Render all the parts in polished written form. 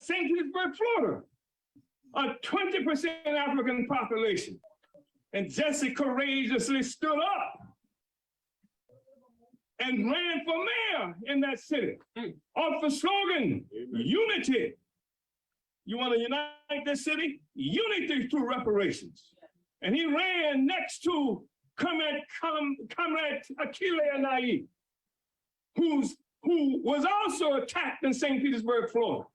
St. Petersburg, Florida, a 20% African population. And Jesse courageously stood up and ran for mayor in that city off the slogan, unity. You want to unite this city? Unity through reparations. And he ran next to Comrade Akile Anai, who was also attacked in St. Petersburg, Florida.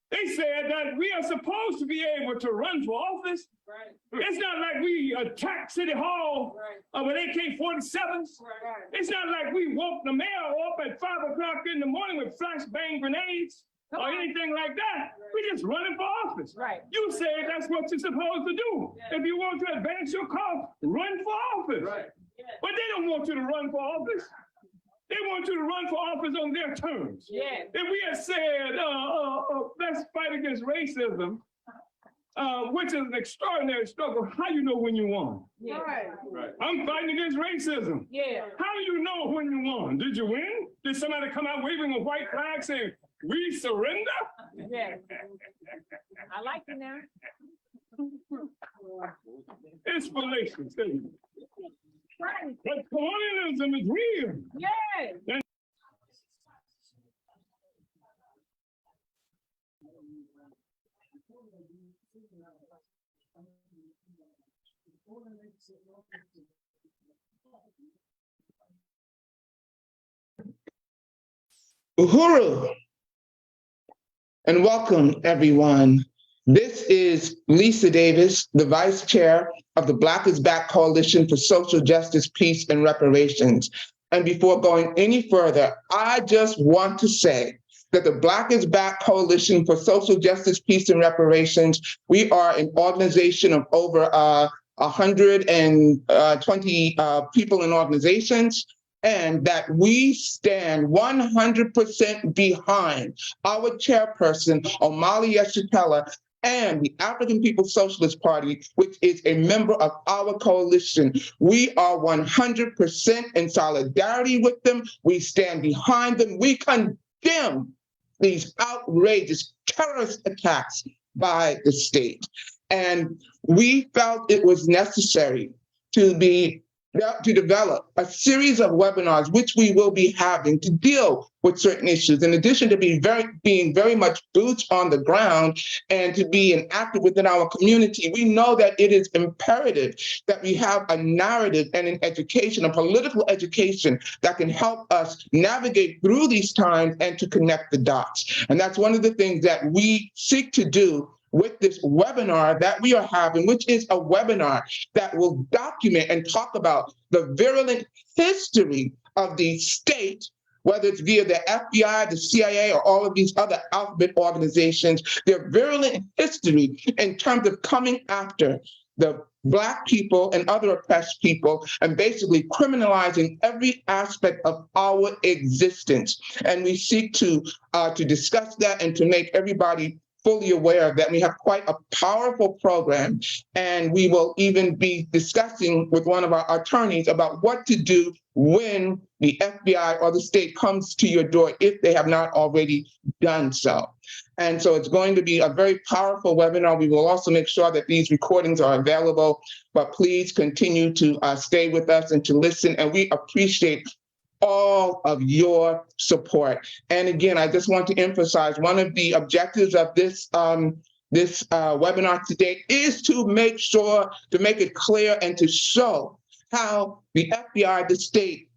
They said that we are supposed to be able to run for office. Right. It's not like we attacked City Hall with AK-47s. Right. It's not like we woke the mayor up at 5 o'clock in the morning with flashbang grenades or anything like that. Right. We just running for office. Right. You say that's what you're supposed to do. Yeah. If you want to advance your cause, run for office. Right. Yeah. But they don't want you to run for office. They want you to run for office on their terms. Yeah. If we had said, let's fight against racism, which is an extraordinary struggle, how do you know when you won? Yeah. Right. I'm fighting against racism. Yeah. How do you know when you won? Did you win? Did somebody come out waving a white flag saying, we surrender? Yeah. I like it now. It's fallacious. Right. But colonialism is real. Yes. Uhuru, and welcome everyone. This is Lisa Davis, the Vice Chair of the Black is Back Coalition for Social Justice, Peace, and Reparations. And before going any further, I just want to say that the Black is Back Coalition for Social Justice, Peace, and Reparations, we are an organization of over 120 people and organizations, and that we stand 100% behind our chairperson, Omali Yeshitela, and the African People's Socialist Party, which is a member of our coalition. We are 100% in solidarity with them. We stand behind them. We condemn these outrageous terrorist attacks by the state. And we felt it was necessary to develop a series of webinars, which we will be having to deal with certain issues, in addition to being very much boots on the ground and to be active within our community. We know that it is imperative that we have a narrative and an education, a political education that can help us navigate through these times and to connect the dots. And that's one of the things that we seek to do with this webinar that we are having, which is a webinar that will document and talk about the virulent history of the state, whether it's via the FBI, the CIA, or all of these other alphabet organizations, their virulent history in terms of coming after the Black people and other oppressed people and basically criminalizing every aspect of our existence. And we seek to discuss that and to make everybody fully aware that we have quite a powerful program, and we will even be discussing with one of our attorneys about what to do when the FBI or the state comes to your door if they have not already done so. And so it's going to be a very powerful webinar. We will also make sure that these recordings are available, but please continue to stay with us and to listen, and we appreciate all of your support. And again, I just want to emphasize one of the objectives of this webinar today is to make sure to make it clear and to show how the FBI, the state,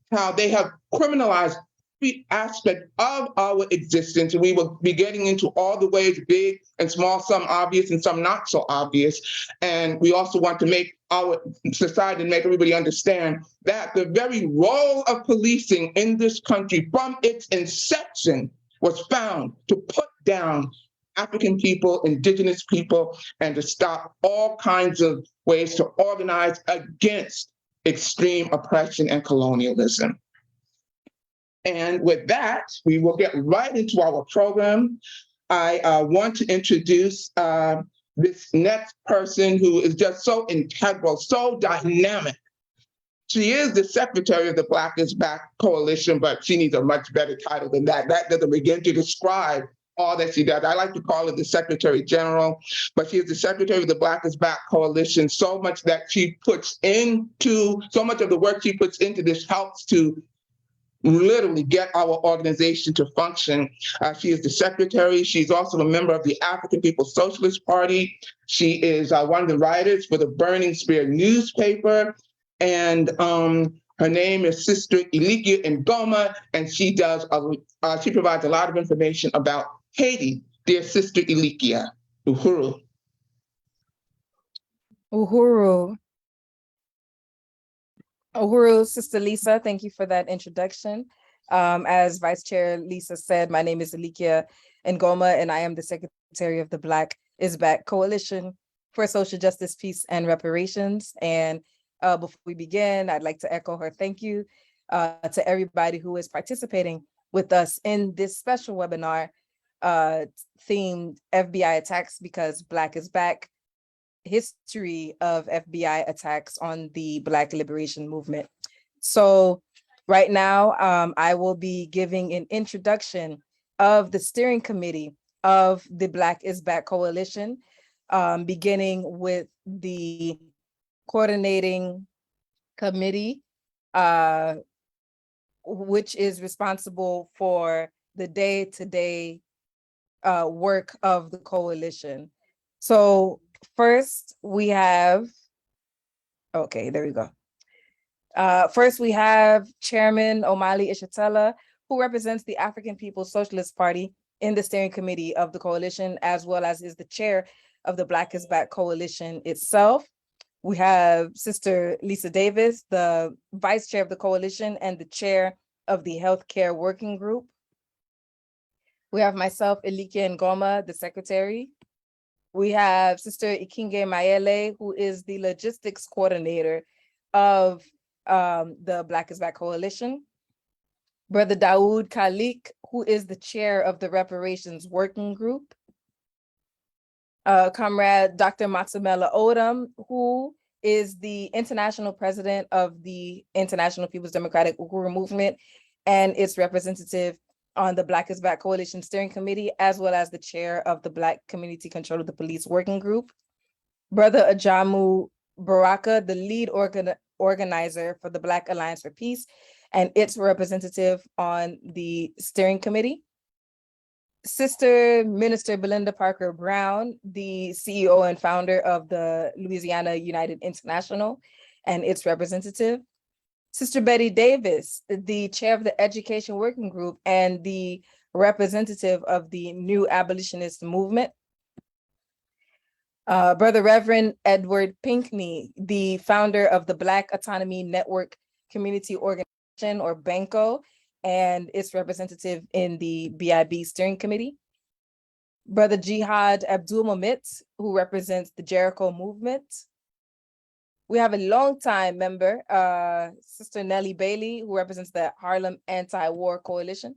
how they have criminalized every aspect of our existence. And we will be getting into all the ways, big and small, some obvious and some not so obvious. And we also want to make our society and make everybody understand that the very role of policing in this country from its inception was found to put down African people, indigenous people, and to stop all kinds of ways to organize against extreme oppression and colonialism. And with that, we will get right into our program. I want to introduce this next person who is just so integral, so dynamic. She is the secretary of the Black is Back Coalition, but she needs a much better title than that. That doesn't begin to describe all that she does. I like to call her the Secretary General, but she is the Secretary of the Black is Back Coalition. So much that she puts into, so much of the work she puts into this helps to literally get our organization to function. She is the secretary. She's also a member of the African People's Socialist Party. She is one of the writers for the Burning Spear newspaper. And her name is Sister Ilikia Ngoma, and she provides a lot of information about Haiti. Dear Sister Ilikia, Uhuru. Uhuru. Uhuru, Sister Lisa, thank you for that introduction. As Vice Chair Lisa said, my name is Ilikia Ngoma, and I am the Secretary of the Black is Back Coalition for Social Justice, Peace, and Reparations. And before we begin, I'd like to echo her thank you to everybody who is participating with us in this special webinar themed FBI attacks because Black is back. History of FBI attacks on the Black Liberation Movement. So right now, I will be giving an introduction of the steering committee of the Black is Back Coalition, beginning with the coordinating committee, which is responsible for the day-to-day work of the coalition. So first we have, okay, there we go. First we have Chairman Omali Ishatella, who represents the African People's Socialist Party in the steering committee of the coalition, as well as is the chair of the Black is Back Coalition itself. We have Sister Lisa Davis, the vice chair of the coalition and the chair of the healthcare working group. We have myself, Ilikia Ngoma, the secretary. We have Sister Ikinge Mayele, who is the logistics coordinator of the Black is Back Coalition. Brother Daoud Khalik, who is the chair of the Reparations Working Group. Comrade Dr. Matsamela Odom, who is the international president of the International People's Democratic Uhuru Movement and its representative on the Black is Back Coalition Steering Committee, as well as the chair of the Black Community Control of the Police Working Group. Brother Ajamu Baraka, the lead organizer for the Black Alliance for Peace and its representative on the steering committee. Sister Minister Belinda Parker Brown, the CEO and founder of the Louisiana United International and its representative. Sister Betty Davis, the chair of the Education Working Group and the representative of the New Abolitionist Movement. Brother Reverend Edward Pinkney, the founder of the Black Autonomy Network Community Organization, or BANCO, and its representative in the BIB Steering Committee. Brother Jihad Abdul Mamit, who represents the Jericho Movement. We have a longtime member, Sister Nellie Bailey, who represents the Harlem Anti-War Coalition.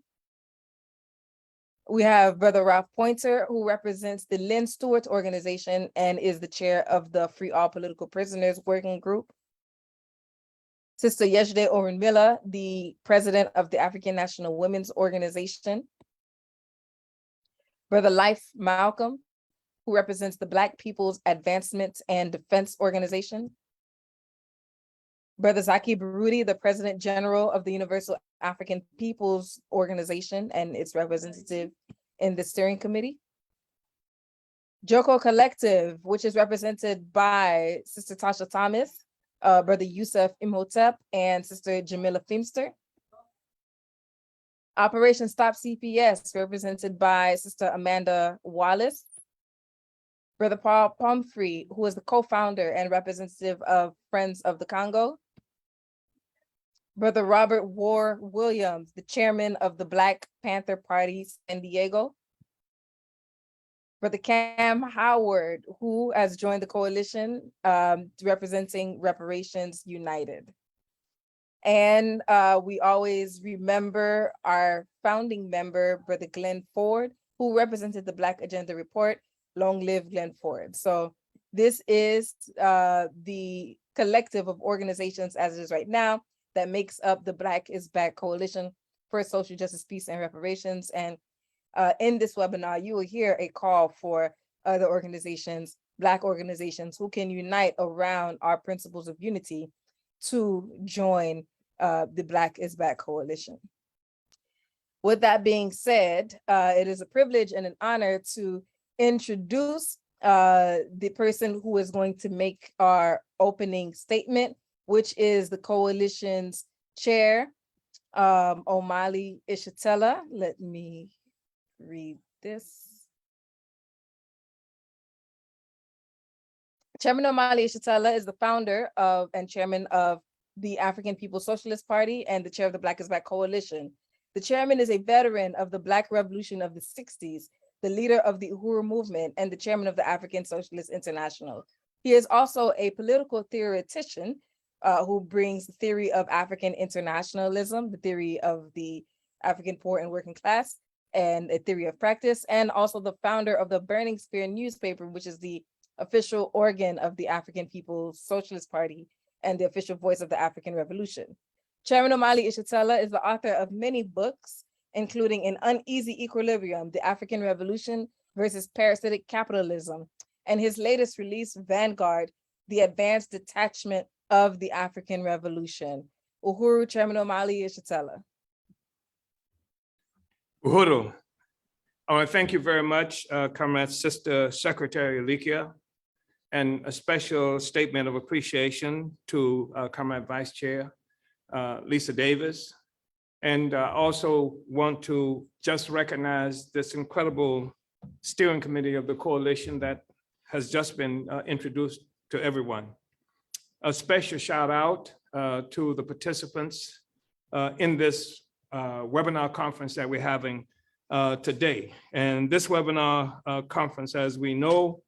We have Brother Ralph Pointer, who represents the Lynn Stewart organization and is the chair of the Free All Political Prisoners Working Group. Sister Yejide Oren Miller, the president of the African National Women's Organization. Brother Life Malcolm, who represents the Black People's Advancement and Defense Organization. Brother Zaki Baruti, the President General of the Universal African People's Organization and its representative in the steering committee. Joko Collective, which is represented by Sister Tasha Thomas, Brother Yusuf Imhotep, and Sister Jamila Feemster. Operation Stop CPS, represented by Sister Amanda Wallace. Brother Paul Pomfrey, who is the co-founder and representative of Friends of the Congo. Brother Robert War Williams, the chairman of the Black Panther Party, San Diego. Brother Cam Howard, who has joined the coalition representing Reparations United. And we always remember our founding member, Brother Glenn Ford, who represented the Black Agenda Report. Long live Glenn Ford. So this is the collective of organizations as it is right now that makes up the Black is Back Coalition for Social Justice, Peace, and Reparations. And In this webinar, you will hear a call for other organizations, Black organizations who can unite around our principles of unity to join the Black is Back Coalition. With that being said, it is a privilege and an honor to introduce the person who is going to make our opening statement, which is the coalition's chair, Omali Ishitela. Let me read this. Chairman Omali Ishitela is the founder of and chairman of the African People's Socialist Party and the chair of the Black is Back Coalition. The chairman is a veteran of the Black Revolution of the 60s, the leader of the Uhuru movement, and the chairman of the African Socialist International. He is also a political theoretician who brings the theory of African internationalism, the theory of the African poor and working class, and a theory of practice, and also the founder of the Burning Spear newspaper, which is the official organ of the African People's Socialist Party and the official voice of the African Revolution. Chairman Omali Ishitela is the author of many books, including An Uneasy Equilibrium, The African Revolution versus Parasitic Capitalism, and his latest release, Vanguard, The Advanced Detachment of the African Revolution. Uhuru, Chairman Omali Ishitela. Uhuru, I want to thank you very much, Comrade Sister Secretary Alikia, and a special statement of appreciation to Comrade Vice Chair Lisa Davis. And also want to just recognize this incredible steering committee of the coalition that has just been introduced to everyone. A special shout out to the participants in this webinar conference that we're having today. And this webinar conference, as we know,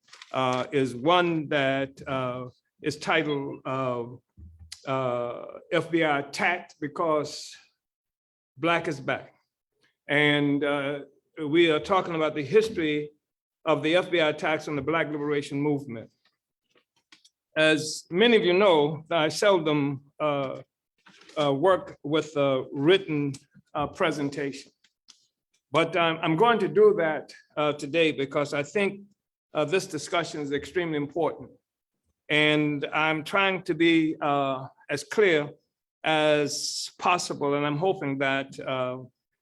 is one that is titled FBI Attacked Because Black is Back. And we are talking about the history of the FBI attacks on the Black Liberation Movement. As many of you know, I seldom work with a written presentation. But I'm going to do that today because I think this discussion is extremely important. And I'm trying to be as clear as possible, and I'm hoping that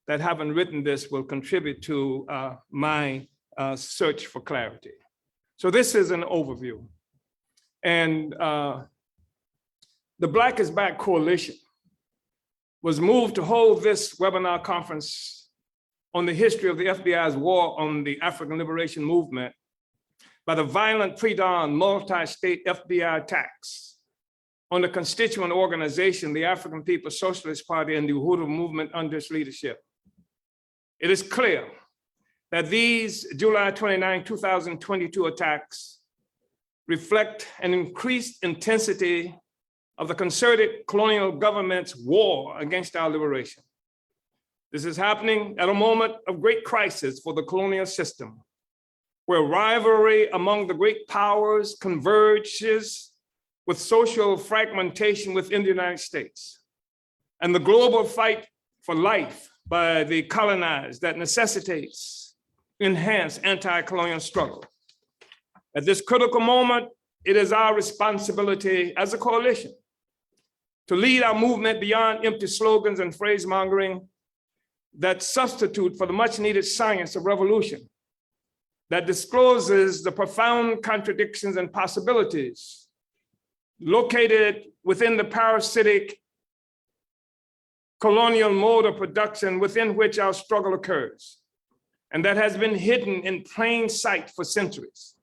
that having written this will contribute to my search for clarity. So this is an overview. And the Black is Back Coalition was moved to hold this webinar conference on the history of the FBI's war on the African Liberation Movement by the violent pre-dawn multi-state FBI attacks on the constituent organization, the African People's Socialist Party and the Uhuru movement under its leadership. It is clear that these July 29, 2022 attacks reflect an increased intensity of the concerted colonial government's war against our liberation. This is happening at a moment of great crisis for the colonial system, where rivalry among the great powers converges with social fragmentation within the United States, and the global fight for life by the colonized that necessitates enhanced anti-colonial struggle. At this critical moment, it is our responsibility as a coalition to lead our movement beyond empty slogans and phrase mongering that substitute for the much needed science of revolution that discloses the profound contradictions and possibilities located within the parasitic colonial mode of production within which our struggle occurs, and that has been hidden in plain sight for centuries.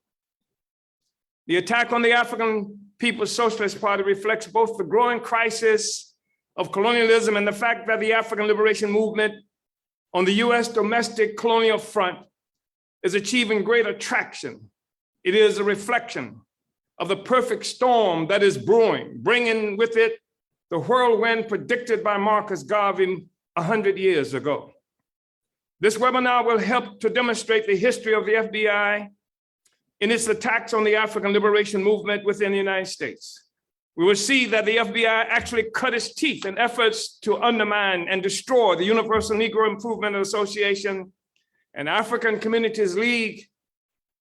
The attack on the African People's Socialist Party reflects both the growing crisis of colonialism and the fact that the African Liberation Movement on the US domestic colonial front is achieving greater traction. It is a reflection of the perfect storm that is brewing, bringing with it the whirlwind predicted by Marcus Garvey 100 years ago. This webinar will help to demonstrate the history of the FBI in its attacks on the African Liberation Movement within the United States. We will see that the FBI actually cut its teeth in efforts to undermine and destroy the Universal Negro Improvement Association and African Communities League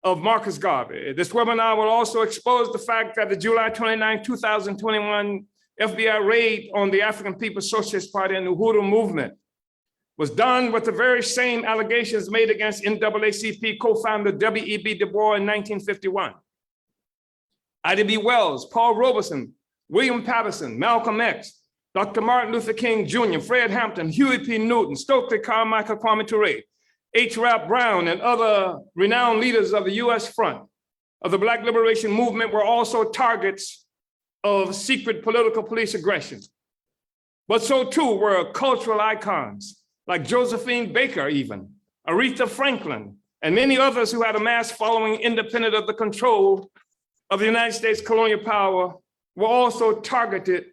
of Marcus Garvey. This webinar will also expose the fact that the July 29, 2021 FBI raid on the African People's Socialist Party and the Uhuru movement was done with the very same allegations made against NAACP co-founder W.E.B. Du Bois in 1951. Ida B. Wells, Paul Robeson, William Patterson, Malcolm X, Dr. Martin Luther King Jr., Fred Hampton, Huey P. Newton, Stokely Carmichael, Kwame Ture, H. Rap Brown, and other renowned leaders of the U.S. front of the Black Liberation Movement were also targets of secret political police aggression. But so too were cultural icons like Josephine Baker even, Aretha Franklin, and many others who had a mass following independent of the control of the United States colonial power were also targeted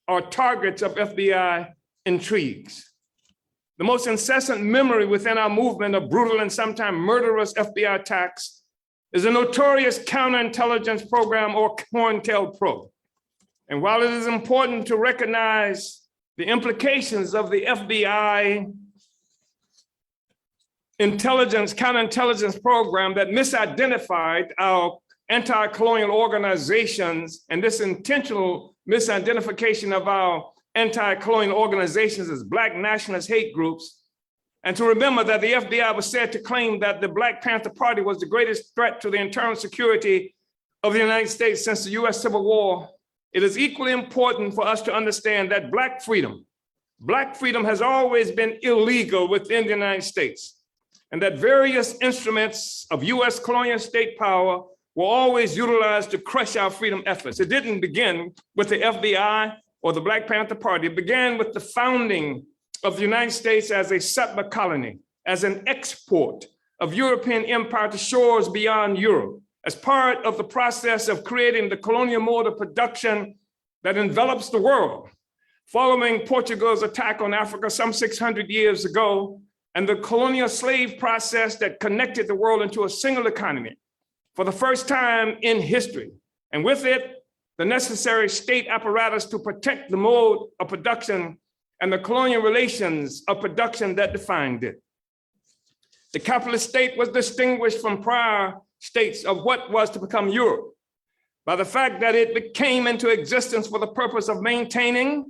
or targets of FBI intrigues. The most incessant memory within our movement of brutal and sometimes murderous FBI attacks is the notorious counterintelligence program, or COINTELPRO. And while it is important to recognize the implications of the FBI counterintelligence program that misidentified our anti-colonial organizations, and this intentional misidentification of our anti-colonial organizations as Black nationalist hate groups, and to remember that the FBI was said to claim that the Black Panther Party was the greatest threat to the internal security of the United States since the US Civil War, it is equally important for us to understand that Black freedom has always been illegal within the United States, and that various instruments of US colonial state power were always utilized to crush our freedom efforts. It didn't begin with the FBI or the Black Panther Party. It began with the founding of the United States as a settler colony, as an export of European empire to shores beyond Europe, as part of the process of creating the colonial mode of production that envelops the world. Following Portugal's attack on Africa some 600 years ago, and the colonial slave process that connected the world into a single economy for the first time in history, and with it, the necessary state apparatus to protect the mode of production and the colonial relations of production that defined it. The capitalist state was distinguished from prior states of what was to become Europe by the fact that it came into existence for the purpose of maintaining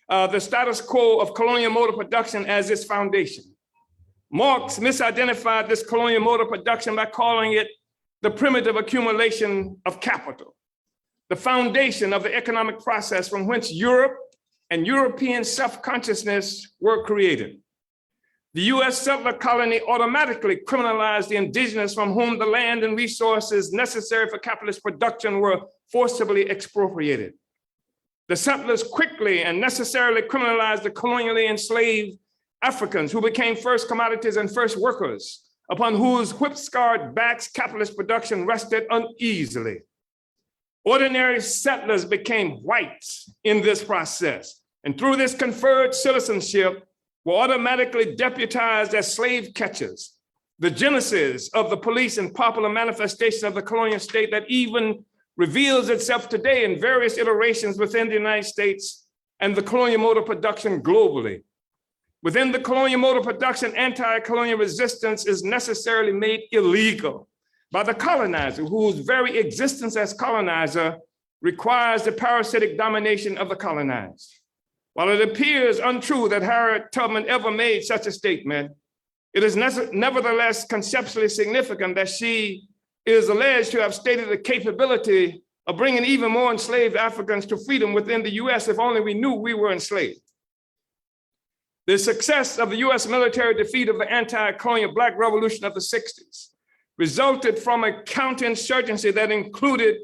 the status quo of colonial mode of production as its foundation. Marx misidentified this colonial mode of production by calling it the primitive accumulation of capital, the foundation of the economic process from which Europe and European self-consciousness were created. The US settler colony automatically criminalized the indigenous from whom the land and resources necessary for capitalist production were forcibly expropriated. The settlers quickly and necessarily criminalized the colonially enslaved Africans, who became first commodities and first workers, upon whose whip-scarred backs capitalist production rested uneasily. Ordinary settlers became whites in this process, and through this conferred citizenship were automatically deputized as slave catchers, the genesis of the police and popular manifestation of the colonial state that even reveals itself today in various iterations within the United States and the colonial mode of production globally. Within the colonial mode of production, anti-colonial resistance is necessarily made illegal by the colonizer, whose very existence as colonizer requires the parasitic domination of the colonized. While it appears untrue that Harriet Tubman ever made such a statement, it is nevertheless conceptually significant that she is alleged to have stated the capability of bringing even more enslaved Africans to freedom within the US if only we knew we were enslaved. The success of the US military defeat of the anti-colonial Black revolution of the 60s resulted from a counterinsurgency that included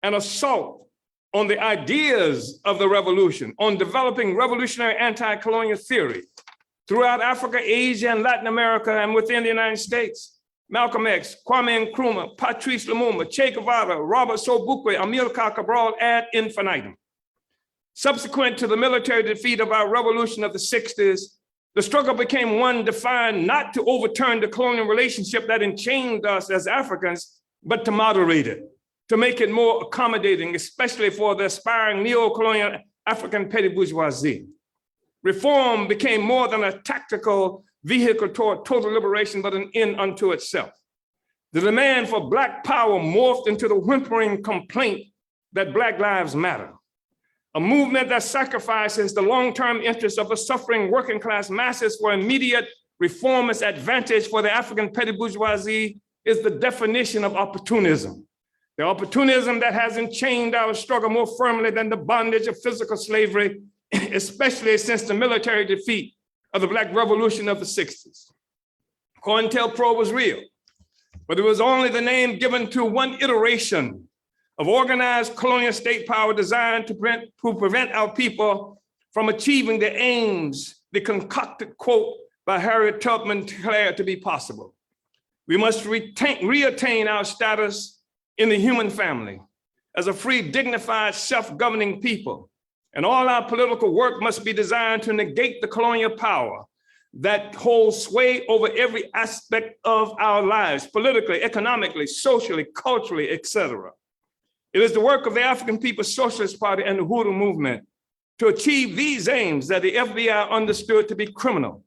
an assault on the ideas of the revolution, on developing revolutionary anti-colonial theory throughout Africa, Asia, and Latin America, and within the United States. Malcolm X, Kwame Nkrumah, Patrice Lumumba, Che Guevara, Robert Sobukwe, Amilcar Cabral, ad infinitum. Subsequent to the military defeat of our revolution of the 60s, the struggle became one defined not to overturn the colonial relationship that enchained us as Africans, but to moderate it, to make it more accommodating, especially for the aspiring neo-colonial African petty bourgeoisie. Reform became more than a tactical vehicle toward total liberation, but an end unto itself. The demand for Black power morphed into the whimpering complaint that Black lives matter. A movement that sacrifices the long-term interests of the suffering working class masses for immediate reformist advantage for the African petty bourgeoisie is the definition of opportunism. The opportunism that has enchained our struggle more firmly than the bondage of physical slavery, especially since the military defeat of the Black Revolution of the 60s. COINTELPRO was real, but it was only the name given to one iteration of organized colonial state power designed to prevent our people from achieving the aims the concocted quote by Harriet Tubman declared to be possible. We must reattain our status in the human family as a free, dignified, self-governing people. And all our political work must be designed to negate the colonial power that holds sway over every aspect of our lives, politically, economically, socially, culturally, etc. It is the work of the African People's Socialist Party and the Uhuru movement to achieve these aims that the FBI understood to be criminal,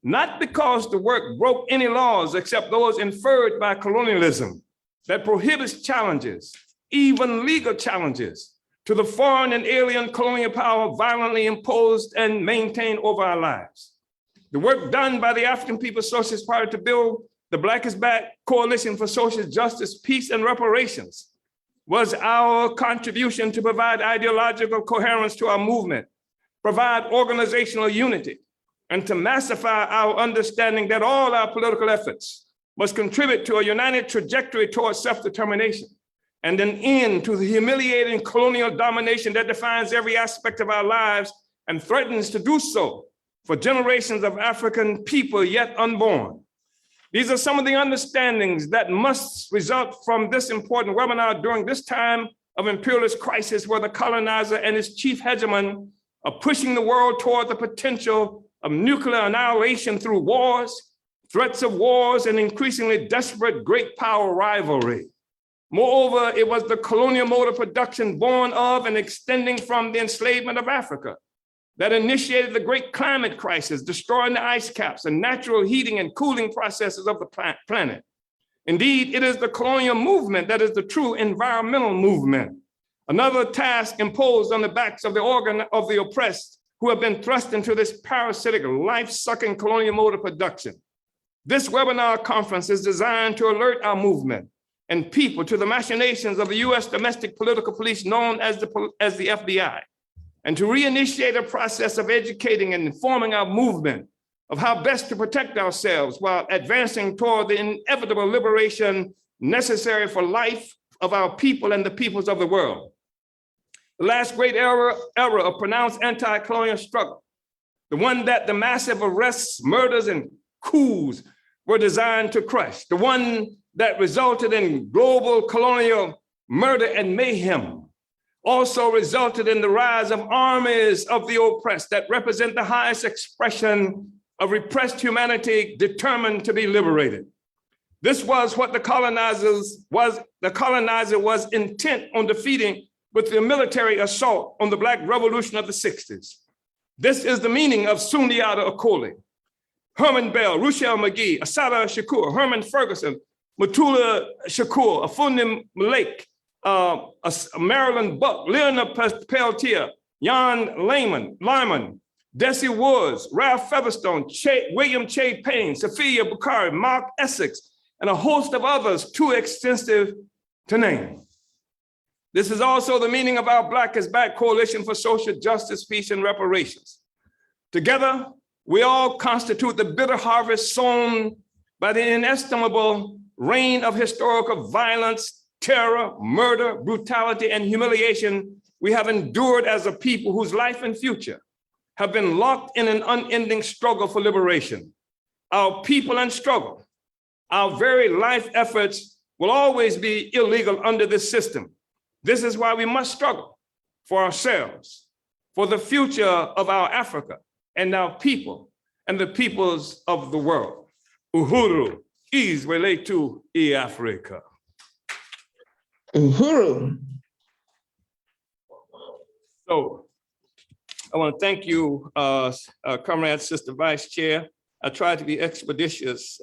not because the work broke any laws except those inferred by colonialism that prohibits challenges, even legal challenges, to the foreign and alien colonial power violently imposed and maintained over our lives. The work done by the African People's Socialist Party to build the Black is Back Coalition for Social Justice, Peace, and Reparations was our contribution to provide ideological coherence to our movement, provide organizational unity, and to massify our understanding that all our political efforts must contribute to a united trajectory towards self-determination and an end to the humiliating colonial domination that defines every aspect of our lives and threatens to do so for generations of African people yet unborn. These are some of the understandings that must result from this important webinar during this time of imperialist crisis where the colonizer and his chief hegemon are pushing the world toward the potential of nuclear annihilation through wars, threats of wars, and increasingly desperate great power rivalry. Moreover, it was the colonial mode of production born of and extending from the enslavement of Africa that initiated the great climate crisis, destroying the ice caps and natural heating and cooling processes of the planet. Indeed, it is the colonial movement that is the true environmental movement, another task imposed on the backs of the oppressed who have been thrust into this parasitic, life-sucking colonial mode of production. This webinar conference is designed to alert our movement and people to the machinations of the US domestic political police known as the FBI, and to reinitiate a process of educating and informing our movement of how best to protect ourselves while advancing toward the inevitable liberation necessary for life of our people and the peoples of the world. The last great era of pronounced anti-colonial struggle, the one that the massive arrests, murders, and coups were designed to crush, the one that resulted in global colonial murder and mayhem, also resulted in the rise of armies of the oppressed that represent the highest expression of repressed humanity determined to be liberated. This was what the colonizer was intent on defeating with the military assault on the Black Revolution of the 60s. This is the meaning of Sundiata Acoli, Herman Bell, Ruchell McGee, Assata Shakur, Herman Ferguson, Mutula Shakur, Afundi Malik, Marilyn Buck, Leonard Peltier, Jan Lyman, Desi Woods, Ralph Featherstone, William Che Payne, Sophia Bukhari, Mark Essex, and a host of others too extensive to name. This is also the meaning of our Black is Back Coalition for Social Justice, Peace, and Reparations. Together, we all constitute the bitter harvest sown by the inestimable rain of historical violence, terror, murder, brutality, and humiliation we have endured as a people whose life and future have been locked in an unending struggle for liberation. Our people and struggle, our very life efforts will always be illegal under this system. This is why we must struggle for ourselves, for the future of our Africa and our people and the peoples of the world. Uhuru izweletu I Africa. Uhuru. So I want to thank you, Comrade Sister Vice Chair, I tried to be expeditious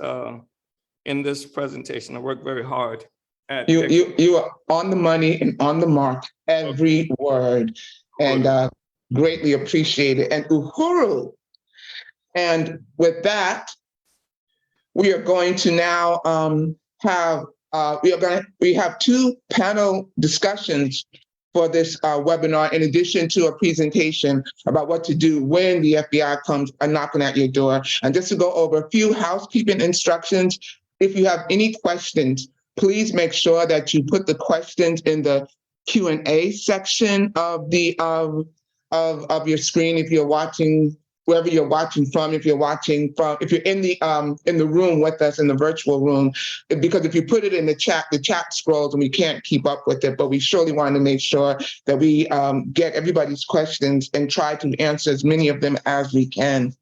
in this presentation. I worked very hard at You are on the money and on the mark, every word, and greatly appreciate it. And uhuru. And with that, we are going to now we have two panel discussions for this webinar, in addition to a presentation about what to do when the FBI comes knocking at your door. And just to go over a few housekeeping instructions, if you have any questions, please make sure that you put the questions in the Q&A section of the of your screen if you're watching, wherever you're watching from, if you're in the room with us in the virtual room, because if you put it in the chat scrolls and we can't keep up with it, but we surely want to make sure that we get everybody's questions and try to answer as many of them as we can.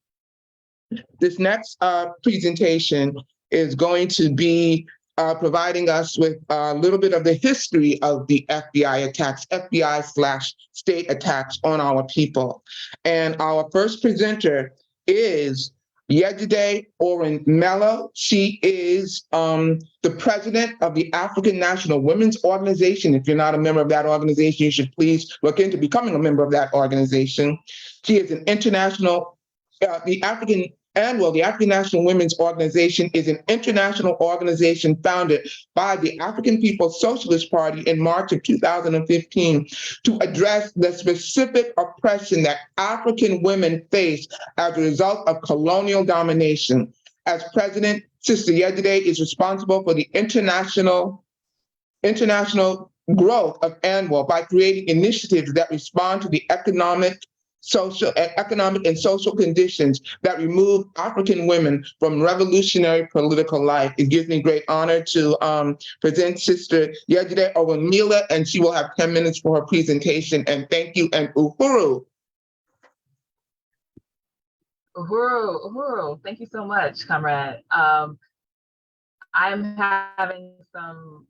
This next presentation is going to be providing us with a little bit of the history of the FBI attacks, FBI/state attacks on our people. And our first presenter is Yejide Oren Mello. She is the president of the African National Women's Organization. If you're not a member of that organization, you should please look into becoming a member of that organization. She is an international, the African National Women's Organization is an international organization founded by the African People's Socialist Party in March of 2015 to address the specific oppression that African women face as a result of colonial domination. As president, Sister Yejide is responsible for the international growth of ANWO by creating initiatives that respond to the economic and social conditions that remove African women from revolutionary political life. It gives me great honor to present Sister Yejide Oren Mello, and she will have 10 minutes for her presentation. And thank you, and uhuru. Uhuru. Thank you so much, comrade. I'm having some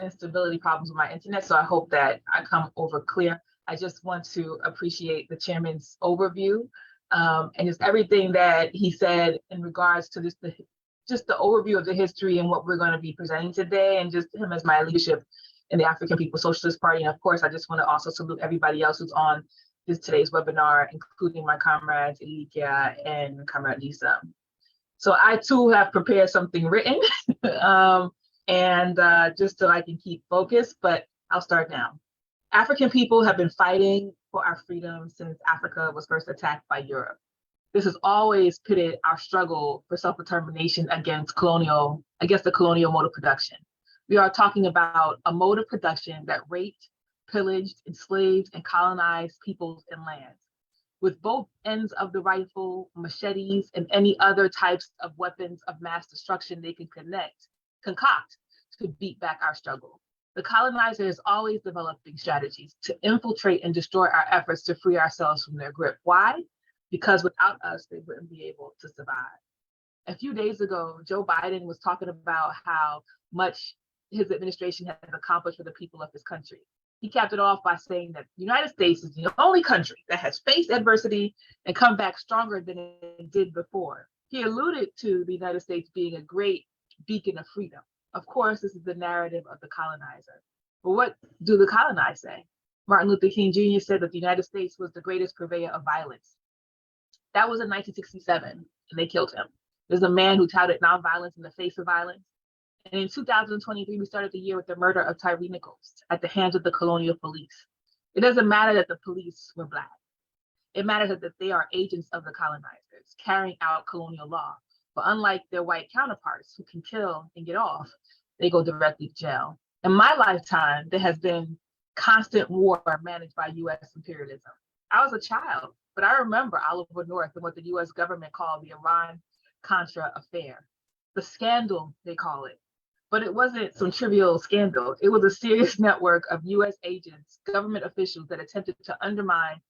instability problems with my internet, so I hope that I come over clear. I just want to appreciate the chairman's overview and just everything that he said in regards to just the overview of the history and what we're going to be presenting today, and just him as my leadership in the African People's Socialist Party. And of course, I just want to also salute everybody else who's on today's webinar, including my comrades Ilikia and Comrade Lisa. So I too have prepared something written and just so I can keep focused, but I'll start now. African people have been fighting for our freedom since Africa was first attacked by Europe. This has always pitted our struggle for self-determination against the colonial mode of production. We are talking about a mode of production that raped, pillaged, enslaved, and colonized peoples and lands. With both ends of the rifle, machetes, and any other types of weapons of mass destruction they can concoct to beat back our struggle. The colonizer is always developing strategies to infiltrate and destroy our efforts to free ourselves from their grip. Why? Because without us, they wouldn't be able to survive. A few days ago, Joe Biden was talking about how much his administration has accomplished for the people of his country. He capped it off by saying that the United States is the only country that has faced adversity and come back stronger than it did before. He alluded to the United States being a great beacon of freedom. Of course, this is the narrative of the colonizer. But what do the colonized say? Martin Luther King Jr. said that the United States was the greatest purveyor of violence. That was in 1967, and they killed him. There's a man who touted nonviolence in the face of violence. And in 2023, we started the year with the murder of Tyree Nichols at the hands of the colonial police. It doesn't matter that the police were Black. It matters that they are agents of the colonizers carrying out colonial law. But unlike their white counterparts who can kill and get off, they go directly to jail. In my lifetime, there has been constant war managed by US imperialism. I was a child, but I remember Oliver North and what the US government called the Iran-Contra affair. The scandal, they call it. But it wasn't some trivial scandal. It was a serious network of US agents, government officials that attempted to undermine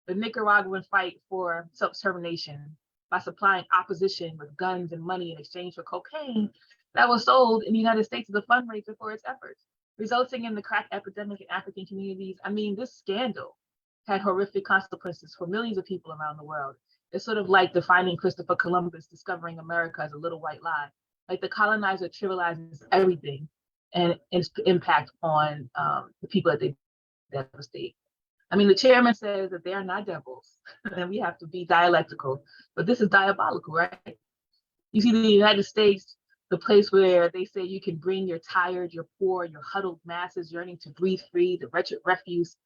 the Nicaraguan fight for self-determination by supplying opposition with guns and money in exchange for cocaine that was sold in the United States as a fundraiser for its efforts, resulting in the crack epidemic in African communities. I mean, this scandal had horrific consequences for millions of people around the world. It's sort of like defining Christopher Columbus discovering America as a little white lie. Like the colonizer trivializes everything and its impact on the people that they devastate. I mean, the chairman says that they are not devils and we have to be dialectical, but this is diabolical, right? You see, the United States, the place where they say you can bring your tired, your poor, your huddled masses yearning to breathe free, the wretched refuse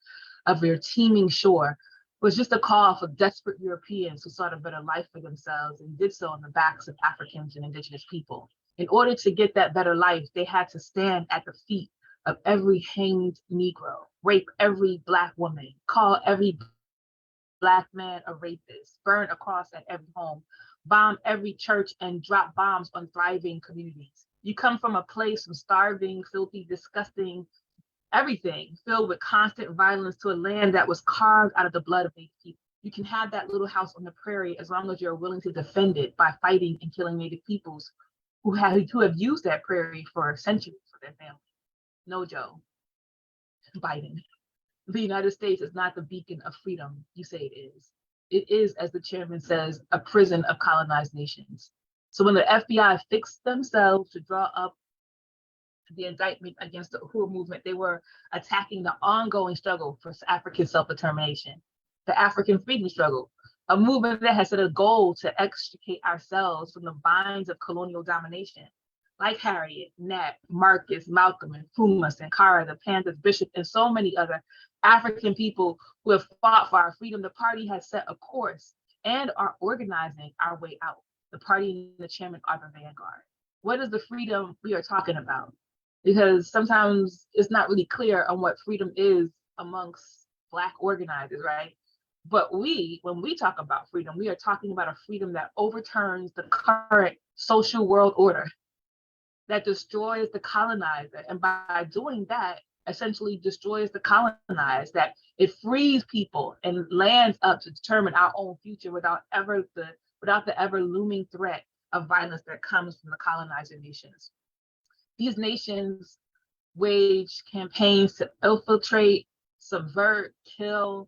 of your teeming shore, was just a call for desperate Europeans who sought a better life for themselves and did so on the backs of Africans and indigenous people. In order to get that better life, they had to stand at the feet of every hanged Negro, rape every Black woman, call every Black man a rapist, burn a cross at every home, bomb every church, and drop bombs on thriving communities. You come from a place from starving, filthy, disgusting, everything filled with constant violence to a land that was carved out of the blood of Native people. You can have that little house on the prairie as long as you're willing to defend it by fighting and killing Native peoples who have used that prairie for centuries for their family. No, Joe Biden. The United States is not the beacon of freedom you say it is. It is, as the chairman says, a prison of colonized nations. So when the FBI fixed themselves to draw up the indictment against the Uhuru movement, they were attacking the ongoing struggle for African self-determination, the African freedom struggle, a movement that has set a goal to extricate ourselves from the binds of colonial domination. Like Harriet, Nat, Marcus, Malcolm, and Nkrumah, Sankara, the Panthers, Bishop, and so many other African people who have fought for our freedom, the party has set a course and are organizing our way out. The party and the chairman are the vanguard. What is the freedom we are talking about? Because sometimes it's not really clear on what freedom is amongst Black organizers, right? But when we talk about freedom, we are talking about a freedom that overturns the current social world order, that destroys the colonizer. And by doing that, essentially destroys the colonized, that it frees people and lands up to determine our own future without the ever looming threat of violence that comes from the colonizer nations. These nations wage campaigns to infiltrate, subvert, kill,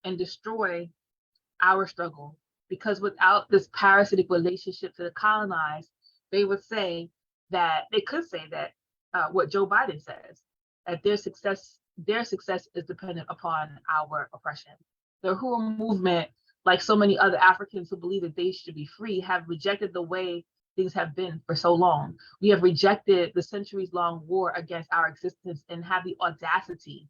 and destroy our struggle. Because without this parasitic relationship to the colonized, they could say that what Joe Biden says, that their success is dependent upon our oppression. The Uhuru movement, like so many other Africans who believe that they should be free, have rejected the way things have been for so long. We have rejected the centuries-long war against our existence and have the audacity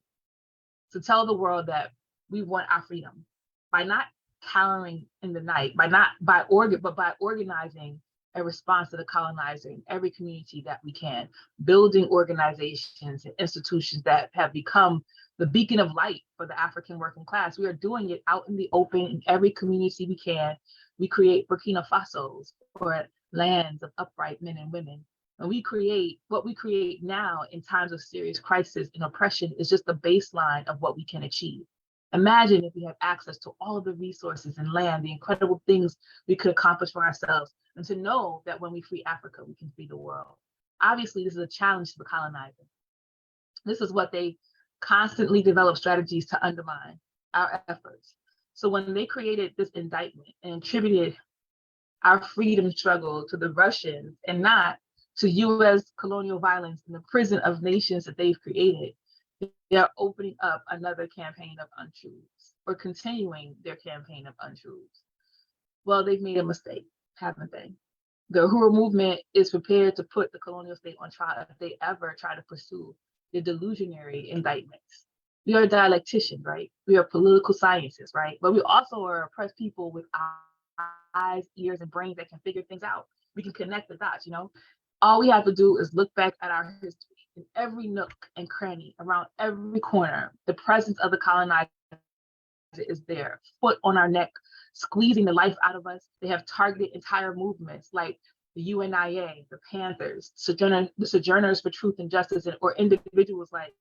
to tell the world that we want our freedom by not cowering in the night, by organizing a response to the colonizer in every community that we can, building organizations and institutions that have become the beacon of light for the African working class. We are doing it out in the open in every community we can. We create Burkina Fasos, or lands of upright men and women. And what we create now in times of serious crisis and oppression is just the baseline of what we can achieve. Imagine if we have access to all of the resources and land, the incredible things we could accomplish for ourselves, and to know that when we free Africa, we can free the world. Obviously, this is a challenge to the colonizer. This is what they constantly develop strategies to undermine our efforts. So when they created this indictment and attributed our freedom struggle to the Russians and not to US colonial violence in the prison of nations that they've created, they are opening up another campaign of untruths, or continuing their campaign of untruths. Well, they've made a mistake, haven't they? The Uhuru movement is prepared to put the colonial state on trial if they ever try to pursue the delusionary indictments. We are dialecticians, right? We are political scientists, right? But we also are oppressed people with eyes, ears, and brains that can figure things out. We can connect the dots, All we have to do is look back at our history. In every nook and cranny, around every corner, the presence of the colonizer is there, foot on our neck, squeezing the life out of us. They have targeted entire movements like the UNIA, the Panthers, the Sojourners for Truth and Justice, or individuals like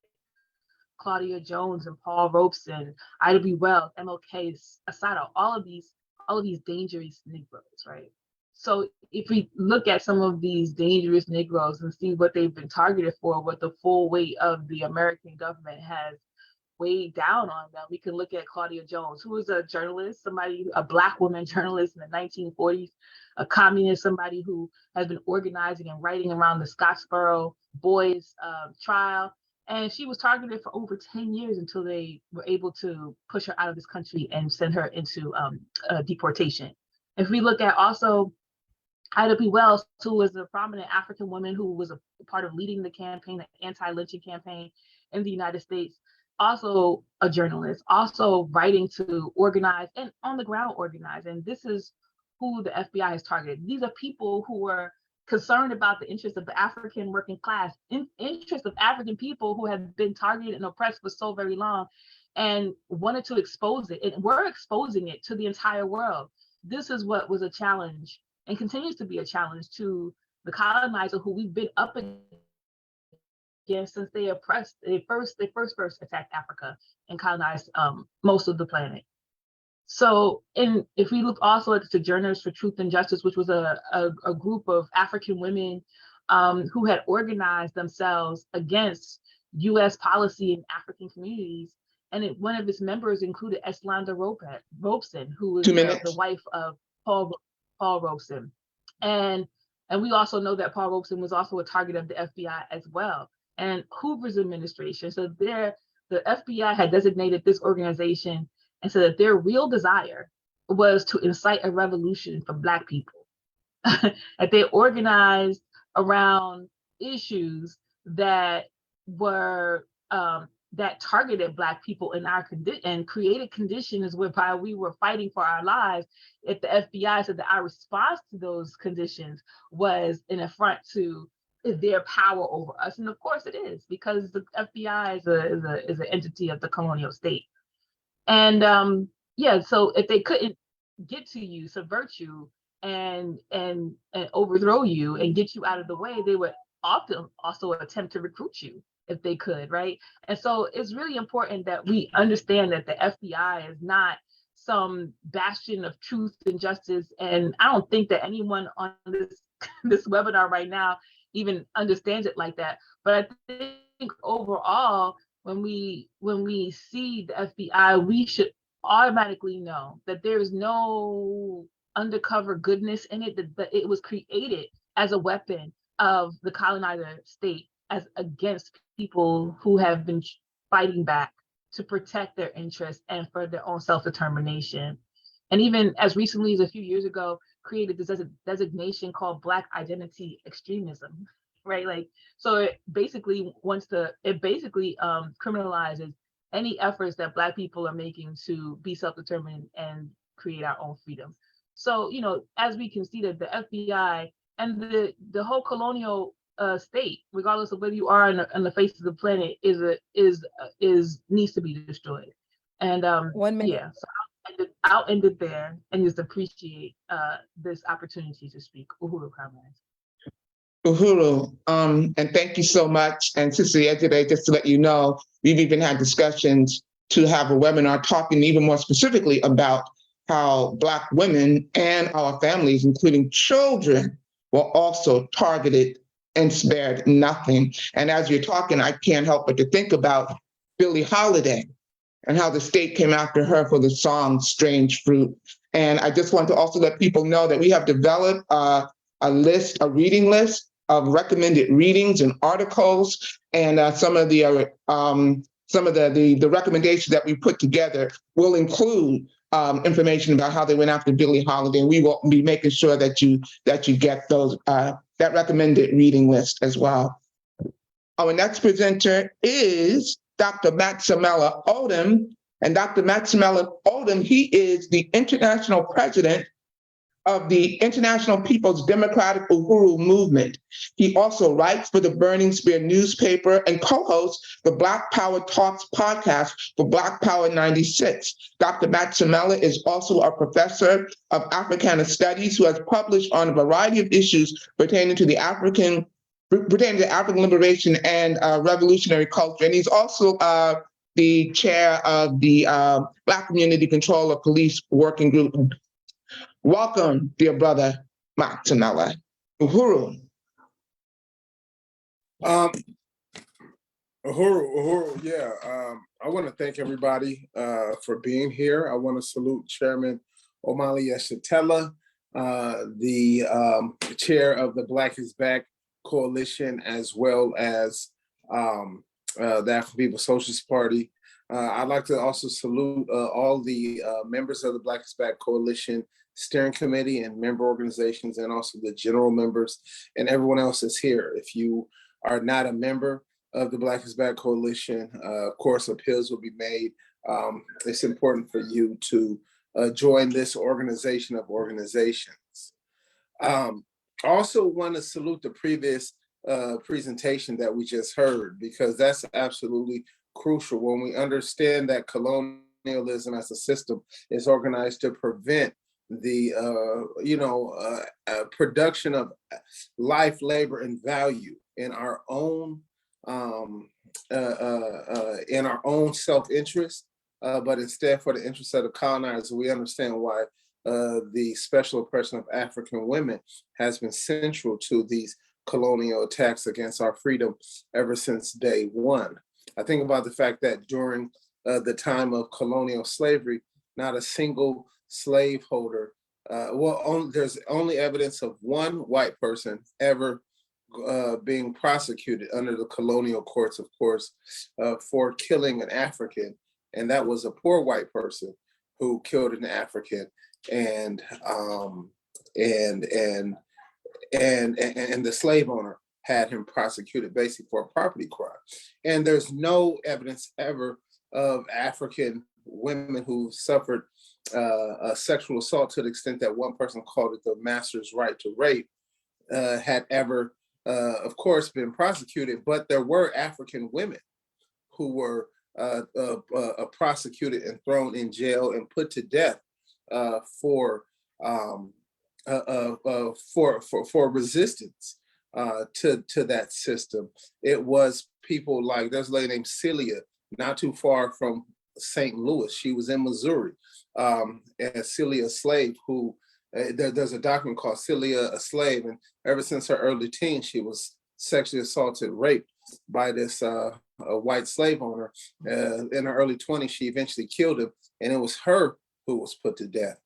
Claudia Jones and Paul Robeson, Ida B. Wells, MLK, Asado, all of these dangerous Negroes, right? So if we look at some of these dangerous Negroes and see what they've been targeted for, what the full weight of the American government has weighed down on them. We can look at Claudia Jones, who was a journalist, a Black woman journalist in the 1940s, a communist, somebody who has been organizing and writing around the Scottsboro boys trial. And she was targeted for over 10 years until they were able to push her out of this country and send her into deportation. If we look at also Ida B. Wells, who was a prominent African woman who was a part of leading the campaign, the anti-lynching campaign in the United States, also a journalist, also writing to organize and on the ground organize. And this is who the FBI has targeted. These are people who were concerned about the interests of the African working class, interests of African people who have been targeted and oppressed for so very long, and wanted to expose it. And we're exposing it to the entire world. This is what was a challenge and continues to be a challenge to the colonizer who we've been up against since they first attacked Africa and colonized most of the planet. So, if we look also at the Sojourners for Truth and Justice, which was a group of African women who had organized themselves against U.S. policy in African communities, and one of its members included Eslanda Robeson, who was the wife of Paul Robeson, and we also know that Paul Robeson was also a target of the FBI as well, and Hoover's administration. So the FBI had designated this organization and said that their real desire was to incite a revolution for Black people. That they organized around issues that were that targeted Black people in our condition and created conditions whereby we were fighting for our lives. If the FBI said that our response to those conditions was an affront to their power over us, and of course it is, because the FBI is an entity of the colonial state. And so if they couldn't get to you, subvert you, and overthrow you and get you out of the way, they would often also attempt to recruit you if they could, right? And so it's really important that we understand that the FBI is not some bastion of truth and justice. And I don't think that anyone on this webinar right now even understands it like that. But I think overall, when we see the FBI, we should automatically know that there is no undercover goodness in it, that it was created as a weapon of the colonizer state as against people who have been fighting back to protect their interests and for their own self-determination. And even as recently as a few years ago, created this designation called Black identity extremism, right? Like, so it basically criminalizes any efforts that Black people are making to be self-determined and create our own freedom. So, as we can see that the FBI and the whole colonial state, regardless of whether you are on the face of the planet, needs to be destroyed. And 1 minute. yeah, so I'll end it there and just appreciate this opportunity to speak. Uhuru, comrades. Uhuru, and thank you so much. And Sister Ejide, just to let you know, we've even had discussions to have a webinar talking even more specifically about how Black women and our families, including children, were also targeted and spared nothing. And as you're talking, I can't help but to think about Billie Holiday and how the state came after her for the song Strange Fruit. And I just want to also let people know that we have developed a reading list of recommended readings and articles, and some of the recommendations that we put together will include information about how they went after Billie Holiday, and we will be making sure that you get those that recommended reading list as well. Our next presenter is Dr. Maximella Odom, and Dr. Maximella Odom, he is the international president of the International People's Democratic Uhuru Movement. He also writes for the Burning Spear newspaper and co-hosts the Black Power Talks podcast for Black Power 96. Dr. Maximella is also a professor of Africana Studies who has published on a variety of issues pertaining to African liberation and revolutionary culture. And he's also the chair of the Black Community Control of Police Working Group. Welcome, dear brother Maximella. Uhuru. Uhuru, Uhuru, yeah. I want to thank everybody for being here. I want to salute Chairman Omali Yeshitela, the chair of the Black is Back Coalition, as well as the African People's Socialist Party. I'd like to also salute all the members of the Black is Back Coalition steering committee and member organizations, and also the general members and everyone else that's here. If you are not a member of the Black is Back Coalition, of course, appeals will be made. It's important for you to join this organization of organizations. I also want to salute the previous presentation that we just heard, because that's absolutely crucial when we understand that colonialism as a system is organized to prevent the production of life, labor, and value in our own self-interest, but instead for the interest of the colonizers. We understand why the special oppression of African women has been central to these colonial attacks against our freedom ever since day one. I think about the fact that during the time of colonial slavery, not a single slaveholder, there's only evidence of one white person ever being prosecuted under the colonial courts, of course, for killing an African, and that was a poor white person who killed an African, and the slave owner had him prosecuted basically for a property crime. And there's no evidence ever of African women who suffered a sexual assault to the extent that one person called it the master's right to rape had ever, of course, been prosecuted. But there were African women who were prosecuted and thrown in jail and put to death for resistance to that system. It was people like, there's a lady named Celia, not too far from St. Louis. She was in Missouri, and Celia Slave, who there's a document called Celia a Slave, and ever since her early teens, she was sexually assaulted, raped by this a white slave owner. In her early 20s, she eventually killed him, and it was her who was put to death.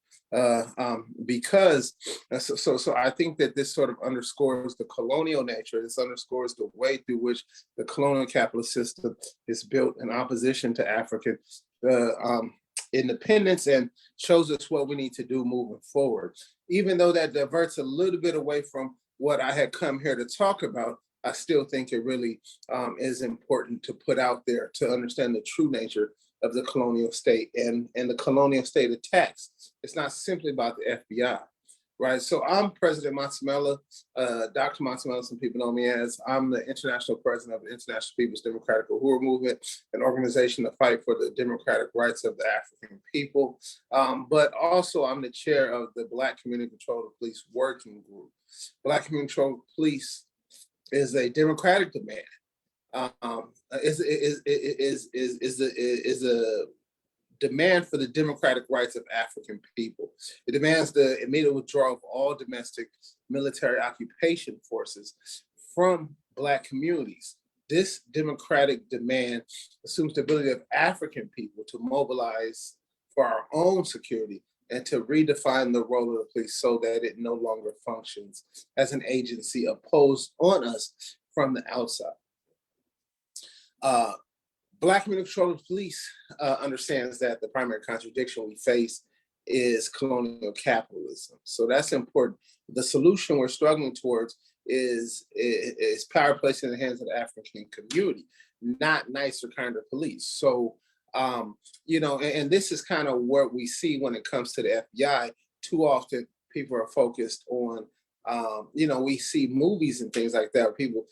Because so I think that this sort of underscores the colonial nature. This underscores the way through which the colonial capitalist system is built in opposition to African independence, and shows us what we need to do moving forward. Even though that diverts a little bit away from what I had come here to talk about, I still think it really is important to put out there to understand the true nature of the colonial state and the colonial state attacks. It's not simply about the FBI, right? So I'm President Matsamela, Dr. Matsamela, some people know me as. I'm the international president of the International People's Democratic Uhuru Movement, an organization to fight for the democratic rights of the African people. But also I'm the chair of the Black Community Control of Police Working Group. Black Community Control of Police is a democratic demand. Is a demand for the democratic rights of African people. It demands the immediate withdrawal of all domestic military occupation forces from Black communities. This democratic demand assumes the ability of African people to mobilize for our own security and to redefine the role of the police so that it no longer functions as an agency imposed on us from the outside. Black Community Control of Police understands that the primary contradiction we face is colonial capitalism. So that's important. The solution we're struggling towards is power placed in the hands of the African community, not nicer, kinder police. So, and this is kind of what we see when it comes to the FBI. Too often people are focused on, we see movies and things like that where people,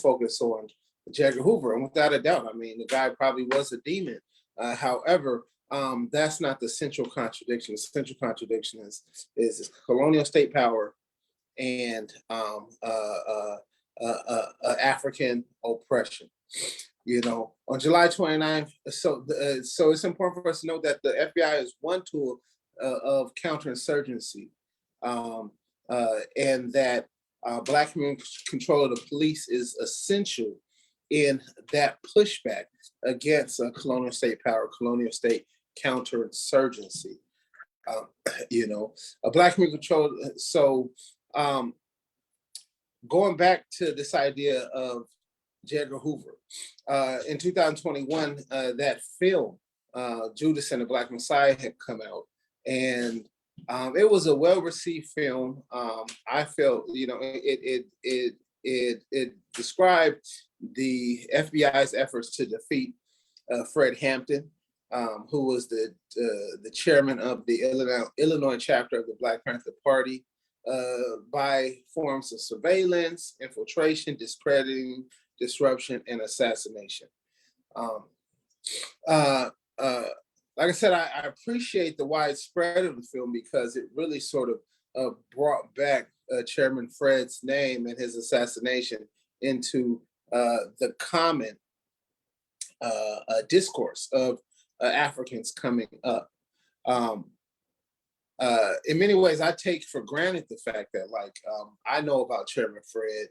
focus on J. Edgar Hoover, and without a doubt, I mean, the guy probably was a demon. However, that's not the central contradiction. The central contradiction is colonial state power and African oppression. On July 29th, so it's important for us to know that the FBI is one tool of counterinsurgency, and that Black community control of the police is essential in that pushback against colonial state power, colonial state counterinsurgency. You know, a Black community control. So going back to this idea of J. Edgar Hoover, in 2021, that film, Judas and the Black Messiah, had come out, and it was a well-received film. I felt, you know, it described the FBI's efforts to defeat Fred Hampton, who was the chairman of the Illinois chapter of the Black Panther Party, by forms of surveillance, infiltration, discrediting, disruption, and assassination. Like I said, I appreciate the widespread of the film because it really sort of brought back Chairman Fred's name and his assassination into the common discourse of Africans coming up. In many ways, I take for granted the fact that, like, I know about Chairman Fred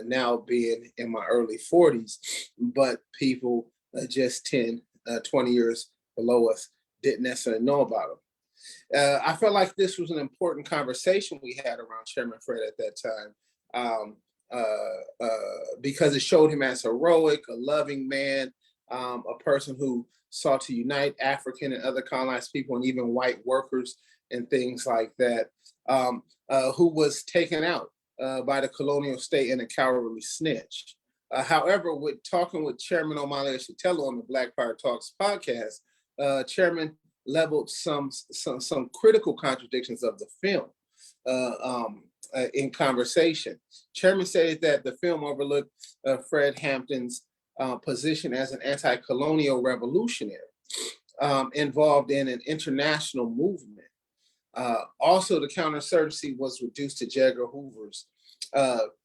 now being in my early 40s, but people just 10, 20 years below us didn't necessarily know about him. I felt like this was an important conversation we had around Chairman Fred at that time, because it showed him as heroic, a loving man, a person who sought to unite African and other colonized people and even white workers and things like that, who was taken out by the colonial state in a cowardly snitch. However, with talking with Chairman Omali Yeshitela on the Black Power Talks podcast, Chairman leveled some critical contradictions of the film in conversation. Chairman said that the film overlooked Fred Hampton's position as an anti-colonial revolutionary involved in an international movement. Also, the counterinsurgency was reduced to J. Edgar Hoover's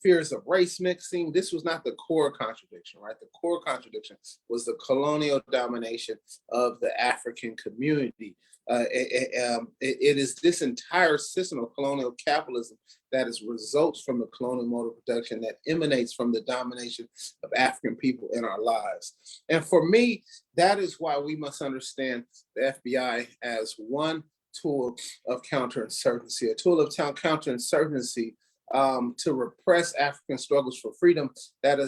fears of race mixing. This was not the core contradiction, right? The core contradiction was the colonial domination of the African community. It is this entire system of colonial capitalism that results from the colonial mode of production that emanates from the domination of African people in our lives. And for me, that is why we must understand the FBI as one tool of counterinsurgency, a tool of counterinsurgency to repress African struggles for freedom that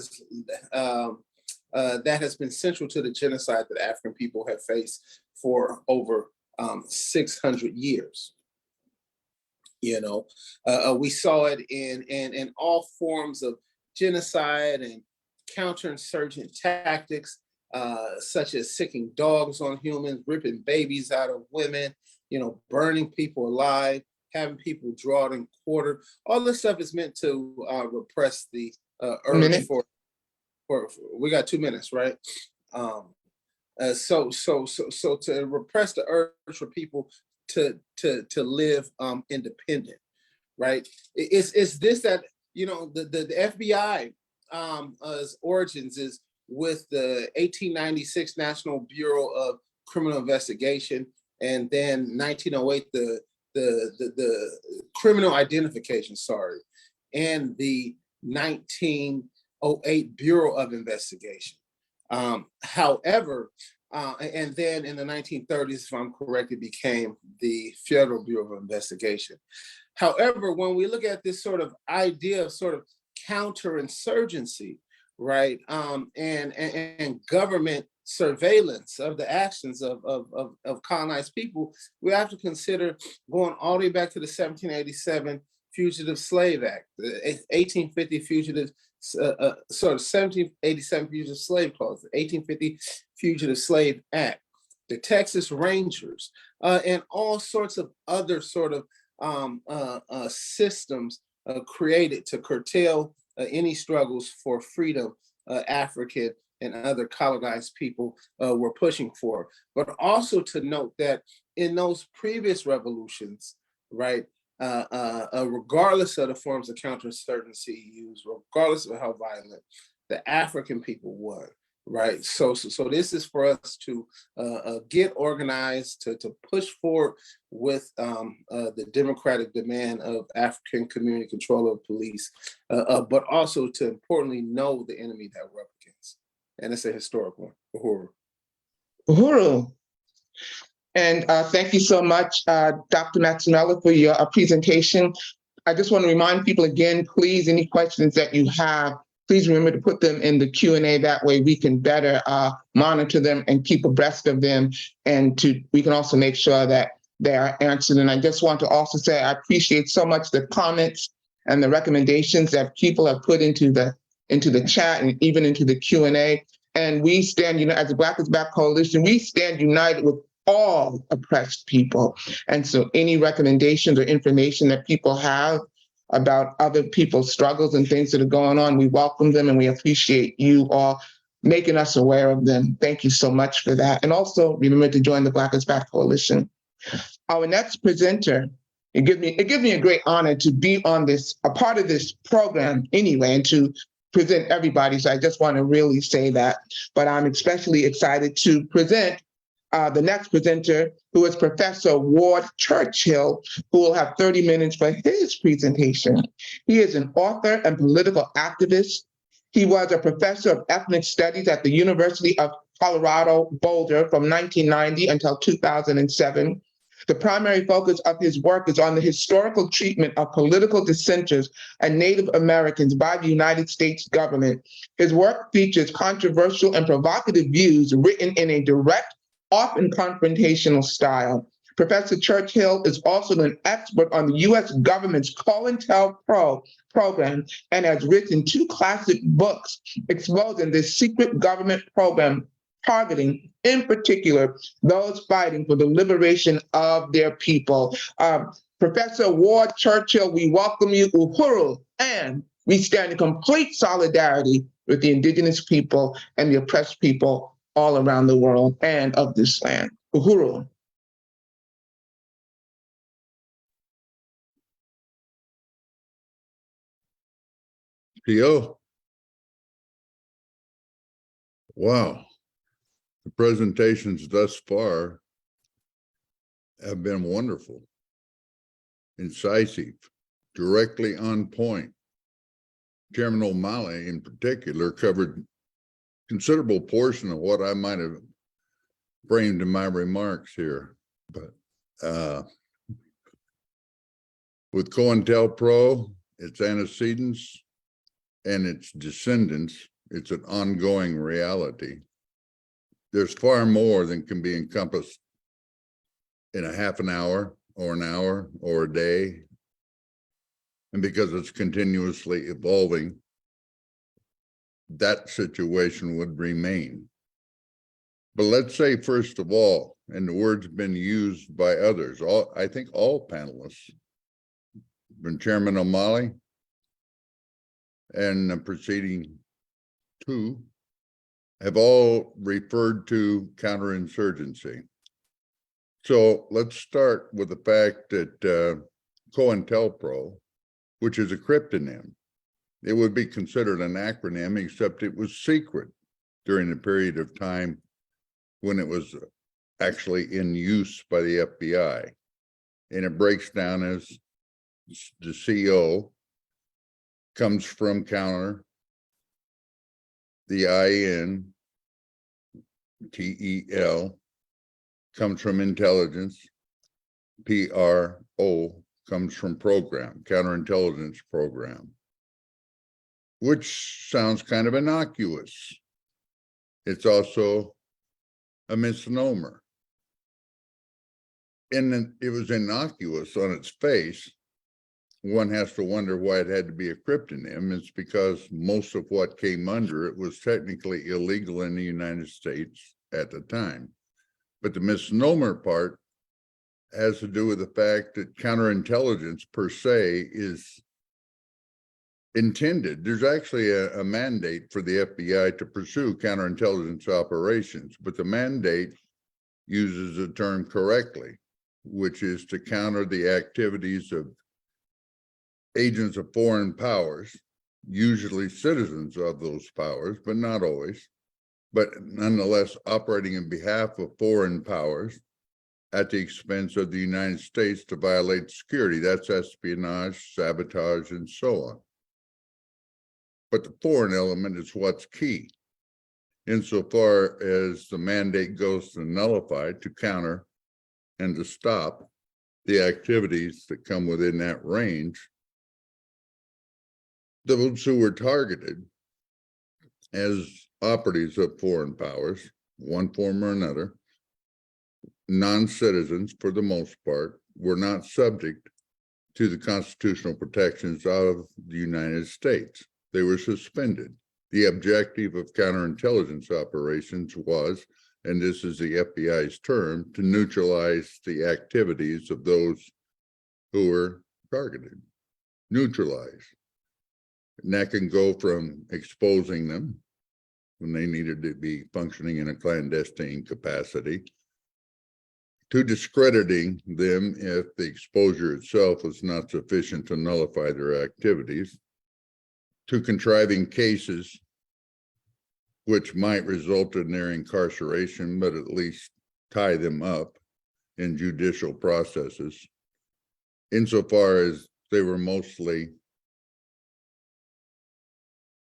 has been central to the genocide that African people have faced for over 600 years. You know, we saw it in all forms of genocide and counterinsurgent tactics, such as sicking dogs on humans, ripping babies out of women, you know, burning people alive, having people drawn and quartered. All this stuff is meant to repress the urge for. We got 2 minutes, right? So to repress the urge for people to live independent, right? It's this that, you know, the FBI origins is with the 1896 National Bureau of Criminal Investigation, and then 1908 the Criminal Identification, and the 1908 Bureau of Investigation. However, and then in the 1930s, if I'm correct, it became the Federal Bureau of Investigation. However, when we look at this sort of idea of sort of counterinsurgency, right, and government surveillance of the actions of colonized people, we have to consider going all the way back to the 1787 Fugitive Slave Act, the 1850 Fugitive 1787 Fugitive Slave Clause, the 1850 Fugitive Slave Act, the Texas Rangers, and all sorts of other sort of systems created to curtail any struggles for freedom African and other colonized people were pushing for. But also to note that in those previous revolutions, right, regardless of the forms of counterinsurgency used, regardless of how violent, the African people won, right? So this is for us to get organized, to push forward with the democratic demand of African community control of police, but also to importantly know the enemy that we're up against. and it's a historic one. Uhuru. Uhuru. And thank you so much, Dr. Maximella, for your presentation. I just want to remind people again, please, any questions that you have, please remember to put them in the Q&A. That way we can better monitor them and keep abreast of them. And we can also make sure that they are answered. And I just want to also say, I appreciate so much the comments and the recommendations that people have put into the chat and even into the Q&A. And we stand, as the Black is Back Coalition, we stand united with all oppressed people. And so any recommendations or information that people have about other people's struggles and things that are going on, we welcome them and we appreciate you all making us aware of them. Thank you so much for that. And also remember to join the Black is Back Coalition. Our next presenter, it gives me a great honor to be on a part of this program anyway, and to present everybody. So I just want to really say that. But I'm especially excited to present the next presenter, who is Professor Ward Churchill, who will have 30 minutes for his presentation. He is an author and political activist. He was a professor of ethnic studies at the University of Colorado Boulder from 1990 until 2007. The primary focus of his work is on the historical treatment of political dissenters and Native Americans by the United States government. His work features controversial and provocative views written in a direct, often confrontational style. Professor Churchill is also an expert on the U.S. government's COINTELPRO program and has written 2 classic books exposing this secret government program, targeting, in particular, those fighting for the liberation of their people. Professor Ward Churchill, we welcome you, Uhuru, and we stand in complete solidarity with the indigenous people and the oppressed people all around the world and of this land. Uhuru. P.O. Wow. The presentations thus far have been wonderful, incisive, directly on point. Chairman O'Malley in particular covered considerable portion of what I might have framed in my remarks here. But with COINTELPRO, its antecedents and its descendants, it's an ongoing reality. There's far more than can be encompassed in a half an hour or a day. And because it's continuously evolving, that situation would remain. But let's say, first of all, and the word's been used by others, I think all panelists, from Chairman O'Malley and the preceding 2, have all referred to counterinsurgency. So let's start with the fact that COINTELPRO, which is a cryptonym, it would be considered an acronym, except it was secret during the period of time when it was actually in use by the FBI. And it breaks down as the CO comes from counter, the IN, TEL comes from intelligence, PRO comes from program, counterintelligence program, which sounds kind of innocuous. It's also a misnomer. And it was innocuous on its face. One has to wonder why it had to be a cryptonym. It's because most of what came under it was technically illegal in the United States at the time. But the misnomer part has to do with the fact that counterintelligence per se is intended. There's actually a mandate for the FBI to pursue counterintelligence operations, but the mandate uses the term correctly, which is to counter the activities of agents of foreign powers, usually citizens of those powers, but not always, but nonetheless operating in behalf of foreign powers at the expense of the United States to violate security. That's espionage, sabotage, and so on. But the foreign element is what's key. insofar as the mandate goes to nullify, to counter, and to stop the activities that come within that range. Those who were targeted as operatives of foreign powers, one form or another, non-citizens for the most part, were not subject to the constitutional protections of the United States. They were suspended. The objective of counterintelligence operations was, and this is the FBI's term, to neutralize the activities of those who were targeted. Neutralize. And that can go from exposing them when they needed to be functioning in a clandestine capacity, to discrediting them if the exposure itself was not sufficient to nullify their activities, to contriving cases which might result in their incarceration, but at least tie them up in judicial processes, insofar as they were mostly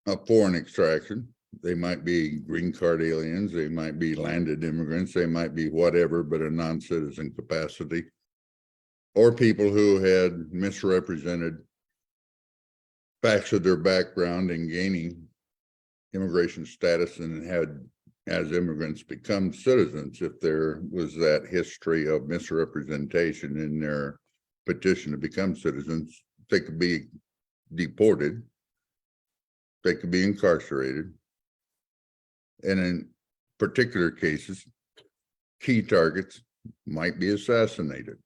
of foreign extraction. They might be green card aliens, they might be landed immigrants, they might be whatever, but a non-citizen capacity, or people who had misrepresented facts of their background in gaining immigration status and had, as immigrants, become citizens. If there was that history of misrepresentation in their petition to become citizens, they could be deported, they could be incarcerated. And in particular cases, key targets might be assassinated.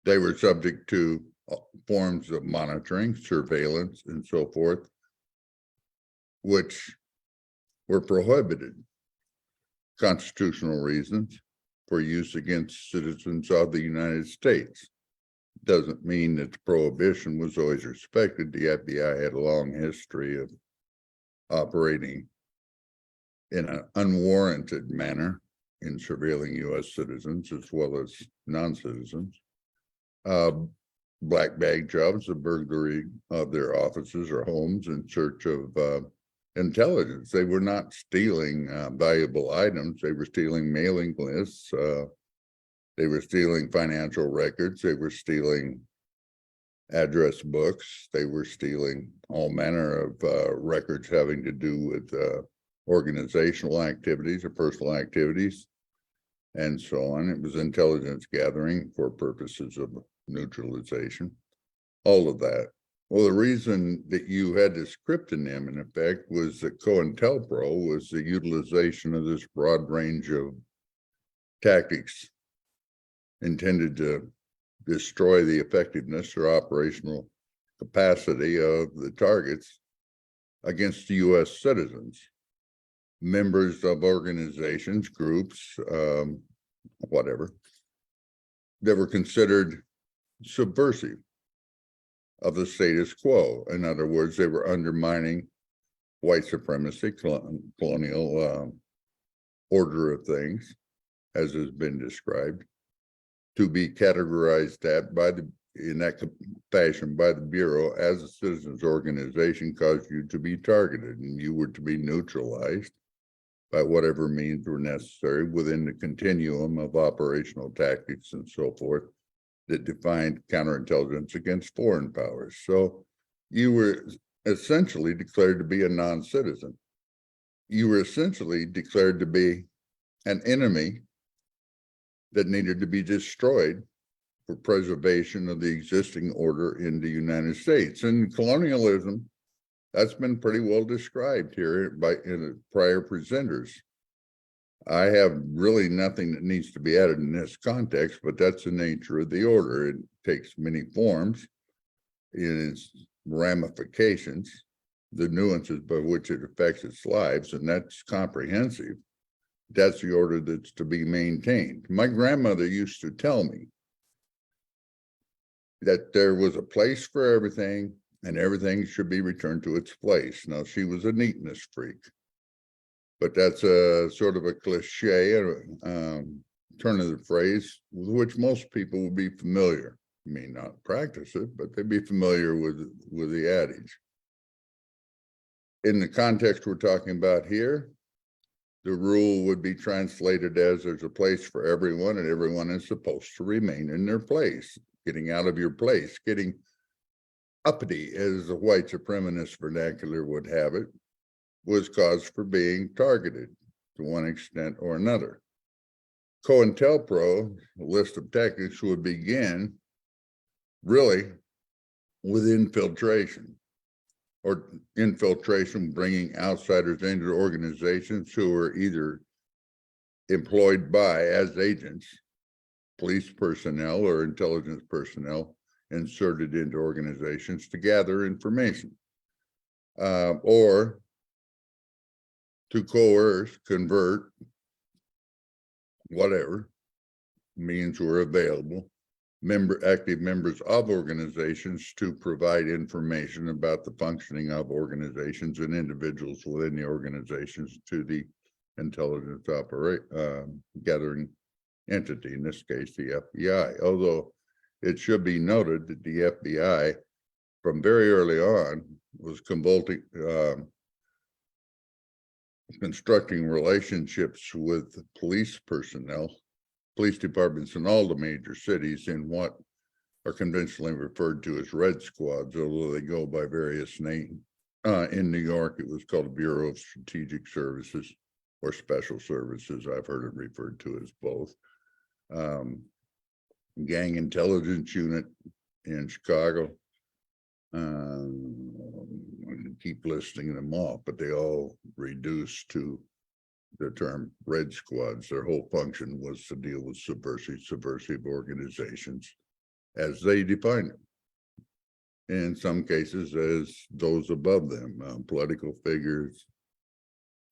They were subject to forms of monitoring, surveillance, and so forth, which were prohibited. Constitutional reasons for use against citizens of the United States. Doesn't mean that the prohibition was always respected. The FBI had a long history of operating in an unwarranted manner in surveilling U.S. citizens as well as non-citizens. Black bag jobs, the burglary of their offices or homes in search of intelligence. They were not stealing valuable items. They were stealing mailing lists. They were stealing financial records. They were stealing address books. They were stealing all manner of records having to do with organizational activities or personal activities, and so on. It was intelligence gathering for purposes of neutralization, all of that. Well, the reason that you had this cryptonym in effect was that COINTELPRO was the utilization of this broad range of tactics intended to destroy the effectiveness or operational capacity of the targets against the U.S. citizens, members of organizations, groups, whatever, that were considered subversive of the status quo. In other words, they were undermining white supremacy, colonial order of things, as has been described, to be categorized in that fashion by the Bureau as a citizens organization caused you to be targeted, and you were to be neutralized by whatever means were necessary within the continuum of operational tactics and so forth that defined counterintelligence against foreign powers. So you were essentially declared to be a non-citizen. You were essentially declared to be an enemy that needed to be destroyed for preservation of the existing order in the United States. And colonialism, that's been pretty well described here in prior presenters. I have really nothing that needs to be added in this context, but that's the nature of the order. It takes many forms in its ramifications, the nuances by which it affects its lives, and that's comprehensive. That's the order that's to be maintained. My grandmother used to tell me that there was a place for everything and everything should be returned to its place. Now, she was a neatness freak, but that's a sort of a cliche, turn of the phrase with which most people would be familiar. May not practice it, but they'd be familiar with the adage. In the context we're talking about here, the rule would be translated as there's a place for everyone and everyone is supposed to remain in their place. Getting out of your place, getting uppity, as the white supremacist vernacular would have it, was cause for being targeted to one extent or another. COINTELPRO, a list of tactics, would begin really with infiltration, or infiltration, bringing outsiders into organizations who are either employed by as agents, police personnel or intelligence personnel inserted into organizations to gather information, or to coerce, convert, whatever means were available, active members of organizations to provide information about the functioning of organizations and individuals within the organizations to the intelligence gathering entity, in this case, the FBI. Although it should be noted that the FBI from very early on was constructing relationships with police personnel, police departments in all the major cities in what are conventionally referred to as red squads, although they go by various names. In New York, it was called the Bureau of Strategic Services or Special Services. I've heard it referred to as both. Gang Intelligence Unit in Chicago. I can keep listing them off, but they all reduce to the term red squads. Their whole function was to deal with subversive organizations as they defined them. In some cases, as those above them, political figures,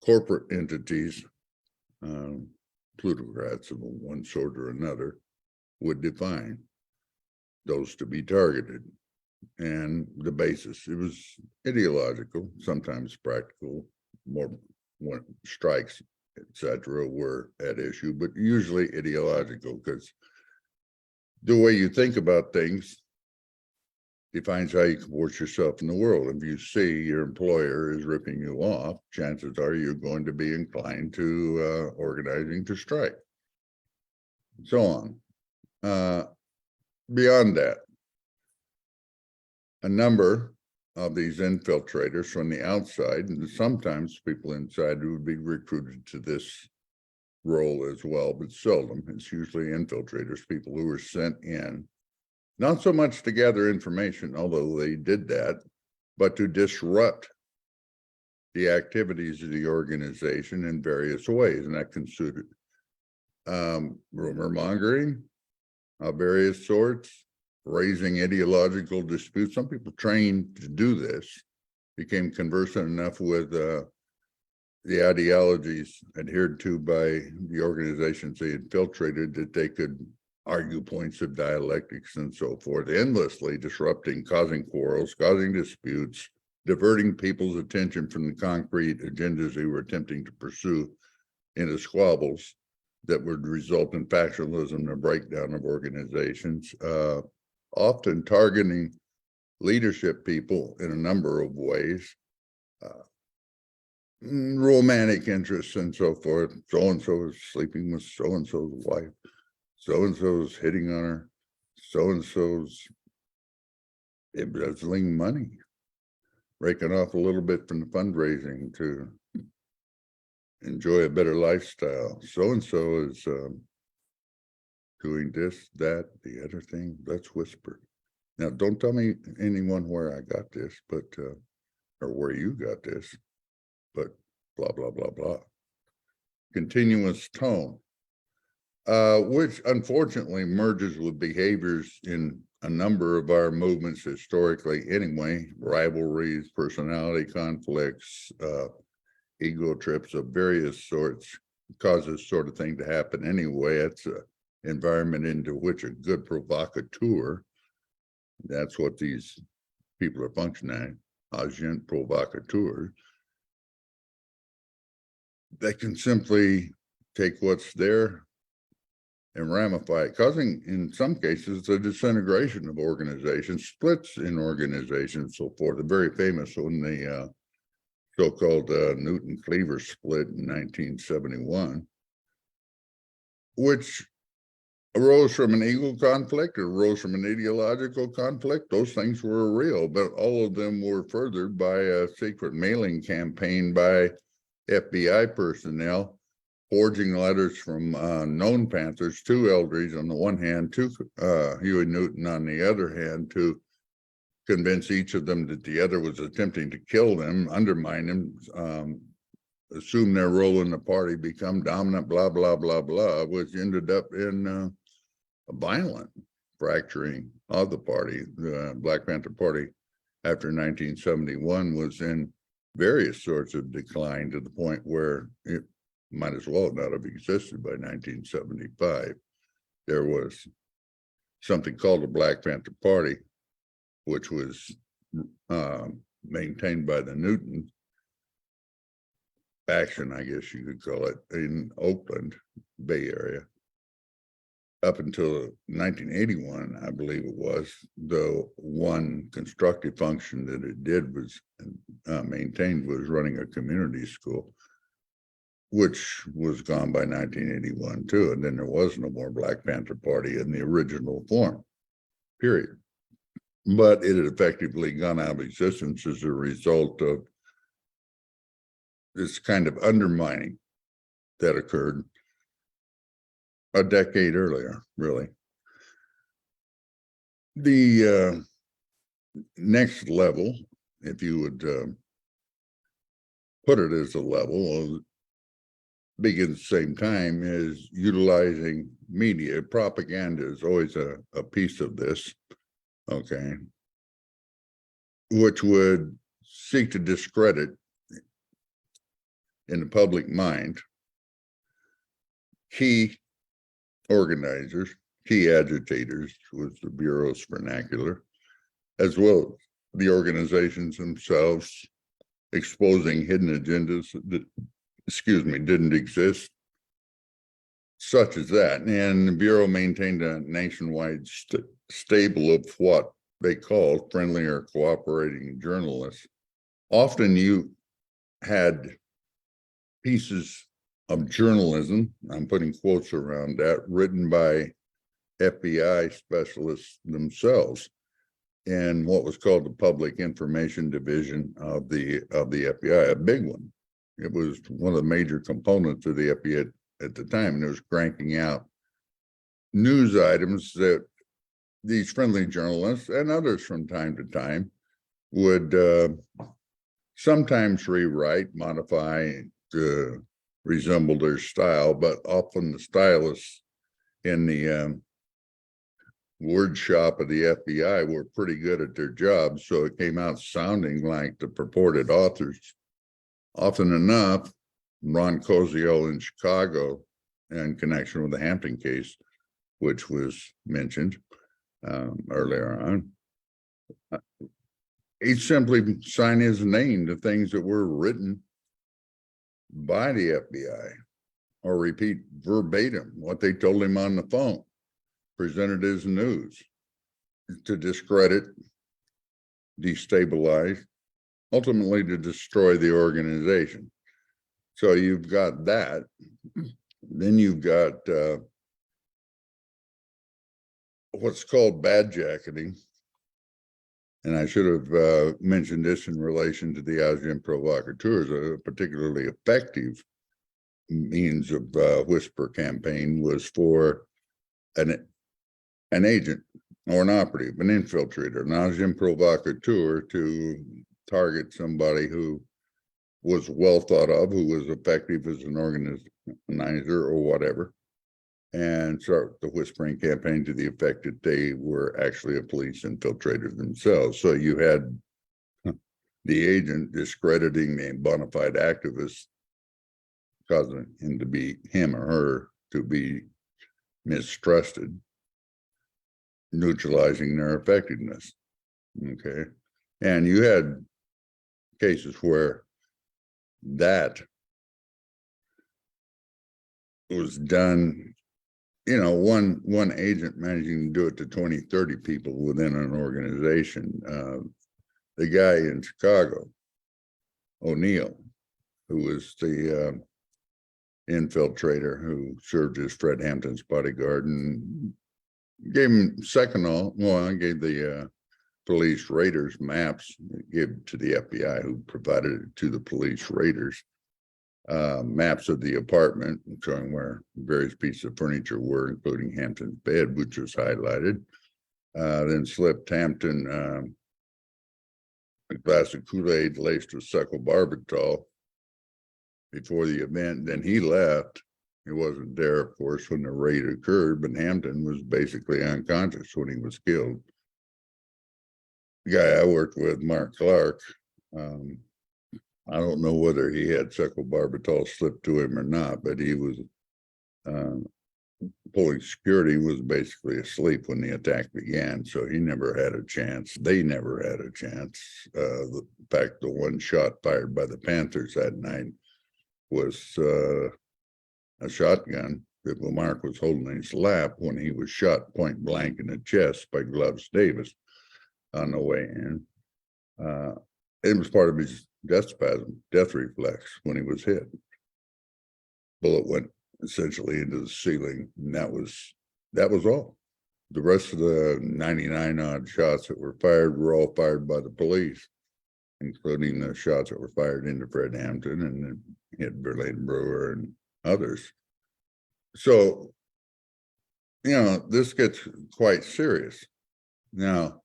corporate entities, plutocrats of one sort or another would define those to be targeted. And the basis, it was ideological, sometimes practical, more when strikes, etc., were at issue, but usually ideological, because the way you think about things defines how you comport yourself in the world. If you see your employer is ripping you off, chances are you're going to be inclined to organizing to strike, so on. Beyond that, a number of these infiltrators from the outside, and sometimes people inside would be recruited to this role as well, but seldom. It's usually infiltrators, people who were sent in, not so much to gather information, although they did that, but to disrupt the activities of the organization in various ways. And that considered rumor mongering of various sorts, raising ideological disputes. Some people trained to do this became conversant enough with the ideologies adhered to by the organizations they infiltrated that they could argue points of dialectics and so forth, endlessly disrupting, causing quarrels, causing disputes, diverting people's attention from the concrete agendas they were attempting to pursue into squabbles that would result in factionalism and breakdown of organizations, often targeting leadership people in a number of ways, romantic interests and so forth. So-and-so is sleeping with so-and-so's wife, so-and-so's hitting on her, so-and-so's embezzling money, raking off a little bit from the fundraising to enjoy a better lifestyle. So-and-so is doing this, that, the other thing. Let's whisper. Now, don't tell me anyone where I got this, but or where you got this, but blah, blah, blah, blah. Continuous tone, which unfortunately merges with behaviors in a number of our movements historically anyway, rivalries, personality conflicts, ego trips of various sorts, cause this sort of thing to happen anyway. It's an environment into which a good provocateur, that's what these people are functioning, agent provocateur, they can simply take what's there and ramify it, causing in some cases the disintegration of organizations, splits in organizations, so forth. A very famous one, the so-called Newton Cleaver split in 1971, which arose from an ego conflict, or arose from an ideological conflict. Those things were real, but all of them were furthered by a secret mailing campaign by FBI personnel, forging letters from known Panthers to Eldridge on the one hand, to Huey Newton on the other hand, to convince each of them that the other was attempting to kill them, undermine them, assume their role in the party, become dominant, blah, blah, blah, blah, which ended up in a violent fracturing of the party. The Black Panther Party after 1971 was in various sorts of decline, to the point where it might as well not have existed by 1975. There was something called the Black Panther Party, which was maintained by the Newton faction, I guess you could call it, in Oakland, Bay Area. Up until 1981, I believe it was, the one constructive function that it did was maintained was running a community school, which was gone by 1981 too. And then there was no more Black Panther Party in the original form, period. But it had effectively gone out of existence as a result of this kind of undermining that occurred a decade earlier, really. The next level, if you would put it as a level, begins at the same time, is utilizing media. Propaganda is always a piece of this, okay, which would seek to discredit in the public mind key organizers, key agitators, was the Bureau's vernacular, as well as the organizations themselves, exposing hidden agendas that, didn't exist, such as that. And the Bureau maintained a nationwide stable of what they called friendly or cooperating journalists. Often you had pieces of journalism, I'm putting quotes around that, written by FBI specialists themselves in what was called the Public Information Division of the FBI, a big one. It was one of the major components of the FBI at the time, and it was cranking out news items that these friendly journalists and others from time to time would sometimes rewrite, modify to resemble their style, but often the stylists in the word shop of the FBI were pretty good at their job, so it came out sounding like the purported authors. Often enough, Ron Koziel in Chicago, in connection with the Hampton case, which was mentioned earlier on, he simply signed his name to things that were written by the FBI, or repeat verbatim what they told him on the phone, presented as news, to discredit, destabilize, ultimately to destroy the organization. So you've got that. Then you've got what's called badjacketing. And I should have mentioned this in relation to the agents provocateurs. A particularly effective means of whisper campaign was for an agent or an operative, an infiltrator, an agent provocateur, to target somebody who was well thought of, who was effective as an organizer or whatever, and start the whispering campaign to the effect that they were actually a police infiltrator themselves. So you had the agent discrediting the bona fide activist, causing him to be, him or her, to be mistrusted, neutralizing their effectiveness. Okay. And you had cases where that was done, you know, one agent managing to do it to 20, 30 people within an organization. The guy in Chicago O'Neill, who was the infiltrator who served as Fred Hampton's bodyguard, and gave him I gave the police raiders maps, gave to the FBI, who provided it to the police raiders, maps of the apartment showing where various pieces of furniture were, including Hampton's bed, which was highlighted. Then slipped Hampton a glass of Kool-Aid laced with succobarbital before the event. Then he left. He wasn't there, of course, when the raid occurred, but Hampton was basically unconscious when he was killed. The guy I worked with, Mark Clark, I don't know whether he had succobarbital slipped to him or not, but he was pulling security, was basically asleep when the attack began, so he never had a chance. They never had a chance. In fact, the one shot fired by the Panthers that night was a shotgun that Mark was holding in his lap when he was shot point blank in the chest by Gloves Davis on the way in. It was part of his death reflex when he was hit. Bullet went essentially into the ceiling, and that was all. The rest of the 99 odd shots that were fired were all fired by the police, including the shots that were fired into Fred Hampton and hit Verlaine Brewer and others. So, this gets quite serious. Now,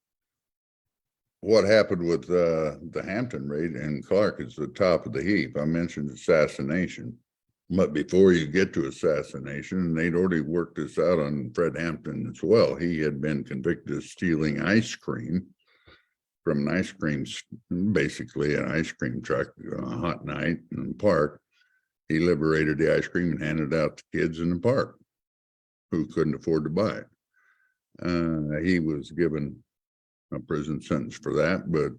what happened with the Hampton raid and Clark is the top of the heap. I mentioned assassination, but before you get to assassination, they'd already worked this out on Fred Hampton as well. He had been convicted of stealing ice cream from an basically an ice cream truck on a hot night in the park. He liberated the ice cream and handed it out to kids in the park who couldn't afford to buy it. He was given a prison sentence for that, but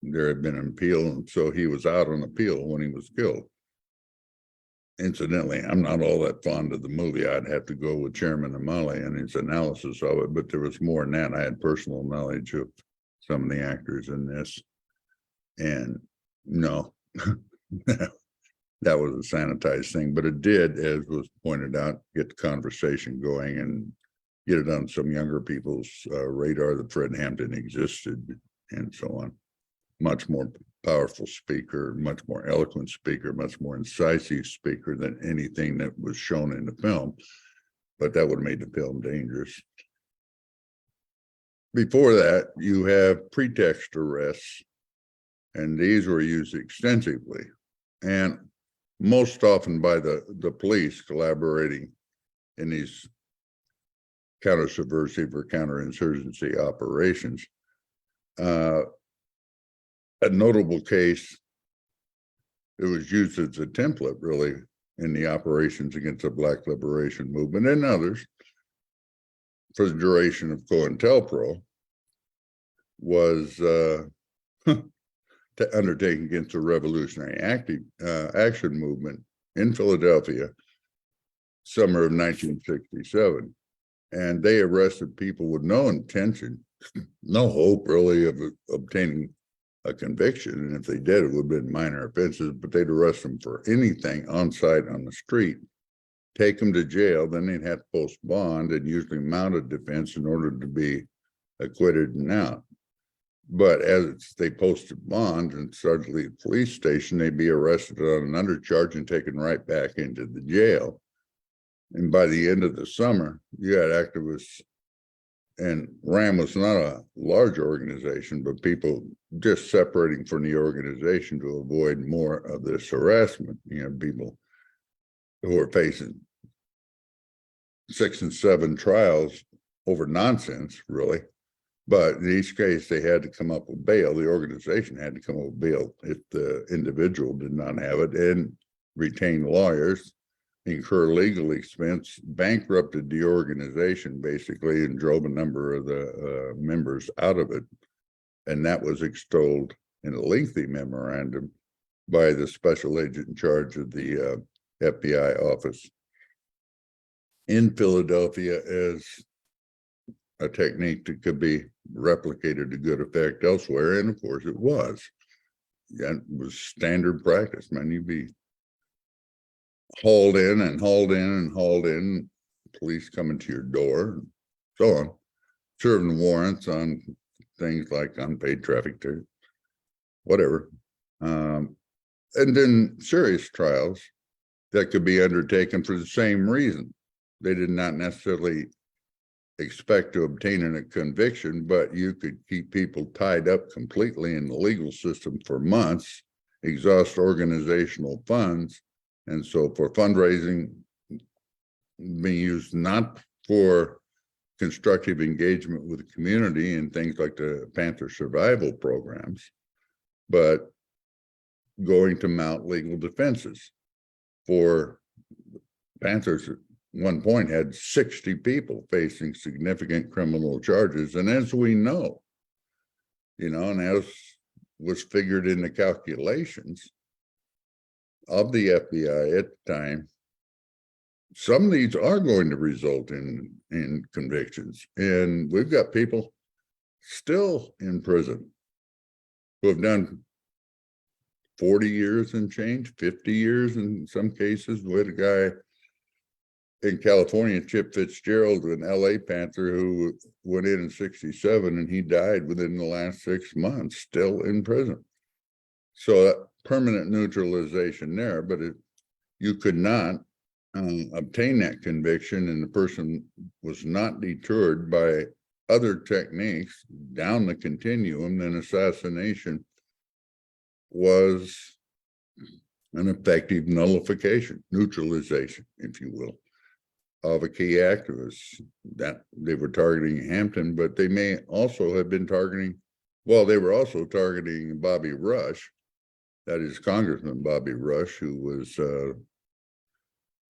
there had been an appeal, and so he was out on appeal when he was killed. Incidentally, I'm not all that fond of the movie. I'd have to go with Chairman Amali and his analysis of it, but there was more than that. I had personal knowledge of some of the actors in this, and no, that was a sanitized thing, but it did, as was pointed out, get the conversation going and get it on some younger people's radar that Fred Hampton existed and so on. Much more powerful speaker, much more eloquent speaker, much more incisive speaker than anything that was shown in the film, but that would have made the film dangerous. Before that, you have pretext arrests, and these were used extensively, and most often by the police collaborating in these counter-subversive or counterinsurgency operations. A notable case, it was used as a template really in the operations against the Black Liberation Movement and others for the duration of COINTELPRO, was undertaken against the Revolutionary Action Movement in Philadelphia, summer of 1967. And they arrested people with no intention, no hope really of obtaining a conviction. And if they did, it would have been minor offenses, but they'd arrest them for anything on site on the street, take them to jail, then they'd have to post bond and usually mount a defense in order to be acquitted and out. But as they posted bond and started to leave the police station, they'd be arrested on an undercharge and taken right back into the jail. And by the end of the summer, you had activists, and RAM was not a large organization, but people just separating from the organization to avoid more of this harassment. You know, people who are facing 6 and 7 trials over nonsense, really. But in each case, they had to come up with bail. The organization had to come up with bail if the individual did not have it, and retain lawyers, incur legal expense, bankrupted the organization basically, and drove a number of the members out of it. And that was extolled in a lengthy memorandum by the special agent in charge of the FBI office in Philadelphia as a technique that could be replicated to good effect elsewhere. And of course it was. that was standard practice, man. You'd be hauled in and hauled in and hauled in, police coming to your door, so on, serving warrants on things like unpaid traffic tickets, whatever. And then serious trials that could be undertaken for the same reason. They did not necessarily expect to obtain a conviction, but you could keep people tied up completely in the legal system for months, exhaust organizational funds. And so for fundraising being used not for constructive engagement with the community and things like the Panther survival programs, but going to mount legal defenses for Panthers. At one point had 60 people facing significant criminal charges. And as we know, and as was figured in the calculations of the FBI at the time, some of these are going to result in convictions. And we've got people still in prison who have done 40 years and change, 50 years in some cases. We had a guy in California, Chip Fitzgerald, an LA Panther, who went in 67 and he died within the last 6 months, still in prison. So that permanent neutralization there, but you could not obtain that conviction, and the person was not deterred by other techniques down the continuum. Then assassination was an effective nullification, neutralization, if you will, of a key activist that they were targeting Hampton, but they may also have been targeting, they were also targeting Bobby Rush, that is Congressman Bobby Rush, who was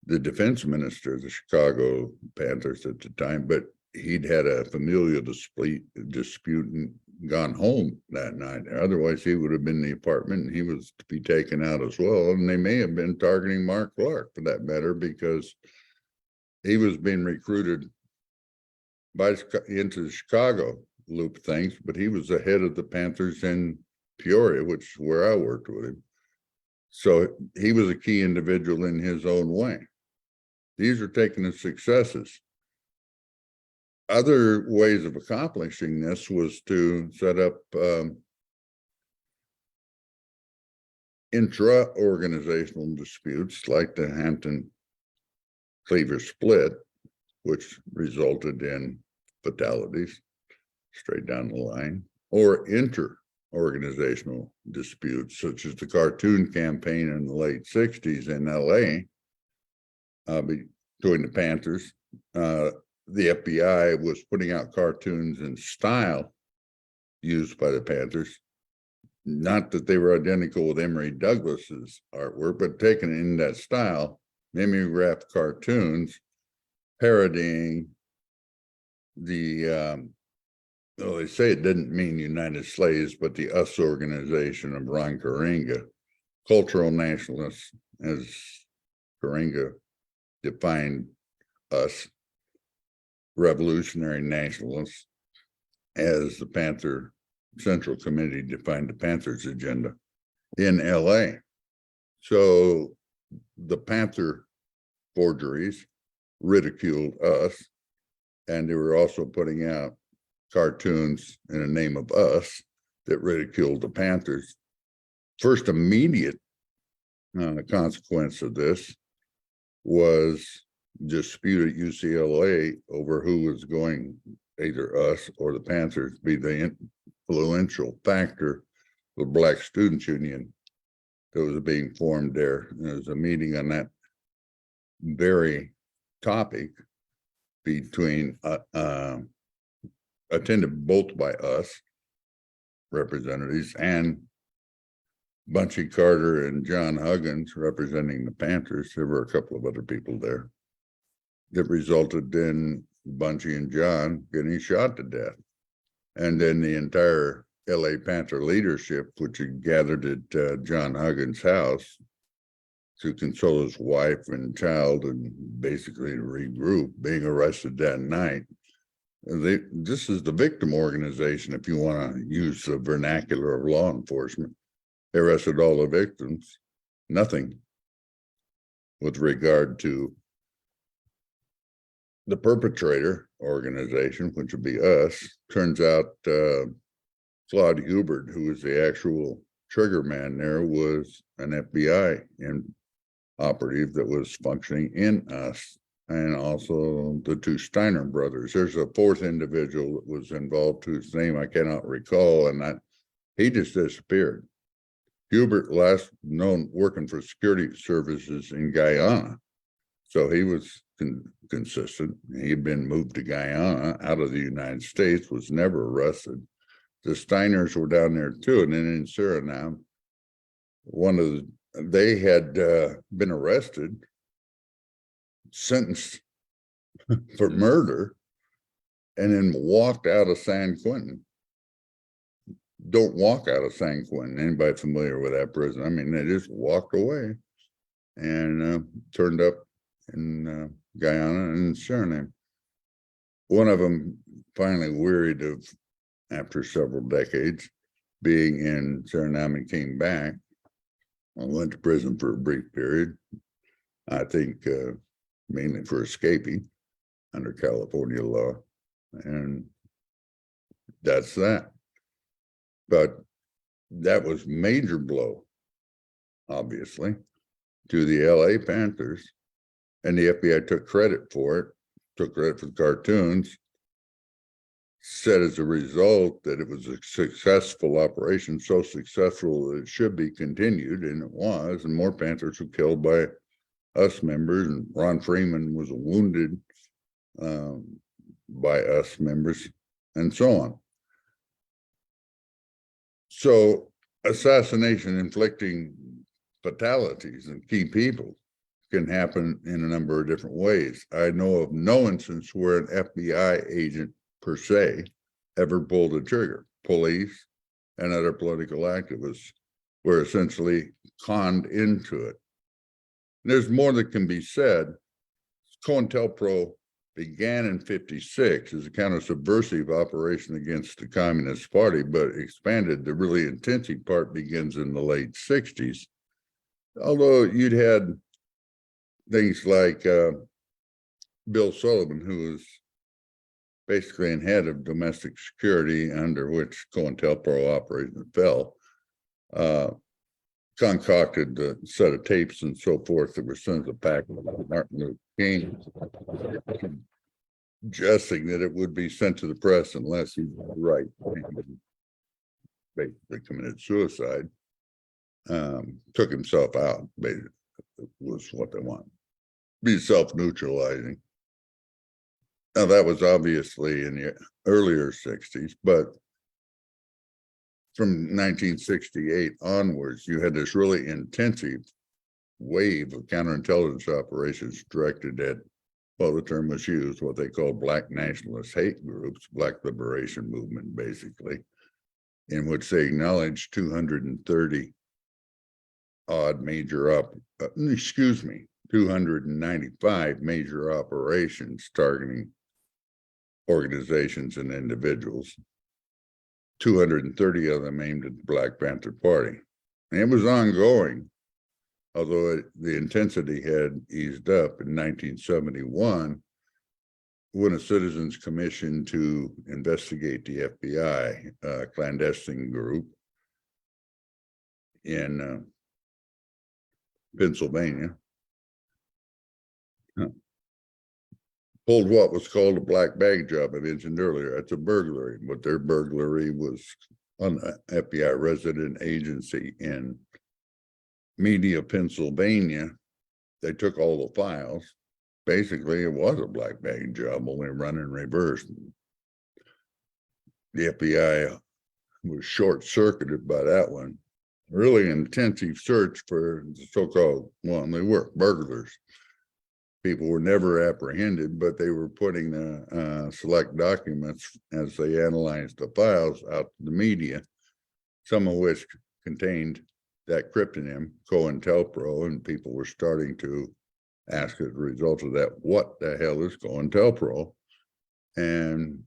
the defense minister of the Chicago Panthers at the time, but he'd had a familial dispute and gone home that night. Otherwise, he would have been in the apartment and he was to be taken out as well. And they may have been targeting Mark Clark for that matter, because he was being recruited into the Chicago loop of things, but he was the head of the Panthers in Peoria, which is where I worked with him. So he was a key individual in his own way. These are taken as successes. Other ways of accomplishing this was to set up intra-organizational disputes like the Hampton Cleaver split, which resulted in fatalities straight down the line, or inter-organizational disputes, such as the cartoon campaign in the late 60s in LA between the Panthers. The FBI was putting out cartoons in style used by the Panthers. Not that they were identical with Emory Douglas's artwork, but taken in that style, mimeographed cartoons parodying the, they say it didn't mean United Slaves, but the US organization of Ron Karenga, cultural nationalists, as Karenga defined us, revolutionary nationalists, as the Panther Central Committee defined the Panthers agenda in LA. So the Panther forgeries ridiculed us, and they were also putting out cartoons in the name of us that ridiculed the Panthers. First immediate consequence of this was dispute at UCLA over who was going, either us or the Panthers, be the influential factor, the Black Students Union that was being formed there. There was a meeting on that very topic between attended both by us representatives and Bunchy Carter and John Huggins representing the Panthers. There were a couple of other people there that resulted in Bunchy and John getting shot to death. And then the entire LA Panther leadership, which had gathered at John Huggins' house to console his wife and child and basically regroup, being arrested that night. This is the victim organization, if you want to use the vernacular of law enforcement. arrested all the victims, nothing with regard to the perpetrator organization, which would be us. Turns out Claude Hubert, who was the actual trigger man there, was an FBI operative that was functioning in us, and also the two Steiner brothers. There's a fourth individual that was involved whose name I cannot recall, and he just disappeared. Hubert last known working for security services in Guyana. So he was consistent. He'd been moved to Guyana out of the United States, was never arrested. The Steiners were down there too. And then in Suriname, they had been arrested, sentenced for murder, and then walked out of San Quentin. Don't walk out of San Quentin. Anybody familiar with that prison? I mean, they just walked away and turned up in Guyana and Suriname. One of them finally wearied of, after several decades, being in Suriname and came back. I went to prison for a brief period. I think mainly for escaping under California law. And that's that. But that was major blow, obviously, to the LA Panthers. And the FBI took credit for it, took credit for the cartoons, said as a result that it was a successful operation, so successful that it should be continued, and it was, and more Panthers were killed by us members, and Ron Freeman was wounded by us members, and so on. So assassination inflicting fatalities and key people can happen in a number of different ways. I know of no instance where an FBI agent per se ever pulled a trigger. Police and other political activists were essentially conned into it. There's more that can be said. COINTELPRO began in '56 as a counter-subversive operation against the Communist Party, but expanded. The really intensive part begins in the late '60s. Although you'd had things like Bill Sullivan, who was basically in head of domestic security, under which COINTELPRO operation fell, concocted a set of tapes and so forth that were sent to the back of Martin Luther King, suggesting that it would be sent to the press unless he was right. Basically committed suicide, took himself out, basically, was what they want. Be self-neutralizing. Now that was obviously in the earlier '60s, but from 1968 onwards, you had this really intensive wave of counterintelligence operations directed at, well, the term was used, what they call Black nationalist hate groups, Black liberation movement, basically, in which they acknowledged 230 odd major 295 major operations targeting organizations and individuals. 230 of them aimed at the Black Panther Party. And it was ongoing, although the intensity had eased up in 1971 when a citizens commission to investigate the FBI, a clandestine group in Pennsylvania, pulled what was called a black bag job I mentioned earlier. It's a burglary, but their burglary was on an FBI resident agency in Media, Pennsylvania. They took all the files. Basically, it was a black bag job, only run in reverse. The FBI was short-circuited by that one. Really intensive search for the so-called, well, they were burglars. People were never apprehended, but they were putting the select documents as they analyzed the files out to the media, some of which contained that cryptonym, COINTELPRO, and people were starting to ask as a result of that, what the hell is COINTELPRO? And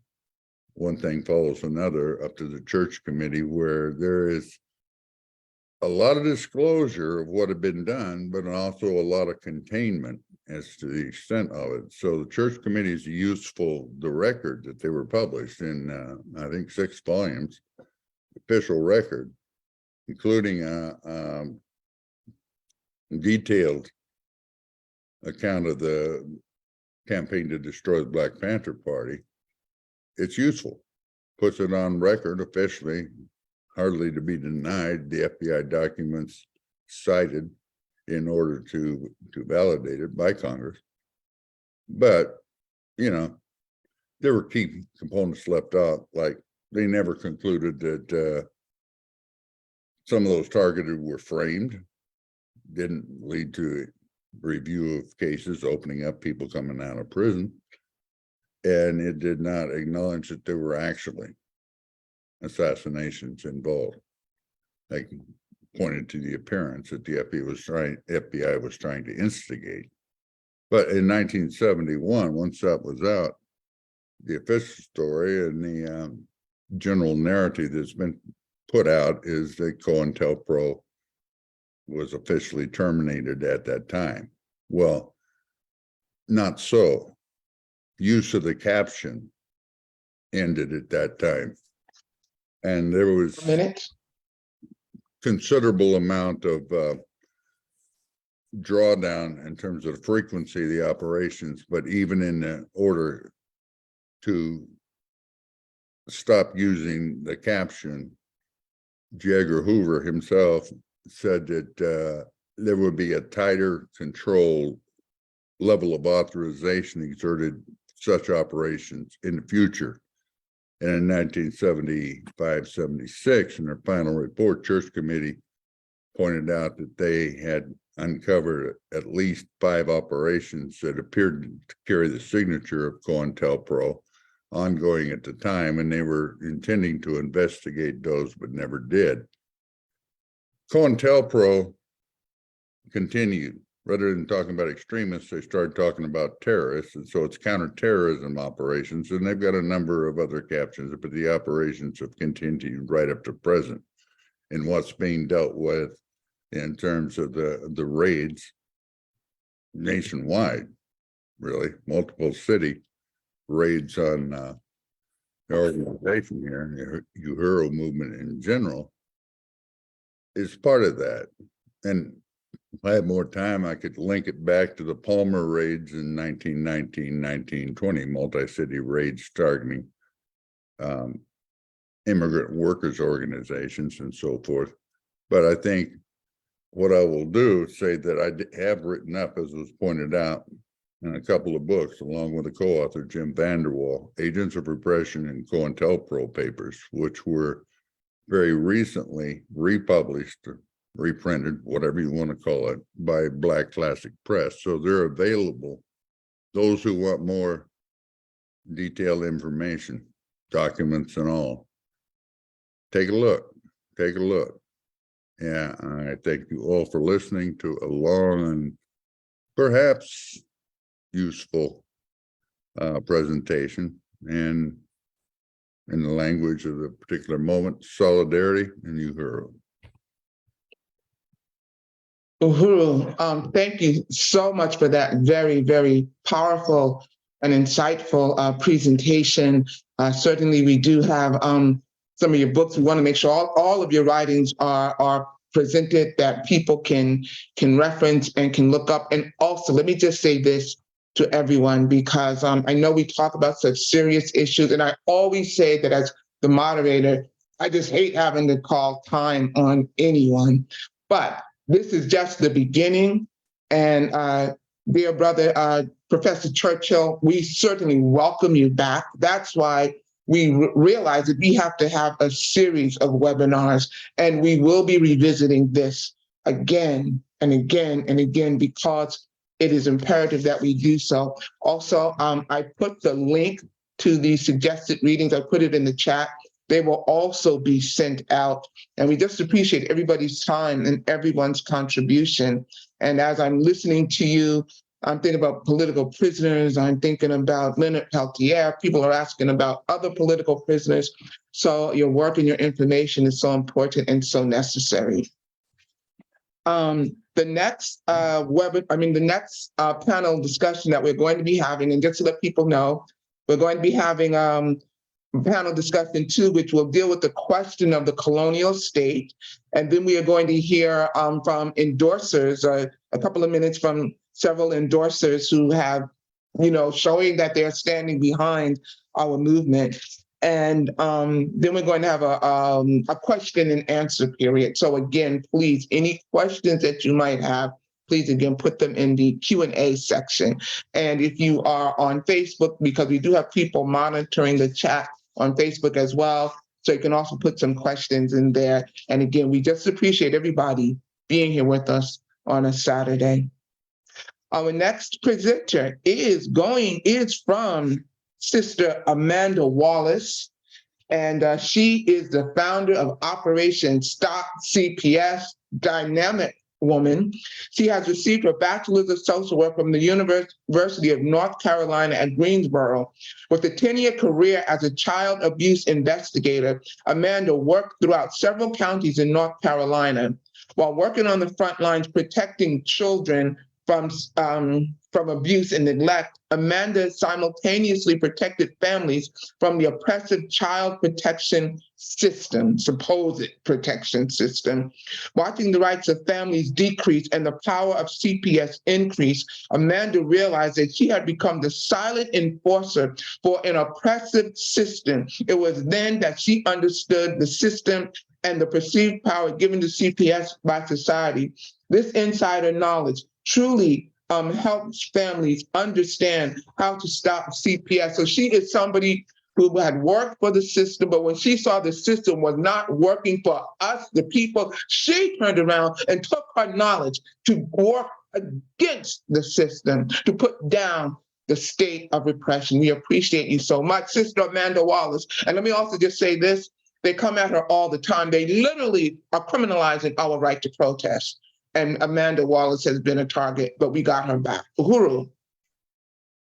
one thing follows another up to the church committee, where there is a lot of disclosure of what had been done, but also a lot of containment as to the extent of it. So the church committees useful the record that they were published in, I think, 6 volumes, official record, including a detailed account of the campaign to destroy the Black Panther Party. It's useful, puts it on record officially, hardly to be denied. The FBI documents cited in order to validate it by Congress. But, you know, there were key components left out, like they never concluded that some of those targeted were framed, didn't lead to review of cases, opening up people coming out of prison. And it did not acknowledge that there were actually assassinations involved. Like pointed to the appearance that the FBI was trying to instigate. But in 1971, once that was out, the official story and the general narrative that's been put out is that COINTELPRO was officially terminated at that time. Well, not so. Use of the caption ended at that time. And there was considerable amount of drawdown in terms of the frequency of the operations, but even in the order to stop using the caption, J. Edgar Hoover himself said that there would be a tighter control level of authorization exerted such operations in the future. And in 1975-76, in their final report, Church Committee pointed out that they had uncovered at least 5 operations that appeared to carry the signature of COINTELPRO ongoing at the time, and they were intending to investigate those, but never did. COINTELPRO continued. Rather than talking about extremists, they started talking about terrorists. And so it's counterterrorism operations. And they've got a number of other captions, but the operations have continued right up to present. And what's being dealt with in terms of the raids nationwide, really, multiple city raids on the organization here, the Uhuru movement in general, is part of that. And if I had more time, I could link it back to the Palmer raids in 1919, 1920, multi-city raids targeting immigrant workers organizations and so forth. But I think what I will do is say that I have written up, as was pointed out, in a couple of books, along with a co-author, Jim Vanderwall, Agents of Repression and COINTELPRO papers, which were very recently republished, reprinted, whatever you want to call it, by Black Classic Press. So they're available. Those who want more detailed information, documents and all, take a look. Take a look. Yeah, I thank you all for listening to a long and perhaps useful presentation, and in the language of the particular moment, solidarity and Uhuru. Uhuru, thank you so much for that very, very powerful and insightful presentation. Certainly, we do have some of your books. We want to make sure all of your writings are presented that people can reference and can look up. And also, let me just say this to everyone, because I know we talk about such serious issues, and I always say that as the moderator, I just hate having to call time on anyone, but this is just the beginning. And dear brother, Professor Churchill, we certainly welcome you back. That's why we realize that we have to have a series of webinars, and we will be revisiting this again and again and again, because it is imperative that we do so. Also, I put the link to the suggested readings. I put it in the chat. They will also be sent out. And we just appreciate everybody's time and everyone's contribution. And as I'm listening to you, I'm thinking about political prisoners. I'm thinking about Leonard Peltier. People are asking about other political prisoners. So your work and your information is so important and so necessary. The next panel discussion that we're going to be having, and just to let people know, we're going to be having panel discussion 2, which will deal with the question of the colonial state. And then we are going to hear from endorsers, a couple of minutes from several endorsers who have, showing that they're standing behind our movement. And then we're going to have a question and answer period. So again, please, any questions that you might have, please again, put them in the Q&A section. And if you are on Facebook, because we do have people monitoring the chat on Facebook as well, so you can also put some questions in there. And again, we just appreciate everybody being here with us on a Saturday. Our next presenter is from Sister Amanda Wallace, and she is the founder of Operation Stop CPS, dynamic woman. She has received her Bachelor's of Social Work from the University of North Carolina at Greensboro. With a 10-year career as a child abuse investigator, Amanda worked throughout several counties in North Carolina. While working on the front lines protecting children from abuse and neglect, Amanda simultaneously protected families from the oppressive child protection system, supposed protection system. Watching the rights of families decrease and the power of CPS increase, Amanda realized that she had become the silent enforcer for an oppressive system. It was then that she understood the system and the perceived power given to CPS by society. This insider knowledge truly helps families understand how to stop CPS. So she is somebody who had worked for the system, but when she saw the system was not working for us, the people, she turned around and took her knowledge to work against the system, to put down the state of repression. We appreciate you so much, Sister Amanda Wallace. And let me also just say this, they come at her all the time. They literally are criminalizing our right to protest. And Amanda Wallace has been a target, but we got her back. Uhuru.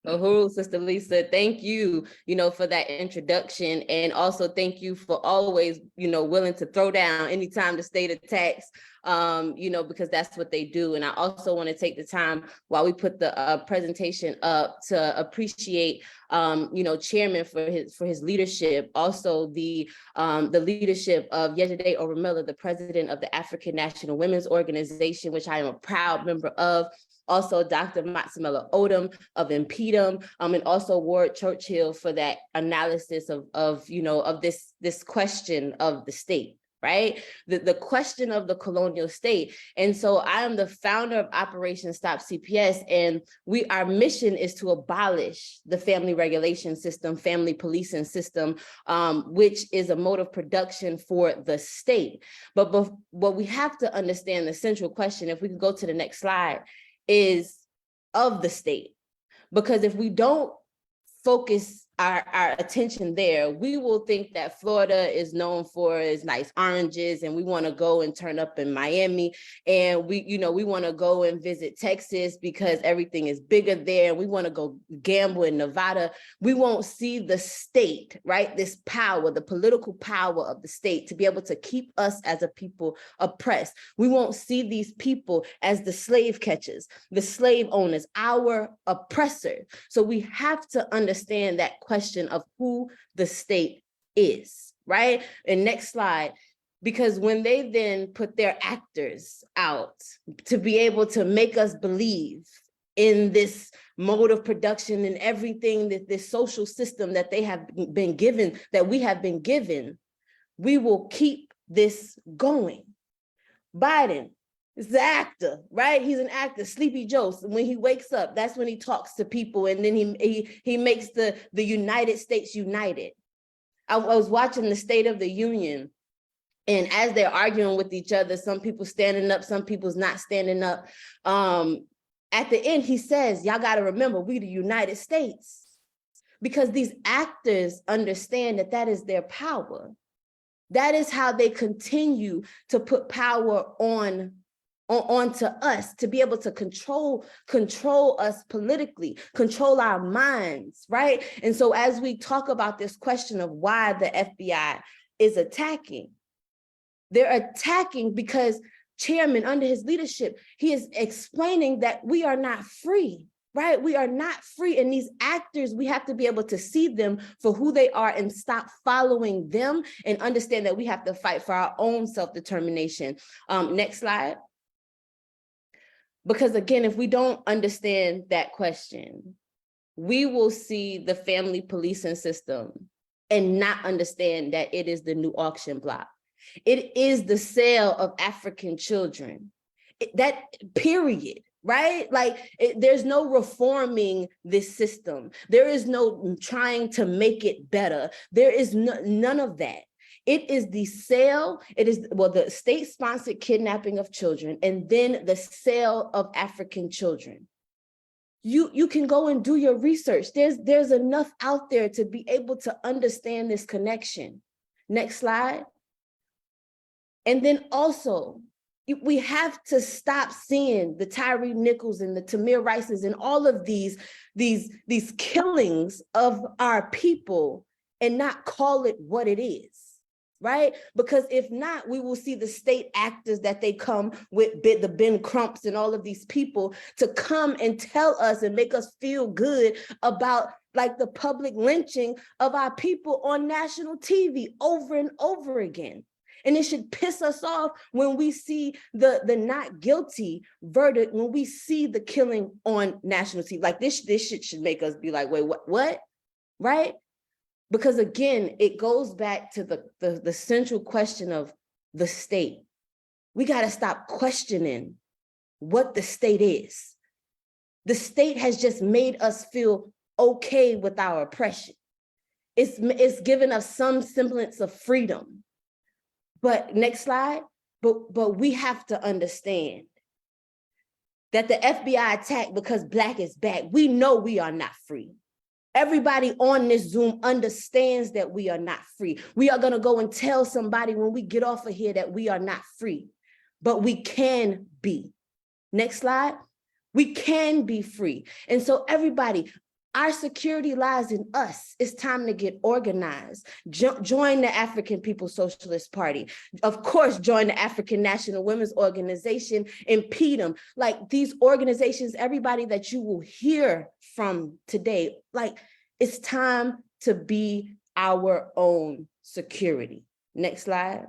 Uhuru, Sister Lisa, thank you, for that introduction. And also thank you for always, willing to throw down anytime the state attacks, because that's what they do. And I also want to take the time while we put the presentation up to appreciate, Chairman for his leadership. Also the leadership of Yejide Oromilla, the president of the African National Women's Organization, which I am a proud member of. Also, Dr. Matsamela Odom of Impedum, and also Ward Churchill for that analysis of this question of the state, right? The question of the colonial state. And so I am the founder of Operation Stop CPS, and our mission is to abolish the family regulation system, family policing system, which is a mode of production for the state. But we have to understand the central question, if we could go to the next slide, is of the state. Because if we don't focus our attention there, we will think that Florida is known for its nice oranges, and we want to go and turn up in Miami, and we want to go and visit Texas because everything is bigger there, and we want to go gamble in Nevada. We won't see the state, right? This power, the political power of the state to be able to keep us as a people oppressed. We won't see these people as the slave catchers, the slave owners, our oppressor. So we have to understand that question of who the state is, right? And next slide, because when they then put their actors out to be able to make us believe in this mode of production and everything, that this social system that they have been given, that we have been given, we will keep this going. Biden is the actor, right? He's an actor. Sleepy Joe, when he wakes up, that's when he talks to people, and then he makes the United States united. I was watching the State of the Union, and as they're arguing with each other, some people standing up, some people's not standing up. At the end, he says, y'all got to remember, we the United States, because these actors understand that is their power. That is how they continue to put power onto us, to be able to control us politically, control our minds, right? And so as we talk about this question of why the FBI is attacking, they're attacking because chairman, under his leadership, he is explaining that we are not free, right? We are not free. And these actors, we have to be able to see them for who they are and stop following them and understand that we have to fight for our own self-determination. Next slide. Because again, if we don't understand that question, we will see the family policing system and not understand that it is the new auction block. It is the sale of African children. That period, right? Like there's no reforming this system. There is no trying to make it better. There is none of that. It is the sale, it is, well, the state-sponsored kidnapping of children and then the sale of African children. You can go and do your research. There's enough out there to be able to understand this connection. Next slide. And then also, we have to stop seeing the Tyree Nichols and the Tamir Rices and all of these killings of our people and not call it what it is. Right? Because if not, we will see the state actors that they come with, the Ben Crumps and all of these people to come and tell us and make us feel good about like the public lynching of our people on national TV over and over again. And it should piss us off when we see the not guilty verdict, when we see the killing on national TV. Like this shit should make us be like, wait, what? Right? Because again, it goes back to the central question of the state. We got to stop questioning what the state is. The state has just made us feel okay with our oppression. It's given us some semblance of freedom. But next slide, but we have to understand that the FBI attacked because Black is back. We know we are not free. Everybody on this Zoom understands that we are not free. We are going to go and tell somebody when we get off of here that we are not free, but we can be. Next slide. We can be free. And so everybody, our security lies in us. It's time to get organized. Join the African People's Socialist Party. Of course, join the African National Women's Organization and PEDM. Like these organizations, everybody that you will hear from today, like it's time to be our own security. Next slide.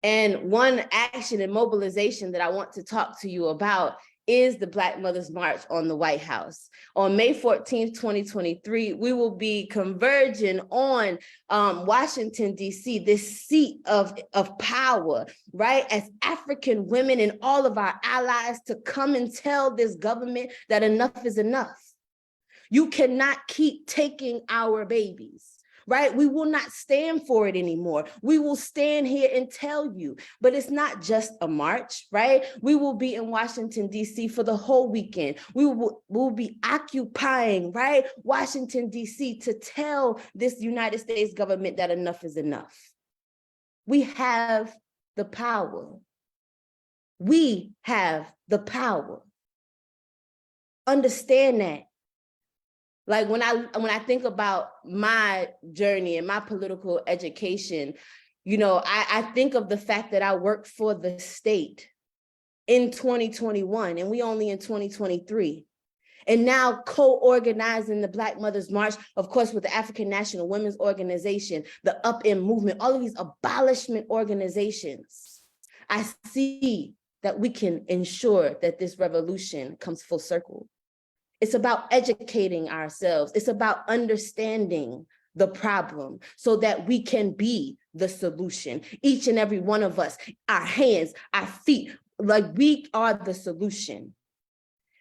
And one action and mobilization that I want to talk to you about is the Black Mothers March on the White House. On May 14th, 2023, we will be converging on Washington, D.C., this seat of power, right? As African women and all of our allies to come and tell this government that enough is enough. You cannot keep taking our babies. Right? We will not stand for it anymore. We will stand here and tell you, but it's not just a march, right? We will be in Washington, D.C. for the whole weekend. We'll be occupying, right? Washington, D.C. to tell this United States government that enough is enough. We have the power. We have the power. Understand that. Like when I think about my journey and my political education, you know, I think of the fact that I worked for the state in 2021 and we only in 2023. And now co-organizing the Black Mothers March, of course, with the African National Women's Organization, the Up In Movement, all of these abolishment organizations. I see that we can ensure that this revolution comes full circle. It's about educating ourselves. It's about understanding the problem so that we can be the solution. Each and every one of us, our hands, our feet, like we are the solution.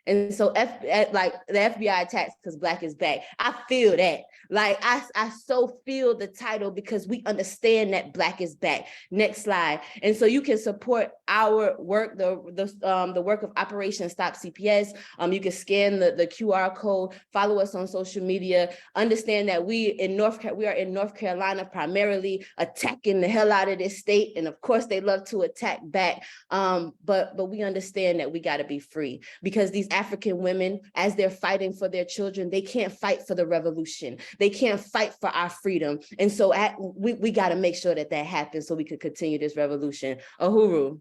And so like the FBI attacks because Black is back. I feel that. Like I so feel the title because we understand that Black is back. Next slide. And so you can support our work, the work of Operation Stop CPS. You can scan the QR code, follow us on social media, understand that we are in North Carolina primarily attacking the hell out of this state. And of course they love to attack back. But we understand that we got to be free because these African women, as they're fighting for their children, they can't fight for the revolution. They can't fight for our freedom. And so we got to make sure that that happens so we could continue this revolution. Uhuru.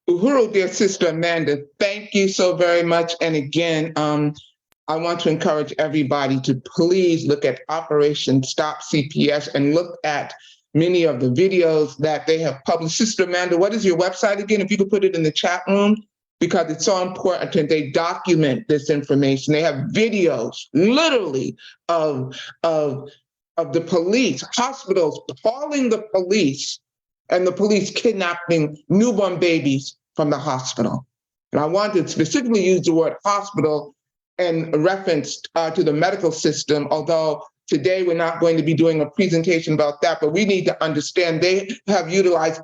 Uhuru, dear Sister Amanda, thank you so very much. And again, I want to encourage everybody to please look at Operation Stop CPS and look at many of the videos that they have published. Sister Amanda, what is your website again? If you could put it in the chat room, because it's so important that they document this information. They have videos, literally, of the police, hospitals calling the police, and the police kidnapping newborn babies from the hospital. And I want to specifically use the word hospital in reference to the medical system, although today we're not going to be doing a presentation about that, but we need to understand they have utilized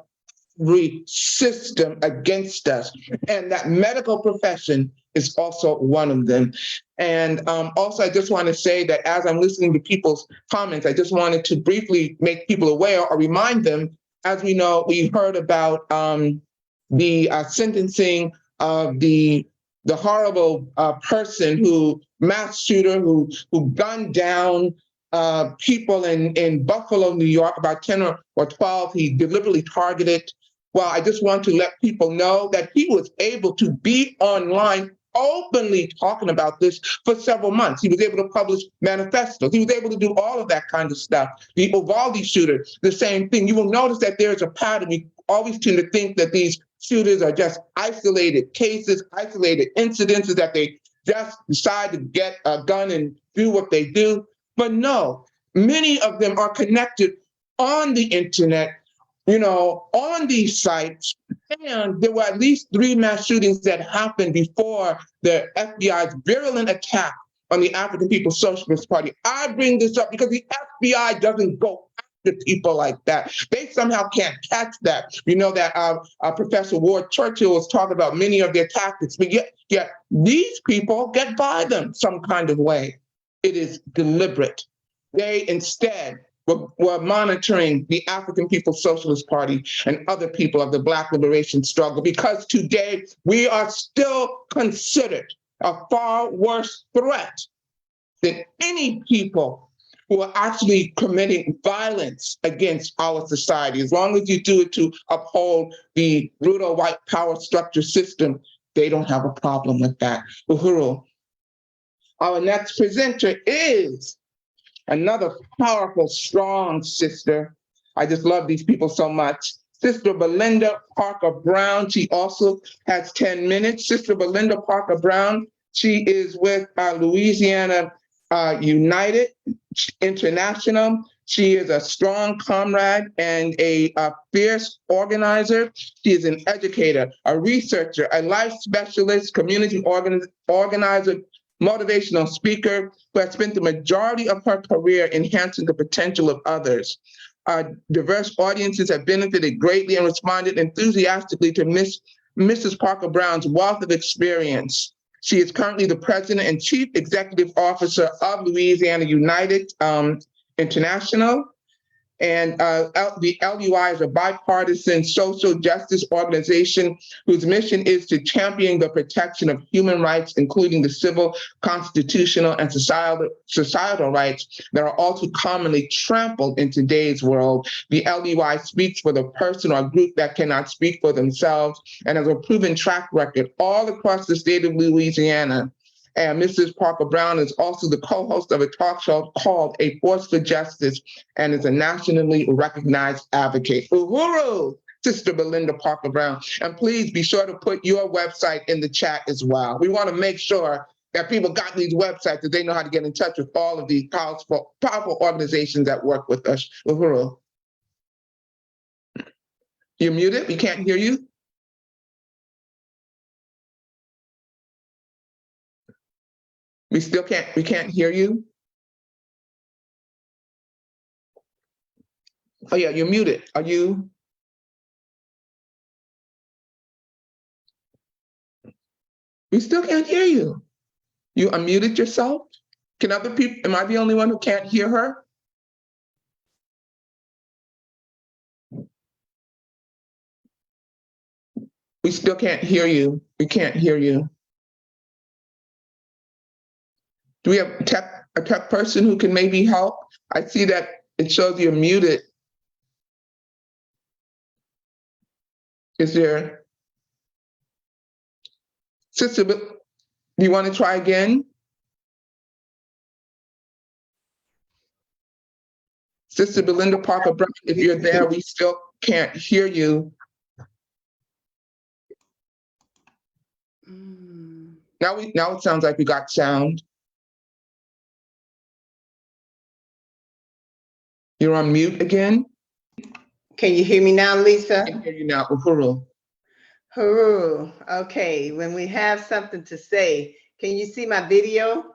every system against us, and that medical profession is also one of them. And also, I just want to say that as I'm listening to people's comments, I just wanted to briefly make people aware or remind them, as we know, we heard about the sentencing of the horrible person mass shooter who gunned down people in Buffalo, New York, about 10 or 12. He deliberately targeted. Well, I just want to let people know that he was able to be online openly talking about this for several months. He was able to publish manifestos. He was able to do all of that kind of stuff. The Uvalde shooter, the same thing. You will notice that there's a pattern. We always tend to think that these shooters are just isolated cases, isolated incidences, that they just decide to get a gun and do what they do. But no, many of them are connected on the internet, on these sites. And there were at least 3 mass shootings that happened before the FBI's virulent attack on the African People's Socialist Party. I bring this up because the FBI doesn't go after people like that. They somehow can't catch that. You know that Professor Ward Churchill was talking about many of their tactics, but yet these people get by them some kind of way. It is deliberate. They instead were monitoring the African People's Socialist Party and other people of the Black liberation struggle, because today we are still considered a far worse threat than any people who are actually committing violence against our society. As long as you do it to uphold the brutal white power structure system, they don't have a problem with that. Uhuru. Our next presenter is another powerful, strong sister. I just love these people so much. Sister Belinda Parker Brown. She also has 10 minutes. Sister Belinda Parker Brown, she is with Louisiana United International. She is a strong comrade and a fierce organizer. She is an educator, a researcher, a life specialist, community organizer, motivational speaker who has spent the majority of her career enhancing the potential of others. Diverse audiences have benefited greatly and responded enthusiastically to Mrs. Parker Brown's wealth of experience. She is currently the president and chief executive officer of Louisiana United International. And the LUI is a bipartisan social justice organization whose mission is to champion the protection of human rights, including the civil, constitutional, and societal rights that are all too commonly trampled in today's world. The LUI speaks for the person or group that cannot speak for themselves and has a proven track record all across the state of Louisiana. And Mrs. Parker Brown is also the co-host of a talk show called A Force for Justice and is a nationally recognized advocate. Uhuru, Sister Belinda Parker Brown. And please be sure to put your website in the chat as well. We want to make sure that people got these websites, that they know how to get in touch with all of these powerful organizations that work with us. Uhuru. You're muted, we can't hear you. We can't hear you. Oh yeah, you're muted. Are you? We still can't hear you. You unmuted yourself? Can other people, am I the only one who can't hear her? We still can't hear you. We can't hear you. Do we have a tech person who can maybe help? I see that it shows you're muted. Is there? Sister, do you want to try again? Sister Belinda Parker Brown, if you're there, we still can't hear you. Now it sounds like we got sound. You're on mute again? Can you hear me now, I Lisa? can hear you now. Uhuru. Hurrah. Okay, when we have something to say, can you see my video?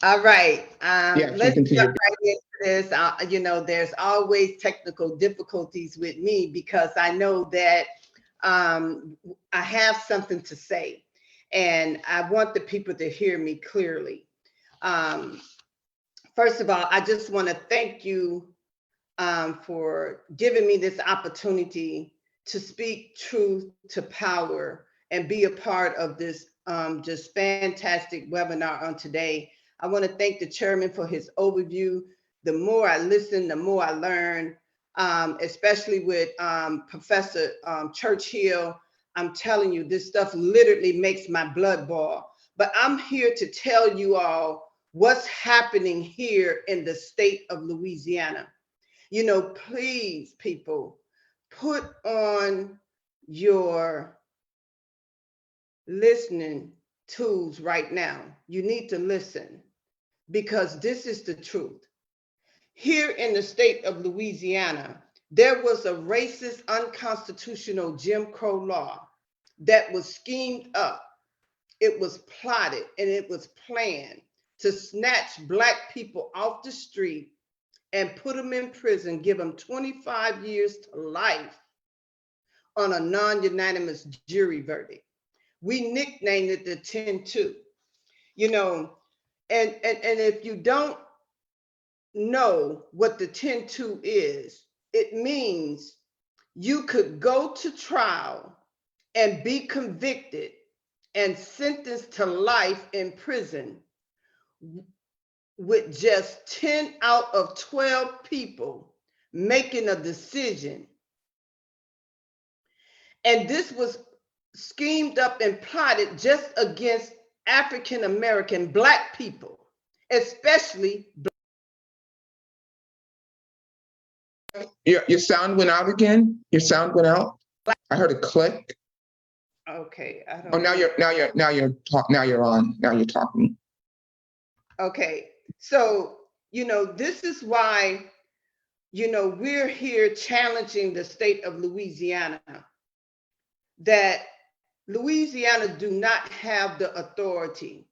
All right, Yes, we let's can see jump you. right into this. You know, there's always technical difficulties with me because I know that I have something to say and I want the people to hear me clearly. First of all, I just want to thank you for giving me this opportunity to speak truth to power and be a part of this just fantastic webinar on today. I want to thank the chairman for his overview. The more I listen, the more I learn, especially with Professor Churchill. I'm telling you, this stuff literally makes my blood boil. But I'm here to tell you all what's happening here in the state of Louisiana. You know, please, people, put on your listening tools right now. You need to listen because this is the truth. Here in the state of Louisiana, there was a racist, unconstitutional Jim Crow law that was schemed up. It was plotted and it was planned to snatch Black people off the street and put them in prison, give them 25 years to life on a non-unanimous jury verdict. We nicknamed it the 10-2. You know, and if you don't know what the 10-2 is, it means you could go to trial and be convicted and sentenced to life in prison with just 10 out of 12 people making a decision. And this was schemed up and plotted just against African American Black people, especially. Your sound went out again? Your sound went out? I heard a click. Okay, I don't Oh, now you're on. Now you're talking. Okay, so, you know, this is why, you know, we're here challenging the state of Louisiana, that Louisiana do not have the authority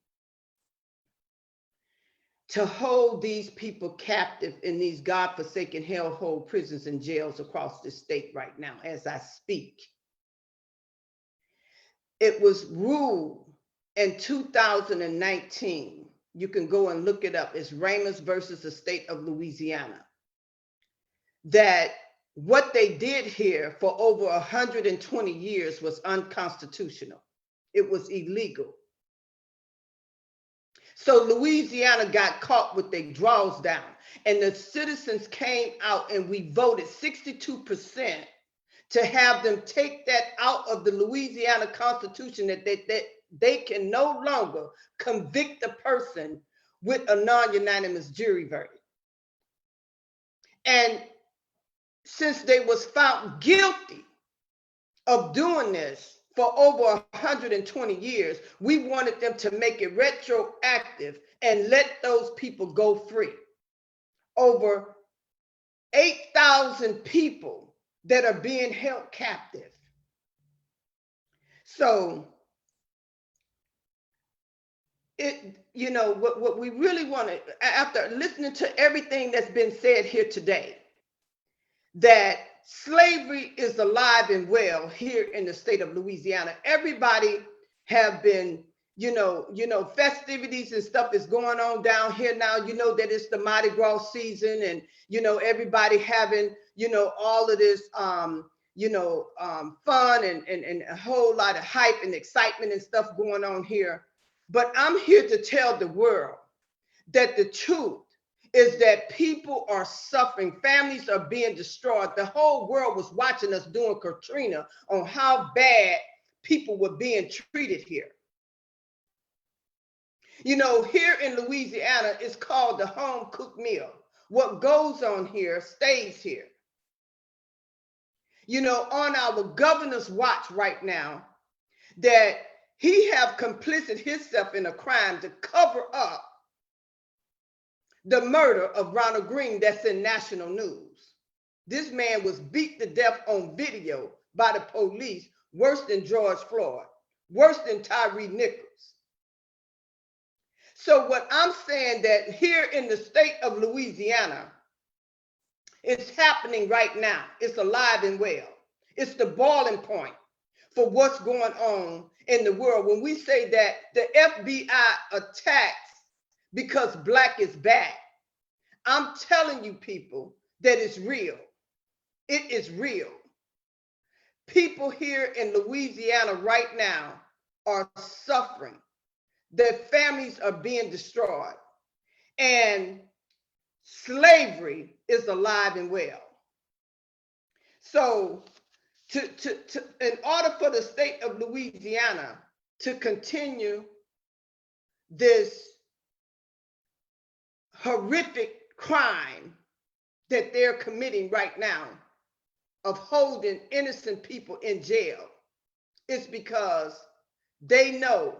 to hold these people captive in these godforsaken hellhole prisons and jails across the state right now as I speak. It was ruled in 2019. You can go and look it up. It's Ramos versus the state of Louisiana. That what they did here for over 120 years was unconstitutional. It was illegal. So Louisiana got caught with their drawers down, and the citizens came out and we voted 62% to have them take that out of the Louisiana Constitution, that they can no longer convict a person with a non-unanimous jury verdict. And since they was found guilty of doing this for over 120 years, we wanted them to make it retroactive and let those people go free. Over 8,000 people that are being held captive. So, you know, what we really want to, after listening to everything that's been said here today, that slavery is alive and well here in the state of Louisiana. Everybody have been, you know, festivities and stuff is going on down here now. You know that it's the Mardi Gras season, and you know everybody having, you know, all of this, fun and a whole lot of hype and excitement and stuff going on here. But I'm here to tell the world that the truth is that people are suffering, families are being destroyed. The whole world was watching us doing Katrina on how bad people were being treated here. Here in Louisiana, it's called the home cooked meal. What goes on here stays here. On our governor's watch right now, that he have complicit himself in a crime to cover up the murder of Ronald Green that's in national news. This man was beat to death on video by the police, worse than George Floyd, worse than Tyree Nichols. So what I'm saying that here in the state of Louisiana, it's happening right now. It's alive and well. It's the boiling point for what's going on in the world. When we say that the FBI attacks because Black is back, I'm telling you people that it's real. It is real. People here in Louisiana right now are suffering. Their families are being destroyed. And slavery is alive and well. So in order for the state of Louisiana to continue this horrific crime that they're committing right now of holding innocent people in jail, it's because they know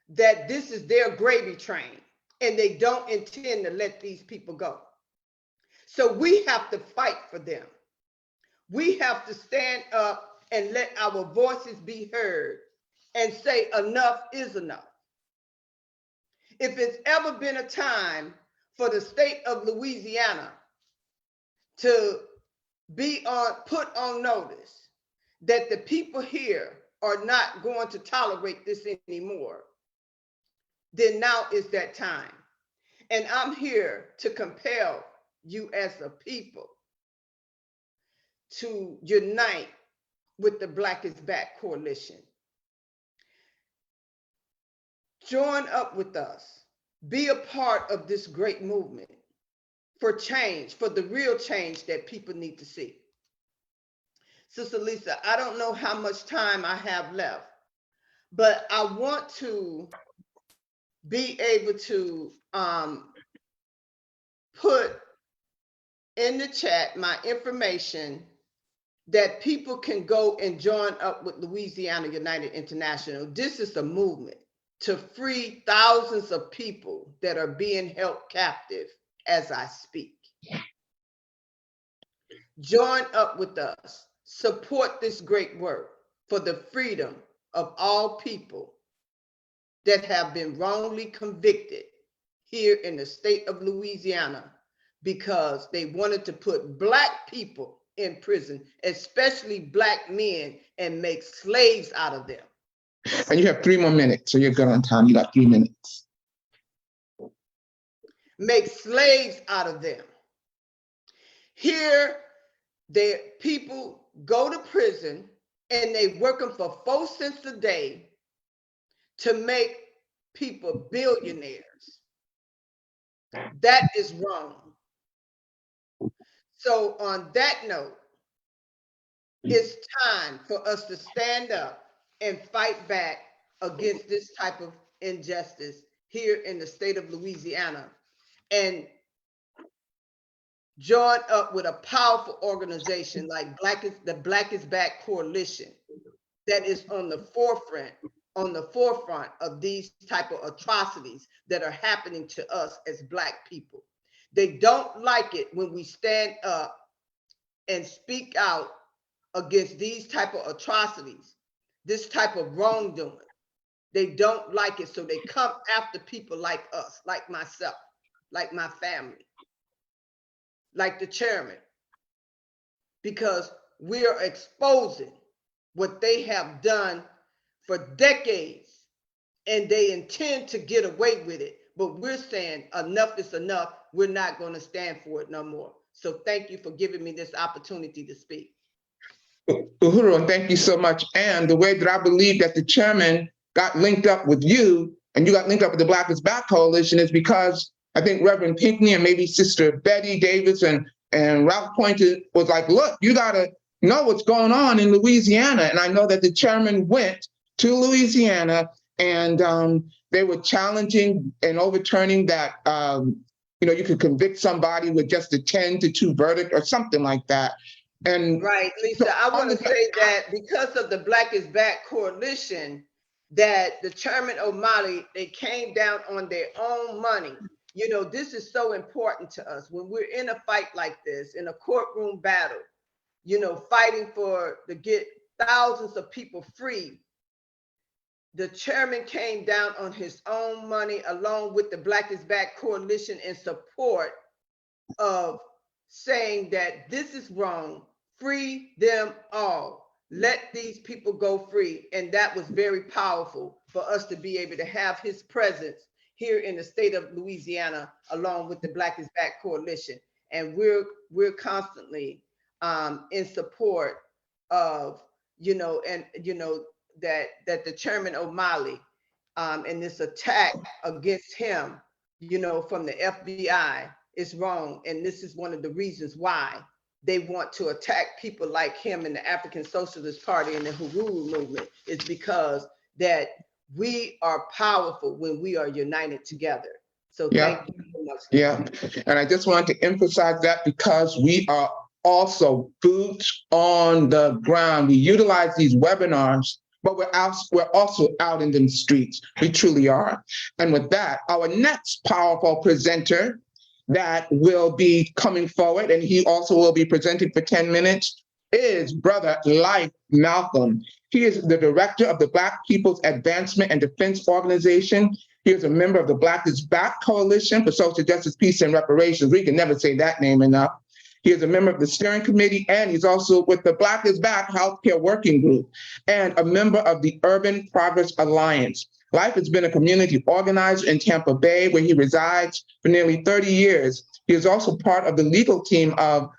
that this is their gravy train and they don't intend to let these people go. So we have to fight for them. We have to stand up and let our voices be heard and say enough is enough. If it's ever been a time for the state of Louisiana to be put on notice that the people here are not going to tolerate this anymore, then now is that time. And I'm here to compel you as a people to unite with the Black is Back coalition. Join up with us. Be a part of this great movement for change, for the real change that people need to see. Sister Lisa, I don't know how much time I have left, but I want to be able to put in the chat my information that people can go and join up with Louisiana United International. This is a movement to free thousands of people that are being held captive as I speak. Join up with us. Support this great work for the freedom of all people that have been wrongly convicted here in the state of Louisiana because they wanted to put Black people in prison, especially Black men, and make slaves out of them. And you have 3 more minutes, so you're good on time. You got 3 minutes. Make slaves out of them. Here, the people go to prison and they working for 4 cents a day to make people billionaires. That is wrong. So on that note, it's time for us to stand up and fight back against this type of injustice here in the state of Louisiana and join up with a powerful organization like the Black is Back coalition that is on the forefront of these type of atrocities that are happening to us as Black people. They don't like it when we stand up and speak out against these type of atrocities, this type of wrongdoing. They don't like it, so they come after people like us, like myself, like my family, like the chairman, because we are exposing what they have done for decades, and they intend to get away with it. But we're saying enough is enough. We're not going to stand for it no more. So thank you for giving me this opportunity to speak. Uhuru, and thank you so much. And the way that I believe that the chairman got linked up with you and you got linked up with the Black is Back Coalition is because I think Reverend Pinckney and maybe Sister Betty Davis and Ralph Pointer was like, look, you got to know what's going on in Louisiana. And I know that the chairman went to Louisiana and they were challenging and overturning that, you could convict somebody with just a 10-2 verdict or something like that. And Right, so Lisa, I on want to the- say that because of the Black is Back coalition, that the Chairman O'Malley, they came down on their own money. You know, this is so important to us when we're in a fight like this, in a courtroom battle, fighting to get thousands of people free. The chairman came down on his own money along with the Black is Back coalition in support of saying that this is wrong. Free them all. Let these people go free. And that was very powerful for us to be able to have his presence here in the state of Louisiana, along with the Black is Back coalition. And we're constantly in support of, that the Chairman O'Malley and this attack against him, from the FBI is wrong. And this is one of the reasons why they want to attack people like him in the African Socialist Party and the Uhuru movement, is because that we are powerful when we are united together. So Yeah. thank you so much. Yeah, and I just wanted to emphasize that because we are also boots on the ground. We utilize these webinars, but we're also out in the streets. We truly are. And with that, our next powerful presenter that will be coming forward, and he also will be presenting for 10 minutes, is Brother Life Malcolm. He is the director of the Black People's Advancement and Defense Organization. He is a member of the Black is Back Coalition for Social Justice, Peace, and Reparations. We can never say that name enough. He is a member of the steering committee, and he's also with the Black is Back Healthcare Working Group and a member of the Urban Progress Alliance. Life has been a community organizer in Tampa Bay, where he resides for nearly 30 years. He is also part of the legal team of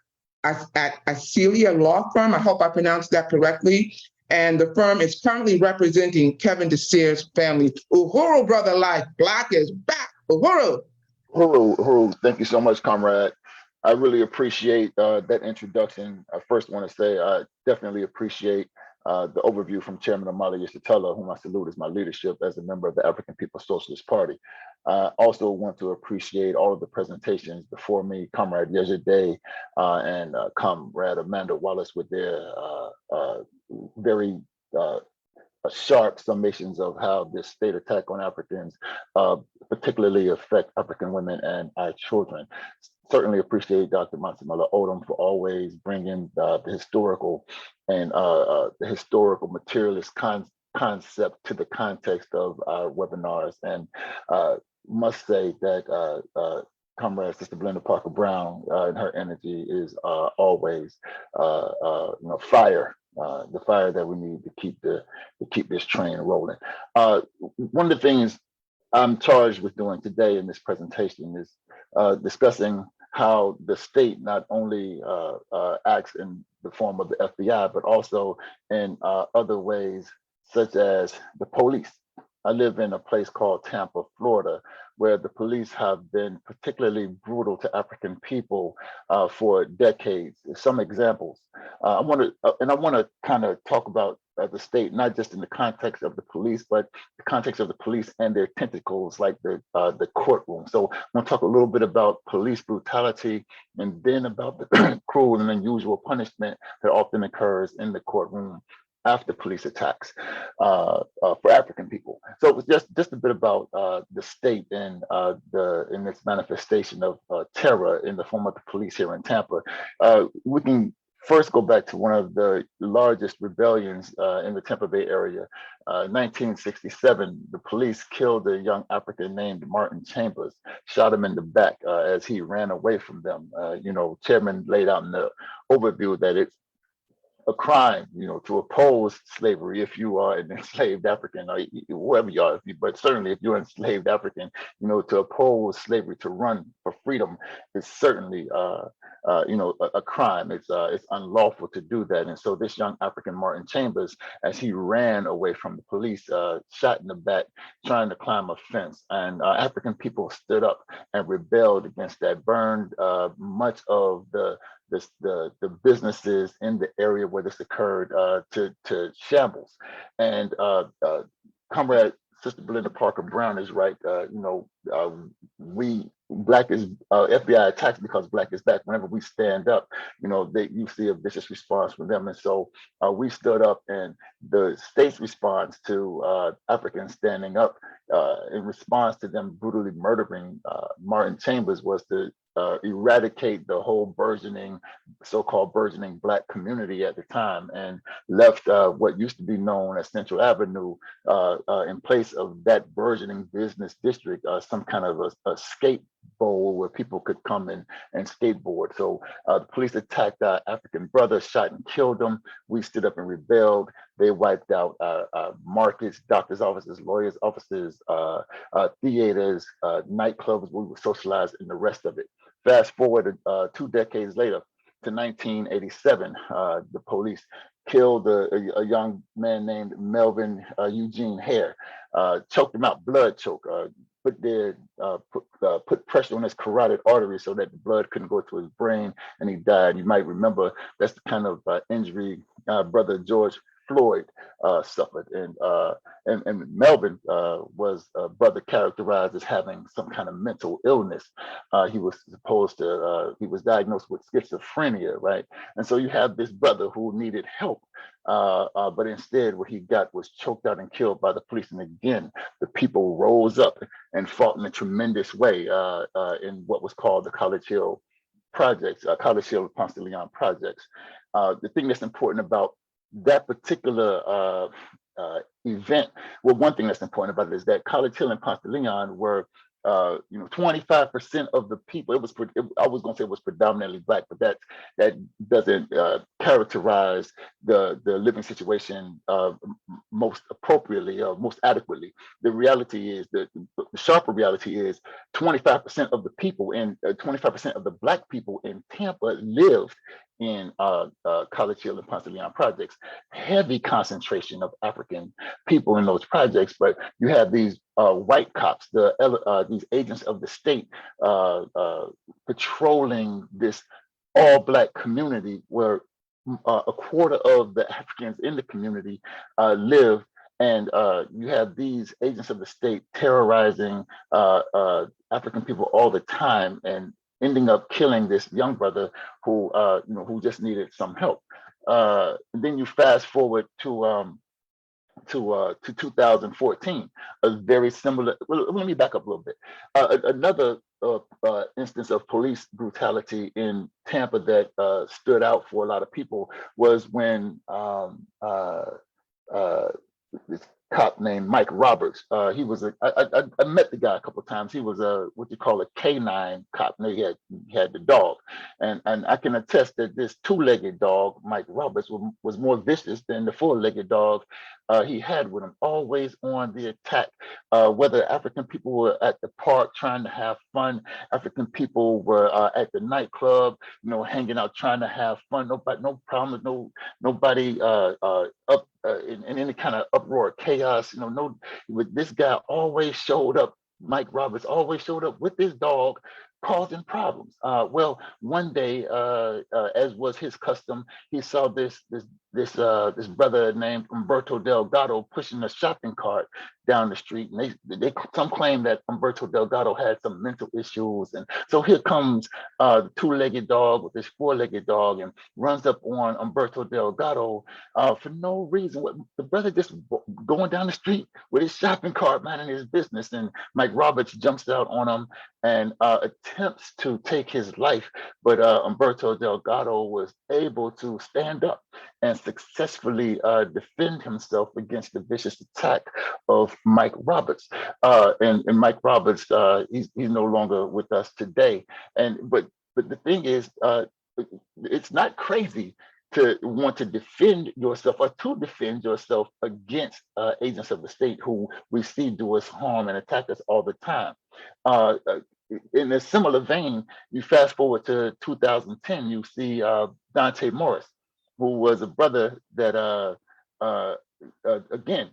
Acelia Law Firm. I hope I pronounced that correctly. And the firm is currently representing Kevin DeSeer's family. Uhuru, Brother Life, Black is Back. Uhuru. Huru, thank you so much, comrade. I really appreciate that introduction. I first want to say I definitely appreciate the overview from Chairman Omali Yeshitela, whom I salute as my leadership as a member of the African People's Socialist Party. I also want to appreciate all of the presentations before me, Comrade Yejide and Comrade Amanda Wallace with their very sharp summations of how this state attack on Africans particularly affect African women and our children. Certainly appreciate Dr. Mansamala Odom for always bringing the historical and the historical materialist concept to the context of our webinars. And must say that Comrade Sister Belinda Parker Brown and her energy is always fire. The fire that we need to keep this train rolling. One of the things I'm charged with doing today in this presentation is discussing how the state not only acts in the form of the FBI, but also in other ways, such as the police. I live in a place called Tampa, Florida, where the police have been particularly brutal to African people for decades. Some examples. I want to kind of talk about the state, not just in the context of the police, but the context of the police and their tentacles, like the courtroom. So I want to talk a little bit about police brutality, and then about the cruel and unusual punishment that often occurs in the courtroom after police attacks for African people. So it was just a bit about the state and in its manifestation of terror in the form of the police here in Tampa. We can first go back to one of the largest rebellions in the Tampa Bay area. 1967, the police killed a young African named Martin Chambers, shot him in the back as he ran away from them. Chairman laid out in the overview that a crime, you know, to oppose slavery if you are an enslaved African or whoever you are, but certainly if you're an enslaved African, you know, to oppose slavery, to run for freedom is certainly, you know, a crime. It's unlawful to do that. And so this young African Martin Chambers, as he ran away from the police, shot in the back, trying to climb a fence, and African people stood up and rebelled against that, burned much of the businesses in the area where this occurred to shambles. And Comrade Sister Belinda Parker Brown is right. You know, we Black is FBI attacks because Black is back. Whenever we stand up, you know, you see a vicious response from them. And so we stood up, and the state's response to Africans standing up in response to them brutally murdering Martin Chambers was to eradicate the whole burgeoning, so-called burgeoning Black community at the time, and left what used to be known as Central Avenue in place of that burgeoning business district, some kind of a skate bowl where people could come and skateboard. So the police attacked our African brothers, shot and killed them. We stood up and rebelled. They wiped out markets, doctors' offices, lawyers' offices, theaters, nightclubs. We were socialized, and the rest of it. Fast forward 2 decades later to 1987, the police killed a young man named Melvin Eugene Hare, choked him out, blood choke, put pressure on his carotid artery so that the blood couldn't go to his brain, and he died. You might remember that's the kind of injury brother George Floyd suffered, and Melvin was a brother characterized as having some kind of mental illness. He was he was diagnosed with schizophrenia, right? And so you have this brother who needed help, but instead what he got was choked out and killed by the police. And again, the people rose up and fought in a tremendous way in what was called the College Hill projects, College Hill and Ponce de Leon projects. The thing that's important about that particular event, well, one thing that's important about it is that College Hill and Ponce de Leon were, 25% of the people. I was going to say it was predominantly Black, but that doesn't characterize the living situation most appropriately or most adequately. The reality is that the sharper reality is 25% of the people and 25% of the Black people in Tampa lived in College Hill and Ponce de Leon projects. Heavy concentration of African people in those projects, but you have these white cops, these agents of the state patrolling this all Black community where a quarter of the Africans in the community live. And you have these agents of the state terrorizing African people all the time, and ending up killing this young brother who just needed some help. Then you fast forward to 2014, a very similar. Well, let me back up a little bit. Another instance of police brutality in Tampa that stood out for a lot of people was when this cop named Mike Roberts. He was I met the guy a couple of times. He was what you call a canine cop. And he had the dog, and I can attest that this two-legged dog, Mike Roberts, was more vicious than the four-legged dog he had with him. Always on the attack. Whether African people were at the park trying to have fun, African people were at the nightclub, hanging out trying to have fun. No problem. Nobody up in any kind of uproar, chaos. This guy always showed up. Mike Roberts always showed up with his dog, causing problems. Well, one day, as was his custom, he saw this brother named Umberto Delgado pushing a shopping cart down the street, and some claim that Umberto Delgado had some mental issues, and so here comes the two-legged dog with this four-legged dog and runs up on Umberto Delgado for no reason. The brother just going down the street with his shopping cart, minding his business, and Mike Roberts jumps out on him and attempts to take his life, but Umberto Delgado was able to stand up and successfully defend himself against the vicious attack of Mike Roberts. And Mike Roberts, he's no longer with us today. But the thing is, it's not crazy to want to defend yourself or to defend yourself against agents of the state who we see do us harm and attack us all the time. In a similar vein, you fast forward to 2010, you see Dante Morris, who was a brother that again,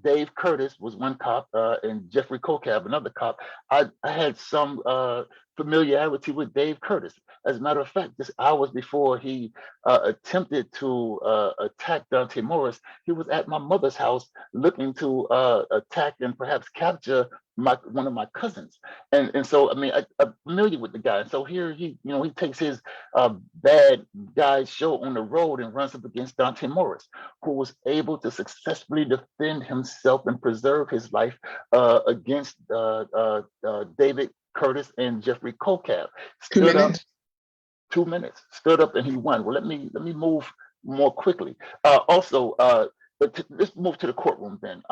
Dave Curtis was one cop, and Jeffrey Colcab, another cop. I had some familiarity with Dave Curtis. As a matter of fact, just hours before he attempted to attack Dante Morris, he was at my mother's house looking to attack and perhaps capture one of my cousins. And so, I mean, I'm familiar with the guy. And so here he takes his bad guy show on the road and runs up against Dante Morris, who was able to successfully defend himself and preserve his life against David Curtis and Jeffrey Colcab. 2 minutes. 2 minutes, stood up and he won. Well, let me move more quickly. Let's move to the courtroom then.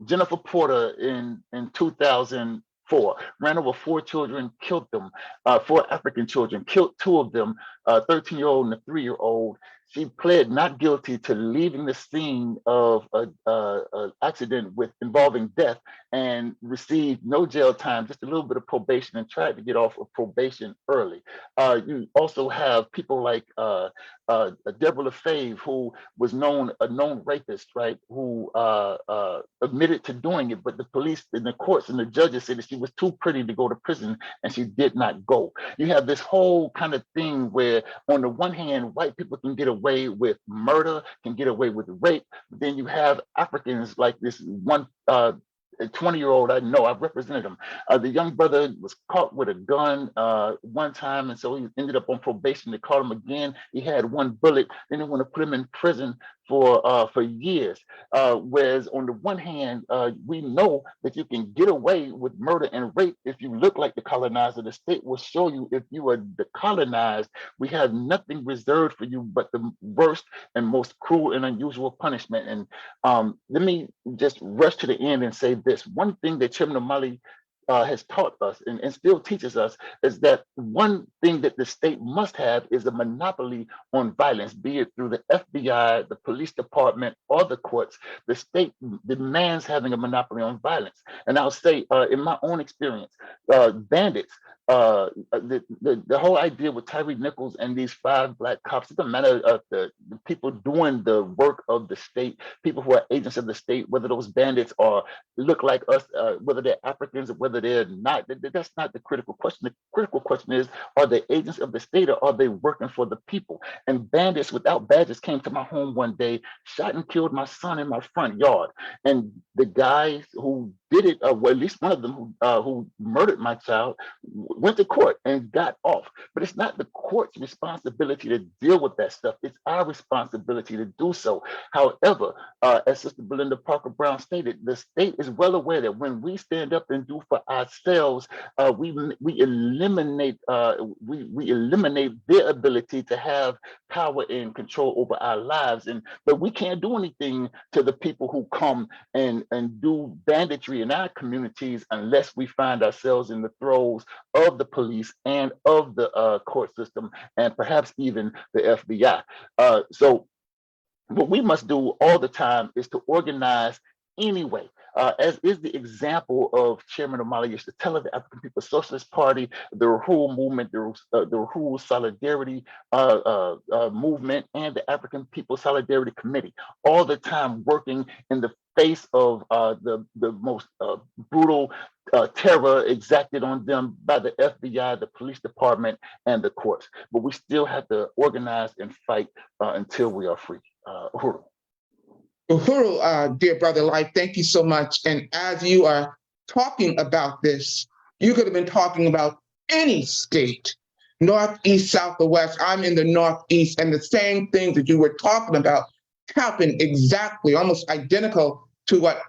Jennifer Porter in 2004 ran over 4 children, killed them, 4 African children, killed 2 of them, a 13-year-old and a 3-year-old. She pled not guilty to leaving the scene of an accident involving death and received no jail time, just a little bit of probation, and tried to get off of probation early. You also have people like Deborah LaFave, who was a known rapist, right? Who admitted to doing it, but the police and the courts and the judges said that she was too pretty to go to prison, and she did not go. You have this whole kind of thing where, on the one hand, white people can get away with murder, can get away with rape, but then you have Africans like this one. A 20-year-old, I know, I've represented him. The young brother was caught with a gun one time, and so he ended up on probation. They caught him again. He had 1 bullet. Then they want to put him in prison for years. Whereas on the one hand, we know that you can get away with murder and rape if you look like the colonizer. The state will show you if you are the colonized. We have nothing reserved for you but the worst and most cruel and unusual punishment. And let me just rush to the end and say this. One thing that Chairman O'Malley has taught us and still teaches us is that one thing that the state must have is a monopoly on violence, be it through the FBI, the police department, or the courts. The state demands having a monopoly on violence. And I'll say, in my own experience, bandits, the whole idea with Tyree Nichols and these 5 Black cops, it doesn't matter of the people doing the work of the state, people who are agents of the state, whether those bandits look like us, whether they're Africans or whether they're not. That's not the critical question. The critical question is, are they agents of the state or are they working for the people? And bandits without badges came to my home one day, shot and killed my son in my front yard. And the guys who did it, well, at least one of them who murdered my child, went to court and got off. But it's not the court's responsibility to deal with that stuff. It's our responsibility to do so. However, as Sister Belinda Parker Brown stated, the state is well aware that when we stand up and do for ourselves, we eliminate their ability to have power and control over our lives. But we can't do anything to the people who come and do banditry in our communities unless we find ourselves in the throes of the police and of the court system and perhaps even the FBI. So what we must do all the time is to organize anyway. As is the example of Chairman O'Malley used to tell of the African People's Socialist Party, the Rahul movement, the Rahul Solidarity movement, and the African People's Solidarity Committee, all the time working in the face of the most brutal terror exacted on them by the FBI, the police department, and the courts. But we still have to organize and fight until we are free. Uhuru. Uhuru, dear brother Life, thank you so much. And as you are talking about this, you could have been talking about any state, north, east, south, or west. I'm in the northeast, and the same things that you were talking about happened exactly, almost identical to what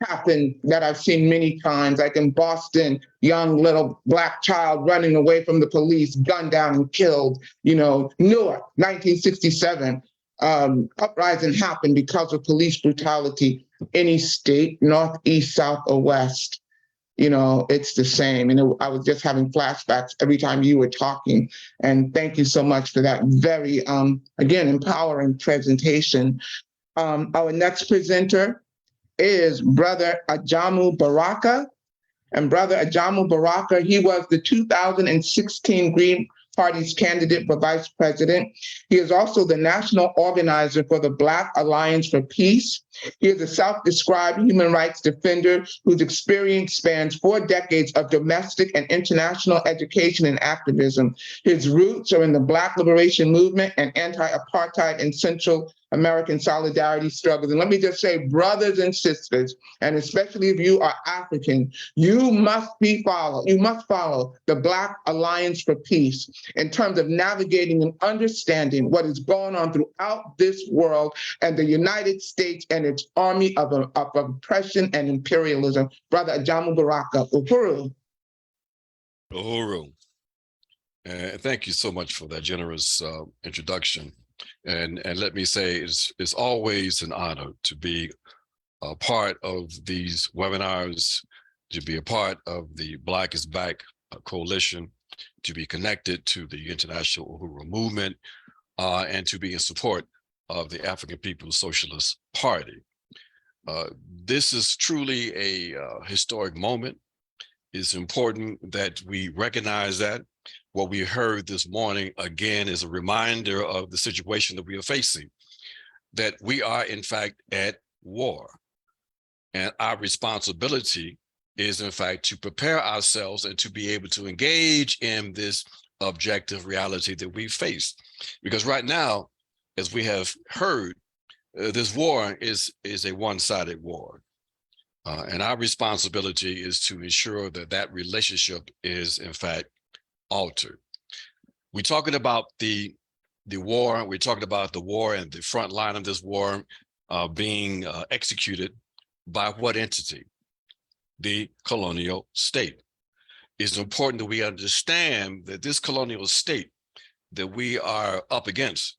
happened that I've seen many times, like in Boston, young little Black child running away from the police, gunned down and killed. Newark, 1967. Uprising happened because of police brutality. Any state, north, east, south, or west. it's the same. And I was just having flashbacks every time you were talking. And thank you so much for that very, again, empowering presentation. Our next presenter is Brother Ajamu Baraka. And Brother Ajamu Baraka, he was the 2016 Green Party's candidate for vice president. He is also the national organizer for the Black Alliance for Peace. He is a self-described human rights defender whose experience spans 4 decades of domestic and international education and activism. His roots are in the Black liberation movement and anti-apartheid and Central American solidarity struggles. And let me just say, brothers and sisters, and especially if you are African, you must follow the Black Alliance for Peace in terms of navigating and understanding what is going on throughout this world and the United States and its army of oppression and imperialism. Brother Ajamu Baraka, Uhuru. Uhuru. And thank you so much for that generous introduction. And let me say, it's always an honor to be a part of these webinars, to be a part of the Black is Back coalition, to be connected to the International Uhuru movement, and to be in support of the African People's Socialist Party. This is truly a historic moment. It's important that we recognize that. What we heard this morning, again, is a reminder of the situation that we are facing, that we are, in fact, at war. And our responsibility is, in fact, to prepare ourselves and to be able to engage in this objective reality that we face. Because right now, as we have heard, this war is a one-sided war. And our responsibility is to ensure that that relationship is, in fact, altered. We're talking about the war. We're talking about the war and the front line of this war being executed by what entity? The colonial state. It's important that we understand that this colonial state that we are up against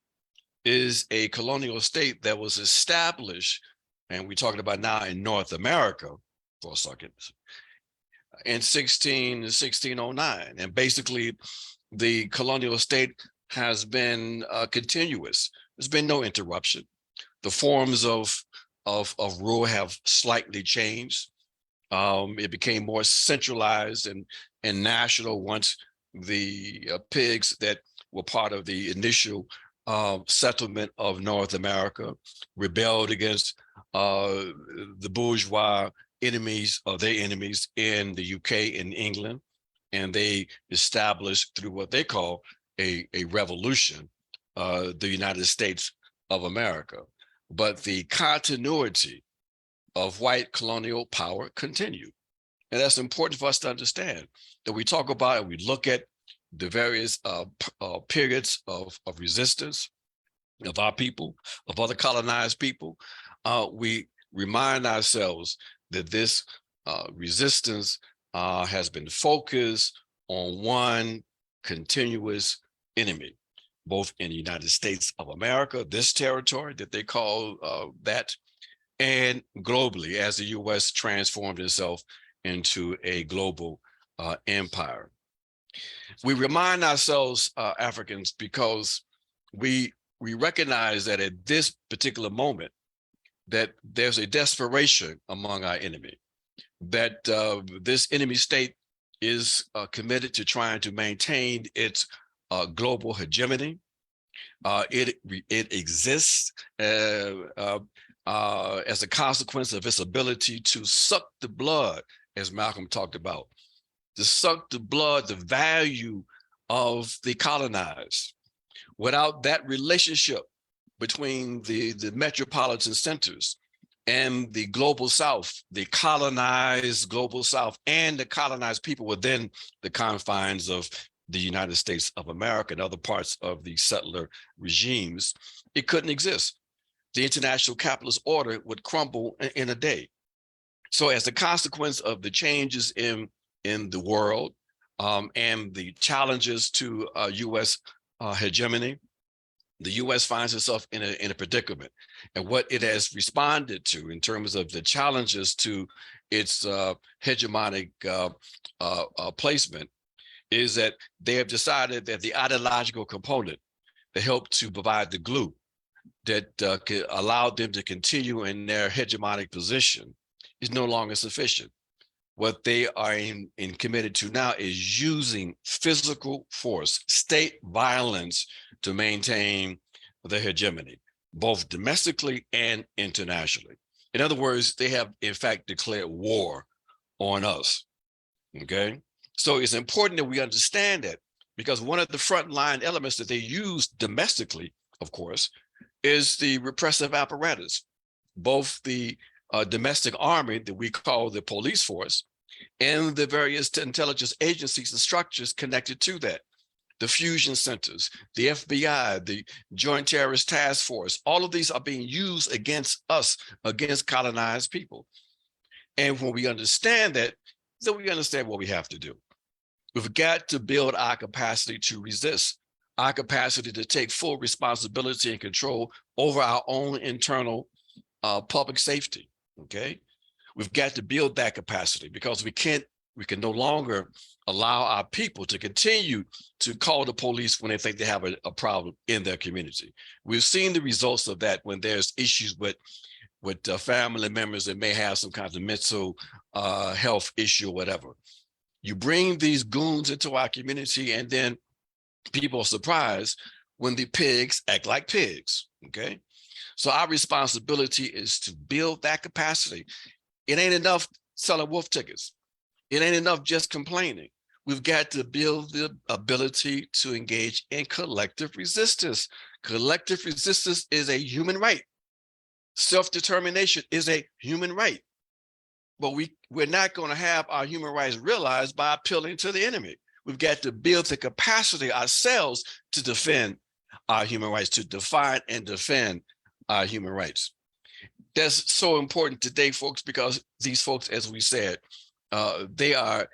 is a colonial state that was established, and we're talking about now in North America for a second, in 1609. And basically, the colonial state has been continuous. There's been no interruption. The forms of rule have slightly changed. It became more centralized and national once the pigs that were part of the initial settlement of North America rebelled against the bourgeois enemies or their enemies in the UK and England, and they established through what they call a revolution, the United States of America. But the continuity of white colonial power continued. And that's important for us to understand, that we talk about and we look at the various periods of resistance of our people, of other colonized people. We remind ourselves that this resistance has been focused on one continuous enemy, both in the United States of America, this territory that they call that, and globally as the US transformed itself into a global empire. We remind ourselves, Africans, because we recognize that at this particular moment, that there's a desperation among our enemy, that this enemy state is committed to trying to maintain its global hegemony. It exists as a consequence of its ability to suck the blood, as Malcolm talked about, to suck the blood, the value of the colonized. Without that relationship between the metropolitan centers and the global South, the colonized global South, and the colonized people within the confines of the United States of America and other parts of the settler regimes, it couldn't exist. The international capitalist order would crumble in a day. So as a consequence of the changes in the world and the challenges to US hegemony, the U.S. finds itself in a predicament, and what it has responded to in terms of the challenges to its hegemonic placement is that they have decided that the ideological component that helped to provide the glue that allowed them to continue in their hegemonic position is no longer sufficient. What they are in committed to now is using physical force, state violence, to maintain their hegemony, both domestically and internationally. In other words, they have in fact declared war on us, okay? So it's important that we understand that, because one of the frontline elements that they use domestically, of course, is the repressive apparatus, both the domestic army that we call the police force and the various intelligence agencies and structures connected to that. The fusion centers, the FBI, the Joint Terrorist Task Force, all of these are being used against us, against colonized people. And when we understand that, then we understand what we have to do. We've got to build our capacity to resist, our capacity to take full responsibility and control over our own internal public safety, okay? We've got to build that capacity, because we can no longer allow our people to continue to call the police when they think they have a problem in their community. We've seen the results of that when there's issues with family members that may have some kind of mental health issue or whatever. You bring these goons into our community, and then people are surprised when the pigs act like pigs, okay? So our responsibility is to build that capacity. It ain't enough selling wolf tickets. It ain't enough just complaining. We've got to build the ability to engage in collective resistance. Collective resistance is a human right. Self-determination is a human right. But we're not going to have our human rights realized by appealing to the enemy. We've got to build the capacity ourselves to defend our human rights, to define and defend our human rights. That's so important today, folks, because these folks, as we said, they are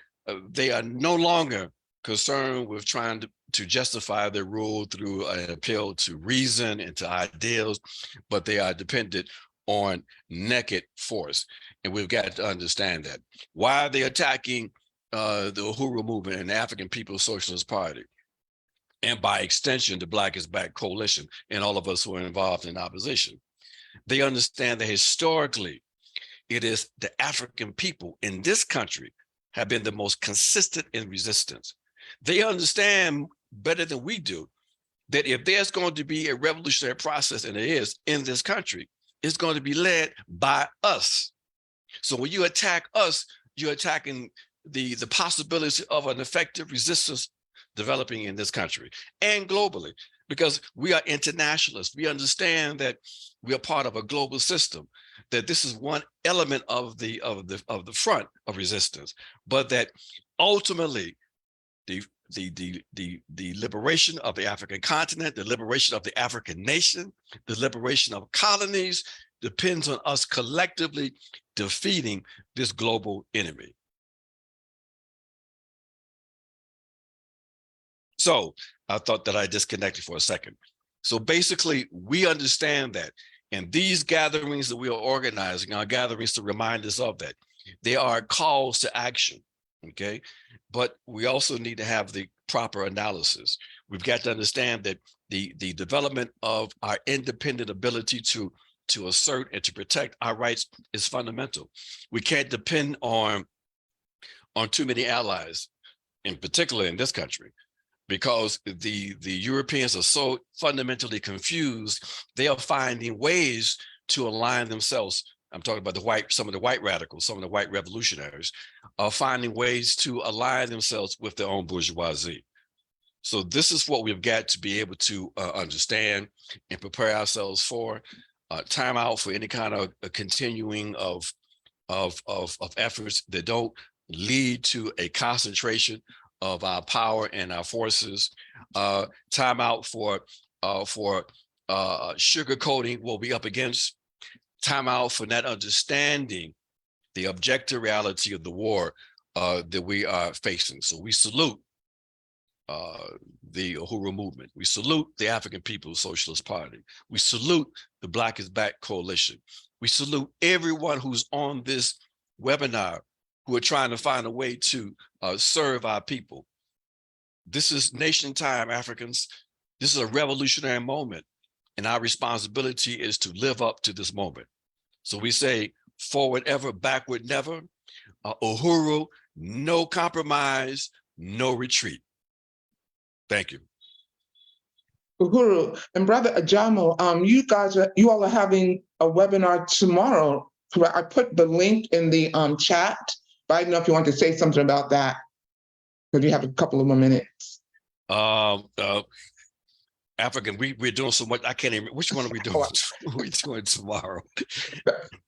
no longer concerned with trying to justify their rule through an appeal to reason and to ideals, but they are dependent on naked force. And we've got to understand that. Why are they attacking the Uhuru movement and the African People's Socialist Party? And by extension, the Black is Back coalition and all of us who are involved in opposition. They understand that historically, it is the African people in this country have been the most consistent in resistance. They understand better than we do that if there's going to be a revolutionary process, and it is in this country, it's going to be led by us. So when you attack us, you're attacking the possibility of an effective resistance developing in this country and globally, because we are internationalists. We understand that we are part of a global system, that this is one element of the front of resistance, but that ultimately the liberation of the African continent, the liberation of the African nation, the liberation of colonies depends on us collectively defeating this global enemy. So I thought that I disconnected for a second. So basically, we understand that, and these gatherings that we are organizing are gatherings to remind us of that. They are calls to action, okay? But we also need to have the proper analysis. We've got to understand that the development of our independent ability to assert and to protect our rights is fundamental. We can't depend on too many allies, in particular in this country, because the Europeans are so fundamentally confused. They are finding ways to align themselves. I'm talking about some of the white radicals, some of the white revolutionaries are finding ways to align themselves with their own bourgeoisie. So this is what we've got to be able to understand and prepare ourselves for. Time out for any kind of continuing of efforts that don't lead to a concentration of our power and our forces. Time out for sugarcoating what we're up against. Time out for not understanding the objective reality of the war that we are facing. So we salute the Uhuru movement. We salute the African People's Socialist Party. We salute the Black is Back Coalition. We salute everyone who's on this webinar who are trying to find a way to serve our people. This is nation time, Africans. This is a revolutionary moment, and our responsibility is to live up to this moment. So we say, forward ever, backward never. Uhuru, no compromise, no retreat. Thank you. Uhuru and Brother Ajamo, you all are having a webinar tomorrow. I put the link in the chat, but I don't know if you want to say something about that, because you have a couple of more minutes. African, we're doing so much. I can't even. Which one are we doing? We're doing tomorrow.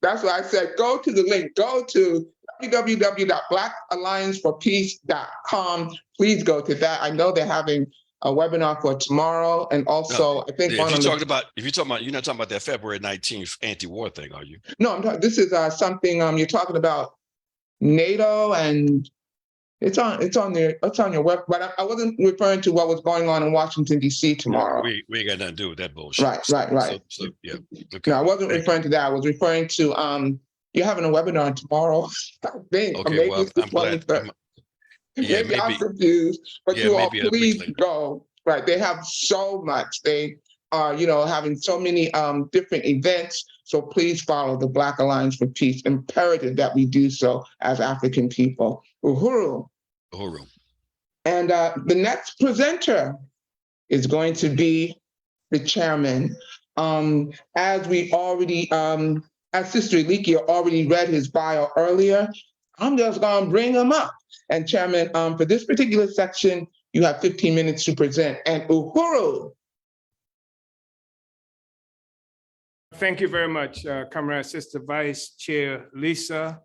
That's why I said go to the link. Go to www.blackallianceforpeace.com. Please go to that. I know they're having a webinar for tomorrow, and also I think if you're talking about, you're not talking about that February 19th anti-war thing, are you? No, this is something you're talking about NATO, and it's on your web. But I wasn't referring to what was going on in Washington D.C. tomorrow. We ain't got nothing to do with that bullshit. Right. So, yeah. Okay. No, I wasn't referring to that. I was referring to you're having a webinar tomorrow. I think, or Okay, maybe well, it's the I'm glad. 23rd. Yeah, Maybe I'm confused, but yeah, you all maybe a week please later. go. Right, they have so much. They are, having so many different events. So please follow the Black Alliance for Peace. Imperative that we do so as African people. Uhuru. Uhuru. And the next presenter is going to be the chairman. As we already, as Sister Elikia already read his bio earlier, I'm just going to bring him up. And Chairman, for this particular section, you have 15 minutes to present. And Uhuru. Thank you very much, Comrade Sister Vice Chair Lisa.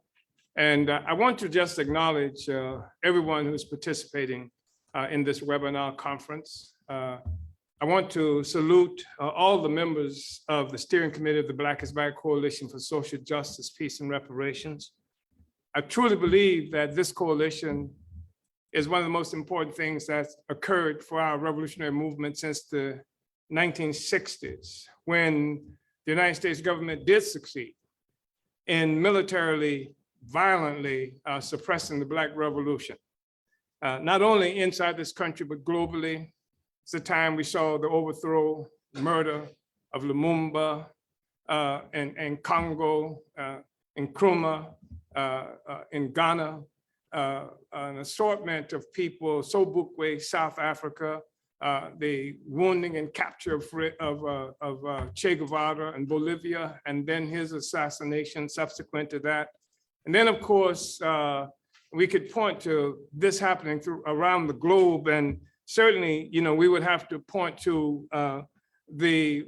And I want to just acknowledge everyone who's participating in this webinar conference. I want to salute all the members of the steering committee of the Black is Back Coalition for Social Justice, Peace, and Reparations. I truly believe that this coalition is one of the most important things that's occurred for our revolutionary movement since the 1960s, when the United States government did succeed in militarily, violently suppressing the Black Revolution. Not only inside this country, but globally. It's the time we saw the overthrow, murder of Lumumba and Congo, in Nkrumah, in Ghana, an assortment of people, Sobukwe, South Africa, the wounding and capture of Che Guevara in Bolivia, and then his assassination subsequent to that. And then, of course, we could point to this happening around the globe, and certainly, we would have to point to the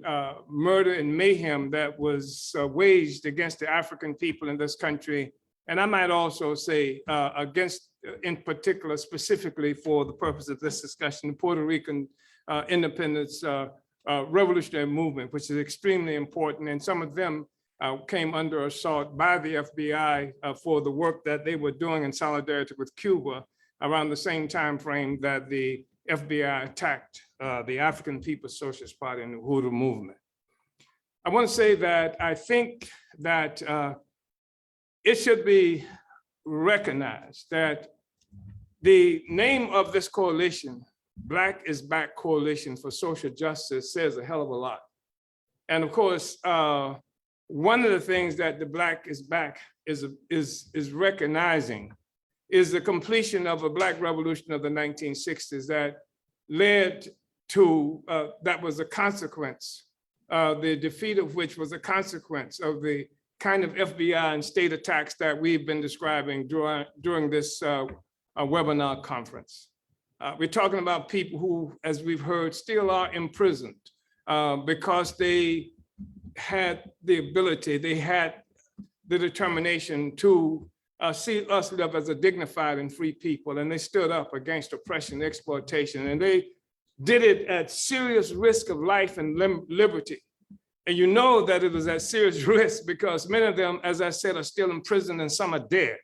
murder and mayhem that was waged against the African people in this country. And I might also say against, in particular, specifically for the purpose of this discussion, the Puerto Rican independence revolutionary movement, which is extremely important. And some of them came under assault by the FBI for the work that they were doing in solidarity with Cuba around the same time frame that the FBI attacked the African People's Socialist Party and the Uhuru movement. I want to say that I think that it should be recognized that the name of this coalition, Black is Back Coalition for Social Justice, says a hell of a lot. And of course, one of the things that the Black is Back is recognizing is the completion of a Black revolution of the 1960s that led to, that was a consequence, the defeat of which was a consequence of the kind of FBI and state attacks that we've been describing during this webinar conference. We're talking about people who, as we've heard, still are imprisoned because they had the ability, they had the determination to see us live as a dignified and free people, and they stood up against oppression and exploitation, and they did it at serious risk of life and liberty. And you know that it was at serious risk because many of them, as I said, are still in prison and some are dead.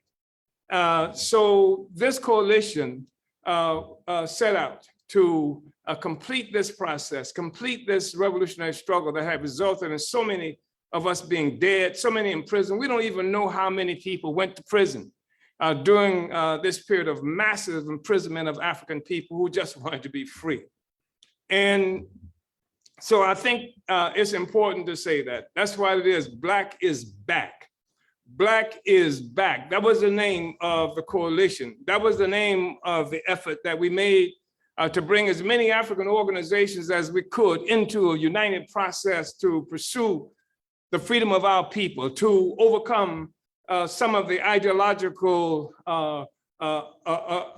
So this coalition set out to complete this process, complete this revolutionary struggle that had resulted in so many of us being dead, so many in prison. We don't even know how many people went to prison during this period of massive imprisonment of African people who just wanted to be free. And so I think it's important to say that. That's why it is Black is back. Black is back. That was the name of the coalition. That was the name of the effort that we made to bring as many African organizations as we could into a united process to pursue the freedom of our people, to overcome some of the ideological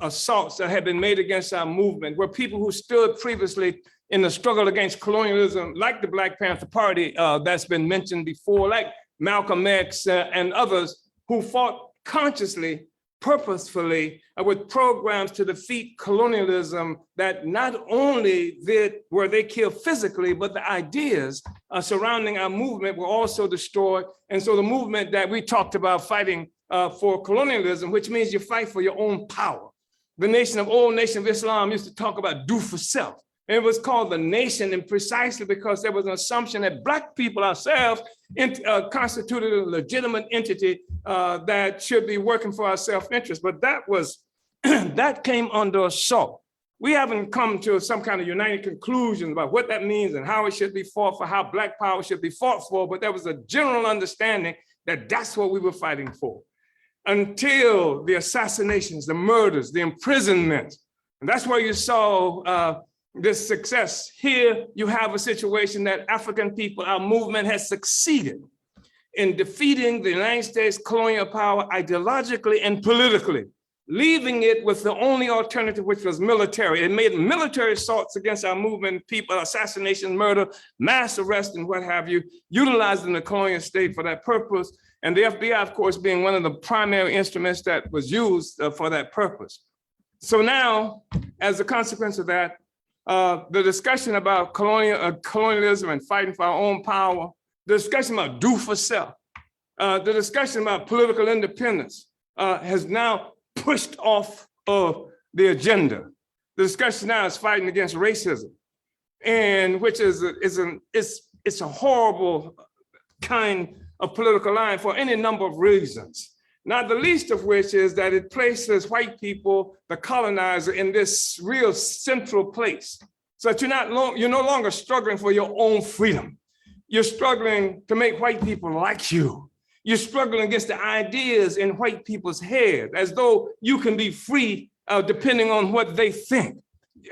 assaults that had been made against our movement, where people who stood previously in the struggle against colonialism, like the Black Panther Party that's been mentioned before, like Malcolm X and others who fought consciously, purposefully, with programs to defeat colonialism that not only were they killed physically, but the ideas surrounding our movement were also destroyed. And so the movement that we talked about fighting for colonialism, which means you fight for your own power. The old Nation of Islam used to talk about do for self. And it was called the nation, and precisely because there was an assumption that Black people ourselves constituted a legitimate entity that should be working for our self-interest. But that came under assault. We haven't come to some kind of united conclusion about what that means and how it should be fought for, how Black power should be fought for, but there was a general understanding that that's what we were fighting for. Until the assassinations, the murders, the imprisonment. And that's where you saw this success. Here you have a situation that African people, our movement has succeeded in defeating the United States colonial power ideologically and politically, leaving it with the only alternative, which was military. It made military assaults against our movement, people, assassination, murder, mass arrest, and what have you, utilizing the colonial state for that purpose. And the FBI, of course, being one of the primary instruments that was used for that purpose. So now, as a consequence of that, the discussion about colonialism and fighting for our own power, the discussion about do for self, the discussion about political independence has now pushed off of the agenda. The discussion now is fighting against racism, and which is a horrible kind of political line for any number of reasons. Not the least of which is that it places white people, the colonizer, in this real central place. So that you're no longer struggling for your own freedom. You're struggling to make white people like you. You're struggling against the ideas in white people's head, as though you can be free depending on what they think,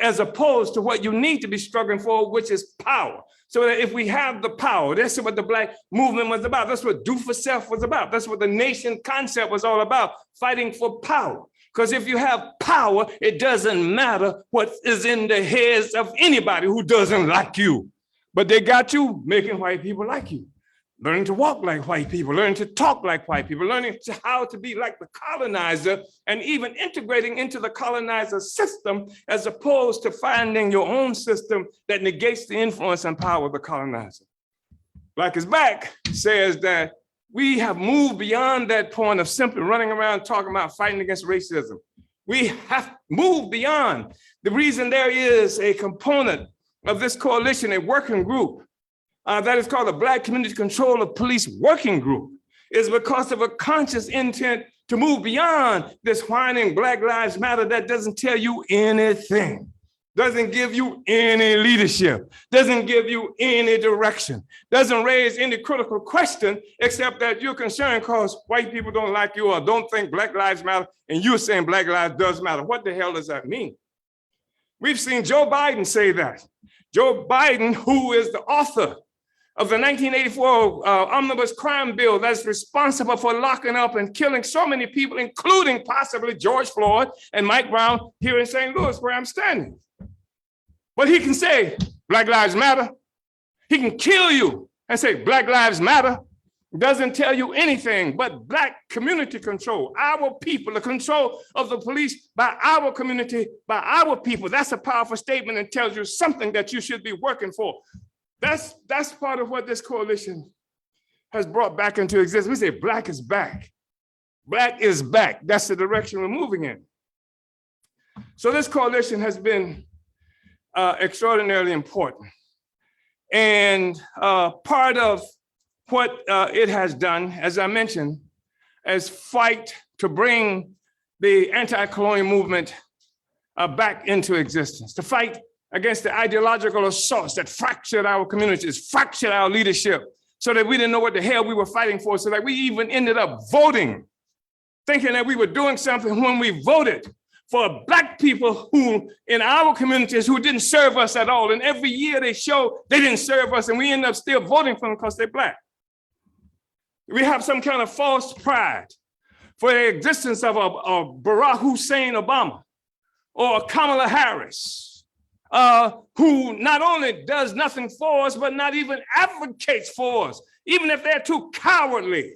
as opposed to what you need to be struggling for, which is power. So that if we have the power, that's what the Black movement was about. That's what do for self was about. That's what the nation concept was all about, fighting for power. Because if you have power, it doesn't matter what is in the heads of anybody who doesn't like you. But they got you making white people like you, learning to walk like white people, learning to talk like white people, learning how to be like the colonizer, and even integrating into the colonizer system, as opposed to finding your own system that negates the influence and power of the colonizer. Black is Back says that we have moved beyond that point of simply running around talking about fighting against racism. We have moved beyond. The reason there is a component of this coalition, a working group, that is called the Black Community Control of Police Working Group, is because of a conscious intent to move beyond this whining Black Lives Matter that doesn't tell you anything, doesn't give you any leadership, doesn't give you any direction, doesn't raise any critical question, except that you're concerned because white people don't like you or don't think Black Lives Matter, and you're saying Black Lives does matter. What the hell does that mean? We've seen Joe Biden say that. Joe Biden, who is the author of the 1984 omnibus crime bill that's responsible for locking up and killing so many people, including possibly George Floyd and Mike Brown here in St. Louis, where I'm standing. But he can say, Black Lives Matter. He can kill you and say, Black Lives Matter. Doesn't tell you anything but Black community control, our people, the control of the police by our community, by our people. That's a powerful statement and tells you something that you should be working for. That's part of what this coalition has brought back into existence. We say Black is back. Black is back. That's the direction we're moving in. So this coalition has been extraordinarily important. And part of what it has done, as I mentioned, is fight to bring the anti-colonial movement back into existence, to fight against the ideological assaults that fractured our communities, fractured our leadership, so that we didn't know what the hell we were fighting for, so that we even ended up voting, thinking that we were doing something when we voted for Black people who, in our communities, who didn't serve us at all. And every year they show they didn't serve us, and we end up still voting for them because they're Black. We have some kind of false pride for the existence of a Barack Hussein Obama or a Kamala Harris, who not only does nothing for us, but not even advocates for us, even if they're too cowardly,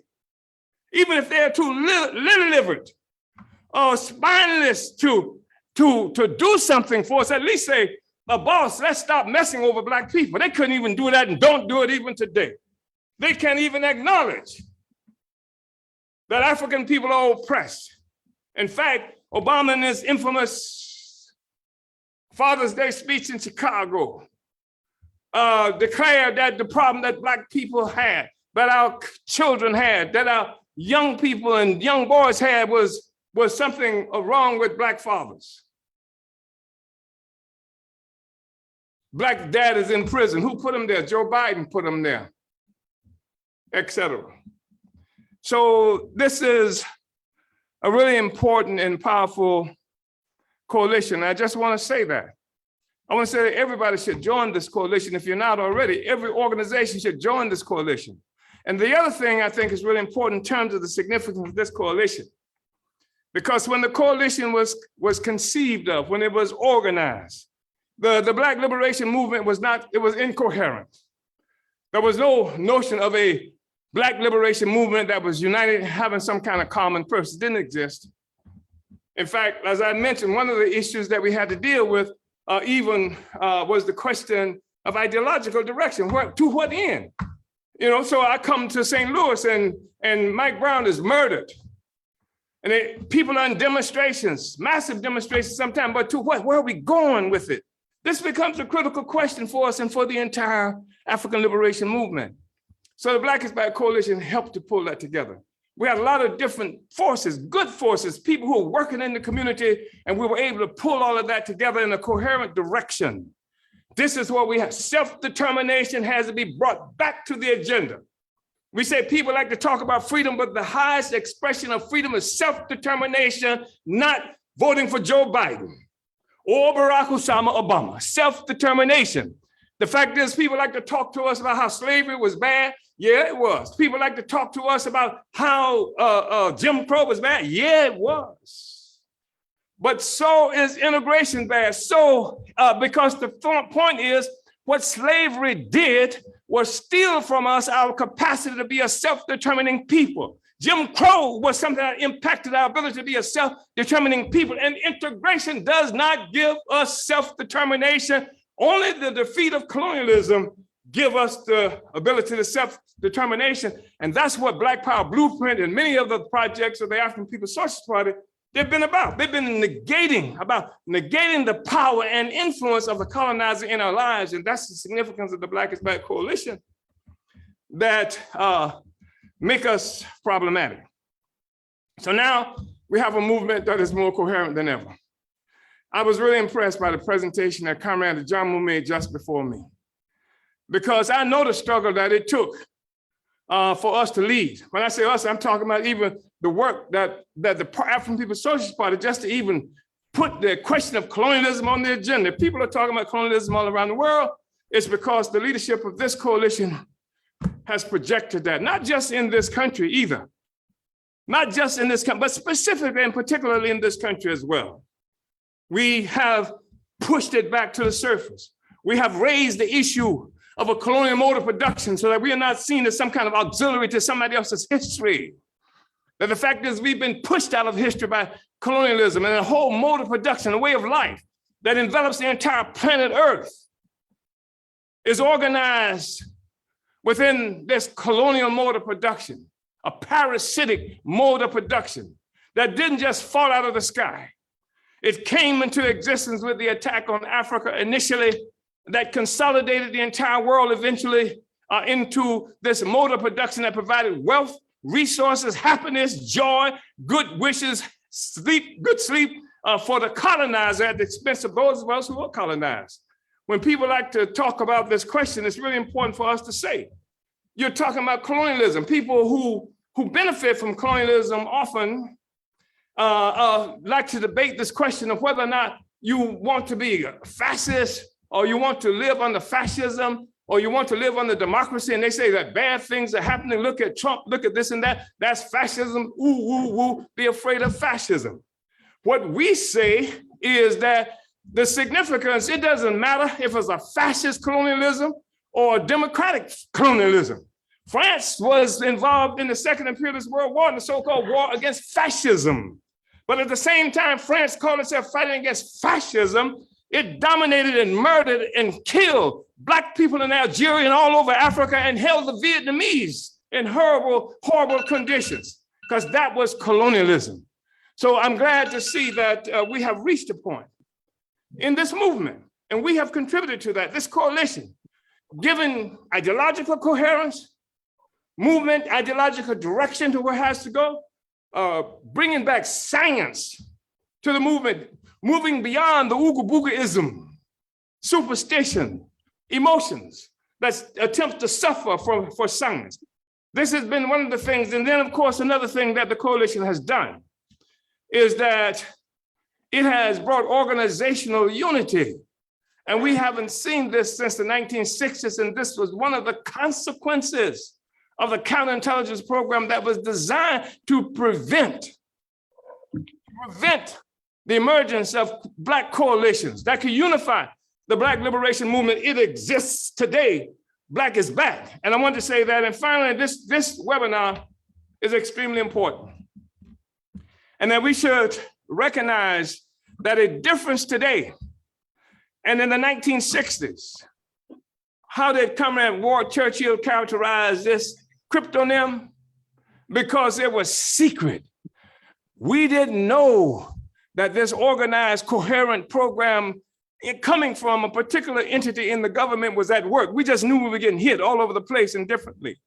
even if they're too little-livered or spineless to do something for us. At least say, boss, let's stop messing over Black people. They couldn't even do that and don't do it even today. They can't even acknowledge that African people are oppressed. In fact, Obama in his infamous Father's Day speech in Chicago declared that the problem that Black people had, that our children had, that our young people and young boys had was something wrong with Black fathers. Black dad is in prison. Who put him there? Joe Biden put him there, etc. So this is a really important and powerful coalition. I just want to say that. I want to say that everybody should join this coalition. If you're not already, every organization should join this coalition. And the other thing I think is really important in terms of the significance of this coalition, because when the coalition was conceived of, when it was organized, the Black liberation movement was incoherent. There was no notion of a Black liberation movement that was united, having some kind of common purpose. It didn't exist. In fact, as I mentioned, one of the issues that we had to deal with was the question of ideological direction. To what end? You know, so I come to St. Louis and Mike Brown is murdered. And people are in demonstrations, massive demonstrations sometimes, but to what? Where are we going with it? This becomes a critical question for us and for the entire African liberation movement. So the Black is Back Coalition helped to pull that together. We had a lot of different forces, good forces, people who were working in the community, and we were able to pull all of that together in a coherent direction. This is what we have. Self-determination has to be brought back to the agenda. We say people like to talk about freedom, but the highest expression of freedom is self-determination, not voting for Joe Biden or Barack Hussein Obama. Self-determination. The fact is, people like to talk to us about how slavery was bad. Yeah, it was. People like to talk to us about how Jim Crow was bad. Yeah, it was. But so is integration bad. So, because the point is, what slavery did was steal from us our capacity to be a self-determining people. Jim Crow was something that impacted our ability to be a self-determining people. And integration does not give us self-determination. Only the defeat of colonialism give us the ability to self-determination. And that's what Black Power Blueprint and many of the projects of the African People's Socialist Party, they've been about. They've been negating the power and influence of the colonizer in our lives. And that's the significance of the Black is Back Coalition that make us problematic. So now we have a movement that is more coherent than ever. I was really impressed by the presentation that Comrade Jamu made just before me, because I know the struggle that it took for us to lead. When I say us, I'm talking about even the work that the African People's Socialist Party, just to even put the question of colonialism on the agenda. People are talking about colonialism all around the world. It's because the leadership of this coalition has projected that, not just in this country either, not just in this country, but specifically and particularly in this country as well. We have pushed it back to the surface. We have raised the issue of a colonial mode of production so that we are not seen as some kind of auxiliary to somebody else's history. That the fact is we've been pushed out of history by colonialism and a whole mode of production, a way of life that envelops the entire planet Earth is organized within this colonial mode of production, a parasitic mode of production that didn't just fall out of the sky. It came into existence with the attack on Africa initially, that consolidated the entire world eventually into this mode of production that provided wealth, resources, happiness, joy, good wishes, sleep, good sleep for the colonizer at the expense of those of us who were colonized. When people like to talk about this question, it's really important for us to say, you're talking about colonialism. People who benefit from colonialism often like to debate this question of whether or not you want to be a fascist, or you want to live under fascism, or you want to live under democracy. And they say that bad things are happening. Look at Trump, look at this and that. That's fascism. Ooh, woo, woo. Be afraid of fascism. What we say is that the significance, it doesn't matter if it's a fascist colonialism or a democratic colonialism. France was involved in the Second Imperialist World War, in the so-called war against fascism. But at the same time, France called itself fighting against fascism. It dominated and murdered and killed Black people in Algeria and all over Africa, and held the Vietnamese in horrible, horrible conditions, because that was colonialism. So I'm glad to see that we have reached a point in this movement, and we have contributed to that, this coalition, giving ideological coherence, movement, ideological direction to where it has to go, bringing back science to the movement, moving beyond the ooga boogaism, superstition, emotions that attempt to suffer for science. This has been one of the things. And then, of course, another thing that the coalition has done is that it has brought organizational unity. And we haven't seen this since the 1960s. And this was one of the consequences of the counterintelligence program that was designed to prevent the emergence of Black coalitions that could unify the Black liberation movement. It exists today. Black is back. And I want to say that. And finally, this webinar is extremely important. And that we should recognize that a difference today and in the 1960s, how did Comrade Ward Churchill characterize this cryptonym? Because it was secret. We didn't know that this organized, coherent program coming from a particular entity in the government was at work. We just knew we were getting hit all over the place and differently.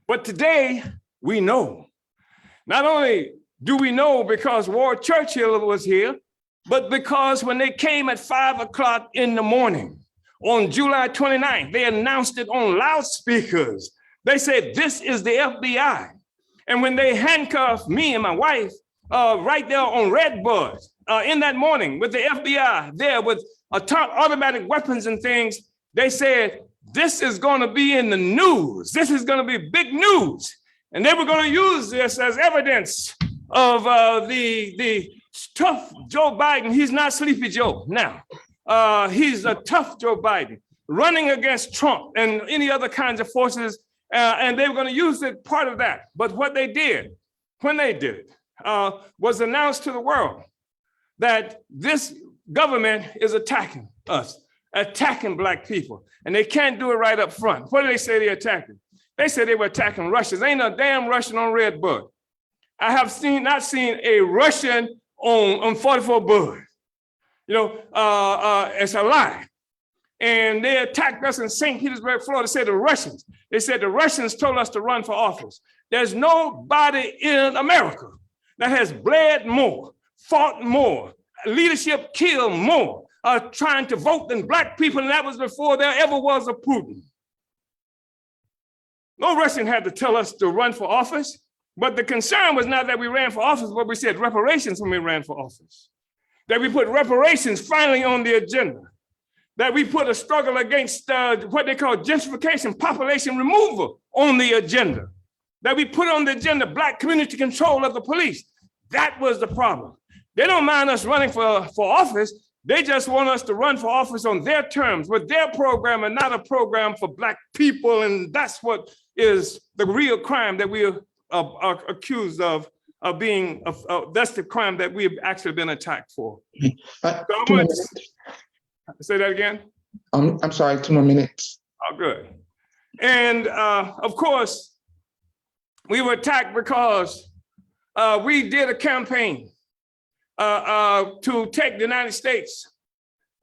But today, we know. Not only do we know because Ward Churchill was here, but because when they came at 5 o'clock in the morning on July 29th, they announced it on loudspeakers. They said, "This is the FBI." And when they handcuffed me and my wife right there on Redbud in that morning with the FBI there with automatic weapons and things, they said, "This is going to be in the news. This is going to be big news." And they were going to use this as evidence of the tough Joe Biden. He's not Sleepy Joe now. He's a tough Joe Biden running against Trump and any other kinds of forces. And they were going to use it, part of that. But what they did, when they did it, was announce to the world that this government is attacking us, attacking Black people. And they can't do it right up front. What did they say they're attacking? They said they were attacking Russians. Ain't no damn Russian on Redbud. I have not seen a Russian on 44 Bud. You know, it's a lie. And they attacked us in St. Petersburg, Florida. They said the Russians told us to run for office. There's nobody in America that has bled more, fought more, leadership killed more, trying to vote than Black people, and that was before there ever was a Putin. No Russian had to tell us to run for office, but the concern was not that we ran for office, but we said reparations when we ran for office. That we put reparations finally on the agenda. That we put a struggle against what they call gentrification, population removal on the agenda. That we put on the agenda Black community control of the police. That was the problem. They don't mind us running for office. They just want us to run for office on their terms, with their program and not a program for Black people. And that's what is the real crime that we are accused of being, that's the crime that we've actually been attacked for. Say that again? I'm sorry, 2 more minutes. Oh, good. And of course, we were attacked because we did a campaign to take the United States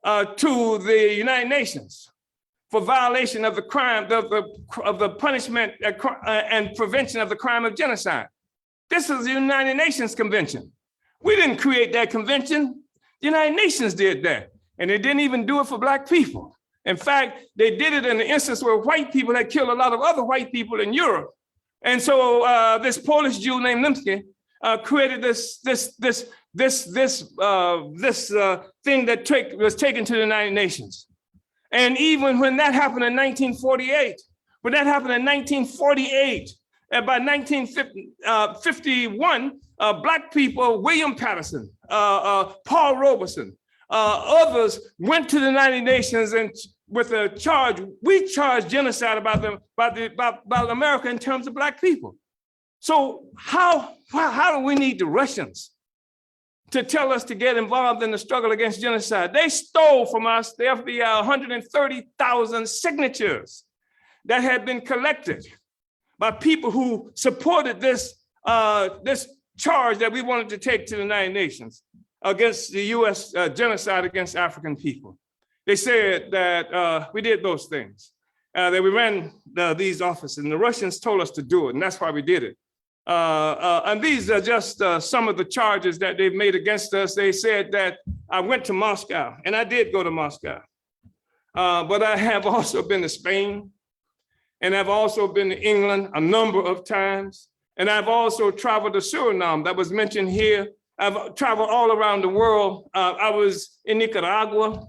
to the United Nations for violation of the crime, of the punishment and prevention of the crime of genocide. This is the United Nations Convention. We didn't create that convention. The United Nations did that. And they didn't even do it for Black people. In fact, they did it in an instance where white people had killed a lot of other white people in Europe. And so this Polish Jew named Limsky created this thing that was taken to the United Nations. And even when that happened in 1948, and by 1951, Black people, William Patterson, Paul Robeson, others went to the United Nations and with a charge, we charged genocide about America in terms of Black people. So how do we need the Russians to tell us to get involved in the struggle against genocide? They stole from us, the FBI, 130,000 signatures that had been collected by people who supported this charge that we wanted to take to the United Nations against the US genocide against African people. They said that we did those things, that we ran these offices, and the Russians told us to do it, and that's why we did it. And these are just some of the charges that they've made against us. They said that I went to Moscow, and I did go to Moscow, but I have also been to Spain, and I've also been to England a number of times, and I've also traveled to Suriname, that was mentioned here. I've traveled all around the world. I was in Nicaragua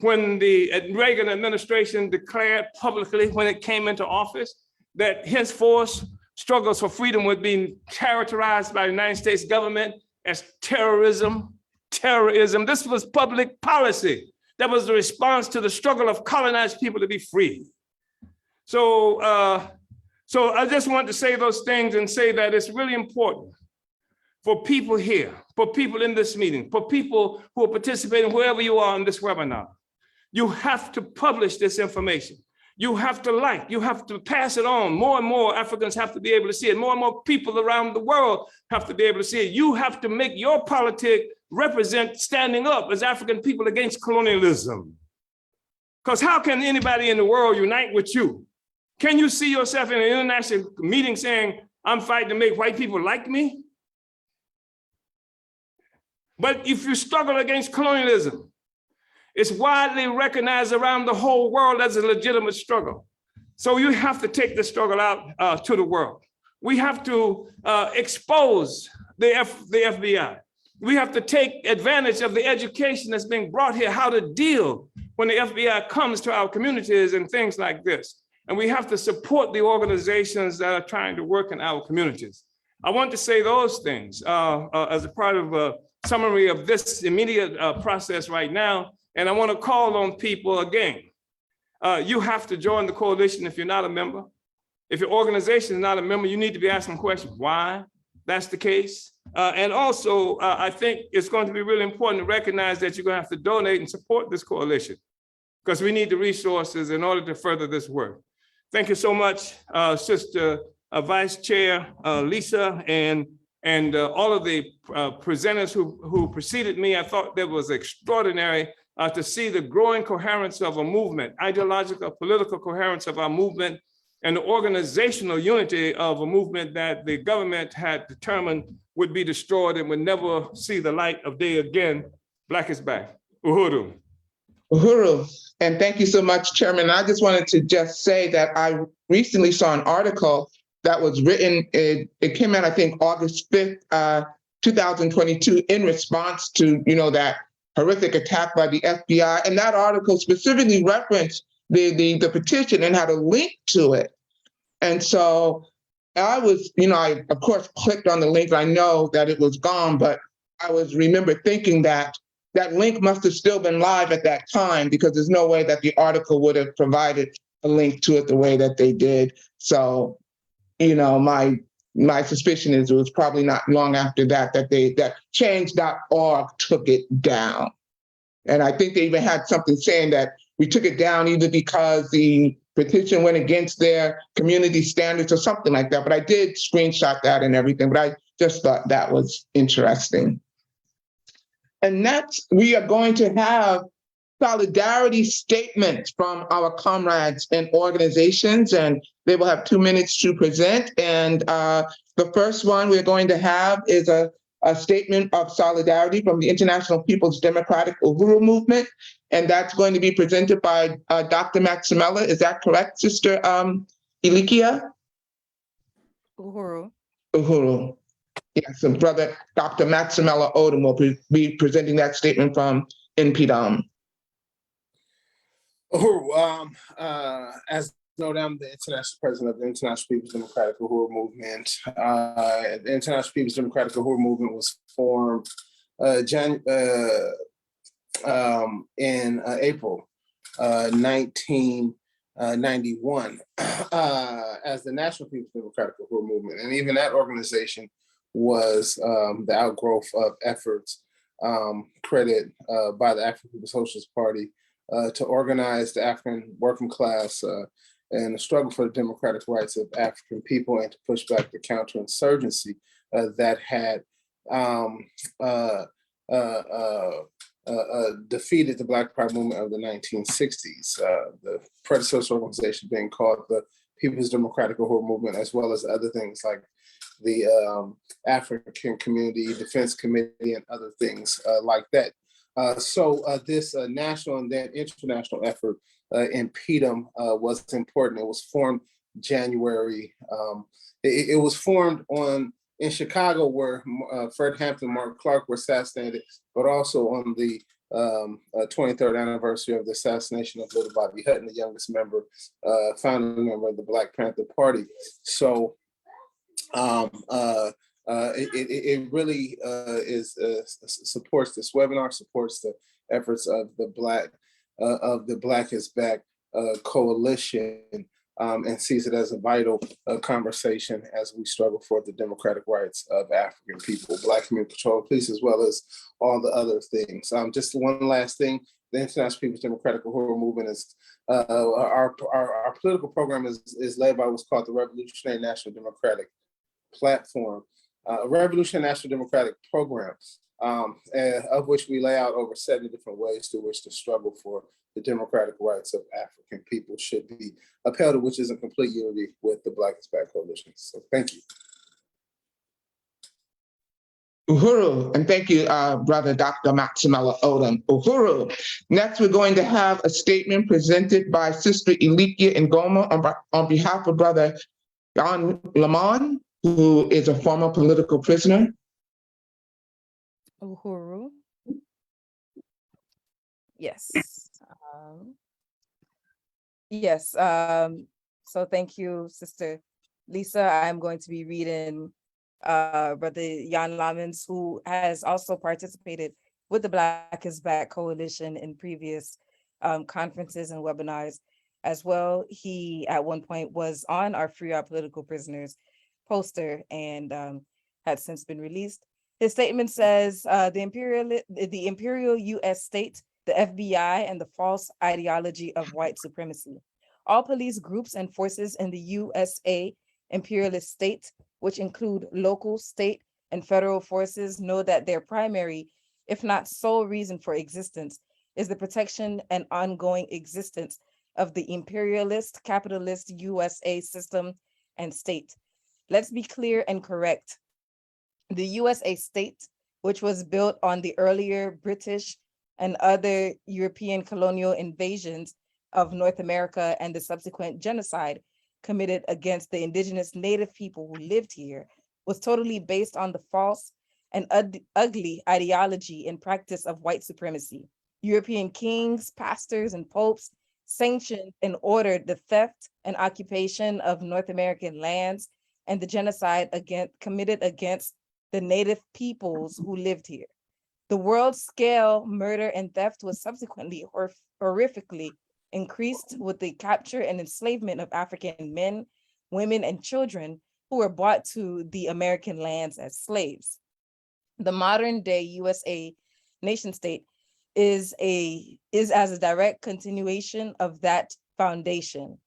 when the Reagan administration declared publicly when it came into office that henceforth struggles for freedom would be characterized by the United States government as terrorism. This was public policy. That was the response to the struggle of colonized people to be free. So I just want to say those things and say that it's really important for people here, for people in this meeting, for people who are participating wherever you are in this webinar. You have to publish this information. You have to pass it on. More and more Africans have to be able to see it. More and more people around the world have to be able to see it. You have to make your politic represent standing up as African people against colonialism. Because how can anybody in the world unite with you? Can you see yourself in an international meeting saying, I'm fighting to make white people like me? But if you struggle against colonialism, it's widely recognized around the whole world as a legitimate struggle. So you have to take the struggle out to the world. We have to expose the FBI. We have to take advantage of the education that's being brought here, how to deal when the FBI comes to our communities and things like this. And we have to support the organizations that are trying to work in our communities. I want to say those things as a part of a summary of this immediate process right now. And I want to call on people again. You have to join the coalition if you're not a member. If your organization is not a member, you need to be asking questions why that's the case. And also, I think it's going to be really important to recognize that you're going to have to donate and support this coalition because we need the resources in order to further this work. Thank you so much, Sister Vice Chair Lisa, and all of the presenters who preceded me. I thought that was extraordinary to see the growing coherence of a movement, ideological, political coherence of our movement, and the organizational unity of a movement that the government had determined would be destroyed and would never see the light of day again. Black is back. Uhuru. Uhuru. And thank you so much, Chairman. I just wanted to just say that I recently saw an article that was written, it came out, I think, August 5th, 2022, in response to, that horrific attack by the FBI. And that article specifically referenced the petition and had a link to it. And so I was, I of course clicked on the link. I know that it was gone, but I remember thinking that link must have still been live at that time because there's no way that the article would have provided a link to it the way that they did. So, my suspicion is it was probably not long after that change.org took it down. And I think they even had something saying that we took it down either because the petition went against their community standards or something like that. But I did screenshot that and everything, but I just thought that was interesting. And next, we are going to have solidarity statements from our comrades and organizations, and they will have 2 minutes to present. And the first one we're going to have is a statement of solidarity from the International People's Democratic Uhuru Movement, and that's going to be presented by Dr. Maximella. Is that correct, Sister Ilikia? Uhuru. Uhuru. Yes, and Brother Dr. Maximella Odom will be presenting that statement from NPDOM. Uhuru, as noted, I'm the international president of the International People's Democratic Uhuru Movement. The International People's Democratic Uhuru Movement was formed in April 1991 as the National People's Democratic Uhuru Movement. And even that organization was the outgrowth of efforts created by the African People's Socialist Party to organize the African working class and the struggle for the democratic rights of African people, and to push back the counterinsurgency that had defeated the Black Pride movement of the 1960s. The predecessor organization being called the People's Democratic Uhuru Movement, as well as other things like the African Community Defense Committee and other things like that. So this national and then international effort in PDOM was important. It was formed January. It was formed in Chicago, where Fred Hampton and Mark Clark were assassinated, but also on the 23rd anniversary of the assassination of Little Bobby Hutton, the youngest founding member of the Black Panther Party. So it really supports this webinar, supports the efforts of the Black is Back coalition, and sees it as a vital conversation as we struggle for the democratic rights of African people, Black Community Patrol Police, as well as all the other things. Just one last thing, the International People's Democratic Uhuru Movement is, our political program is led by what's called the Revolutionary National Democratic Platform, a Revolutionary National Democratic Program, of which we lay out over 70 different ways through which the struggle for the democratic rights of African people should be upheld, which is in complete unity with the Black is Back coalition. So thank you. Uhuru, and thank you, Brother Dr. Maximella Odom. Uhuru. Next, we're going to have a statement presented by Sister Ilikia Ngoma on behalf of Brother Jan Lamon, who is a former political prisoner. Uhuru. Yes. Yes. So thank you, Sister Lisa. I'm going to be reading Brother Jan Lamons, who has also participated with the Black is Back coalition in previous conferences and webinars as well. He at one point was on our Free Our Political Prisoners poster and had since been released. His statement says the imperial US state, the FBI, and the false ideology of white supremacy. All police groups and forces in the USA imperialist state, which include local, state, and federal forces, know that their primary, if not sole reason for existence is the protection and ongoing existence of the imperialist, capitalist USA system and state. Let's be clear and correct. The USA state, which was built on the earlier British and other European colonial invasions of North America and the subsequent genocide committed against the indigenous native people who lived here, was totally based on the false and ugly ideology and practice of white supremacy. European kings, pastors, and popes sanctioned and ordered the theft and occupation of North American lands and the genocide committed against the native peoples who lived here. The world-scale murder and theft was subsequently horrifically increased with the capture and enslavement of African men, women, and children who were brought to the American lands as slaves. The modern day USA nation state is as a direct continuation of that foundation.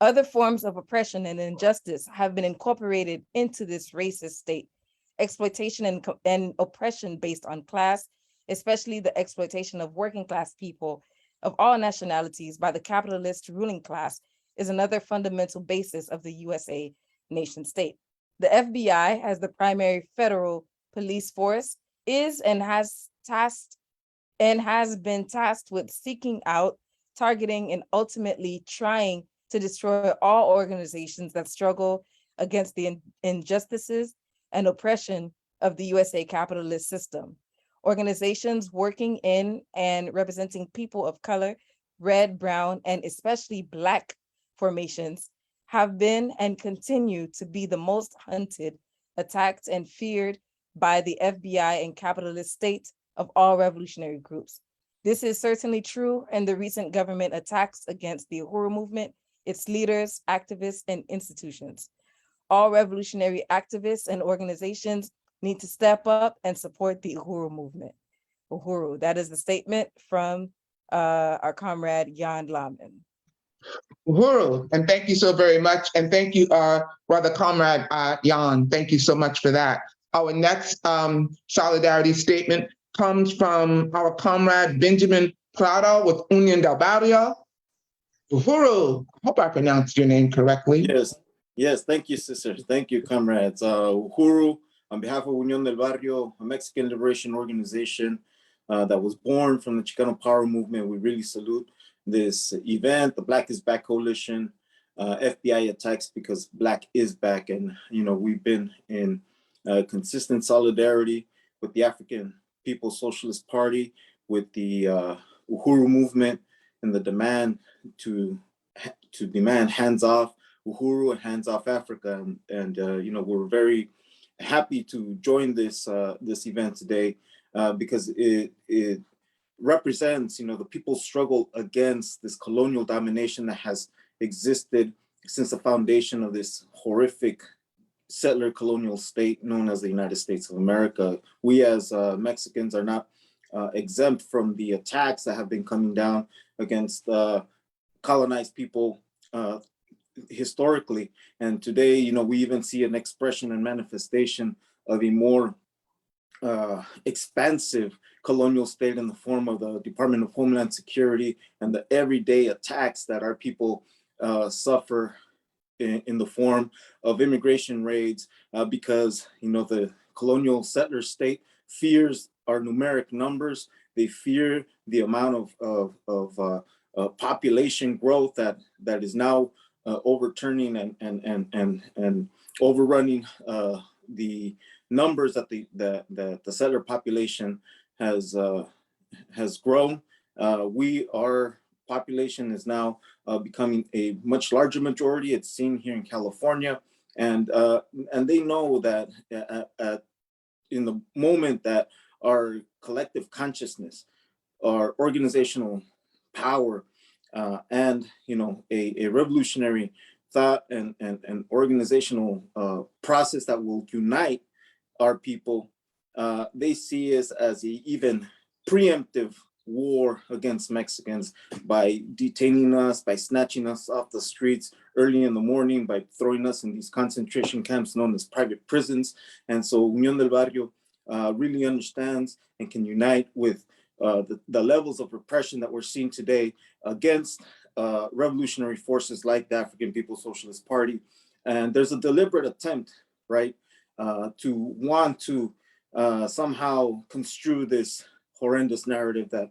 Other forms of oppression and injustice have been incorporated into this racist state. Exploitation and oppression based on class, especially the exploitation of working class people of all nationalities by the capitalist ruling class, is another fundamental basis of the USA nation state. The FBI, as the primary federal police force, is and has been tasked with seeking out, targeting, and ultimately trying to destroy all organizations that struggle against the injustices and oppression of the USA capitalist system. Organizations working in and representing people of color, red, brown, and especially Black formations have been and continue to be the most hunted, attacked, and feared by the FBI and capitalist state of all revolutionary groups. This is certainly true in the recent government attacks against the Uhuru movement, its leaders, activists, and institutions. All revolutionary activists and organizations need to step up and support the Uhuru movement. Uhuru, that is the statement from our comrade Jan Laman. Uhuru, and thank you so very much. And thank you, Brother Comrade Jan. Thank you so much for that. Our next solidarity statement comes from our comrade Benjamin Prado with Union del Barrio. Uhuru, I hope I pronounced your name correctly. Yes, thank you, sisters. Thank you, comrades. Uhuru, on behalf of Unión del Barrio, a Mexican liberation organization that was born from the Chicano Power movement, we really salute this event, the Black is Back Coalition, FBI attacks because Black is back. And, we've been in consistent solidarity with the African People's Socialist Party, with the Uhuru movement, and the demand to demand hands off Uhuru and hands off Africa. And we're very happy to join this this event today because it represents, the people's struggle against this colonial domination that has existed since the foundation of this horrific settler colonial state known as the United States of America. We as Mexicans are not exempt from the attacks that have been coming down against colonized people historically. And today, we even see an expression and manifestation of a more expansive colonial state in the form of the Department of Homeland Security and the everyday attacks that our people suffer in the form of immigration raids because, the colonial settler state fears our numeric numbers. They fear the amount of population growth that is now overturning and overrunning the numbers that the settler population has grown. Our population is now becoming a much larger majority. It's seen here in California, and they know that in the moment that our collective consciousness, our organizational power, and a revolutionary thought and organizational process that will unite our people, they see us as an even preemptive war against Mexicans by detaining us, by snatching us off the streets early in the morning, by throwing us in these concentration camps known as private prisons. And so Unión del Barrio really understands and can unite with the levels of repression that we're seeing today against revolutionary forces like the African People's Socialist Party. And there's a deliberate attempt, right, to want to somehow construe this horrendous narrative that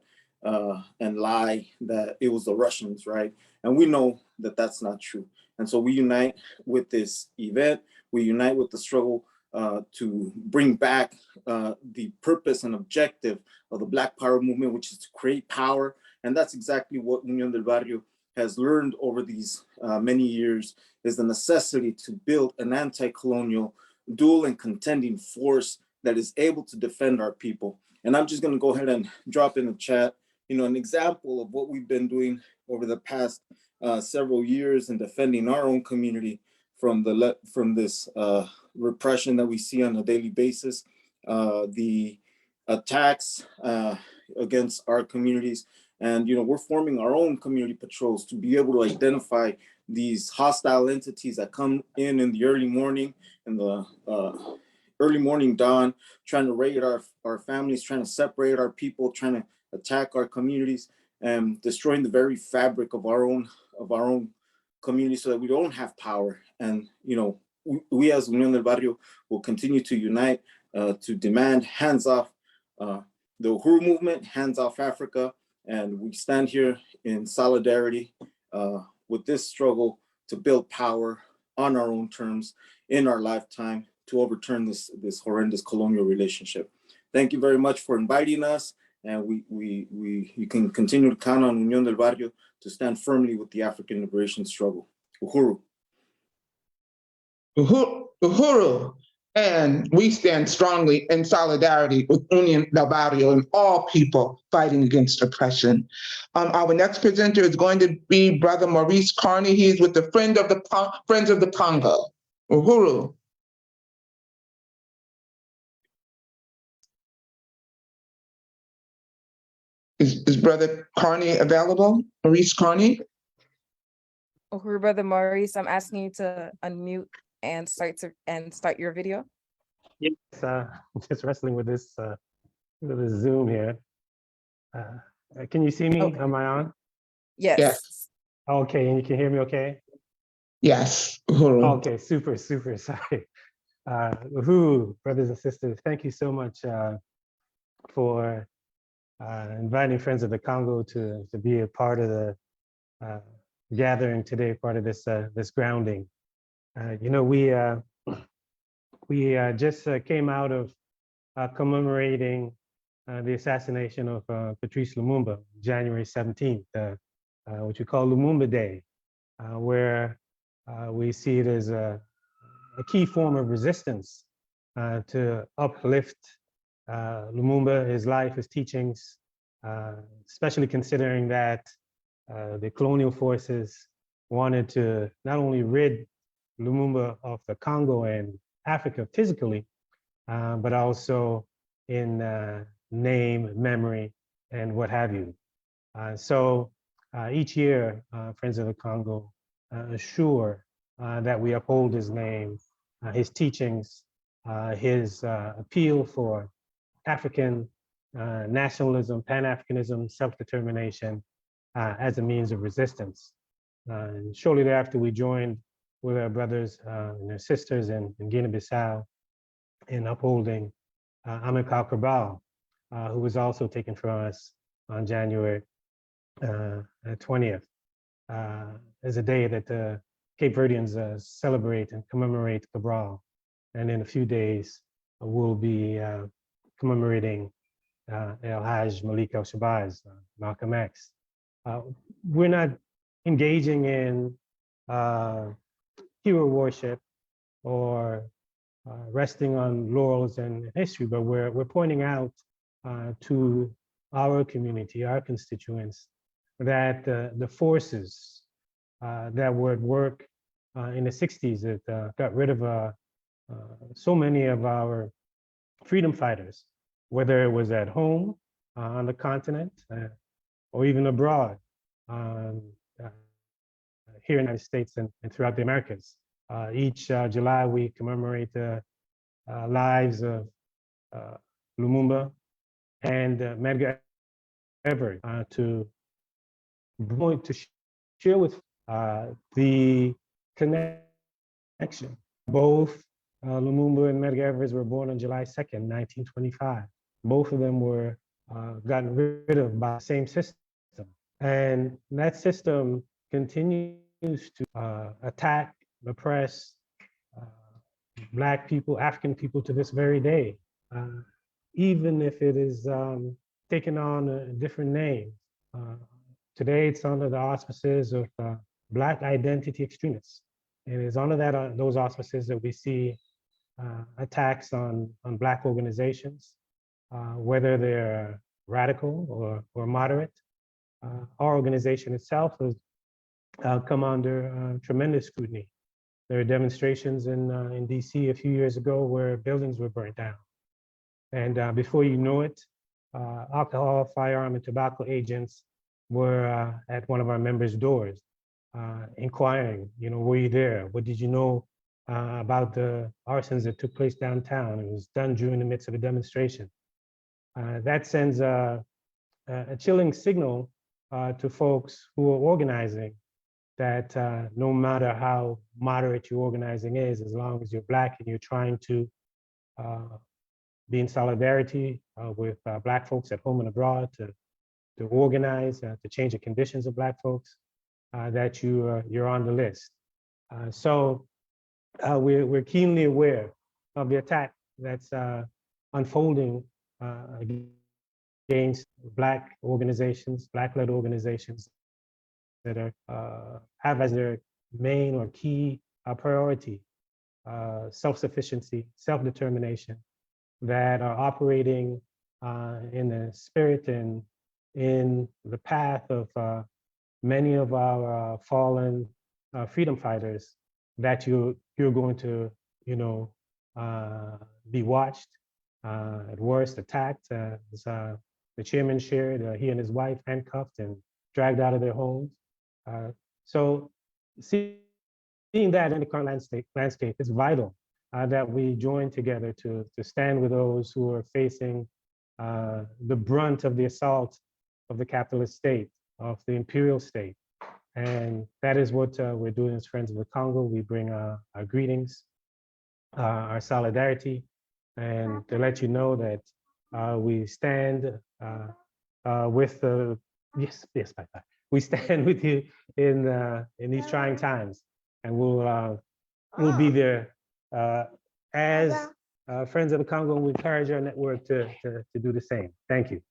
and lie that it was the Russians, right? And we know that that's not true. And so we unite with this event. We unite with the struggle to bring back the purpose and objective of the Black Power movement, which is to create power. And that's exactly what Unión del Barrio has learned over these many years, is the necessity to build an anti-colonial dual and contending force that is able to defend our people. And I'm just going to go ahead and drop in the chat, an example of what we've been doing over the past several years in defending our own community from this repression that we see on a daily basis, the attacks against our communities. And, we're forming our own community patrols to be able to identify these hostile entities that come in the early morning and early morning dawn, trying to raid our families, trying to separate our people, trying to attack our communities, and destroying the very fabric of our own community so that we don't have power. And, you know, we as Unión del Barrio will continue to unite to demand hands off the Uhuru movement, hands off Africa. And we stand here in solidarity with this struggle to build power on our own terms in our lifetime to overturn this horrendous colonial relationship. Thank you very much for inviting us. And you can continue to count on Unión del Barrio to stand firmly with the African liberation struggle. Uhuru. Uhuru. And we stand strongly in solidarity with Unión del Barrio and all people fighting against oppression. Our next presenter is going to be Brother Maurice Carney. He is with the Friends of the Congo. Uhuru. Is Brother Carney available? Maurice Carney? Uhuru, Brother Maurice, I'm asking you to unmute and start your video. Yes, just wrestling with this Zoom here. Can you see me? Okay. Am I on? Yes. Yes. Okay, and you can hear me okay? Yes. Uhuru. Okay, super, sorry. Uhuru, brothers and sisters, thank you so much for inviting Friends of the Congo to be a part of the gathering today, part of this this grounding. You know, we just came out of commemorating the assassination of Patrice Lumumba, January 17th, which we call Lumumba Day, where we see it as a key form of resistance to uplift Lumumba, his life, his teachings, especially considering that the colonial forces wanted to not only rid Lumumba of the Congo and Africa physically, but also in name, memory, and what have you. So each year, Friends of the Congo assure that we uphold his name, his teachings, his appeal for African nationalism, Pan-Africanism, self-determination as a means of resistance. And shortly thereafter, we joined with our brothers and their sisters in Guinea-Bissau in upholding Amilcar Cabral, who was also taken from us on January 20th, as a day that the Cape Verdeans celebrate and commemorate Cabral. And in a few days, we'll be commemorating El Haj Malik El-Shabazz, Malcolm X. We're not engaging in hero worship or resting on laurels and history, but we're pointing out to our community, our constituents, that the forces that were at work in the 60s that got rid of so many of our freedom fighters, whether it was at home on the continent or even abroad here in the United States and throughout the Americas. Each July, we commemorate the lives of Lumumba and Medgar Evers to share with the connection. Both Lumumba and Medgar Evers were born on July 2nd, 1925. Both of them were gotten rid of by the same system. And that system continues to attack, oppress Black people, African people to this very day, even if it is taken on a different name. Today, it's under the auspices of Black identity extremists. And it's under those auspices that we see attacks on Black organizations, whether they're radical or moderate. Our organization itself has come under tremendous scrutiny. There were demonstrations in DC a few years ago where buildings were burnt down. And before you know it, alcohol, firearm, and tobacco agents were at one of our members' doors, inquiring, were you there? What did you know about the arsons that took place downtown. It was done during the midst of a demonstration. That sends a chilling signal to folks who are organizing that no matter how moderate your organizing is, as long as you're Black and you're trying to be in solidarity with Black folks at home and abroad to organize, to change the conditions of Black folks, that you're on the list. So we're keenly aware of the attack that's unfolding against Black organizations, Black-led organizations that are have as their main or key priority self-sufficiency, self-determination, that are operating in the spirit and in the path of many of our fallen freedom fighters, that you're going to, be watched, at worst attacked, as the chairman shared, he and his wife handcuffed and dragged out of their homes. So seeing that in the current landscape, it's vital that we join together to stand with those who are facing the brunt of the assault of the capitalist state, of the imperial state. And that is what we're doing as Friends of the Congo. We bring our greetings, our solidarity, and to let you know that we stand with the, yes, bye-bye. We stand with you in these trying times, and we'll be there as Friends of the Congo. We encourage our network to do the same. Thank you.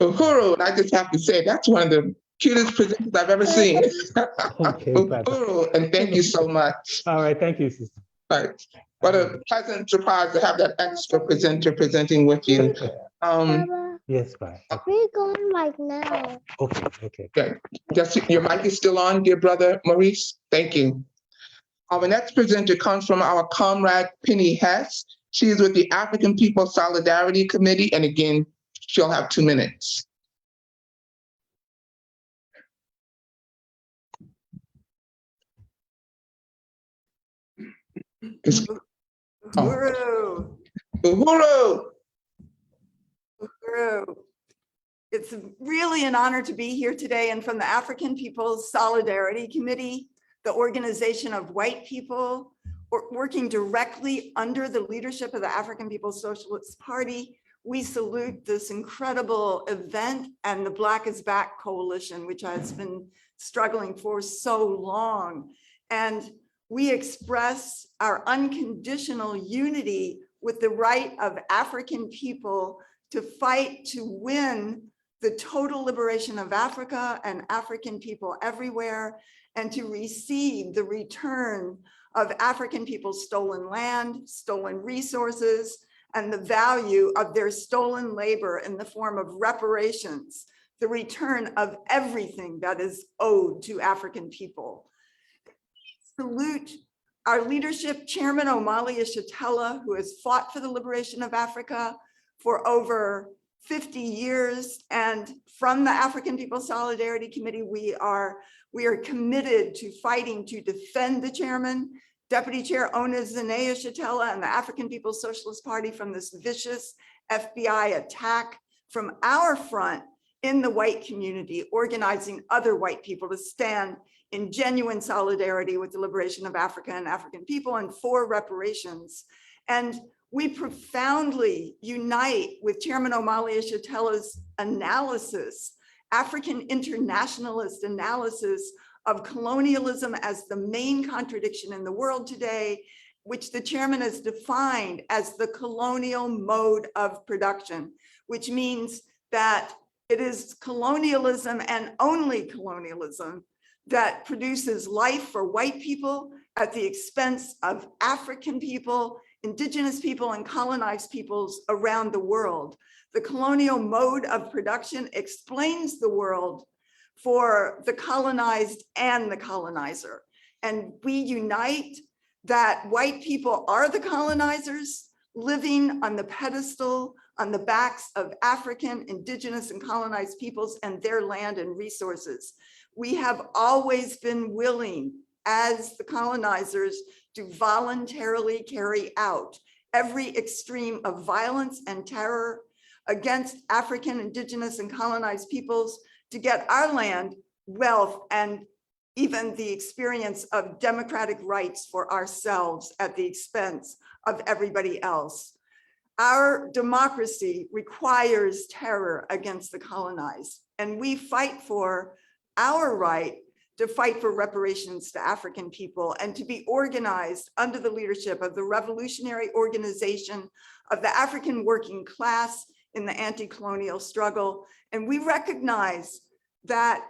Uhuru, I just have to say, that's one of the cutest presenters I've ever seen. Okay, Uhuru, and thank you so much. All right, thank you, sister. Right. What a pleasant surprise to have that extra presenter presenting with you. Yes, bye. We're going like now. Okay. Good. Just, your mic is still on, dear brother Maurice. Thank you. Our next presenter comes from our comrade Penny Hess. She is with the African People Solidarity Committee, and again, she'll have 2 minutes. Uhuru. Uhuru. Uhuru. It's really an honor to be here today, and from the African People's Solidarity Committee, the organization of white people working directly under the leadership of the African People's Socialist Party, we salute this incredible event and the Black is Back Coalition, which has been struggling for so long. And we express our unconditional unity with the right of African people to fight to win the total liberation of Africa and African people everywhere, and to receive the return of African people's stolen land, stolen resources, and the value of their stolen labor in the form of reparations, the return of everything that is owed to African people. Salute our leadership, Chairman Omali Yeshitela, who has fought for the liberation of Africa for over 50 years. And from the African People's Solidarity Committee, we are committed to fighting to defend the chairman, Deputy Chair Ona Zane Yeshitela, and the African People's Socialist Party from this vicious FBI attack from our front in the white community, organizing other white people to stand in genuine solidarity with the liberation of Africa and African people and for reparations. And we profoundly unite with Chairman Omali Yeshitela's analysis, African internationalist analysis of colonialism as the main contradiction in the world today, which the chairman has defined as the colonial mode of production, which means that it is colonialism and only colonialism that produces life for white people at the expense of African people, indigenous people, and colonized peoples around the world. The colonial mode of production explains the world for the colonized and the colonizer. And we unite that white people are the colonizers living on the pedestal, on the backs of African, indigenous, and colonized peoples and their land and resources. We have always been willing as the colonizers to voluntarily carry out every extreme of violence and terror against African, indigenous, and colonized peoples to get our land, wealth, and even the experience of democratic rights for ourselves at the expense of everybody else. Our democracy requires terror against the colonized, and we fight for our right to fight for reparations to African people and to be organized under the leadership of the revolutionary organization of the African working class in the anti-colonial struggle. And we recognize that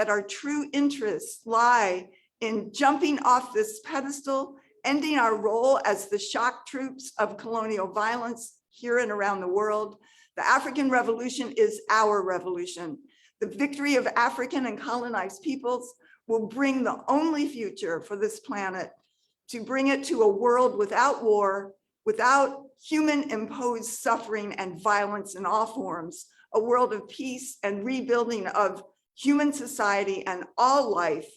our true interests lie in jumping off this pedestal, ending our role as the shock troops of colonial violence here and around the world. The African Revolution is our revolution. The victory of African and colonized peoples will bring the only future for this planet, to bring it to a world without war, without human imposed suffering and violence in all forms, a world of peace and rebuilding of human society and all life,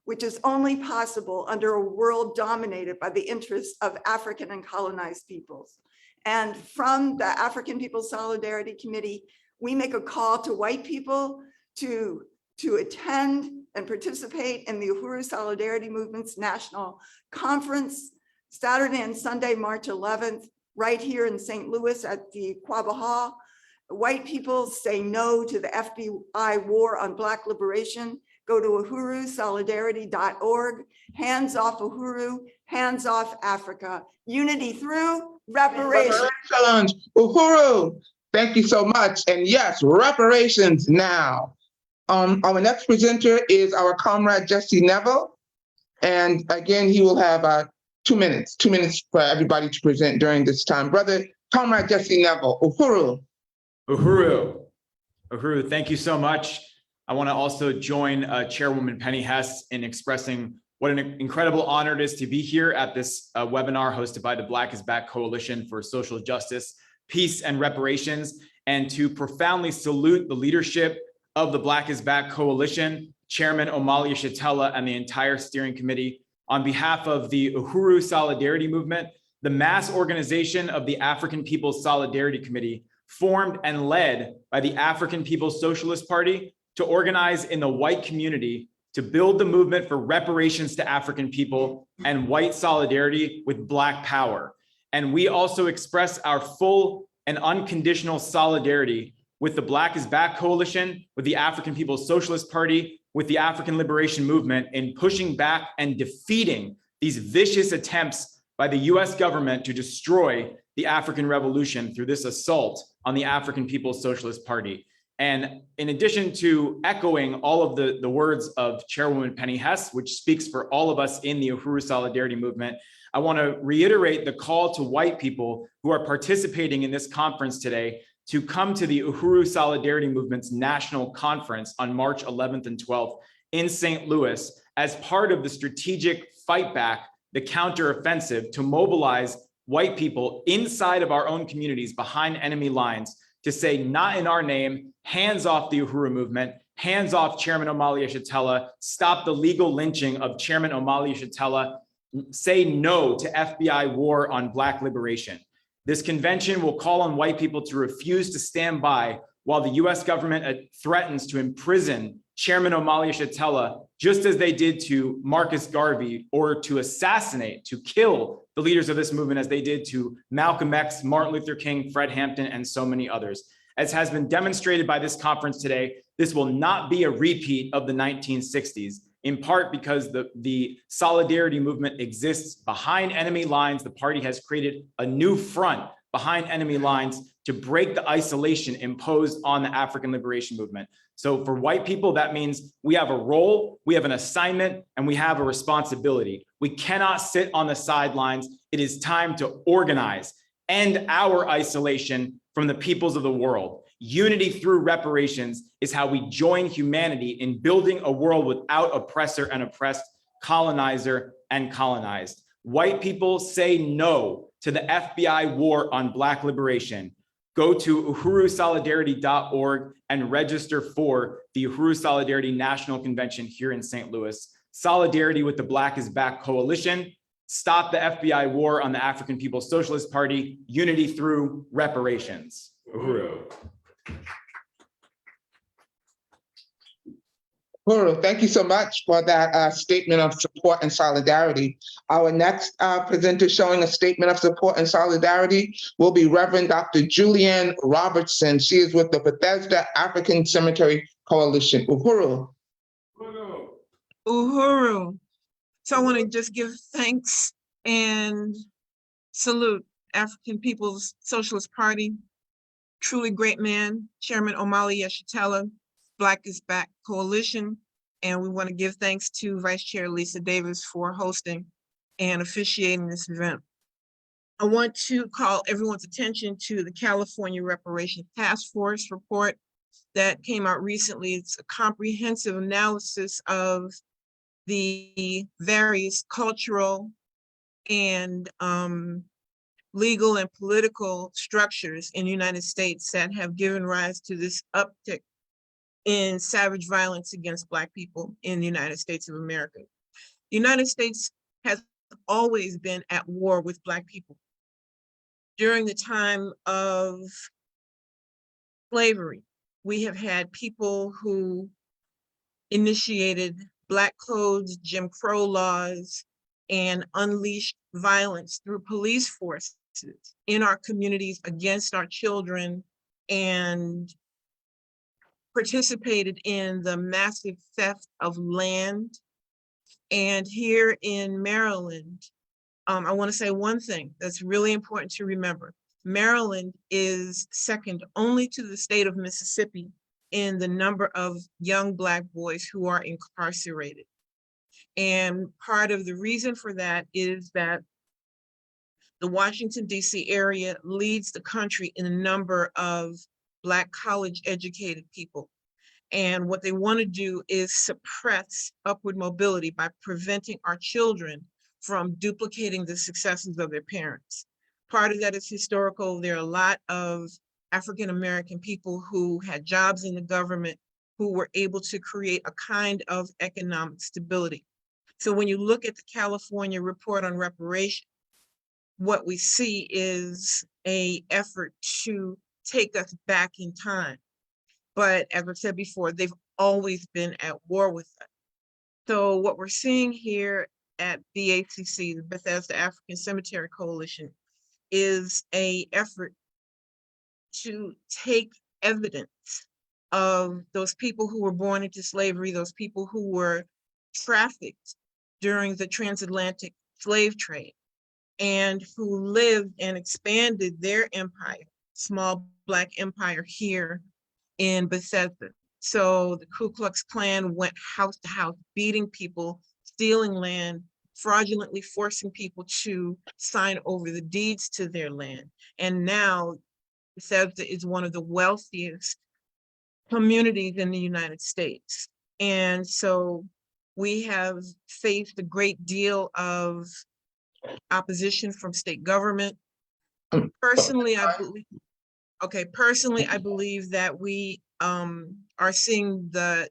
which is only possible under a world dominated by the interests of African and colonized peoples. And from the African People's Solidarity Committee, we make a call to white people to attend and participate in the Uhuru Solidarity Movement's National Conference, Saturday and Sunday, March 11th, right here in St. Louis at the Quabbah Hall. White people say no to the FBI war on Black liberation. Go to uhurusolidarity.org. Hands off Uhuru, hands off Africa. Unity through reparations. Reparations, Uhuru. Thank you so much. And yes, reparations now. Our next presenter is our comrade Jesse Neville. And again, he will have 2 minutes for everybody to present during this time. Brother, comrade Jesse Neville, Uhuru. Uhuru. Uhuru, thank you so much. I want to also join Chairwoman Penny Hess in expressing what an incredible honor it is to be here at this webinar hosted by the Black is Back Coalition for Social Justice, Peace, and Reparations, and to profoundly salute the leadership of the Black is Back Coalition, Chairman Omali Yeshitela, and the entire steering committee. On behalf of the Uhuru Solidarity Movement, the mass organization of the African People's Solidarity Committee, formed and led by the African People's Socialist Party, to organize in the white community to build the movement for reparations to African people and white solidarity with Black power. And we also express our full and unconditional solidarity with the Black is Back Coalition, with the African People's Socialist Party, with the African Liberation Movement in pushing back and defeating these vicious attempts by the US government to destroy the African Revolution through this assault on the African People's Socialist Party. And in addition to echoing all of the words of Chairwoman Penny Hess, which speaks for all of us in the Uhuru Solidarity Movement, I want to reiterate the call to white people who are participating in this conference today to come to the Uhuru Solidarity Movement's National Conference on March 11th and 12th in St. Louis as part of the strategic fight back, the counteroffensive, to mobilize white people inside of our own communities behind enemy lines to say, not in our name, hands off the Uhuru movement, hands off Chairman Omali Yeshitela, stop the legal lynching of Chairman Omali Yeshitela, say no to FBI war on Black liberation. This convention will call on white people to refuse to stand by while the US government threatens to imprison Chairman Omali Yeshitela, just as they did to Marcus Garvey, or to assassinate, to kill the leaders of this movement as they did to Malcolm X, Martin Luther King, Fred Hampton, and so many others. As has been demonstrated by this conference today, this will not be a repeat of the 1960s, in part because the solidarity movement exists behind enemy lines. The party has created a new front behind enemy lines to break the isolation imposed on the African liberation movement. So for white people, that means we have a role, we have an assignment, and we have a responsibility. We cannot sit on the sidelines. It is time to organize, end our isolation from the peoples of the world. Unity through reparations is how we join humanity in building a world without oppressor and oppressed, colonizer and colonized. White people say no to the FBI war on Black liberation. Go to uhurusolidarity.org and register for the Uhuru Solidarity National Convention here in St. Louis. solidarity with the Black is Back Coalition, stop the FBI war on the African People's Socialist Party, unity through reparations. Uhuru. Uhuru, thank you so much for that statement of support and solidarity. Our next presenter showing a statement of support and solidarity will be Reverend Dr. Julianne Robertson. She is with the Bethesda African Cemetery Coalition. Uhuru. Uhuru. So I want to just give thanks and salute African People's Socialist Party, truly great man, Chairman Omali Yeshitela, Black is Back Coalition. And we want to give thanks to Vice Chair Lisa Davis for hosting and officiating this event. I want to call everyone's attention to the California Reparations Task Force report that came out recently. It's a comprehensive analysis of the various cultural and legal and political structures in the United States that have given rise to this uptick in savage violence against Black people in the United States of America. The United States has always been at war with Black people. During the time of slavery, we have had people who initiated Black codes, Jim Crow laws, and unleashed violence through police forces in our communities against our children, and participated in the massive theft of land. And here in Maryland, I want to say one thing that's really important to remember. Maryland is second only to the state of Mississippi in the number of young Black boys who are incarcerated. And part of the reason for that is that the Washington, D.C. area leads the country in a number of Black college educated people. And what they want to do is suppress upward mobility by preventing our children from duplicating the successes of their parents. Part of that is historical. There are a lot of African-American people who had jobs in the government who were able to create a kind of economic stability. So when you look at the California report on reparations, what we see is an effort to take us back in time. But as I said before, they've always been at war with us. So what we're seeing here at BACC, the Bethesda African Cemetery Coalition, is an effort to take evidence of those people who were born into slavery, those people who were trafficked during the transatlantic slave trade, and who lived and expanded their empire, small Black empire here in Bethesda. So the Ku Klux Klan went house to house, beating people, stealing land, fraudulently forcing people to sign over the deeds to their land. And now Bethesda is one of the wealthiest communities in the United States. And so we have faced a great deal of opposition from state government. Personally, I believe that we are seeing the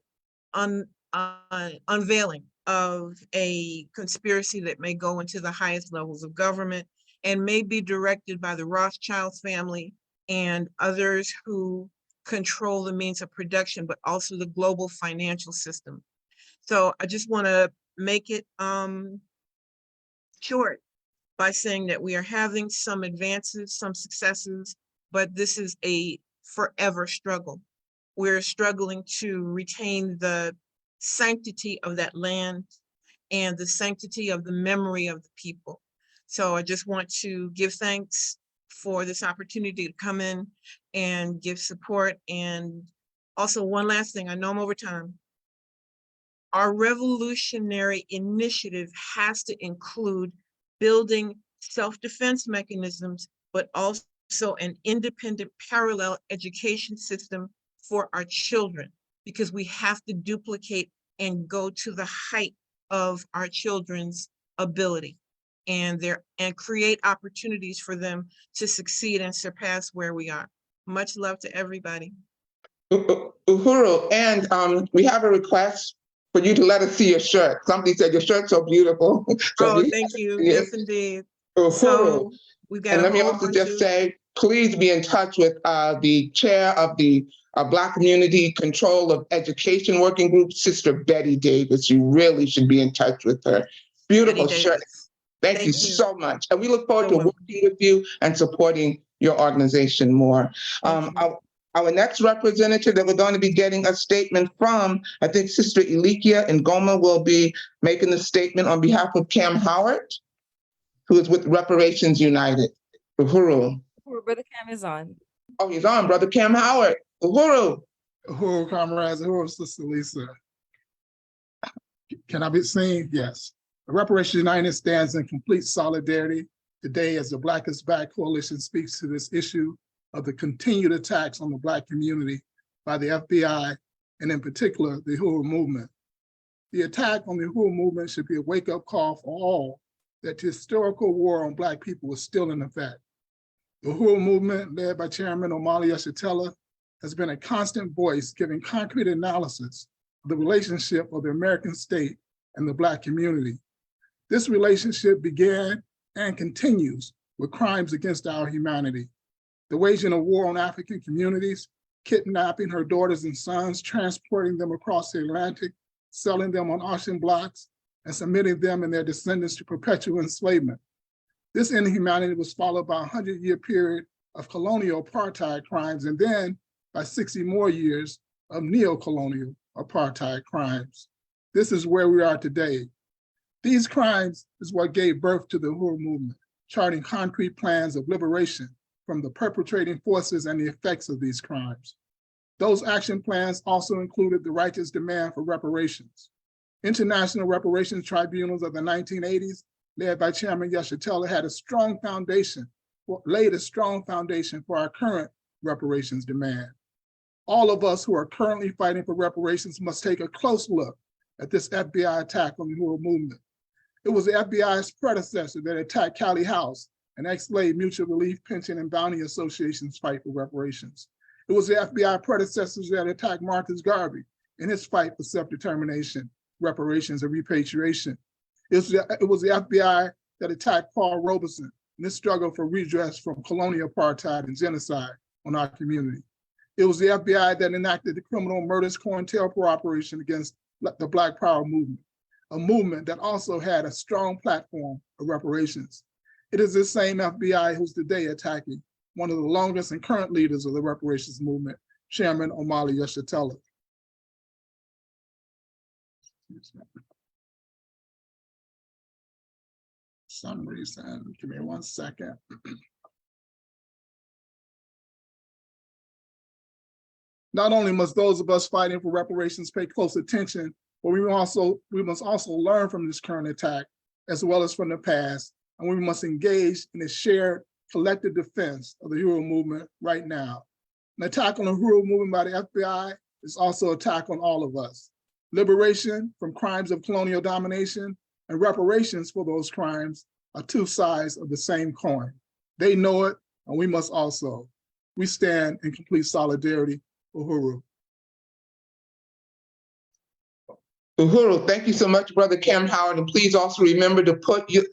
unveiling of a conspiracy that may go into the highest levels of government and may be directed by the Rothschild family and others who control the means of production, but also the global financial system. So I just want to make it short by saying that we are having some advances, some successes, but this is a forever struggle. We're struggling to retain the sanctity of that land and the sanctity of the memory of the people. So I just want to give thanks for this opportunity to come in and give support. And also one last thing, I know I'm over time. Our revolutionary initiative has to include building self-defense mechanisms, but also an independent parallel education system for our children, because we have to duplicate and go to the height of our children's ability and create opportunities for them to succeed and surpass where we are. Much love to everybody. Uhuru, and we have a request for you to let us see your shirt. Somebody said your shirt's so beautiful. So Oh, we- thank you. yes. Yes, indeed. Uhuru. So we've got And a let me whole also bunch just of, say, please be in touch with the chair of the Black Community Control of Education Working Group, Sister Betty Davis. You really should be in touch with her. Beautiful Betty shirt. Davis. Thank you Thank you. so much. And we look forward So to welcome. working with you and supporting your organization more. Thank you. Our next representative that we're going to be getting a statement from, I think Sister Elikia Ngoma will be making the statement on behalf of Cam Howard, who is with Reparations United. Uhuru. Brother Cam is on. Oh, he's on, Brother Cam Howard. Uhuru. Uhuru, comrades, Uhuru, Sister Lisa. Can I be seen? Yes. Reparations United stands in complete solidarity today as the Black is Back Coalition speaks to this issue of the continued attacks on the Black community by the FBI, and in particular, the Uhuru movement. The attack on the Uhuru movement should be a wake-up call for all that the historical war on Black people is still in effect. The Uhuru movement, led by Chairman Omali Yeshitela, has been a constant voice giving concrete analysis of the relationship of the American state and the Black community. This relationship began and continues with crimes against our humanity. The waging of war on African communities, kidnapping her daughters and sons, transporting them across the Atlantic, selling them on auction blocks, and submitting them and their descendants to perpetual enslavement. This inhumanity was followed by a 100-year period of colonial apartheid crimes, and then by 60 more years of neo-colonial apartheid crimes. This is where we are today. These crimes is what gave birth to the Uhuru movement, charting concrete plans of liberation from the perpetrating forces and the effects of these crimes. Those action plans also included the righteous demand for reparations. International reparations tribunals of the 1980s, led by Chairman Yeshitela, had a strong foundation, laid a strong foundation for our current reparations demand. All of us who are currently fighting for reparations must take a close look at this FBI attack on the Uhuru movement. It was the FBI's predecessor that attacked Callie House, an ex-slave mutual relief pension and bounty association's fight for reparations. It was the FBI predecessors that attacked Marcus Garvey in his fight for self-determination, reparations, and repatriation. It was the FBI that attacked Paul Robeson in his struggle for redress from colonial apartheid and genocide on our community. It was the FBI that enacted the criminal murders COINTELPRO operation against the Black Power movement, a movement that also had a strong platform of reparations. It is this same FBI who's today attacking one of the longest and current leaders of the reparations movement, Chairman Omali Yeshitela. Some reason, give me 1 second. Not only must those of us fighting for reparations pay close attention, but we must also learn from this current attack, as well as from the past, and we must engage in a shared collective defense of the Uhuru movement right now. An attack on the Uhuru movement by the FBI is also an attack on all of us. Liberation from crimes of colonial domination and reparations for those crimes are two sides of the same coin. They know it, and we must also. We stand in complete solidarity. Uhuru. Uhuru, thank you so much, Brother Cam Howard. And please also remember to put your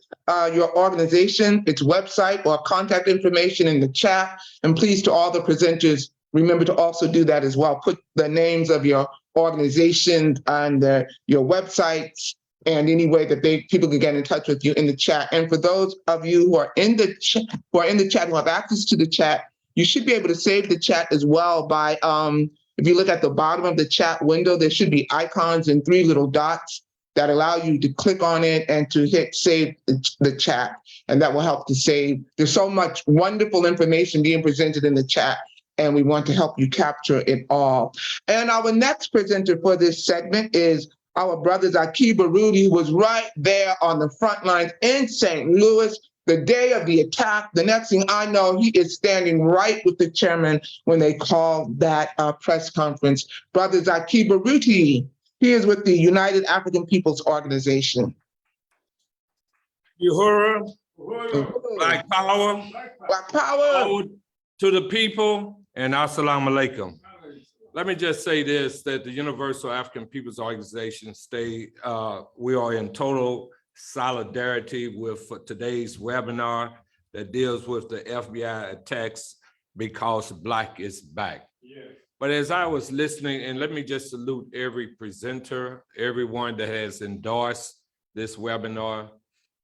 organization, its website or contact information in the chat. And please, to all the presenters, remember to also do that as well. Put the names of your organization and your websites and any way that people can get in touch with you in the chat. And for those of you who are in the chat, who have access to the chat, you should be able to save the chat as well by, if you look at the bottom of the chat window, there should be icons and 3 little dots that allow you to click on it and to hit save the chat. And that will help to save. There's so much wonderful information being presented in the chat, and we want to help you capture it all. And our next presenter for this segment is our brother Akiba Rudy, who was right there on the front lines in St. Louis the day of the attack. The next thing I know, he is standing right with the chairman when they called that press conference. Brother Akiba Rudy, he is with the United African Peoples Organization. Uhuru, Black Power, Black Power to the people, and Assalamu Alaikum. let me just say this, that the Universal African Peoples Organization we are in total solidarity with today's webinar that deals with the FBI attacks because Black is back. Yes. But as I was listening, and let me just salute every presenter, everyone that has endorsed this webinar.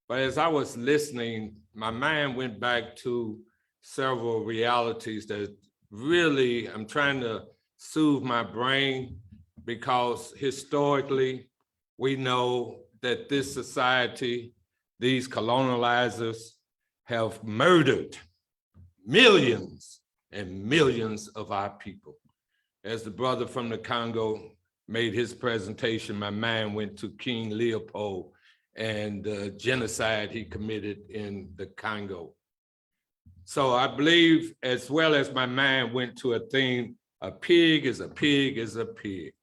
But as I was listening, my mind went back to several realities that really I'm trying to soothe my brain, because historically, we know that this society, these colonizers have murdered millions and millions of our people. As the brother from the Congo made his presentation, my mind went to King Leopold and the genocide he committed in the Congo. So I believe, as well as my mind went to a theme, a pig is a pig is a pig.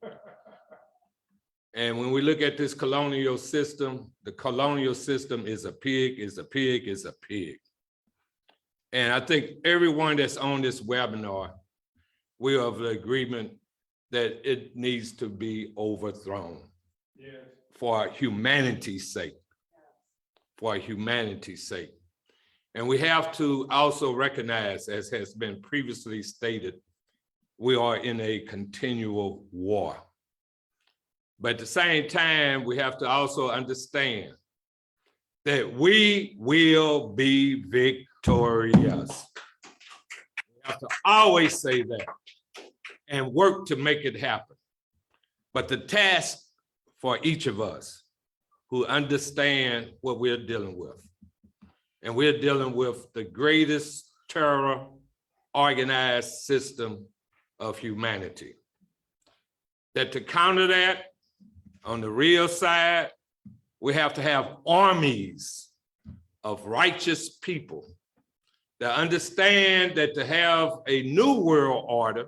And when we look at this colonial system, the colonial system is a pig, is a pig, is a pig. And I think everyone that's on this webinar, we are of the agreement that it needs to be overthrown. Yes. For humanity's sake, for humanity's sake. And we have to also recognize, as has been previously stated, we are in a continual war. But at the same time, we have to also understand that we will be victorious. We have to always say that and work to make it happen. But the task for each of us who understand what we're dealing with, and we're dealing with the greatest terror organized system of humanity, that to counter that, on the real side, we have to have armies of righteous people that understand that to have a new world order,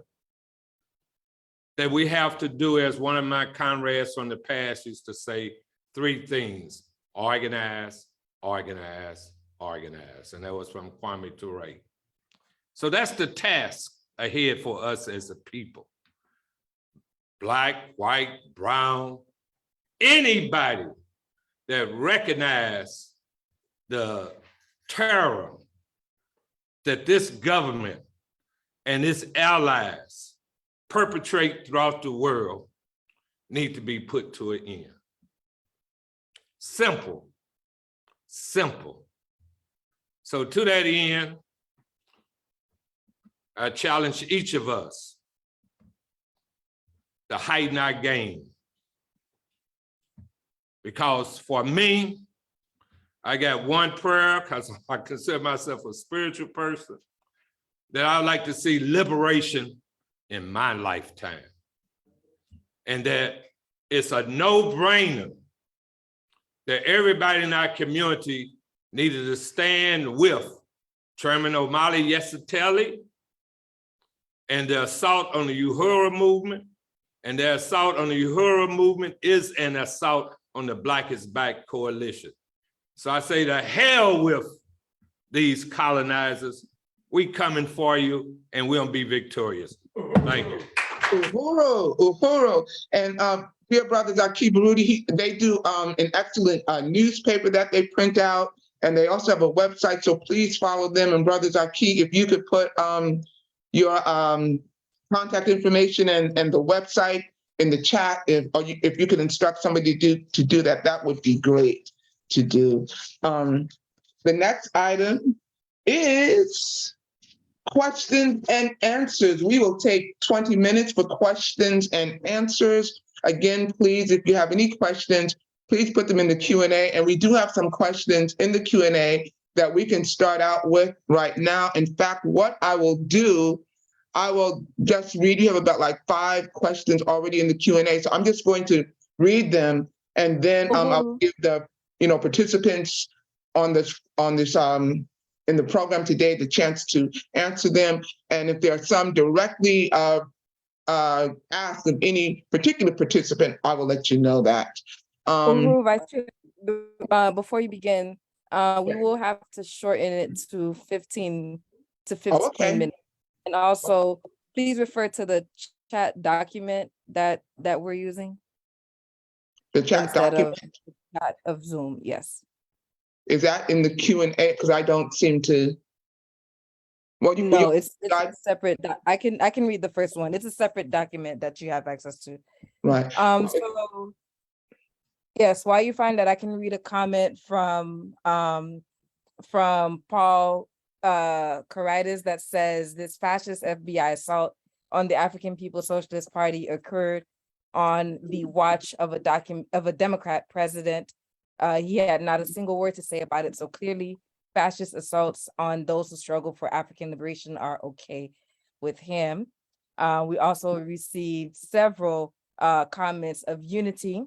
that we have to do, as one of my comrades from the past used to say, 3 things: organize, organize, organize. And that was from Kwame Ture. So that's the task ahead for us as a people. Black, white, brown, anybody that recognize the terror that this government and its allies perpetrate throughout the world need to be put to an end. Simple, simple. So to that end, I challenge each of us to heighten our game. Because for me, I got one prayer, because I consider myself a spiritual person, that I would like to see liberation in my lifetime. And that it's a no-brainer that everybody in our community needed to stand with Chairman Omali Yeshitela and the assault on the Uhuru movement. And the assault on the Uhuru movement is an assault on the Black is Back coalition. So I say to hell with these colonizers. We coming for you and we'll be victorious. Thank you. Uhuru, Uhuru. And dear brothers, Aki Baruti, they do an excellent newspaper that they print out, and they also have a website, so please follow them. And brothers Aki, if you could put your contact information and the website in the chat, if you could instruct somebody to do that, that would be great to do. The next item is questions and answers. We will take 20 minutes for questions and answers. Again, please, if you have any questions, please put them in the Q&A. And we do have some questions in the Q&A that we can start out with right now. In fact, what I will do, I will just read. You have about like 5 questions already in the Q&A. So I'm just going to read them, and then I'll give the participants on this in the program today the chance to answer them. And if there are some directly asked of any particular participant, I will let you know that. Vice Chair, before you begin, we will have to shorten it to 15 minutes. And also, please refer to the chat document that we're using The chat instead document, of chat of Zoom. Yes. is that in the Q&A? Because I don't seem to. Well, No, it's a separate. I can read the first one. It's a separate document that you have access to. right. So yes, while you find that, I can read a comment from Paul Caritas that says this fascist FBI assault on the African People's Socialist Party occurred on the watch of a Democrat president. He had not a single word to say about it. So clearly fascist assaults on those who struggle for African liberation are okay with him. We also received several comments of unity.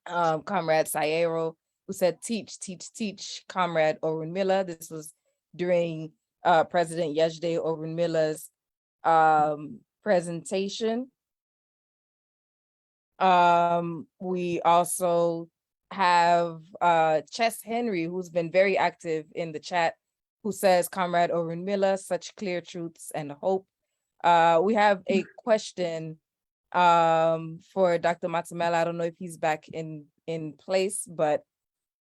Comrade Sayero, who said, teach, teach, teach, Comrade Orunmila. This was during President Yejide Orunmila's presentation. We also have Chess Henry, who's been very active in the chat, who says, Comrade Orunmila, such clear truths and hope. We have a question for Dr. Matamela. I don't know if he's back in place, but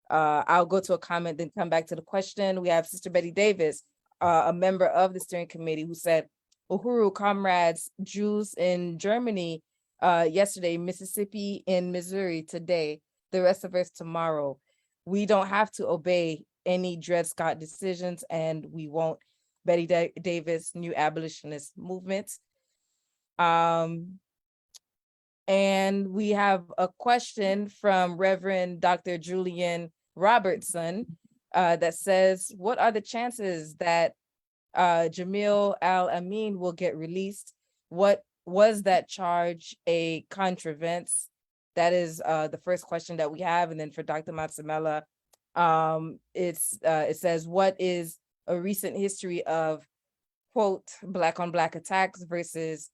I'll go to a comment, then come back to the question. We have Sister Betty Davis, a member of the steering committee, who said, Uhuru, comrades, Jews in Germany yesterday, Mississippi in Missouri today, the rest of us tomorrow. We don't have to obey any Dred Scott decisions, and we won't. Betty Davis, New Abolitionist Movement. And we have a question from Reverend Dr. Julian Robertson that says, what are the chances that Jamil Al-Amin will get released? What was that charge a contrivance? That is the first question that we have. And then for Dr. Matsamela, it says, what is a recent history of, quote, Black on Black attacks versus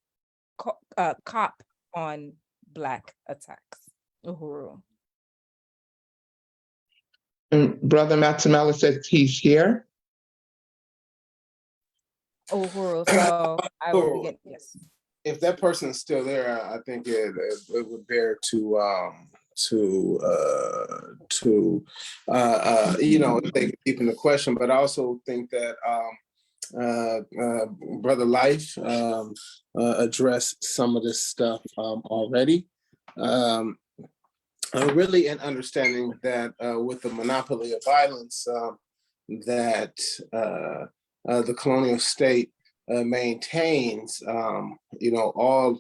cop on Black attacks? Uhuru. And Brother Matsamela says he's here. Uhuru, so I will begin, yes. If that person is still there, I think it would bear to you know, if they keep in the question. But I also think that Brother Life addressed some of this stuff already. Really in understanding that with the monopoly of violence, that the colonial state maintains, you know, all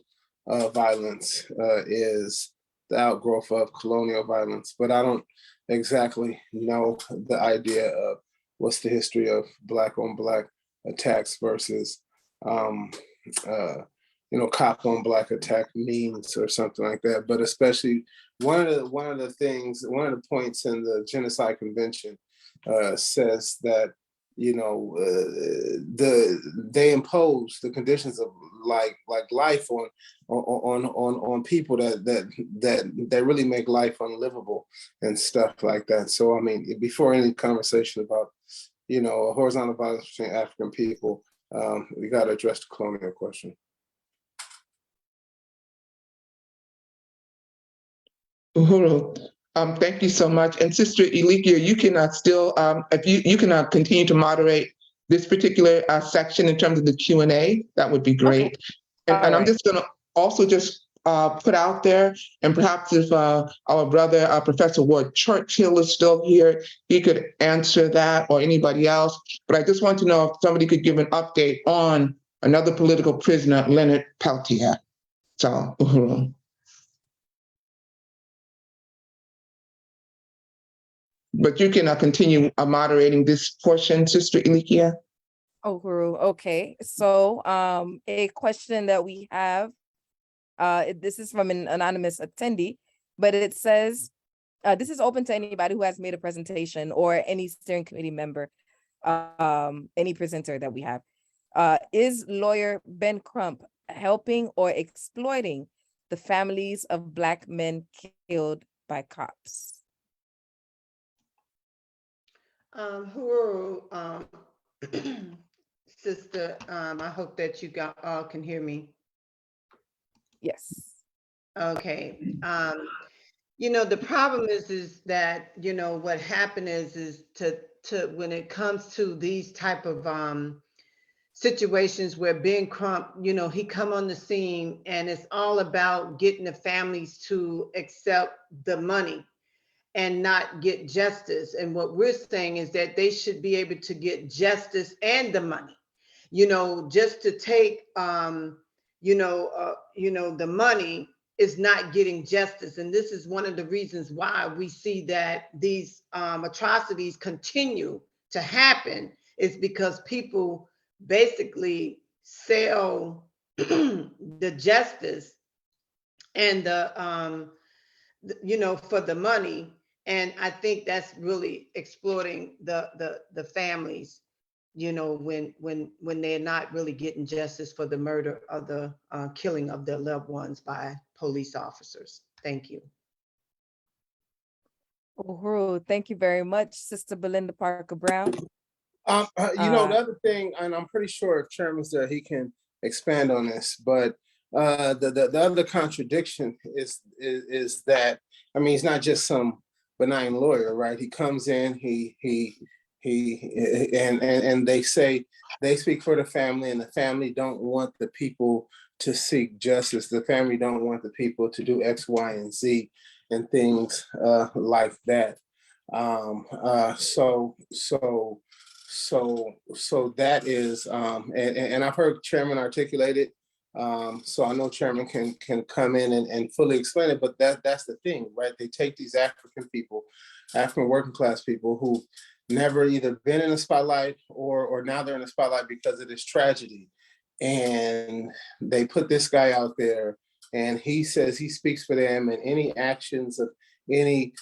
violence is the outgrowth of colonial violence. But I don't exactly know the idea of what's the history of Black on Black attacks versus, you know, cop on Black attack means or something like that. But especially one of the points in the Genocide Convention says that, you know, they impose the conditions of like life on people that really make life unlivable and stuff like that. So I mean, before any conversation about, you know, horizontal violence between African people, we got to address the colonial question. Uhuru, thank you so much. And Sister Elikia, you can still, if you can continue to moderate this particular section in terms of the Q&A, that would be great. Okay. And I'm just gonna also just put out there, and perhaps if our brother, Professor Ward Churchill is still here, he could answer that, or anybody else. But I just want to know if somebody could give an update on another political prisoner, Leonard Peltier. So, Uhuru. But you can continue moderating this portion, Sister Elikia. Uhuru, okay. So a question that we have, this is from an anonymous attendee, but it says, this is open to anybody who has made a presentation or any steering committee member, any presenter that we have. Is lawyer Ben Crump helping or exploiting the families of Black men killed by cops? Uhuru, sister, I hope that you all can hear me. Yes. Okay. The problem is that, what happened is to when it comes to these type of situations where Ben Crump, he come on the scene and it's all about getting the families to accept the money and not get justice. And what we're saying is that they should be able to get justice and the money. Just to take the money is not getting justice. And this is one of the reasons why we see that these atrocities continue to happen, is because people basically sell the justice and for the money. And I think that's really exploiting the families, when they're not really getting justice for the murder of the killing of their loved ones by police officers. Thank you. Uhuru, thank you very much, Sister Belinda Parker Brown. The other thing, and I'm pretty sure if Chairman's there, he can expand on this, but the other contradiction is that, I mean, he's not just some benign lawyer, right? He comes in, and they say they speak for the family, and the family don't want the people to seek justice. The family don't want the people to do X, Y, and Z and things like that. So that is, and I've heard Chairman articulate it. So I know Chairman can come in and fully explain it, but that's the thing, right? They take these African people, African working class people who never either been in the spotlight or now they're in the spotlight because of this tragedy. And they put this guy out there and he says he speaks for them, and any actions of any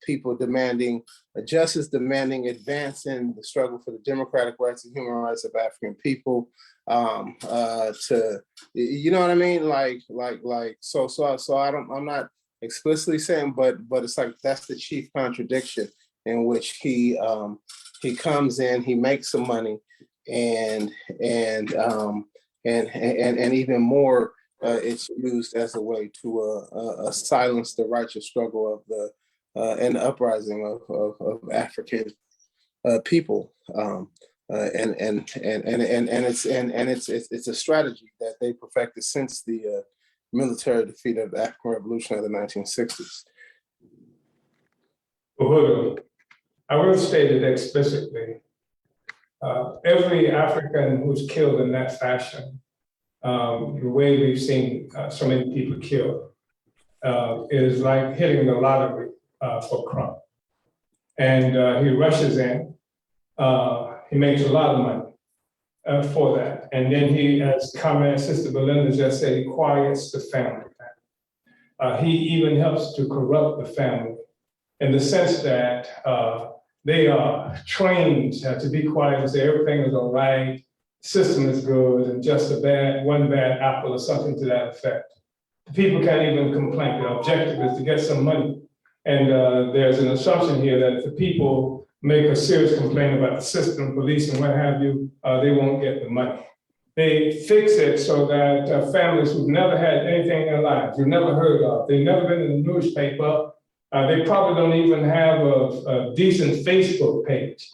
people demanding justice, demanding advancing the struggle for the democratic rights and human rights of African people, to, you know what I mean? So I'm not explicitly saying, but it's like, that's the chief contradiction, in which he comes in, he makes some money, and even more, it's used as a way to silence the righteous struggle of the and uprising of African people, and it's a strategy that they perfected since the military defeat of the African Revolution of the 1960s. Uhuru, I will state it explicitly. Every African who's killed in that fashion, the way we've seen so many people killed, is like hitting the lottery for Crump. And he rushes in, he makes a lot of money for that. And then he, as Sister Belinda just said, he quiets the family. He even helps to corrupt the family in the sense that they are trained to be quiet and say everything is all right, system is good, and just one bad apple or something to that effect. People can't even complain. The objective is to get some money. And there's an assumption here that if the people make a serious complaint about the system, police, and what have you, they won't get the money. They fix it so that families who've never had anything in their lives, you've never heard of, they've never been in the newspaper, they probably don't even have a decent Facebook page.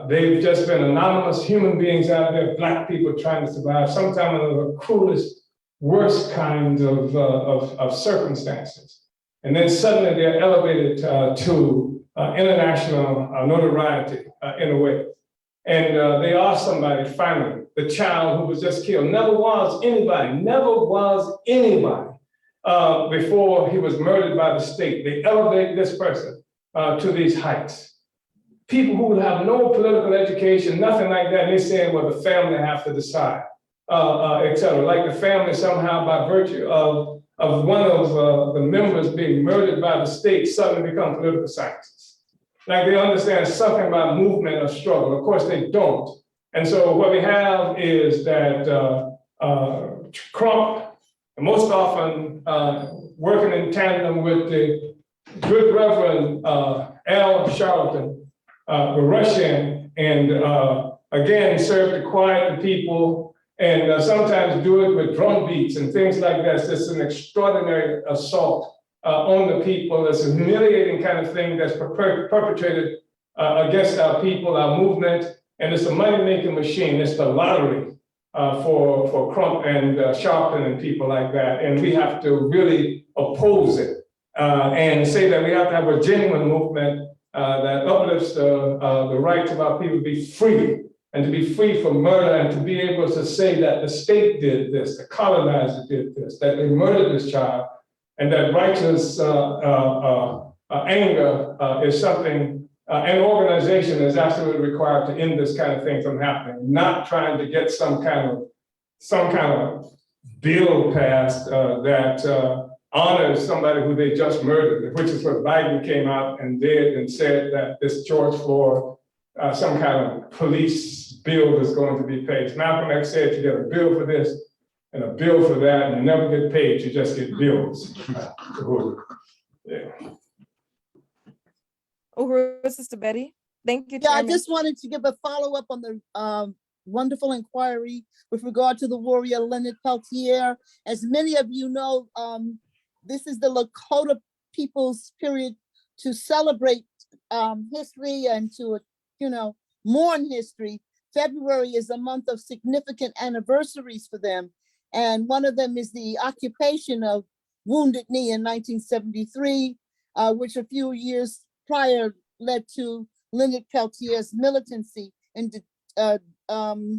They've just been anonymous human beings out there, Black people trying to survive, sometimes under the cruelest, worst kinds of circumstances. And then suddenly they're elevated to international notoriety in a way. And they are somebody, finally, the child who was just killed, never was anybody before he was murdered by the state. They elevate this person to these heights. People who have no political education, nothing like that, they're saying, well, the family have to decide, et cetera. Like the family somehow, by virtue of one of the members being murdered by the state, suddenly become political scientists. Like they understand something about movement or struggle. Of course, they don't. And so what we have is that Crump, most often working in tandem with the good Reverend Al Sharpton, the Russian, and again, served to quiet the people and sometimes do it with drum beats and things like that. It's just an extraordinary assault on the people. It's a humiliating kind of thing that's perpetrated against our people, our movement, and it's a money-making machine. It's the lottery for Crump and Sharpton and people like that. And we have to really oppose it and say that we have to have a genuine movement that uplifts the rights of our people to be free and to be free from murder and to be able to say that the state did this, the colonizer did this, that they murdered this child, and that righteous anger is something, an organization is absolutely required to end this kind of thing from happening, not trying to get some kind of bill passed that honors somebody who they just murdered, which is what Biden came out and did and said that this George Floyd, some kind of police bill is going to be paid. Malcolm X said you get a bill for this and a bill for that, and you never get paid, you just get bills. Yeah. Uhuru, Sister Betty. Thank you, Yeah, I Chairman. just wanted to give a follow-up on the wonderful inquiry with regard to the warrior Leonard Peltier. As many of you know, this is the Lakota people's period to celebrate history and to, mourn history. February is a month of significant anniversaries for them. And one of them is the occupation of Wounded Knee in 1973, which a few years prior led to Leonard Peltier's militancy in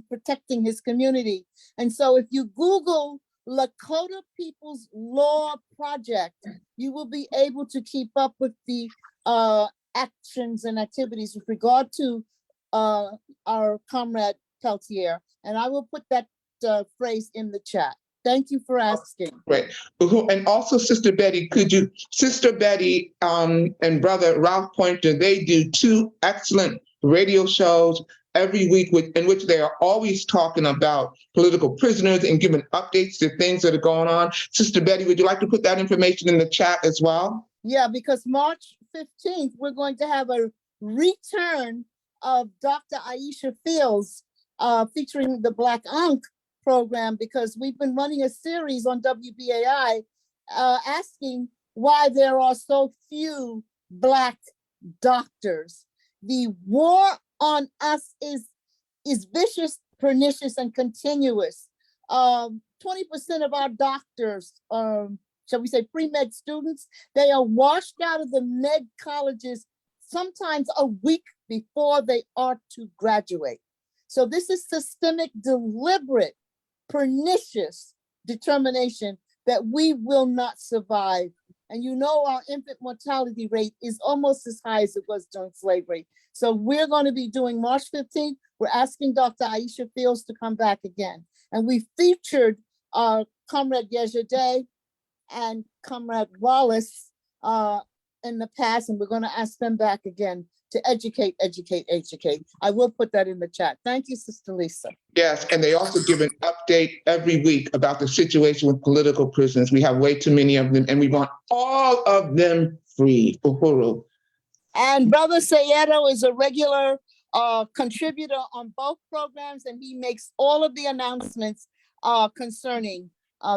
protecting his community. And so if you Google Lakota People's Law Project, you will be able to keep up with the actions and activities with regard to our comrade Peltier. And I will put that phrase in the chat. Thank you for asking. Right. And also, Sister Betty, Sister Betty and Brother Ralph Pointer, they do 2 excellent radio shows every week in which they are always talking about political prisoners and giving updates to things that are going on. Sister Betty, would you like to put that information in the chat as well? Yeah, because March 15th, we're going to have a return of Dr. Aisha Fields featuring the Black Ankh program, because we've been running a series on WBAI asking why there are so few Black doctors. The war on us is vicious, pernicious, and continuous. 20% of our doctors, shall we say pre-med students, they are washed out of the med colleges sometimes a week before they are to graduate. So this is systemic, deliberate, pernicious determination that we will not survive. And our infant mortality rate is almost as high as it was during slavery. So we're going to be doing March 15th. We're asking Dr. Aisha Fields to come back again. And we featured Comrade Yejade and Comrade Wallace in the past, and we're going to ask them back again to educate. I will put that in the chat. Thank you, Sister Lisa. Yes, and they also give an update every week about the situation with political prisoners. We have way too many of them, and we want all of them free. Uhuru. And Brother Sayedo is a regular contributor on both programs, and he makes all of the announcements concerning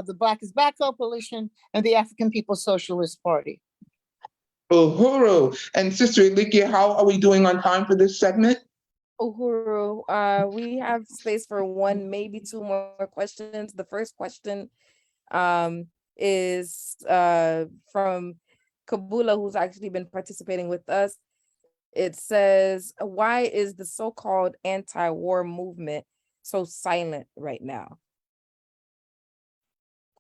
the Black is Back Coalition and the African People's Socialist Party. Uhuru. And Sister Elikia, how are we doing on time for this segment? Uhuru, we have space for 1, maybe 2 more questions. The first question is from Kabula, who's actually been participating with us. It says, why is the so-called anti-war movement so silent right now?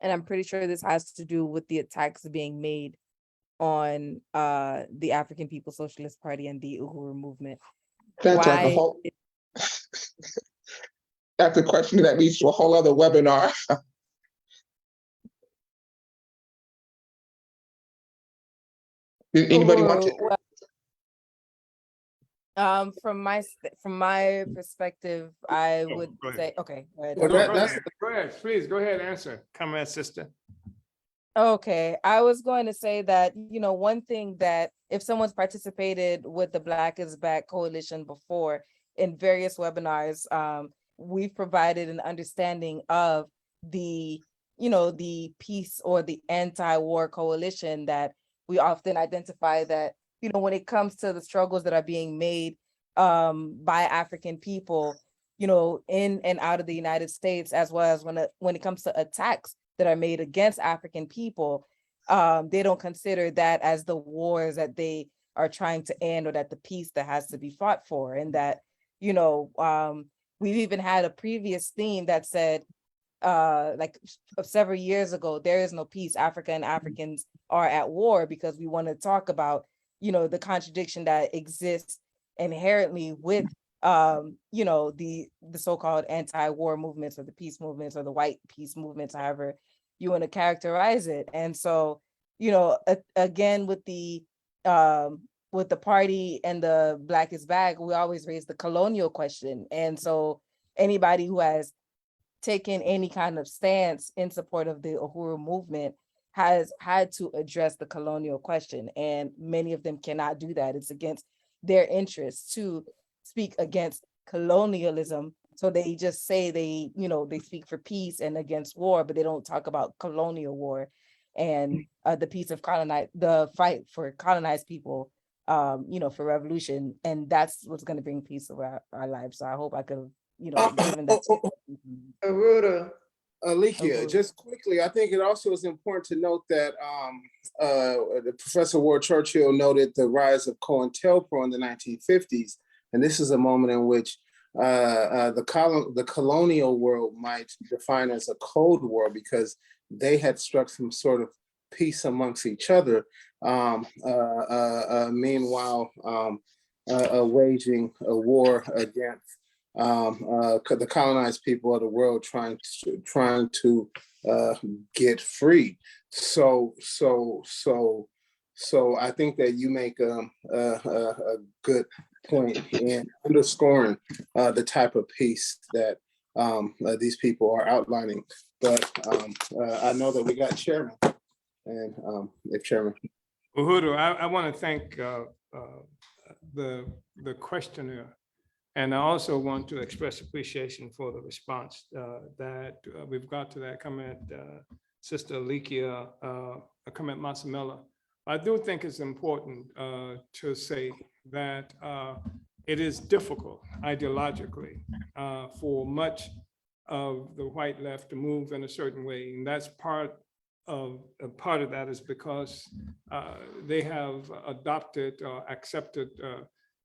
And I'm pretty sure this has to do with the attacks being made on the African People's Socialist Party and the Uhuru movement. That's like a whole, that's a question that leads to a whole other webinar. Did anybody want to? From my perspective, I would say, okay, go ahead. Go ahead, please, go ahead, answer. Comrade Sister. Okay, I was going to say that, one thing that if someone's participated with the Black is Back Coalition before in various webinars, we've provided an understanding of the, you know, the peace or the anti-war coalition that we often identify that, you know, when it comes to the struggles that are being made by African people, you know, in and out of the United States, as well as when it comes to attacks that are made against African people, they don't consider that as the wars that they are trying to end, or that the peace that has to be fought for. And that, you know, we've even had a previous theme that said, like several years ago, there is no peace. Africa and Africans are at war, because we want to talk about, you know, the contradiction that exists inherently with you know, the so-called anti-war movements, or the peace movements, or the white peace movements, however you want to characterize it. And so, you know, again, with the party and the Black is Back, we always raise the colonial question. And so anybody who has taken any kind of stance in support of the Uhuru movement has had to address the colonial question. And many of them cannot do that. It's against their interests to speak against colonialism. So they just say they, you know, they speak for peace and against war, but they don't talk about colonial war and the peace of the fight for colonized people, you know, for revolution. And that's what's going to bring peace to our lives. So I hope I could have, you know, given that. Aruda. Alicia, just quickly, I think it also is important to note that the Professor Ward Churchill noted the rise of COINTELPRO in the 1950s. And this is a moment in which the colonial world might define as a Cold War, because they had struck some sort of peace amongst each other. Meanwhile, waging a war against the colonized people of the world, trying to get free. So I think that you make a good point in underscoring the type of peace that these people are outlining. But I know that we got Chairman, and if Chairman. Uhuru, I want to thank the questioner. And I also want to express appreciation for the response that we've got to that comment, Sister Alicia, comment Masamela. I do think it's important to say that it is difficult ideologically for much of the white left to move in a certain way. And that's part of that is because they have adopted or accepted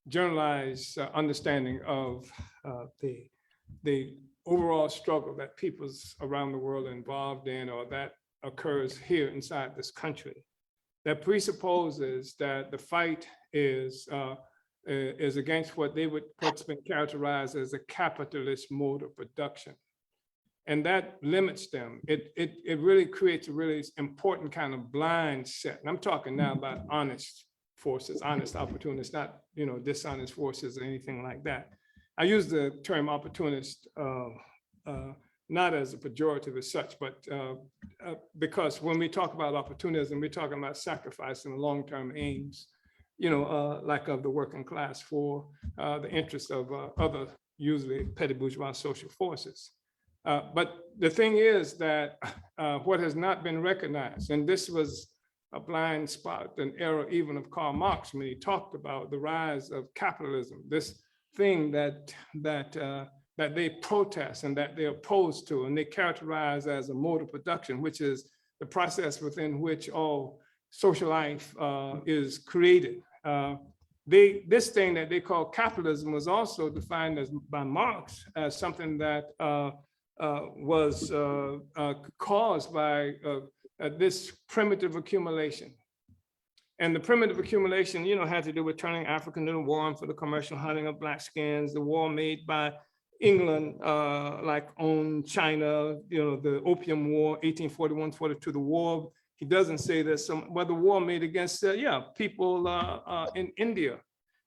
generalized understanding of the overall struggle that peoples around the world are involved in, or that occurs here inside this country, that presupposes that the fight is against what's been characterized as a capitalist mode of production. And that limits them. It really creates a really important kind of blind set. And I'm talking now about honest forces, honest opportunists, not, you know, dishonest forces or anything like that. I use the term opportunist not as a pejorative as such, but because when we talk about opportunism, we're talking about sacrificing long-term aims, you know, like of the working class for the interests of other, usually petty bourgeois social forces. But the thing is that what has not been recognized, and this was a blind spot, an error even of Karl Marx when he talked about the rise of capitalism, this thing that they protest and that they're opposed to, and they characterize as a mode of production, which is the process within which all social life is created. This thing that they call capitalism was also defined by Marx as something that was caused by this primitive accumulation. And the primitive accumulation, you know, had to do with turning Africans into war for the commercial hunting of black skins, the war made by England, like on China, you know, the Opium War, 1841-42, the war. He doesn't say that the war made against, people in India.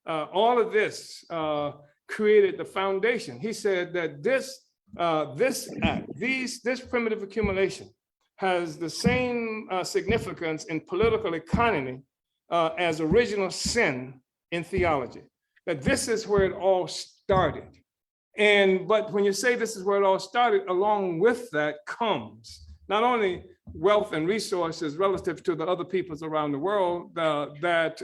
All of this created the foundation. He said that this primitive accumulation has the same significance in political economy as original sin in theology. That this is where it all started. But when you say this is where it all started, along with that comes not only wealth and resources relative to the other peoples around the world that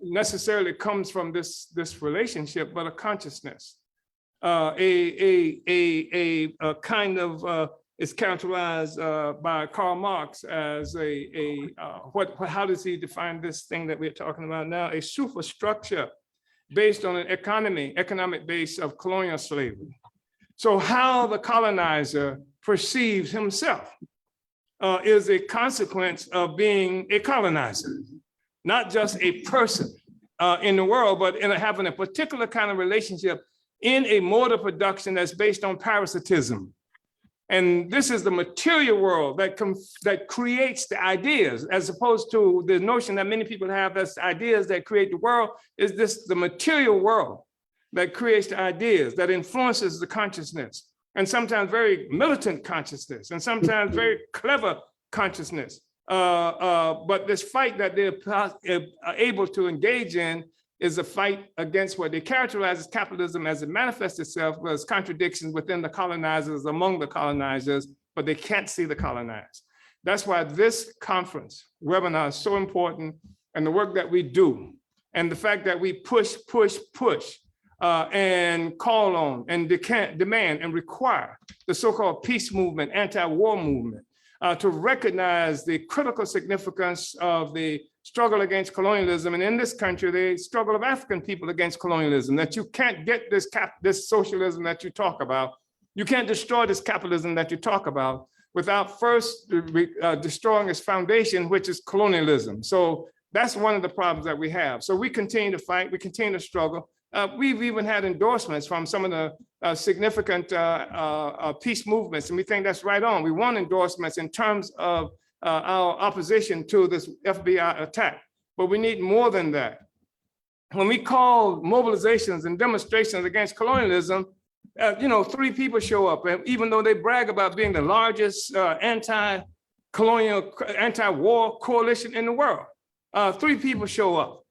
necessarily comes from this relationship, but a consciousness, a kind of is characterized by Karl Marx as how does he define this thing that we're talking about now? A superstructure based on an economic base of colonial slavery. So how the colonizer perceives himself is a consequence of being a colonizer, not just a person in the world, but in having a particular kind of relationship in a mode of production that's based on parasitism. And this is the material world that creates the ideas, as opposed to the notion that many people have that's ideas that create the world. Is this the material world that creates the ideas, that influences the consciousness, and sometimes very militant consciousness, and sometimes very clever consciousness. But this fight that they're able to engage in is a fight against what they characterize as capitalism as it manifests itself as contradictions within the colonizers, among the colonizers, but they can't see the colonized. That's why this conference webinar is so important, and the work that we do, and the fact that we push, and call on and demand and require the so-called peace movement, anti-war movement, to recognize the critical significance of the struggle against colonialism, and in this country, the struggle of African people against colonialism, that you can't get this socialism that you talk about. You can't destroy this capitalism that you talk about without first destroying its foundation, which is colonialism. So that's one of the problems that we have. So we continue to fight, we continue to struggle. We've even had endorsements from some of the significant peace movements, and we think that's right on. We want endorsements in terms of our opposition to this FBI attack, but we need more than that. When we call mobilizations and demonstrations against colonialism, 3 people show up, and even though they brag about being the largest anti-colonial, anti-war coalition in the world, 3 people show up.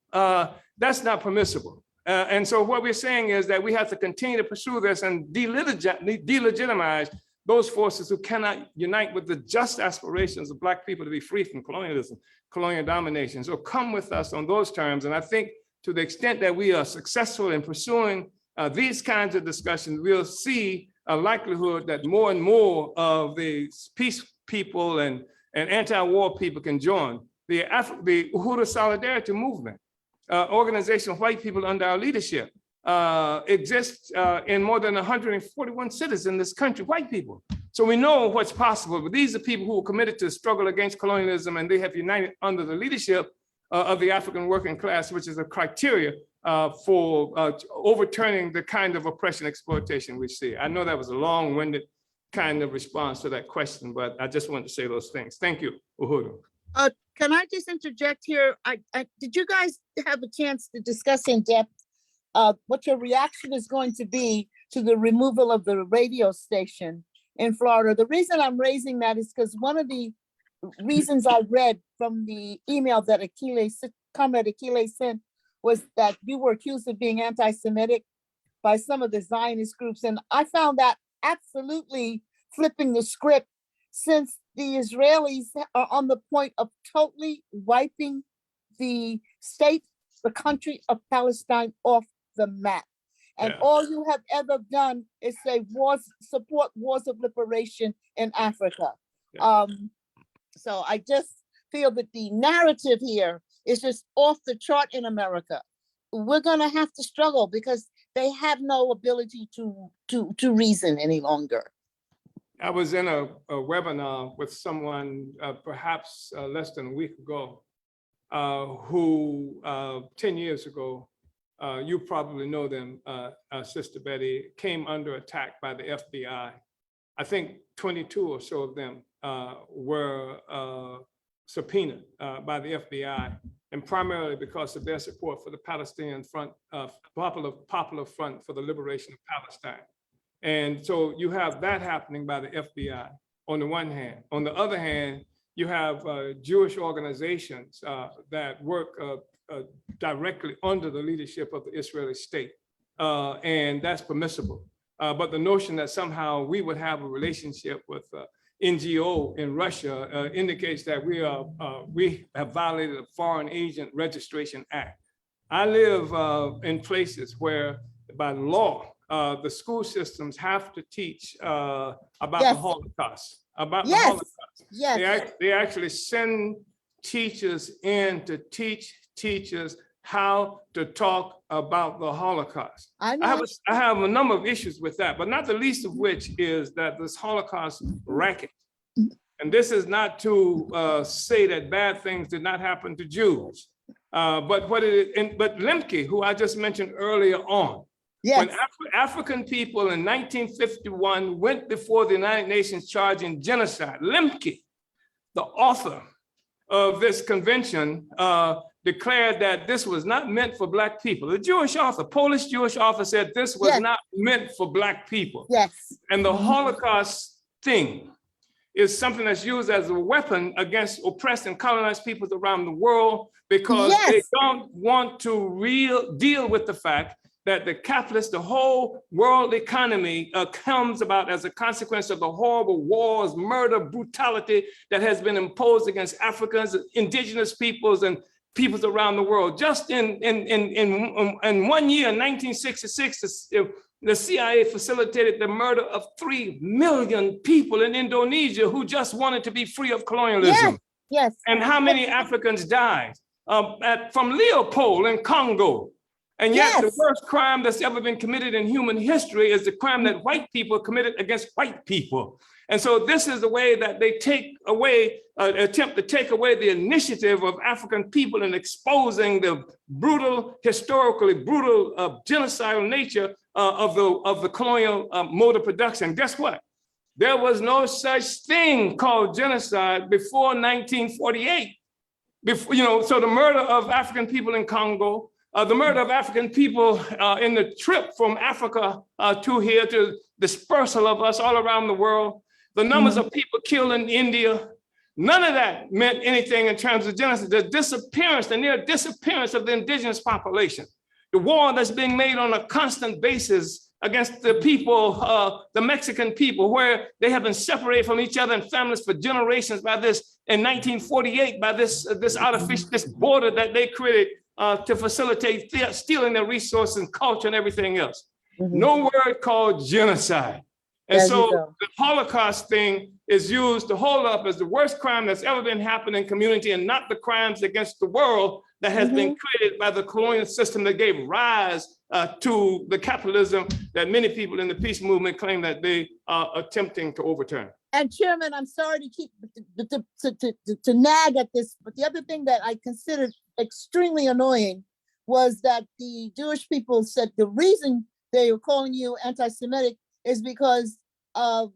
That's not permissible. And so what we're saying is that we have to continue to pursue this and delegitimize those forces who cannot unite with the just aspirations of Black people to be free from colonialism, colonial domination. So come with us on those terms. And I think to the extent that we are successful in pursuing these kinds of discussions, we'll see a likelihood that more and more of the peace people and anti-war people can join. The Uhuru Solidarity Movement, organization of white people under our leadership, exists in more than 141 cities in this country, white people. So we know what's possible, but these are people who are committed to struggle against colonialism, and they have united under the leadership of the African working class, which is a criteria for overturning the kind of oppression exploitation we see. I know that was a long-winded kind of response to that question, but I just wanted to say those things. Thank you, Uhuru. Can I just interject here? Did you guys have a chance to discuss in depth what your reaction is going to be to the removal of the radio station in Florida? The reason I'm raising that is because one of the reasons I read from the email that Comrade Akile sent was that you were accused of being anti-Semitic by some of the Zionist groups. And I found that absolutely flipping the script, since the Israelis are on the point of totally wiping the country of Palestine off the map. And all you have ever done is say support wars of liberation in Africa. So I just feel that the narrative here is just off the chart in America. We're gonna have to struggle because they have no ability to reason any longer. I was in a webinar with someone perhaps less than a week ago who 10 years ago, you probably know them, Sister Betty, came under attack by the FBI. I think 22 or so of them were subpoenaed by the FBI, and primarily because of their support for the Palestinian Front, Popular Front for the Liberation of Palestine. And so you have that happening by the FBI on the one hand. On the other hand, you have Jewish organizations that work directly under the leadership of the Israeli state. and that's permissible. But the notion that somehow we would have a relationship with NGO in Russia indicates that we have violated the Foreign Agent Registration Act. I live in places where by law, the school systems have to teach about the Holocaust, the Holocaust. They actually send teachers in to teach teachers how to talk about the Holocaust. I have a number of issues with that, but not the least of which is that this Holocaust racket. And this is not to say that bad things did not happen to Jews. But Lemke, who I just mentioned earlier on, when African people in 1951 went before the United Nations charging genocide, Lemke, the author of this convention, declared that this was not meant for Black people. The Jewish author, Polish Jewish author, said this was not meant for Black people. And the Holocaust thing is something that's used as a weapon against oppressed and colonized peoples around the world, because they don't want to deal with the fact that the capitalist, the whole world economy comes about as a consequence of the horrible wars, murder, brutality that has been imposed against Africans, indigenous peoples, and peoples around the world. Just in 1 year, 1966, the CIA facilitated the murder of 3 million people in Indonesia who just wanted to be free of colonialism. And how many Africans died from Leopold in Congo? And yet the worst crime that's ever been committed in human history is the crime that white people committed against white people. And so this is the way that they attempt to take away the initiative of African people in exposing the historically brutal genocidal nature of the colonial mode of production. Guess what? There was no such thing called genocide before 1948. So the murder of African people in Congo, the murder of African people in the trip from Africa to here, to dispersal of us all around the world, the numbers of people killed in India, none of that meant anything in terms of genocide. The disappearance, the near disappearance of the indigenous population, the war that's being made on a constant basis against the people, the Mexican people, where they have been separated from each other and families for generations by this, in 1948, by this artificial, this border that they created to facilitate stealing their resources and culture and everything else. No word called genocide. And so the Holocaust thing is used to hold up as the worst crime that's ever been happening in community, and not the crimes against the world that has been created by the colonial system that gave rise to the capitalism that many people in the peace movement claim that they are attempting to overturn. And Chairman, I'm sorry to keep to nag at this, but the other thing that I considered extremely annoying was that the Jewish people said the reason they were calling you anti-Semitic is because of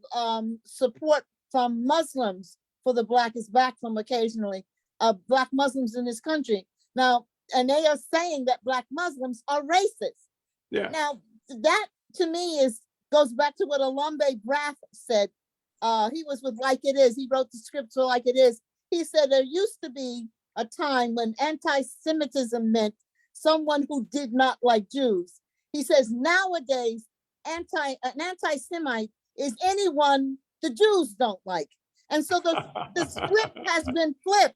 support from Muslims for the Black is Back from occasionally Black Muslims in this country. Now, and they are saying that Black Muslims are racist. Now, that to me goes back to what Alambe Braff said. He was with Like It Is. He wrote the script for Like It Is. He said there used to be a time when anti-Semitism meant someone who did not like Jews. He says nowadays, an anti-Semite is anyone the Jews don't like. And so the script has been flipped.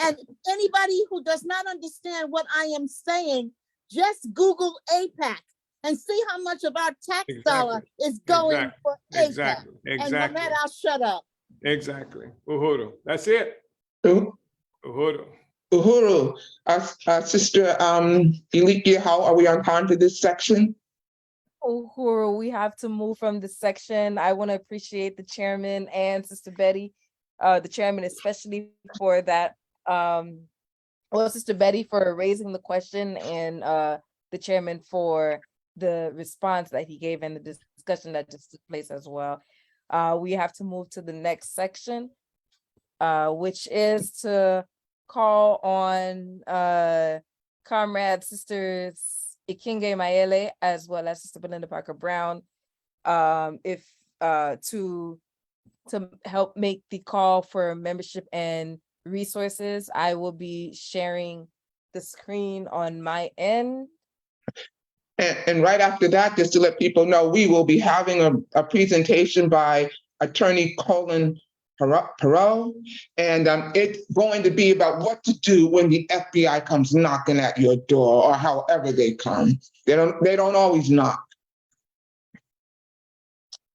And anybody who does not understand what I am saying, just Google APAC and see how much of our tax dollar is going for APAC. And on that, I'll shut up. Exactly. Uhuru. That's it. Uhuru. Uhuru. Sister Ilikia, how are we on time for this section? Uhuru, we have to move from this section. I want to appreciate the chairman and Sister Betty, the chairman especially for that. Well, Sister Betty for raising the question, and the chairman for the response that he gave and the discussion that just took place as well. We have to move to the next section, which is to call on comrade sisters Ikinge Maele as well as Sister Belinda Parker Brown, to help make the call for membership and resources. I will be sharing the screen on my end. And right after that, just to let people know, we will be having a presentation by Attorney Colin Perot, and it's going to be about what to do when the FBI comes knocking at your door, or however they come. They don't always knock.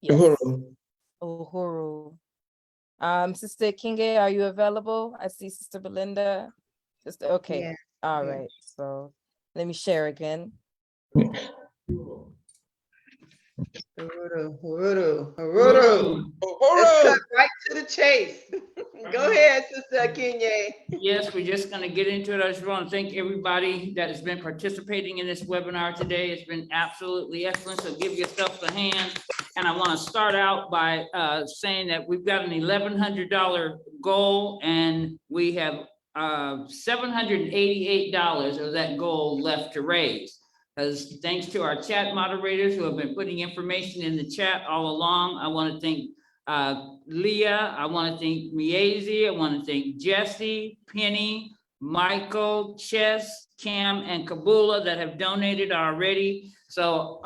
Yes. Uhuru. Uhuru. Sister Kinge, are you available? I see Sister Belinda. Sister, okay. Yeah. All Yeah. right. So let me share again. Let's Uhuru. cut right to the chase. Go ahead, Sister Akinye. Yes, we're just going to get into it. I just want to thank everybody that has been participating in this webinar today. It's been absolutely excellent. So give yourself a hand. And I want to start out by saying that we've got an $1,100 goal, and we have $788 of that goal left to raise. Because thanks to our chat moderators who have been putting information in the chat all along, I want to thank Leah, I want to thank Miezi, I want to thank Jesse, Penny, Michael, Chess, Cam, and Kabula that have donated already. So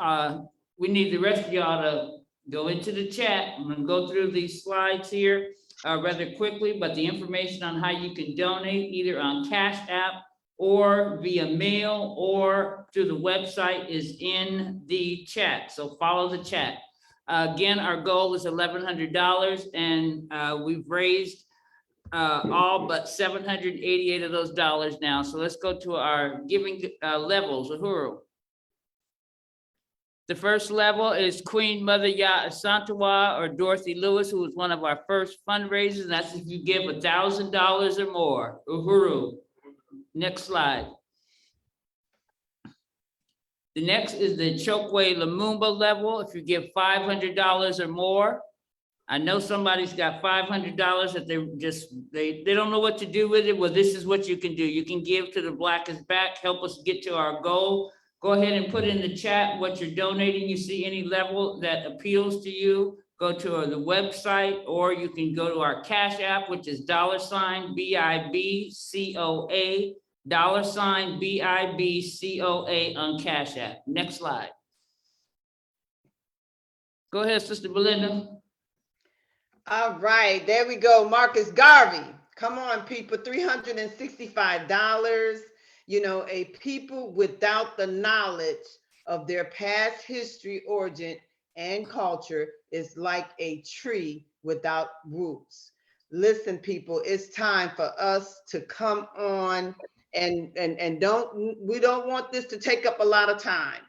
we need the rest of y'all to go into the chat. I'm going to go through these slides here rather quickly, but the information on how you can donate either on Cash App or via mail or through the website is in the chat. So follow the chat. Again, our goal is $1,100, and we've raised all but 788 of those dollars now. So let's go to our giving levels. Uhuru. The first level is Queen Mother Ya Asantewa or Dorothy Lewis, who was one of our first fundraisers. And that's if you give $1,000 or more. Uhuru. Next slide. The next is the Chokwe Lumumba level. If you give $500 or more, I know somebody's got $500 that they don't know what to do with it. Well, this is what you can do. You can give to the Black is Back, help us get to our goal. Go ahead and put in the chat what you're donating. You see any level that appeals to you, go to the website, or you can go to our Cash App, which is $BIBCOA. $BIBCOA on Cash App. Next slide. Go ahead, Sister Belinda. All right, there we go. Marcus Garvey. Come on, people. $365. You know, a people without the knowledge of their past history, origin, and culture is like a tree without roots. Listen, people, it's time for us to come on and we don't want this to take up a lot of time.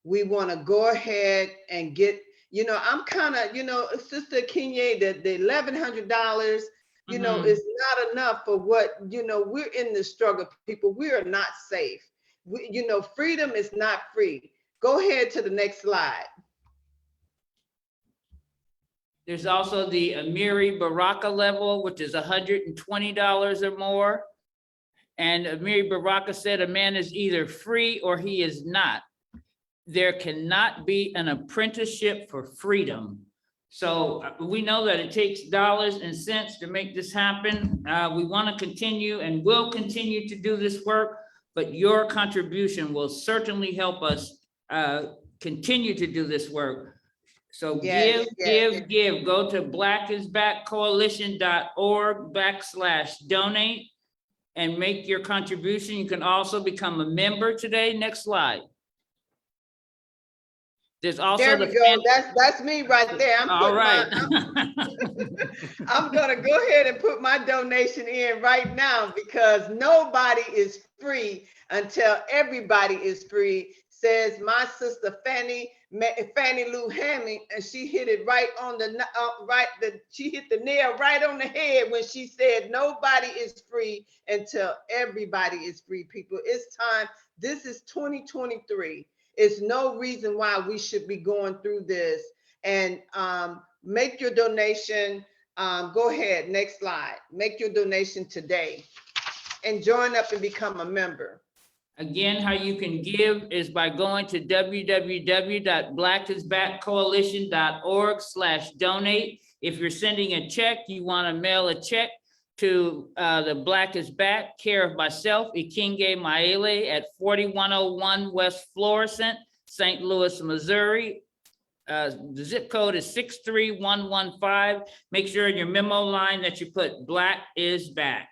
We want to go ahead and get, you know, I'm kind of, you know, Sister Kinye, the $1,100, you know, is not enough for what, you know, we're in the struggle, people. We are not safe. You know, freedom is not free. Go ahead to the next slide. There's also the Amiri Baraka level, which is $120 or more. And Amiri Baraka said a man is either free or he is not. There cannot be an apprenticeship for freedom. So we know that it takes dollars and cents to make this happen. We want to continue and will continue to do this work, but your contribution will certainly help us continue to do this work. So give. Go to blackisbackcoalition.org/donate and make your contribution. You can also become a member today. Next slide. There's also there we go. That's me right there. I'm gonna go ahead and put my donation in right now, because nobody is free until everybody is free, says my sister Fannie Lou Hammond, and she hit it right on the she hit the nail right on the head when she said nobody is free until everybody is free. People, it's time. This is 2023. It's no reason why we should be going through this. And make your donation. Go ahead, next slide. Make your donation today and join up and become a member. Again, how you can give is by going to www.blackisbackcoalition.org/donate. If you're sending a check, you want to mail a check to the Black is Back, care of myself, Ikinge Maele, at 4101 West Florissant, St. Louis, Missouri. The zip code is 63115. Make sure in your memo line that you put Black is Back.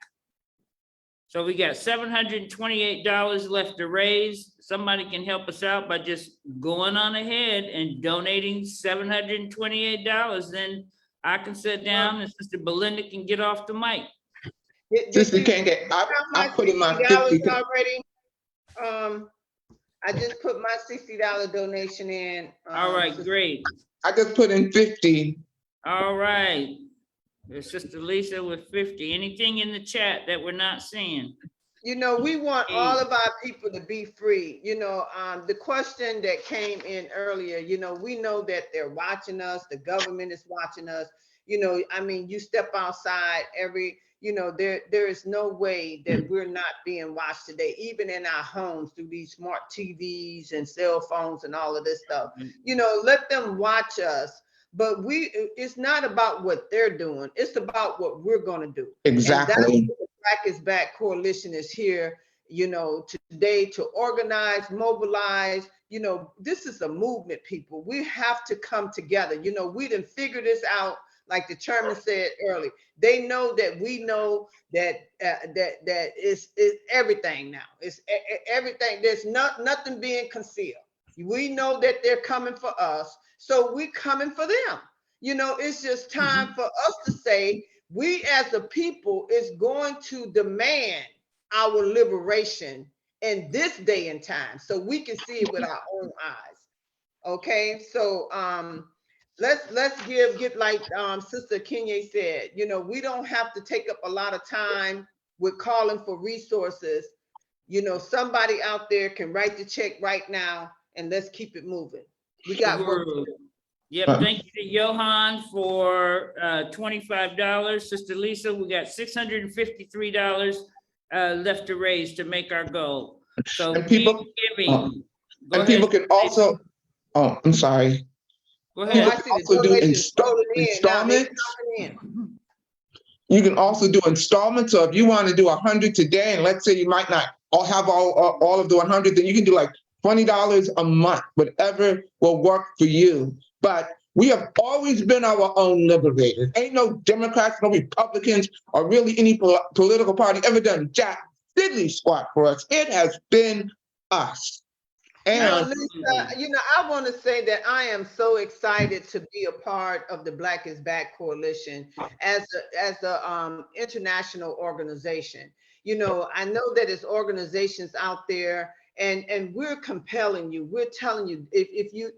So we got $728 left to raise. Somebody can help us out by just going on ahead and donating $728. Then I can sit down and Sister Belinda can get off the mic. Sister King, I put in my $50 already. I just put my $60 donation in. All right, great. I just put in 50. All right. There's Sister Lisa with 50. Anything in the chat that we're not seeing? You know, we want all of our people to be free. You know, the question that came in earlier, you know, we know that they're watching us. The government is watching us. You know, I mean, you step outside there is no way that we're not being watched today, even in our homes through these smart TVs and cell phones and all of this stuff. You know, let them watch us. But it's not about what they're doing. It's about what we're going to do. Exactly. And that's what the Black is Back Coalition is here, you know, today to organize, mobilize. You know, this is a movement, people. We have to come together. You know, we didn't figure this out. Like the chairman said earlier, they know that we know that that is everything now. It's everything. There's nothing being concealed. We know that they're coming for us, so we're coming for them. You know, it's just time for us to say, we as a people is going to demand our liberation in this day and time, so we can see it with our own eyes. Okay, so let's give like Sister Kenya said, you know, we don't have to take up a lot of time with calling for resources. You know, somebody out there can write the check right now, and let's keep it moving. We got work to do. Yep, thank you to Johan for $25. Sister Lisa, we got $653 left to raise to make our goal. So and people, giving. people can also, I'm sorry. Go ahead. People can also do installments. You can also do installments. So if you want to do 100 today, and let's say you might not have all of the 100, then you can do like $20 a month, whatever will work for you. But we have always been our own liberators. Ain't no Democrats, no Republicans, or really any political party ever done jack diddly squat for us. It has been us. And Lisa, you know, I want to say that I am so excited to be a part of the Black is Back Coalition as a international organization. You know, I know that there's organizations out there, and we're compelling you. We're telling you, if you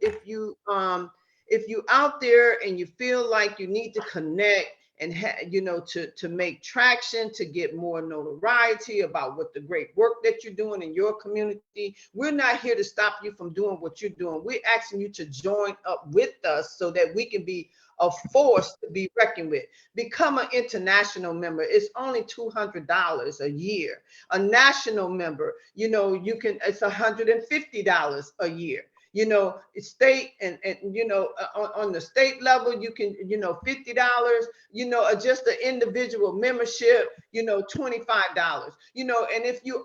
out there and you feel like you need to connect and you know, to make traction, to get more notoriety about what the great work that you're doing in your community, we're not here to stop you from doing what you're doing. We're asking you to join up with us so that we can be a force to be reckoned with. Become an international member. It's only $200 a year. A national member, you know, it's $150 a year. You know, state and you know, on the state level, you can, you know, $50, you know, just the individual membership, you know, $25, you know, and if you're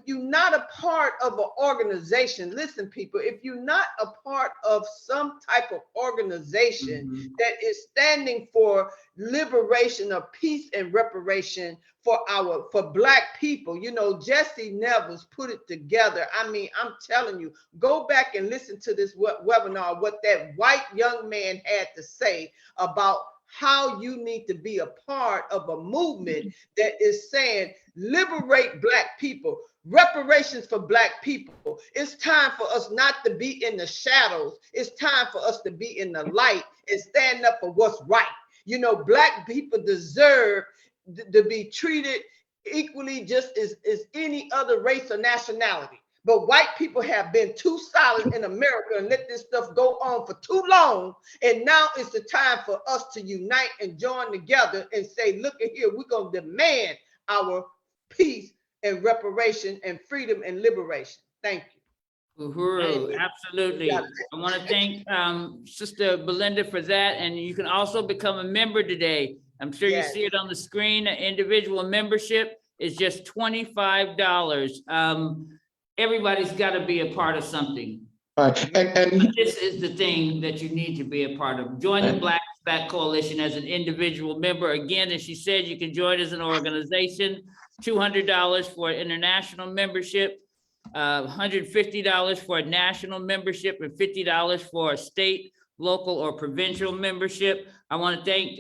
not a part of an organization, listen, people, if you're not a part of some type of organization that is standing for liberation of peace and reparation for Black people, you know, Jesse Nevels put it together. I mean, I'm telling you, go back and listen to this webinar, what that white young man had to say about how you need to be a part of a movement that is saying, liberate Black people, reparations for Black people. It's time for us not to be in the shadows. It's time for us to be in the light and stand up for what's right. You know, Black people deserve to be treated equally just as any other race or nationality. But white people have been too silent in America and let this stuff go on for too long. And now it's the time for us to unite and join together and say, look at here, we're going to demand our peace and reparation and freedom and liberation. Thank you. Uhuru, absolutely. I want to thank Sister Belinda for that. And you can also become a member today. I'm sure you see it on the screen. An individual membership is just $25. Everybody's got to be a part of something. And This is the thing that you need to be a part of. Join the Black Back Coalition as an individual member. Again, as she said, you can join as an organization. $200 for international membership, $150 for a national membership, and $50 for a state, local, or provincial membership. I want to thank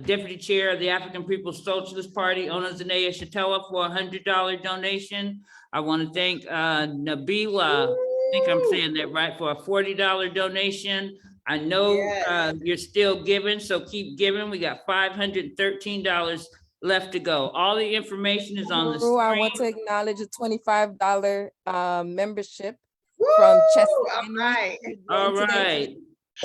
Deputy Chair of the African People's Socialist Party, Onozanaye Shatella, for a $100 donation. I want to thank Nabila, I think I'm saying that right, for a $40 donation. I know you're still giving, so keep giving. We got $513 left to go. All the information is on the Guru, I screen. want to acknowledge a $25 membership from Chester. All right. All right.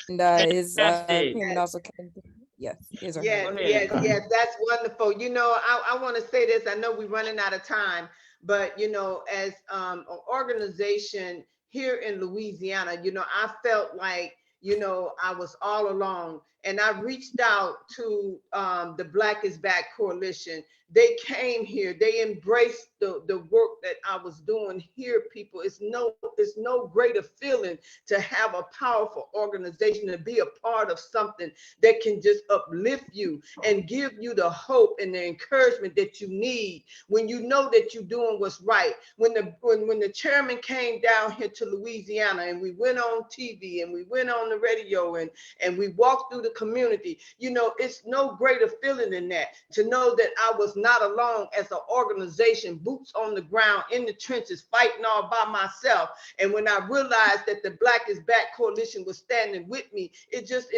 And his Fantastic. payment also came. Yes, his or her. Yes, yes, that's wonderful. You know, I want to say this. I know we're running out of time, but you know, as an organization here in Louisiana, you know, I felt like, you know, I was all alone, and I reached out to the Black is Back Coalition. They came here, they embraced the work that I was doing here, people. It's no greater feeling to have a powerful organization, to be a part of something that can just uplift you and give you the hope and the encouragement that you need when you know that you're doing what's right. When the chairman came down here to Louisiana, and we went on TV and we went on the radio and we walked through the community, you know, it's no greater feeling than that, to know that I was not alone as an organization, boots on the ground in the trenches, fighting all by myself. And when I realized that the Black is Back Coalition was standing with me, it just,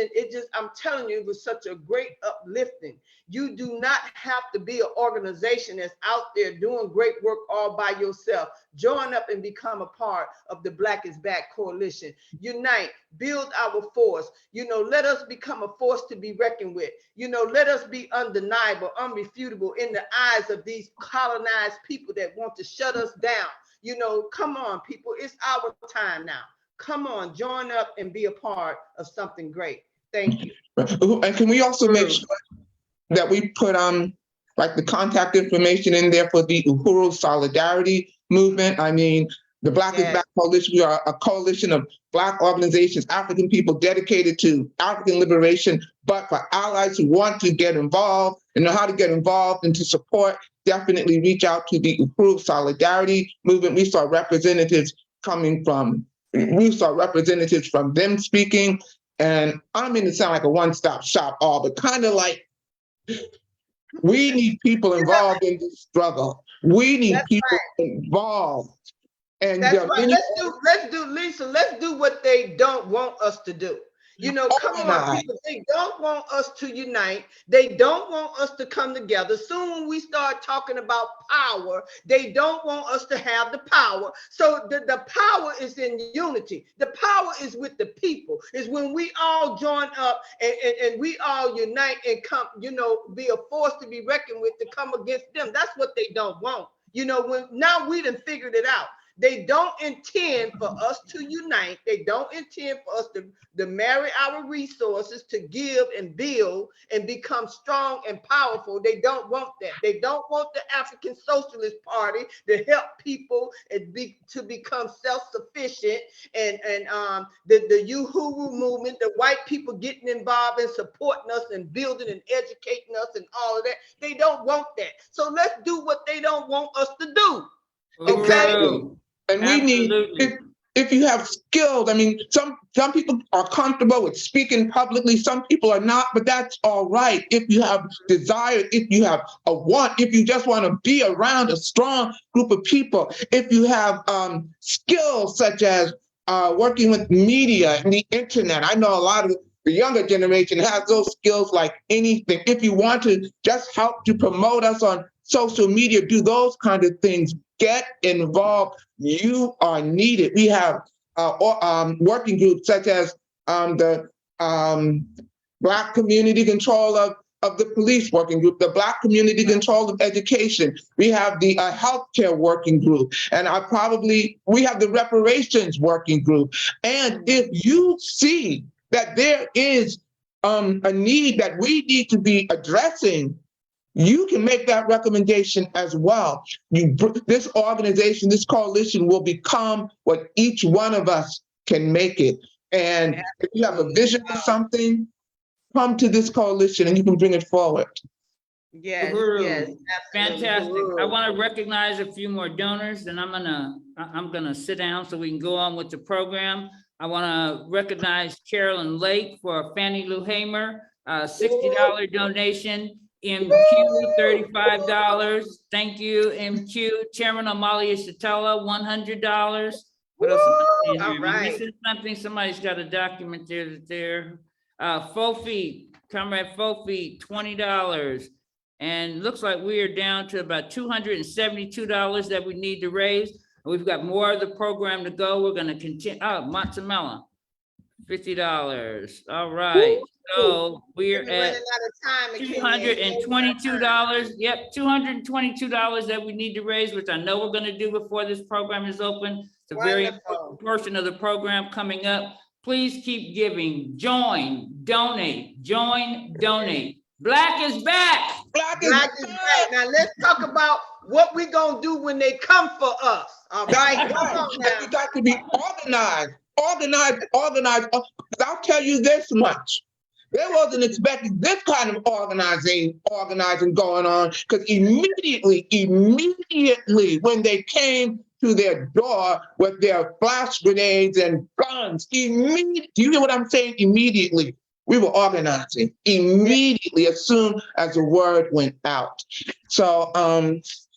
I'm telling you, it was such a great uplifting. You do not have to be an organization that's out there doing great work all by yourself. Join up and become a part of the Black is Back Coalition. Unite, build our force. You know, let us become a force to be reckoned with. You know, let us be undeniable, unrefutable in the eyes of these colonized people that want to shut us down. You know, come on, people, it's our time now. Come on, join up and be a part of something great. Thank you. And can we also make sure that we put like the contact information in there for the Uhuru Solidarity Movement? I mean, the Black is Back Coalition, we are a coalition of Black organizations, African people dedicated to African liberation, but for allies who want to get involved and know how to get involved and to support, definitely reach out to the Uhuru Solidarity Movement. We saw representatives from them speaking. And I don't mean to sound like a one-stop shop all, but kind of like, we need people involved in this struggle. We need people involved. And that's right. Let's do, Lisa, let's do what they don't want us to do. You know, come on, people. They don't want us to unite. They don't want us to come together. Soon when we start talking about power, they don't want us to have the power. So the power is in unity. The power is with the people. It's when we all join up and we all unite and come, you know, be a force to be reckoned with, to come against them. That's what they don't want. You know, now we done figured it out. They don't intend for us to unite. They don't intend for us to marry our resources, to give and build and become strong and powerful. They don't want that. They don't want the African Socialist Party to help people and to become self-sufficient, and the Uhuru movement, the white people getting involved and supporting us and building and educating us and all of that. They don't want that. So let's do what they don't want us to do. Okay. And we need, if you have skills, I mean, some people are comfortable with speaking publicly, some people are not, but that's all right. If you have desire, if you have a want, if you just want to be around a strong group of people, if you have skills such as working with media and the internet. I know a lot of the younger generation has those skills like anything. If you want to just help to promote us on social media, do those kind of things, get involved. You are needed. We have working groups such as the Black Community Control of the Police Working Group, the Black Community Control of Education. We have the Healthcare Working Group, and we have the Reparations Working Group. And if you see that there is a need that we need to be addressing, you can make that recommendation as well. This organization, this coalition will become what each one of us can make it. And if you have a vision for something, come to this coalition and you can bring it forward. Yes, Uhuru, yes, absolutely. fantastic. I Uhuru. want to recognize a few more donors, and I'm gonna sit down so we can go on with the program. I want to recognize Carolyn Lake for Fannie Lou Hamer, $60 donation. MQ, $35. Thank you, MQ. Chairman Amalia Shatella, $100. What else am I seeing here? All Am I right. missing something? Somebody's got a document there. Fofi, Comrade Fofi, $20. And looks like we are down to about $272 that we need to raise. We've got more of the program to go. We're gonna continue. Oh, Mozzamella, $50. All right, so we're We're running at out of time. $222. Yep, $222 that we need to raise, which I know we're gonna do before this program is open. It's a very important portion of the program coming up. Please keep giving. Join, donate, join, donate. Black is back. Black Black is back. Now let's talk about what we gonna do when they come for us. All right, come on And now. we got to be organized. I'll tell you this much. There wasn't expecting this kind of organizing going on, because immediately when they came to their door with their flash grenades and guns, do you hear what I'm saying? Immediately, we were organizing immediately as soon as the word went out. So,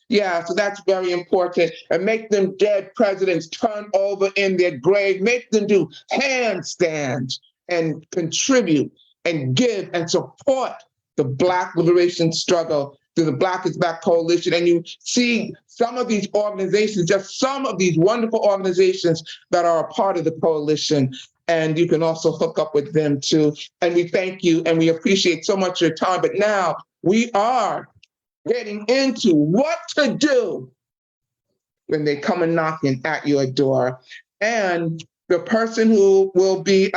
yeah, so that's very important. And make them dead presidents turn over in their grave. Make them do handstands and contribute and give and support the Black liberation struggle through the Black is Back Coalition. And you see some of these organizations, just some of these wonderful organizations that are a part of the coalition. And you can also hook up with them too. And we thank you and we appreciate so much your time. But now we are getting into what to do when they come and knocking at your door. And the person who will be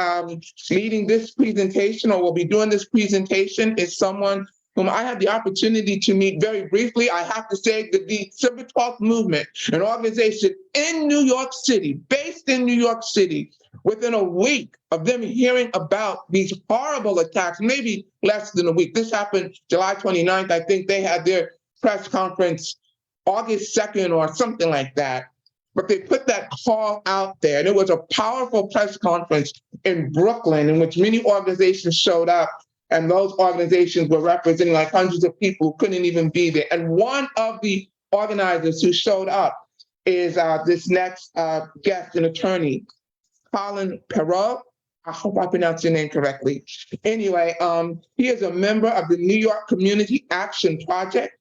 leading this presentation or will be doing this presentation is someone whom I had the opportunity to meet very briefly. I have to say that the Civil Talk Movement, an organization in New York City, based in New York City, within a week of them hearing about these horrible attacks, maybe less than a week. This happened July 29th. I think they had their press conference August 2nd or something like that. But they put that call out there, and it was a powerful press conference in Brooklyn in which many organizations showed up, and those organizations were representing like hundreds of people who couldn't even be there. And one of the organizers who showed up is this next guest, an attorney, Colin Perot. I hope I pronounced your name correctly. Anyway, he is a member of the New York Community Action Project,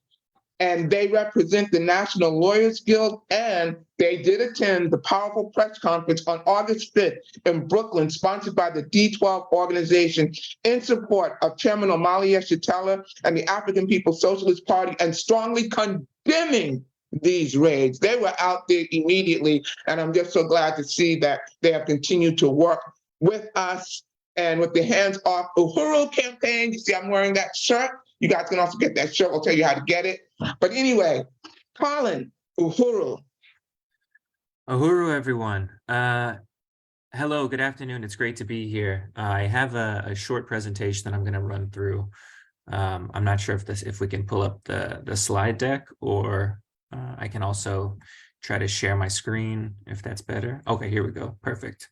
and they represent the National Lawyers Guild, and they did attend the powerful press conference on August 5th in Brooklyn, sponsored by the D12 organization in support of Chairman Amalia Shatella and the African People's Socialist Party, and strongly condemning these raids. They were out there immediately, and I'm just so glad to see that they have continued to work with us and with the Hands Off Uhuru campaign. You see, I'm wearing that shirt. You guys can also get that shirt. I'll tell you how to get it. But anyway, Colin, Uhuru. Uhuru, everyone. Hello, good afternoon. It's great to be here. I have a short presentation that I'm going to run through. I'm not sure if we can pull up the slide deck, or I can also try to share my screen if that's better. Okay, here we go. Perfect.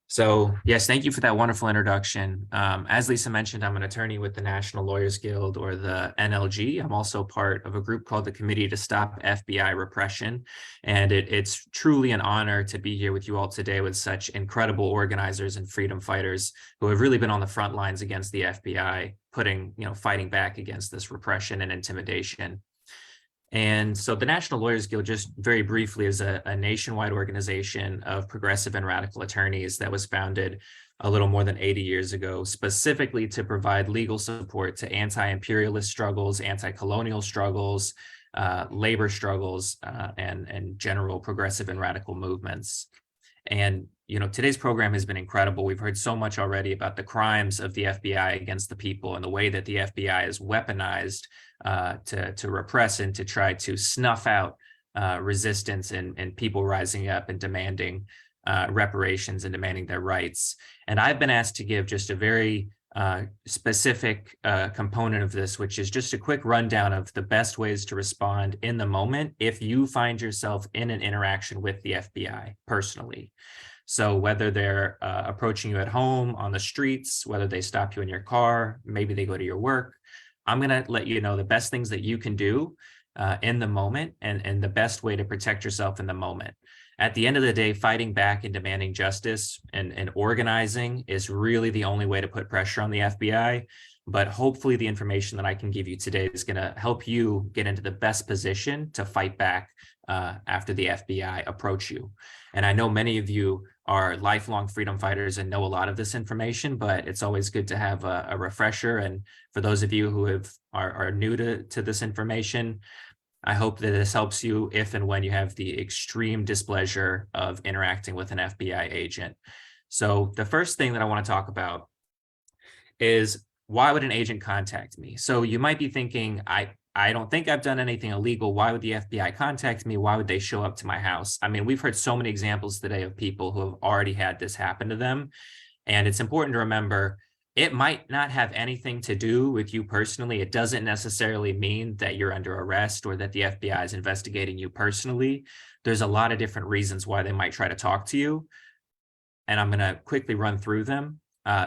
So yes, thank you for that wonderful introduction. As Lisa mentioned, I'm an attorney with the National Lawyers Guild, or the NLG. I'm also part of a group called the Committee to Stop FBI Repression. And it's truly an honor to be here with you all today with such incredible organizers and freedom fighters who have really been on the front lines against the FBI, fighting back against this repression and intimidation. And so the National Lawyers Guild, just very briefly, is a nationwide organization of progressive and radical attorneys that was founded a little more than 80 years ago, specifically to provide legal support to anti-imperialist struggles, anti-colonial struggles, labor struggles, and general progressive and radical movements. And today's program has been incredible. We've heard so much already about the crimes of the FBI against the people and the way that the FBI is weaponized to repress and to try to snuff out resistance and people rising up and demanding reparations and demanding their rights. And I've been asked to give just a very specific component of this, which is just a quick rundown of the best ways to respond in the moment if you find yourself in an interaction with the FBI personally. So whether they're approaching you at home, on the streets, whether they stop you in your car, maybe they go to your work, I'm going to let you know the best things that you can do in the moment and the best way to protect yourself in the moment. At the end of the day, fighting back and demanding justice and organizing is really the only way to put pressure on the FBI. But hopefully the information that I can give you today is going to help you get into the best position to fight back after the FBI approach you. And I know many of you are lifelong freedom fighters and know a lot of this information, but it's always good to have a refresher. And for those of you who are new to this information, I hope that this helps you if and when you have the extreme displeasure of interacting with an FBI agent. So the first thing that I want to talk about is, why would an agent contact me? So you might be thinking, I don't think I've done anything illegal. Why would the FBI contact me? Why would they show up to my house? I mean, we've heard so many examples today of people who have already had this happen to them. And it's important to remember, it might not have anything to do with you personally. It doesn't necessarily mean that you're under arrest or that the FBI is investigating you personally. There's a lot of different reasons why they might try to talk to you. And I'm going to quickly run through them.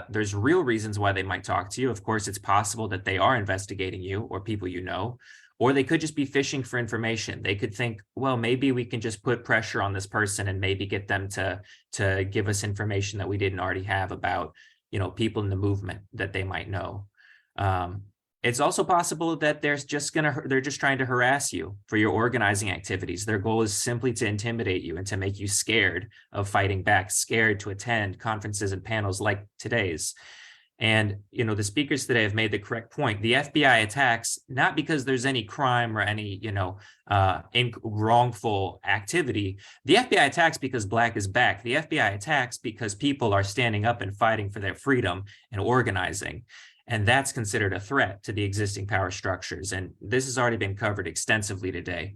There's real reasons why they might talk to you. Of course, it's possible that they are investigating you or people you know, or they could just be fishing for information. They could think, well, maybe we can just put pressure on this person and maybe get them to give us information that we didn't already have about people in the movement that they might know. It's also possible that they're just trying to harass you for your organizing activities. Their goal is simply to intimidate you and to make you scared of fighting back, scared to attend conferences and panels like today's. And, the speakers today have made the correct point. The FBI attacks not because there's any crime or any, wrongful activity. The FBI attacks because Black is back. The FBI attacks because people are standing up and fighting for their freedom and organizing. And that's considered a threat to the existing power structures. And this has already been covered extensively today.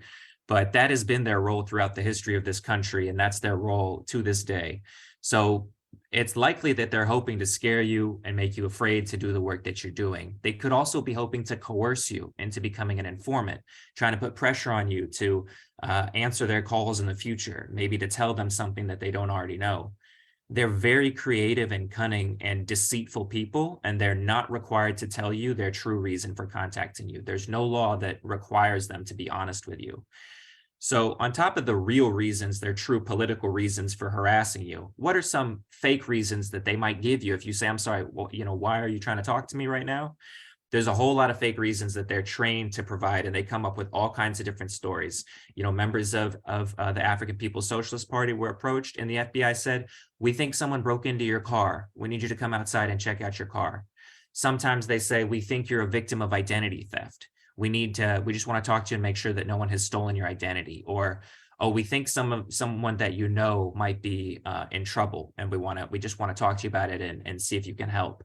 But that has been their role throughout the history of this country, and that's their role to this day. So it's likely that they're hoping to scare you and make you afraid to do the work that you're doing. They could also be hoping to coerce you into becoming an informant, trying to put pressure on you to answer their calls in the future, maybe to tell them something that they don't already know. They're very creative and cunning and deceitful people, and they're not required to tell you their true reason for contacting you. There's no law that requires them to be honest with you. So on top of the real reasons, their true political reasons for harassing you, what are some fake reasons that they might give you if you say, I'm sorry, well, why are you trying to talk to me right now? There's a whole lot of fake reasons that they're trained to provide, and they come up with all kinds of different stories. Members of the African People's Socialist Party were approached, and the FBI said, we think someone broke into your car. We need you to come outside and check out your car. Sometimes they say, we think you're a victim of identity theft. We just want to talk to you and make sure that no one has stolen your identity. Or, oh, we think someone that you know might be in trouble, and we just want to talk to you about it and see if you can help.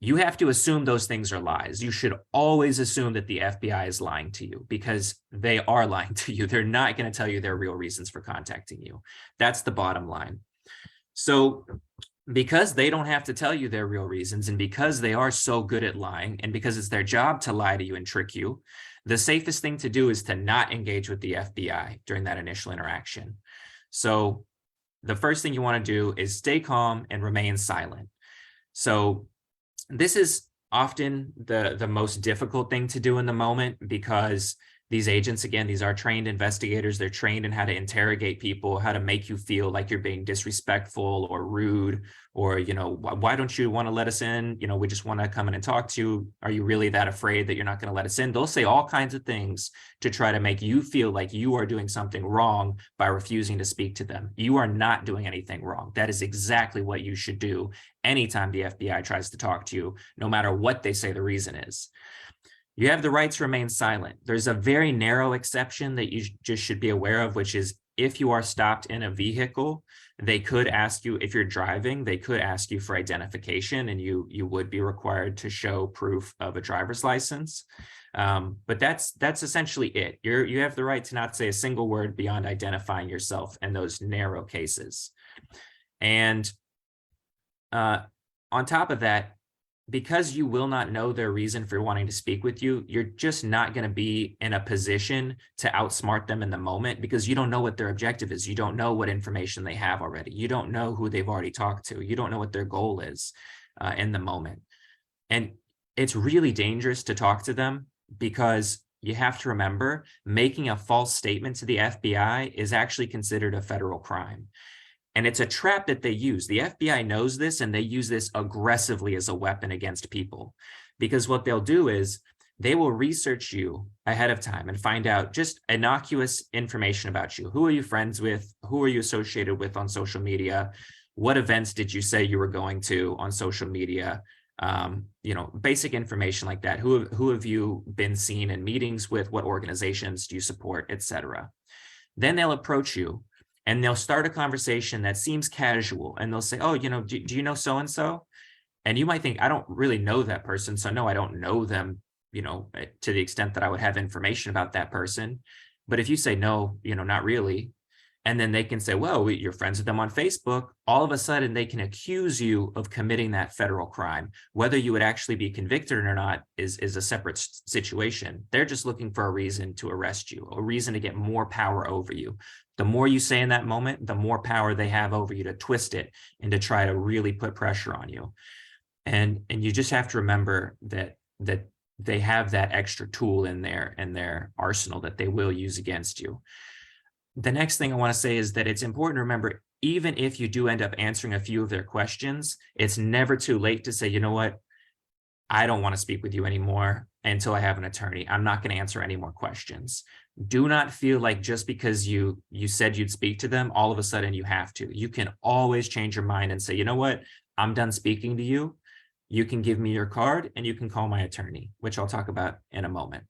You have to assume those things are lies. You should always assume that the FBI is lying to you, because they are lying to you. They're not going to tell you their real reasons for contacting you. That's the bottom line. So because they don't have to tell you their real reasons, and because they are so good at lying, and because it's their job to lie to you and trick you, the safest thing to do is to not engage with the FBI during that initial interaction. So the first thing you want to do is stay calm and remain silent. So this is often the most difficult thing to do in the moment, because these agents, again, these are trained investigators. They're trained in how to interrogate people, how to make you feel like you're being disrespectful or rude, or, why don't you want to let us in? We just want to come in and talk to you. Are you really that afraid that you're not going to let us in? They'll say all kinds of things to try to make you feel like you are doing something wrong by refusing to speak to them. You are not doing anything wrong. That is exactly what you should do anytime the FBI tries to talk to you, no matter what they say the reason is. You have the right to remain silent. There's a very narrow exception that you just should be aware of, which is if you are stopped in a vehicle, they could ask you, if you're driving, they could ask you for identification, and you would be required to show proof of a driver's license. But that's essentially it. You have the right to not say a single word beyond identifying yourself in those narrow cases. And on top of that, because you will not know their reason for wanting to speak with you, you're just not going to be in a position to outsmart them in the moment, because you don't know what their objective is. You don't know what information they have already. You don't know who they've already talked to. You don't know what their goal is in the moment. And it's really dangerous to talk to them, because you have to remember, making a false statement to the FBI is actually considered a federal crime. And it's a trap that they use. The FBI knows this, and they use this aggressively as a weapon against people, because what they'll do is they will research you ahead of time and find out just innocuous information about you. Who are you friends with? Who are you associated with on social media? What events did you say you were going to on social media? You know, basic information like that. Who have you been seen in meetings with? What organizations do you support, etc. Then they'll approach you, and they'll start a conversation that seems casual, and they'll say, oh, you know, do you know so-and-so? And you might think, I don't really know that person. So no, I don't know them, you know, to the extent that I would have information about that person. But if you say, no, you know, not really, and then they can say, well, you're friends with them on Facebook, all of a sudden they can accuse you of committing that federal crime. Whether you would actually be convicted or not is a separate situation. They're just looking for a reason to arrest you, a reason to get more power over you. The more you say in that moment, the more power they have over you to twist it and to try to really put pressure on you. And you just have to remember that they have that extra tool in their arsenal that they will use against you. The next thing I want to say is that it's important to remember, even if you do end up answering a few of their questions, it's never too late to say, you know what, I don't want to speak with you anymore until I have an attorney. I'm not going to answer any more questions. Do not feel like just because you said you'd speak to them, all of a sudden you have to. You can always change your mind and say, you know what, I'm done speaking to you. You can give me your card and you can call my attorney, which I'll talk about in a moment.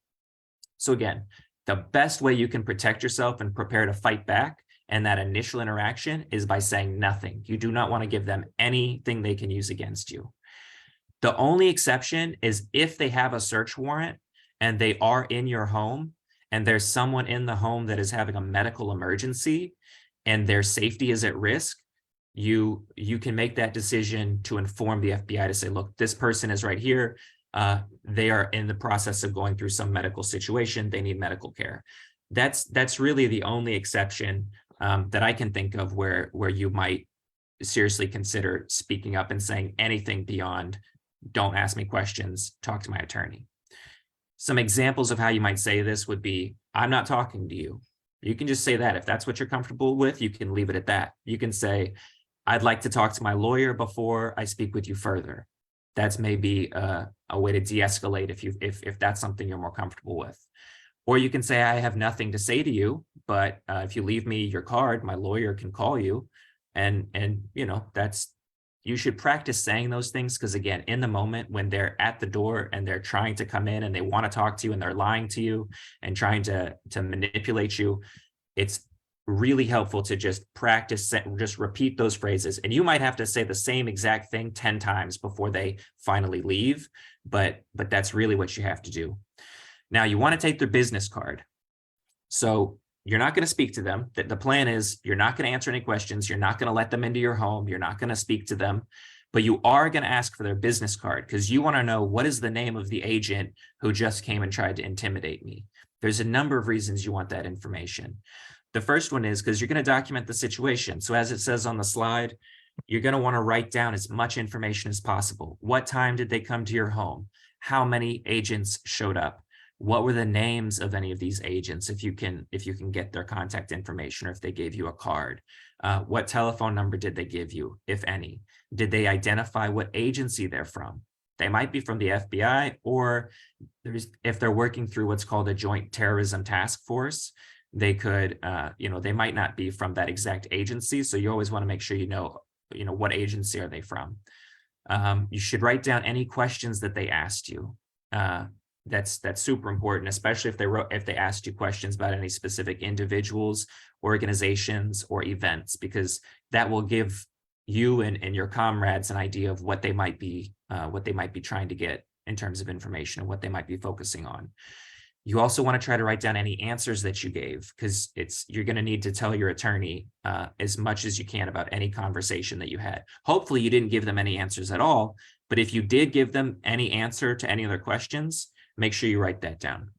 So again, the best way you can protect yourself and prepare to fight back in that initial interaction is by saying nothing. You do not want to give them anything they can use against you. The only exception is if they have a search warrant and they are in your home, and there's someone in the home that is having a medical emergency and their safety is at risk, you can make that decision to inform the FBI to say, look, this person is right here. They are in the process of going through some medical situation. They need medical care. That's really the only exception that I can think of where you might seriously consider speaking up and saying anything beyond, don't ask me questions, talk to my attorney. Some examples of how you might say this would be, I'm not talking to you. You can just say that. If that's what you're comfortable with, you can leave it at that. You can say, I'd like to talk to my lawyer before I speak with you further. That's maybe a way to de-escalate if that's something you're more comfortable with. Or you can say, I have nothing to say to you, but if you leave me your card, my lawyer can call you. And you know, you should practice saying those things, because again, in the moment when they're at the door and they're trying to come in and they want to talk to you and they're lying to you and trying to manipulate you, it's really helpful to just practice, just repeat those phrases. And you might have to say the same exact thing 10 times before they finally leave, but that's really what you have to do. Now, you want to take their business card. So you're not going to speak to them. The plan is you're not going to answer any questions. You're not going to let them into your home. You're not going to speak to them, but you are going to ask for their business card, because you want to know, what is the name of the agent who just came and tried to intimidate me? There's a number of reasons you want that information. The first one is because you're going to document the situation. So as it says on the slide, you're going to want to write down as much information as possible. What time did they come to your home? How many agents showed up? What were the names of any of these agents, if you can get their contact information, or if they gave you a card? What telephone number did they give you, if any? Did they identify what agency they're from? They might be from the FBI, or if they're working through what's called a joint terrorism task force, they could, they might not be from that exact agency. So you always want to make sure you know what agency are they from. You should write down any questions that they asked you. that's super important, especially if they asked you questions about any specific individuals, organizations, or events, because that will give you and your comrades an idea of what they might be trying to get in terms of information and what they might be focusing on. You also want to try to write down any answers that you gave, because you're going to need to tell your attorney as much as you can about any conversation that you had. Hopefully you didn't give them any answers at all, but if you did give them any answer to any of their questions, make sure you write that down.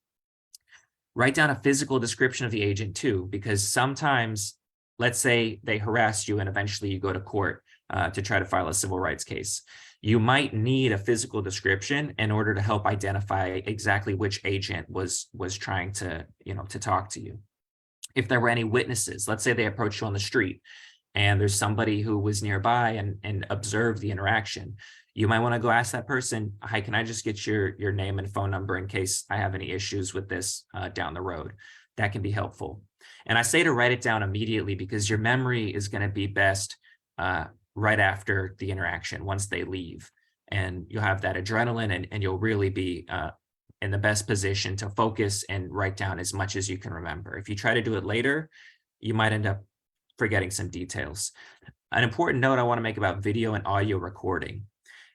Write down a physical description of the agent too, because sometimes, let's say they harass you and eventually you go to court to try to file a civil rights case. You might need a physical description in order to help identify exactly which agent was trying to, to talk to you. If there were any witnesses, let's say they approached you on the street and there's somebody who was nearby and observed the interaction, you might want to go ask that person, hi, can I just get your name and phone number in case I have any issues with this down the road? That can be helpful. And I say to write it down immediately because your memory is going to be best right after the interaction, once they leave. And you'll have that adrenaline and you'll really be in the best position to focus and write down as much as you can remember. If you try to do it later, you might end up forgetting some details. An important note I want to make about video and audio recording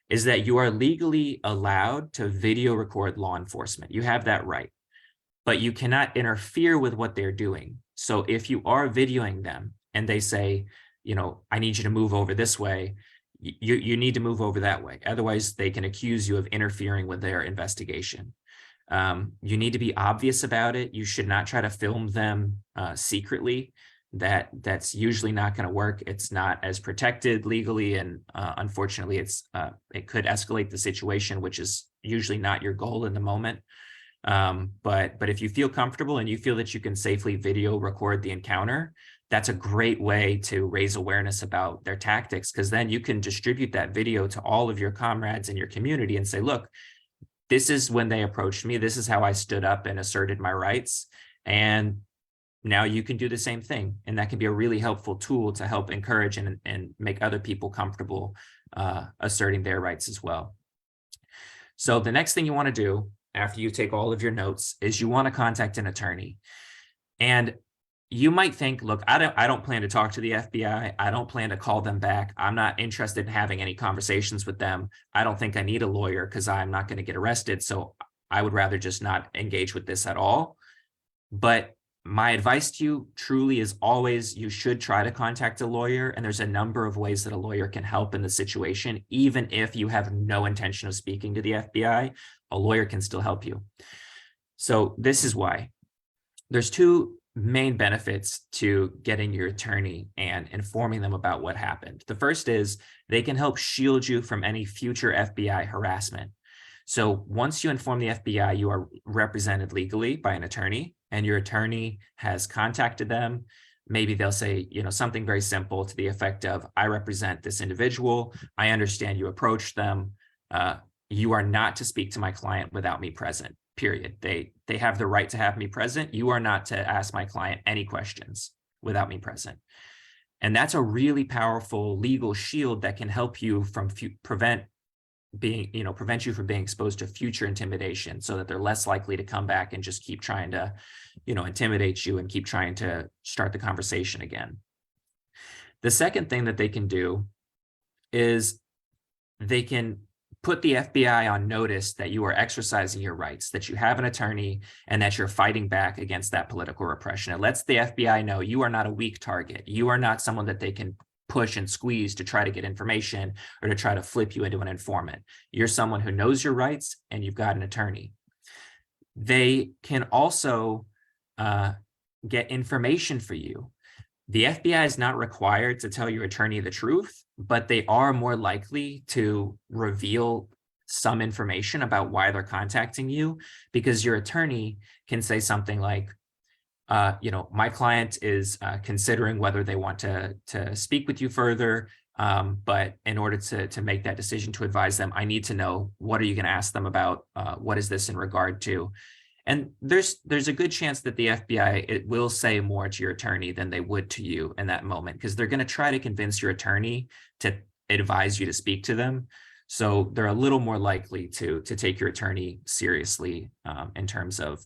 is that you are legally allowed to video record law enforcement. You have that right, but you cannot interfere with what they're doing. So if you are videoing them and they say, I need you to move over this way, you need to move over that way. Otherwise, they can accuse you of interfering with their investigation. You need to be obvious about it. You should not try to film them secretly. That's usually not going to work. It's not as protected legally, and unfortunately, it could escalate the situation, which is usually not your goal in the moment. But if you feel comfortable and you feel that you can safely video record the encounter, that's a great way to raise awareness about their tactics, because then you can distribute that video to all of your comrades in your community and say, look, this is when they approached me. This is how I stood up and asserted my rights. And now you can do the same thing. And that can be a really helpful tool to help encourage and make other people comfortable asserting their rights as well. So the next thing you want to do after you take all of your notes is you want to contact an attorney. And you might think, look, I don't plan to talk to the FBI. I don't plan to call them back. I'm not interested in having any conversations with them. I don't think I need a lawyer because I'm not going to get arrested. So I would rather just not engage with this at all. But my advice to you truly is always, you should try to contact a lawyer. And there's a number of ways that a lawyer can help in the situation. Even if you have no intention of speaking to the FBI, a lawyer can still help you. So this is why. There's two main benefits to getting your attorney and informing them about what happened. The first is they can help shield you from any future FBI harassment. So once you inform the FBI, you are represented legally by an attorney, and your attorney has contacted them. Maybe they'll say, something very simple to the effect of, I represent this individual. I understand you approached them. You are not to speak to my client without me present, period. They have the right to have me present. You are not to ask my client any questions without me present. And that's a really powerful legal shield that can help you from prevent you from being exposed to future intimidation, so that they're less likely to come back and just keep trying to, intimidate you and keep trying to start the conversation again. The second thing that they can do is they can put the FBI on notice that you are exercising your rights, that you have an attorney, and that you're fighting back against that political repression. It lets the FBI know you are not a weak target. You are not someone that they can push and squeeze to try to get information or to try to flip you into an informant. You're someone who knows your rights and you've got an attorney. They can also get information for you. The FBI is not required to tell your attorney the truth, but they are more likely to reveal some information about why they're contacting you, because your attorney can say something like, my client is considering whether they want to speak with you further, but in order to make that decision, to advise them, I need to know, what are you going to ask them about? What is this in regard to? And there's a good chance that the FBI will say more to your attorney than they would to you in that moment, because they're going to try to convince your attorney to advise you to speak to them. So they're a little more likely to take your attorney seriously in terms of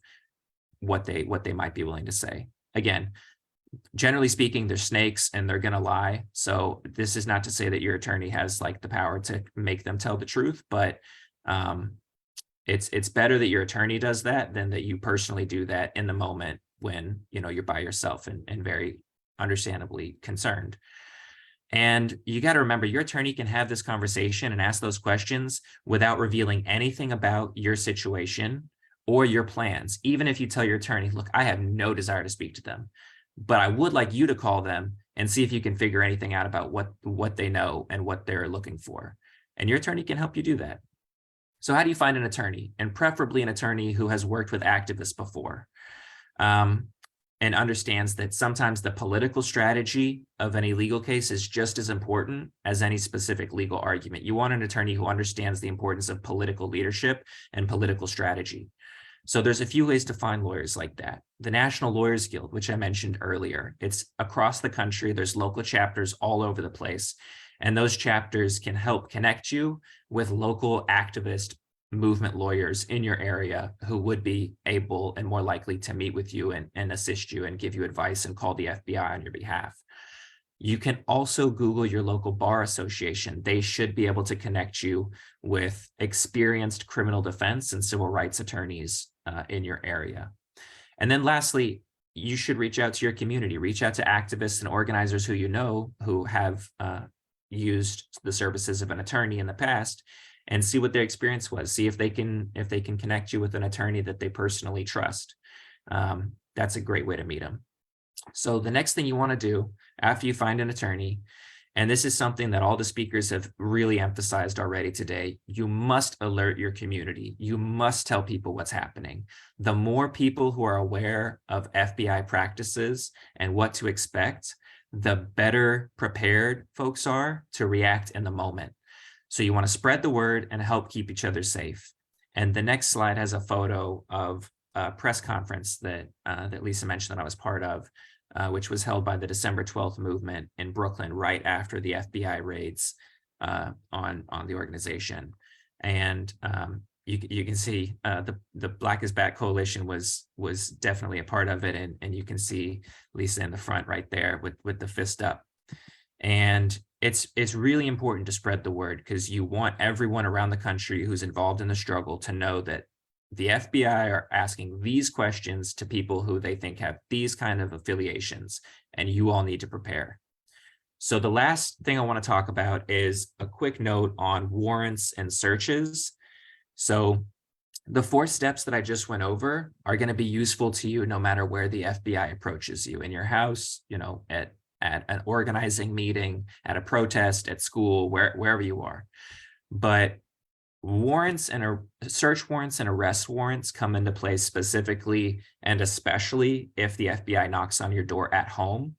what they might be willing to say. Again, generally speaking, they're snakes and they're going to lie. So this is not to say that your attorney has like the power to make them tell the truth, but it's better that your attorney does that than that you personally do that in the moment when, you know, you're by yourself and very understandably concerned. And you got to remember, your attorney can have this conversation and ask those questions without revealing anything about your situation or your plans. Even if you tell your attorney, look, I have no desire to speak to them, but I would like you to call them and see if you can figure anything out about what they know and what they're looking for. And your attorney can help you do that. So how do you find an attorney? And preferably an attorney who has worked with activists before. And understands that sometimes the political strategy of any legal case is just as important as any specific legal argument. You want an attorney who understands the importance of political leadership and political strategy. So there's a few ways to find lawyers like that. The National Lawyers Guild, which I mentioned earlier, it's across the country. There's local chapters all over the place. And those chapters can help connect you with local activist movement lawyers in your area who would be able and more likely to meet with you and assist you and give you advice and call the FBI on your behalf. You can also Google your local bar association. They should be able to connect you with experienced criminal defense and civil rights attorneys in your area. And then lastly, you should reach out to your community, reach out to activists and organizers who you know who have used the services of an attorney in the past, and see what their experience was. See if they can connect you with an attorney that they personally trust. That's a great way to meet them. So the next thing you want to do after you find an attorney, and this is something that all the speakers have really emphasized already today, you must alert your community. You must tell people what's happening. The more people who are aware of FBI practices and what to expect, the better prepared folks are to react in the moment. So you want to spread the word and help keep each other safe. And the next slide has a photo of a press conference that Lisa mentioned that I was part of, which was held by the December 12th movement in Brooklyn right after the FBI raids on the organization. And you can see the Black is Back Coalition was definitely a part of it. And you can see Lisa in the front right there with the fist up. And it's really important to spread the word because you want everyone around the country who's involved in the struggle to know that the FBI are asking these questions to people who they think have these kind of affiliations, and you all need to prepare. So the last thing I want to talk about is a quick note on warrants and searches. So the 4 steps that I just went over are going to be useful to you no matter where the FBI approaches you, in your house, you know, at an organizing meeting, at a protest, at school, wherever you are. But warrants and search warrants and arrest warrants come into play specifically and especially if the FBI knocks on your door at home.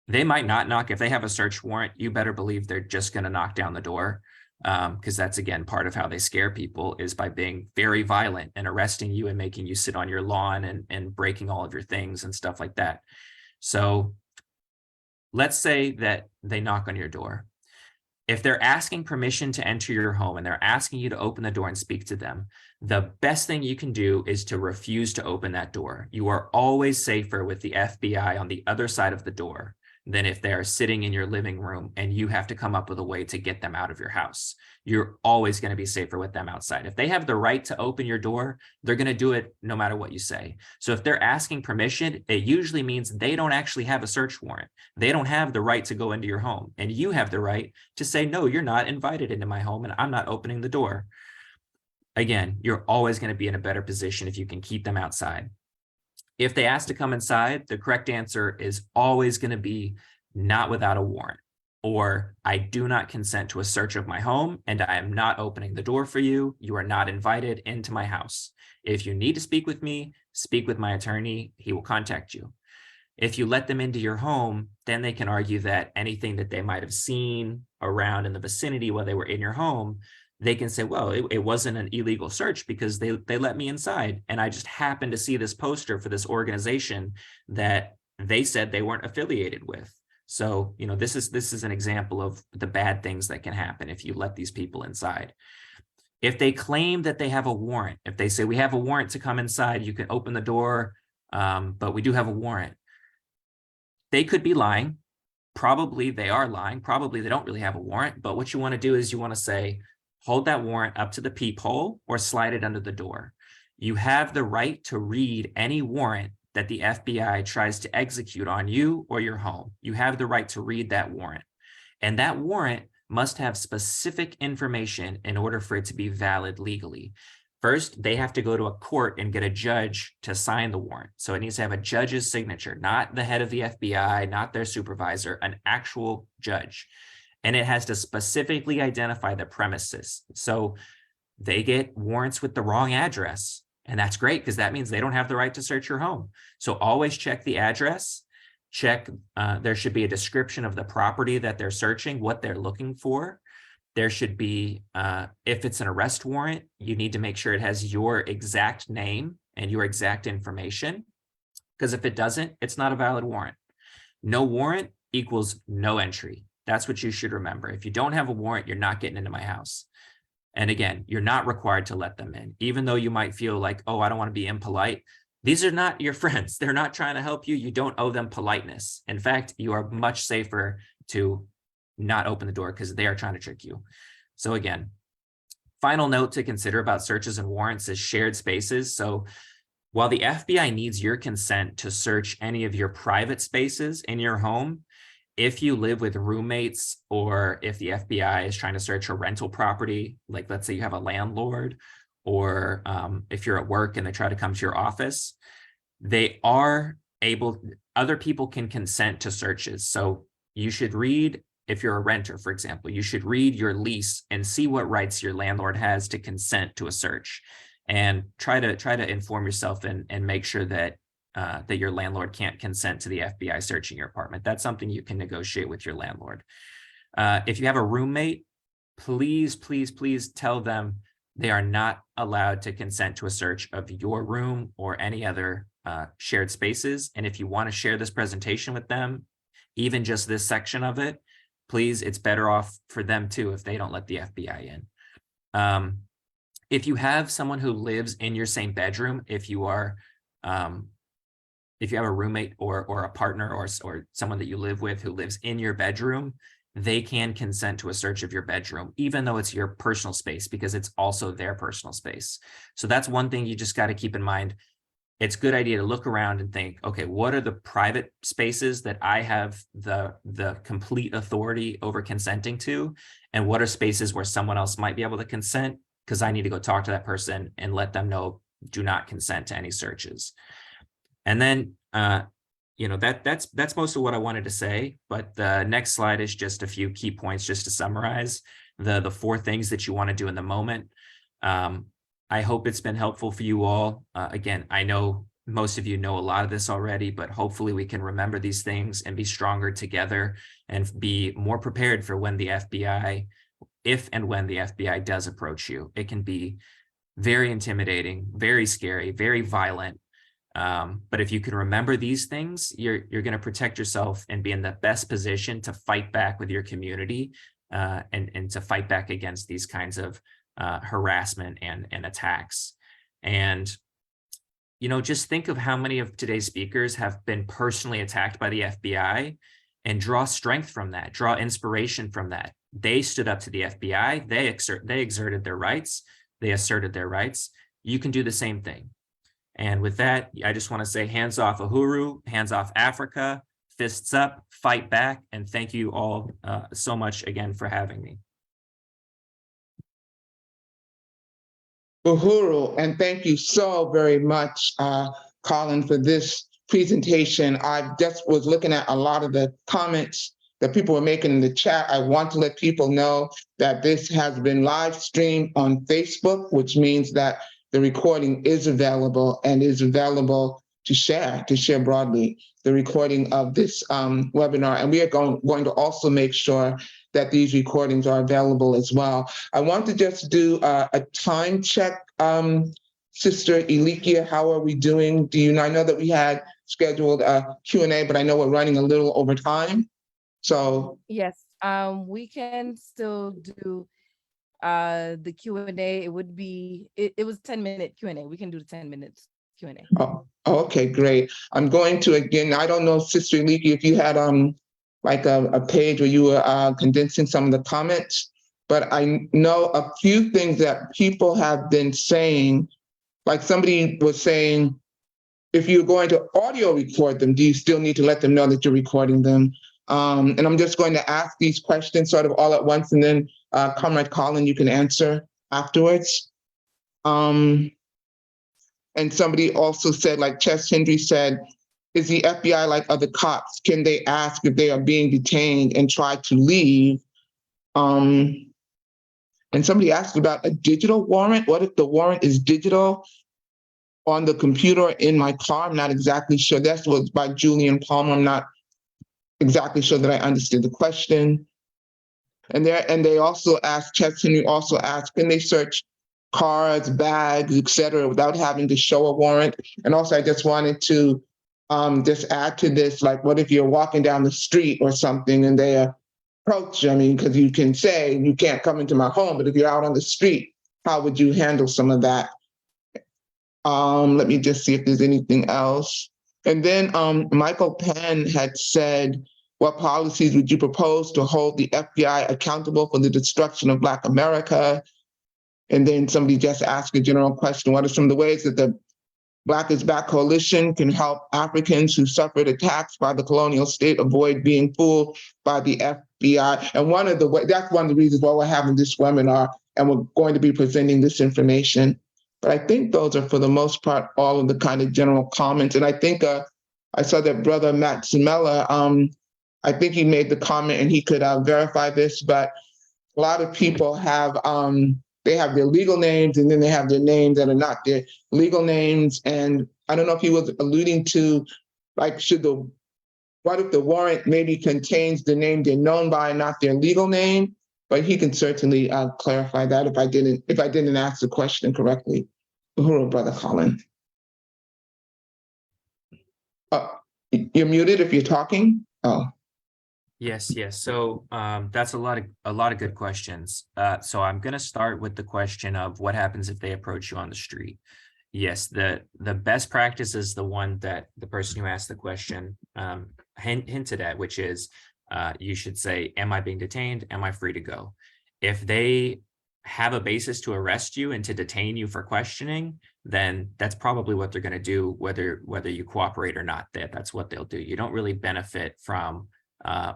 They might not knock. If they have a search warrant, you better believe they're just going to knock down the door, because that's, again, part of how they scare people is by being very violent and arresting you and making you sit on your lawn and breaking all of your things and stuff like that. So let's say that they knock on your door. If they're asking permission to enter your home and they're asking you to open the door and speak to them, the best thing you can do is to refuse to open that door. You are always safer with the FBI on the other side of the door than if they are sitting in your living room and you have to come up with a way to get them out of your house. You're always going to be safer with them outside. If they have the right to open your door, they're going to do it no matter what you say. So if they're asking permission, it usually means they don't actually have a search warrant. They don't have the right to go into your home, and you have the right to say, no, you're not invited into my home and I'm not opening the door. Again, you're always going to be in a better position if you can keep them outside. If they ask to come inside, the correct answer is always going to be not without a warrant, or I do not consent to a search of my home and I am not opening the door for you. You are not invited into my house. If you need to speak with me, speak with my attorney. He will contact you. If you let them into your home, then they can argue that anything that they might have seen around in the vicinity while they were in your home, they can say, well, it wasn't an illegal search because they let me inside. And I just happened to see this poster for this organization that they said they weren't affiliated with. So, this is an example of the bad things that can happen if you let these people inside. If they claim that they have a warrant, if they say we have a warrant to come inside, you can open the door, but we do have a warrant. They could be lying. Probably they are lying. Probably they don't really have a warrant. But what you want to do is you want to say, hold that warrant up to the peephole or slide it under the door. You have the right to read any warrant that the FBI tries to execute on you or your home. You have the right to read that warrant. And that warrant must have specific information in order for it to be valid legally. First, they have to go to a court and get a judge to sign the warrant. So it needs to have a judge's signature, not the head of the FBI, not their supervisor, an actual judge. And it has to specifically identify the premises. So they get warrants with the wrong address. And that's great because that means they don't have the right to search your home. So always check the address. Check, there should be a description of the property that they're searching, what they're looking for. There should be, if it's an arrest warrant, you need to make sure it has your exact name and your exact information. Because if it doesn't, it's not a valid warrant. No warrant equals no entry. That's what you should remember. If you don't have a warrant, you're not getting into my house. And again, you're not required to let them in, even though you might feel like, oh, I don't want to be impolite. These are not your friends. They're not trying to help you. You don't owe them politeness. In fact, you are much safer to not open the door because they are trying to trick you. So again, final note to consider about searches and warrants is shared spaces. So while the FBI needs your consent to search any of your private spaces in your home, if you live with roommates or if the FBI is trying to search a rental property, like let's say you have a landlord, or if you're at work and they try to come to your office, they are able, other people can consent to searches. So you should read, if you're a renter, for example, you should read your lease and see what rights your landlord has to consent to a search, and try to inform yourself and make sure that that your landlord can't consent to the FBI searching your apartment. That's something you can negotiate with your landlord. If you have a roommate, please, please, please tell them they are not allowed to consent to a search of your room or any other shared spaces. And if you want to share this presentation with them, even just this section of it, please, it's better off for them too if they don't let the FBI in. If you have someone who lives in your same bedroom, if you are if you have a roommate or a partner or someone that you live with who lives in your bedroom, they can consent to a search of your bedroom, even though it's your personal space, because it's also their personal space. So that's one thing you just got to keep in mind. It's a good idea to look around and think, okay, what are the private spaces that I have the complete authority over consenting to? And what are spaces where someone else might be able to consent? Because I need to go talk to that person and let them know, do not consent to any searches. And then, that's most of what I wanted to say. But the next slide is just a few key points, just to summarize the 4 things that you want to do in the moment. I hope it's been helpful for you all. Again, I know most of you know a lot of this already, but hopefully we can remember these things and be stronger together and be more prepared for when the FBI, if and when the FBI does approach you. It can be very intimidating, very scary, very violent. But if you can remember these things, you're going to protect yourself and be in the best position to fight back with your community and to fight back against these kinds of harassment and attacks. And, just think of how many of today's speakers have been personally attacked by the FBI, and draw strength from that, draw inspiration from that. They stood up to the FBI, they exerted their rights, they asserted their rights. You can do the same thing. And with that, I just want to say hands off Uhuru, hands off Africa, fists up, fight back, and thank you all so much again for having me. Uhuru, and thank you so very much, Colin, for this presentation. I just was looking at a lot of the comments that people were making in the chat. I want to let people know that this has been live streamed on Facebook, which means that the recording is available and is available to share broadly, the recording of this webinar. And we are going to also make sure that these recordings are available as well. I want to just do a time check. Sister Elikia, how are we doing? I know that we had scheduled a Q&A, but I know we're running a little over time. So, Yes, we can still do the Q&A. It would be, it was 10-minute Q&A. We can do the 10 minutes Q&A. oh, okay, great. I'm going to, again, I don't know, Sister Leaky, if you had like a page where you were condensing some of the comments, but I know a few things that people have been saying, like somebody was saying, if you're going to audio record them, do you still need to let them know that you're recording them? And I'm just going to ask these questions sort of all at once, and then Comrade Colin, you can answer afterwards. And somebody also said, like Chess Hendry said, is the FBI like other cops? Can they ask if they are being detained and try to leave? And somebody asked about a digital warrant. What if the warrant is digital on the computer in my car? I'm not exactly sure. That was by Julian Palmer. I'm not exactly sure that I understood the question. And they also asked, Chess Henry also asked, can they search cars, bags, etc., without having to show a warrant? And also, I just wanted to just add to this, like, what if you're walking down the street or something and they approach you? I mean, because you can say you can't come into my home, but if you're out on the street, how would you handle some of that? Let me just see if there's anything else. And then Michael Penn had said, what policies would you propose to hold the FBI accountable for the destruction of Black America? And then somebody just asked a general question, what are some of the ways that the Black is Back Coalition can help Africans who suffered attacks by the colonial state avoid being fooled by the FBI? And that's one of the reasons why we're having this webinar, and we're going to be presenting this information. But I think those are, for the most part, all of the kind of general comments. And I think I saw that Brother Matt Simela, I think he made the comment, and he could verify this, but a lot of people have, they have their legal names, and then they have their names that are not their legal names. And I don't know if he was alluding to, like, what if the warrant maybe contains the name they're known by, not their legal name? But he can certainly clarify that if I didn't ask the question correctly. Uhuru, Brother Colin. You're muted if you're talking. Oh. Yes, yes. So that's a lot of good questions. So I'm going to start with the question of what happens if they approach you on the street. Yes, the best practice is the one that the person who asked the question hinted at, which is you should say, am I being detained? Am I free to go? If they have a basis to arrest you and to detain you for questioning, then that's probably what they're going to do, whether you cooperate or not. That's what they'll do. You don't really benefit from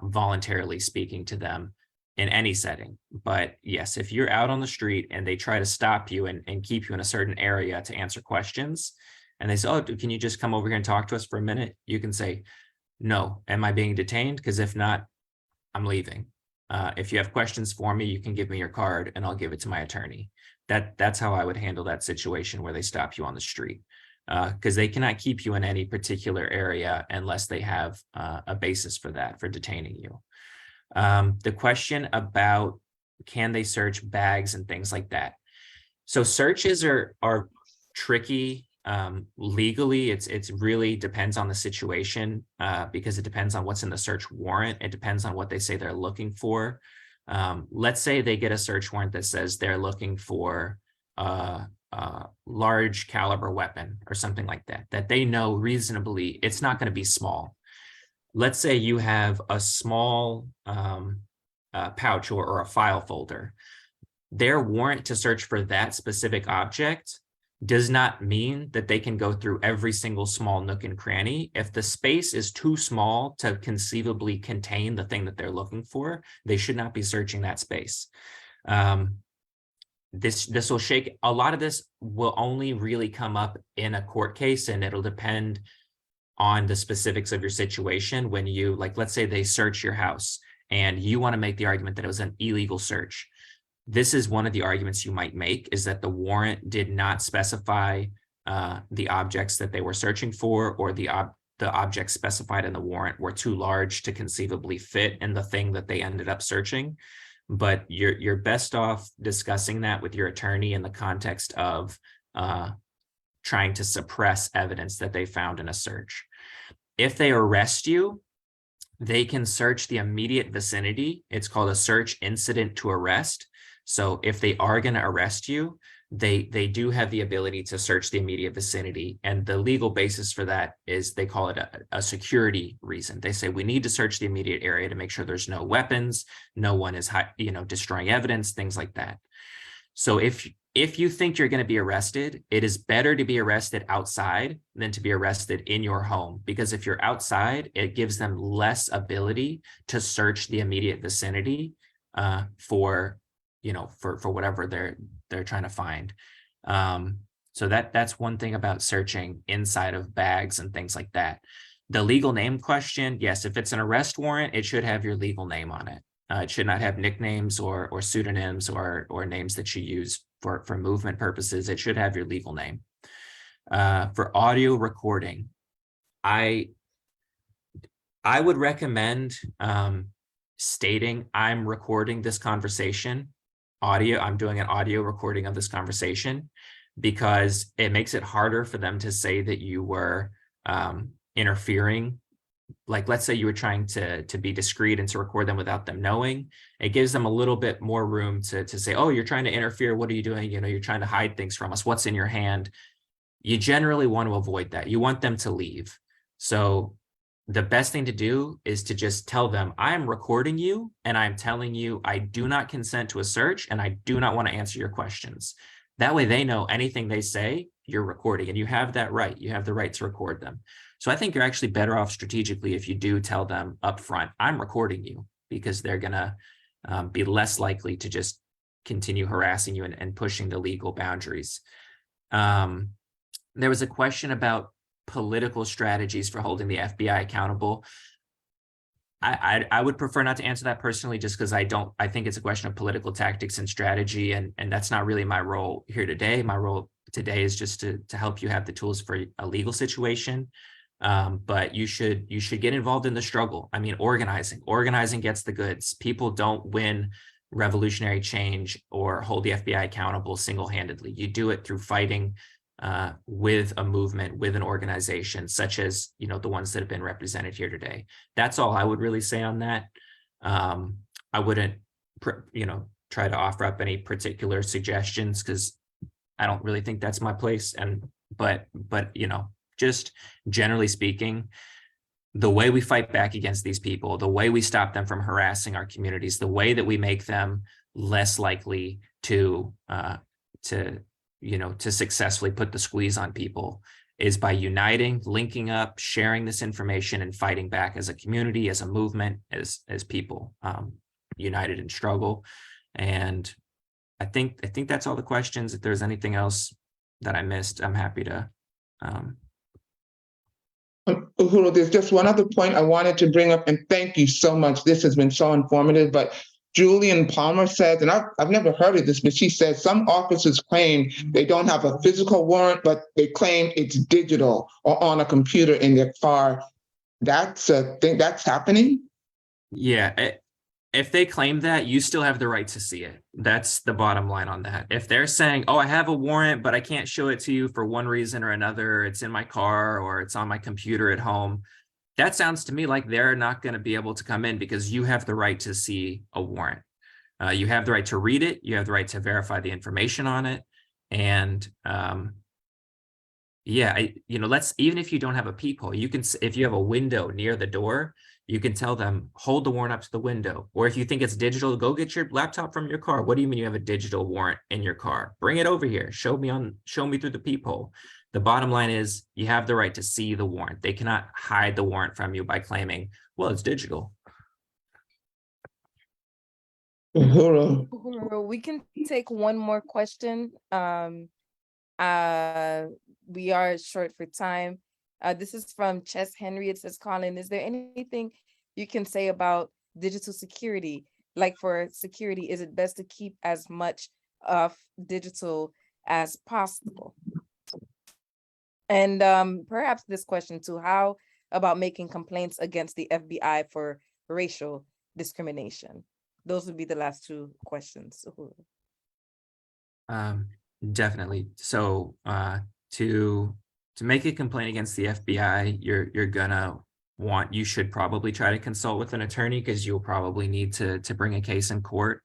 voluntarily speaking to them in any setting. But yes, if you're out on the street and they try to stop you and keep you in a certain area to answer questions, and they say, oh, can you just come over here and talk to us for a minute? You can say, no, am I being detained? Because if not, I'm leaving. If you have questions for me, you can give me your card and I'll give it to my attorney. That's how I would handle that situation where they stop you on the street. Because they cannot keep you in any particular area unless they have a basis for that, for detaining you. The question about can they search bags and things like that. So searches are tricky legally. It's really depends on the situation because it depends on what's in the search warrant. It depends on what they say they're looking for. Let's say they get a search warrant that says they're looking for large caliber weapon or something like that they know reasonably it's not going to be small. Let's say you have a small pouch or a file folder. Their warrant to search for that specific object does not mean that they can go through every single small nook and cranny. If the space is too small to conceivably contain the thing that they're looking for, they should not be searching that space. This will shake. A lot of this will only really come up in a court case, and it'll depend on the specifics of your situation. When you, like, let's say they search your house and you want to make the argument that it was an illegal search. This is one of the arguments you might make, is that the warrant did not specify the objects that they were searching for, or the objects specified in the warrant were too large to conceivably fit in the thing that they ended up searching. But you're best off discussing that with your attorney in the context of trying to suppress evidence that they found in a search. If they arrest you, they can search the immediate vicinity. It's called a search incident to arrest. So if they are going to arrest you, they do have the ability to search the immediate vicinity. And the legal basis for that is they call it a security reason. They say we need to search the immediate area to make sure there's no weapons, no one is destroying evidence, things like that. So if you think you're going to be arrested, it is better to be arrested outside than to be arrested in your home, because if you're outside, it gives them less ability to search the immediate vicinity for whatever they're trying to find. So that's one thing about searching inside of bags and things like that. The legal name question, yes, if it's an arrest warrant, it should have your legal name on it. It should not have nicknames or pseudonyms or names that you use for movement purposes. It should have your legal name. For audio recording, I would recommend stating I'm recording this conversation, I'm doing an audio recording of this conversation, because it makes it harder for them to say that you were interfering. Like, let's say you were trying to be discreet and to record them without them knowing. It gives them a little bit more room to say, oh, you're trying to interfere. What are you doing? You're trying to hide things from us. What's in your hand? You generally want to avoid that. You want them to leave. So the best thing to do is to just tell them, I'm recording you and I'm telling you I do not consent to a search and I do not want to answer your questions. That way they know anything they say, you're recording, and you have that right. You have the right to record them. So I think you're actually better off strategically if you do tell them up front, I'm recording you, because they're going to be less likely to just continue harassing you and pushing the legal boundaries. There was a question about political strategies for holding the FBI accountable. I would prefer not to answer that personally, just because I think it's a question of political tactics and strategy, and that's not really my role here today. My role today is just to help you have the tools for a legal situation. But you should get involved in the struggle. I mean, organizing gets the goods. People don't win revolutionary change or hold the FBI accountable single-handedly. You do it through fighting with a movement, with an organization, such as the ones that have been represented here today. That's all I would really say on that. I wouldn't try to offer up any particular suggestions, because I don't really think that's my place. But just generally speaking, the way we fight back against these people, the way we stop them from harassing our communities, the way that we make them less likely to successfully put the squeeze on people, is by uniting, linking up, sharing this information, and fighting back as a community, as a movement, as people united in struggle. And I think that's all the questions. If there's anything else that I missed, I'm happy to. Uhuru, there's just one other point I wanted to bring up, and thank you so much. This has been so informative. But Julian Palmer says, and I've never heard of this, but she says some officers claim they don't have a physical warrant, but they claim it's digital or on a computer in their car. That's a thing that's happening? Yeah. If they claim that, you still have the right to see it. That's the bottom line on that. If they're saying, oh, I have a warrant, but I can't show it to you for one reason or another, it's in my car or it's on my computer at home, that sounds to me like they're not going to be able to come in, because you have the right to see a warrant. You have the right to read it. You have the right to verify the information on it. And even if you don't have a peephole, you can, if you have a window near the door, you can tell them, hold the warrant up to the window. Or if you think it's digital, go get your laptop from your car. What do you mean you have a digital warrant in your car? Bring it over here. Show me through the peephole. The bottom line is you have the right to see the warrant. They cannot hide the warrant from you by claiming, well, it's digital. Uhuru. We can take one more question. We are short for time. This is from Chess Henry. It says, Colin, is there anything you can say about digital security? Like, for security, is it best to keep as much of digital as possible? And perhaps this question too, how about making complaints against the FBI for racial discrimination? Those would be the last two questions. Definitely. So to make a complaint against the FBI, you're gonna you should probably try to consult with an attorney because you'll probably need to bring a case in court.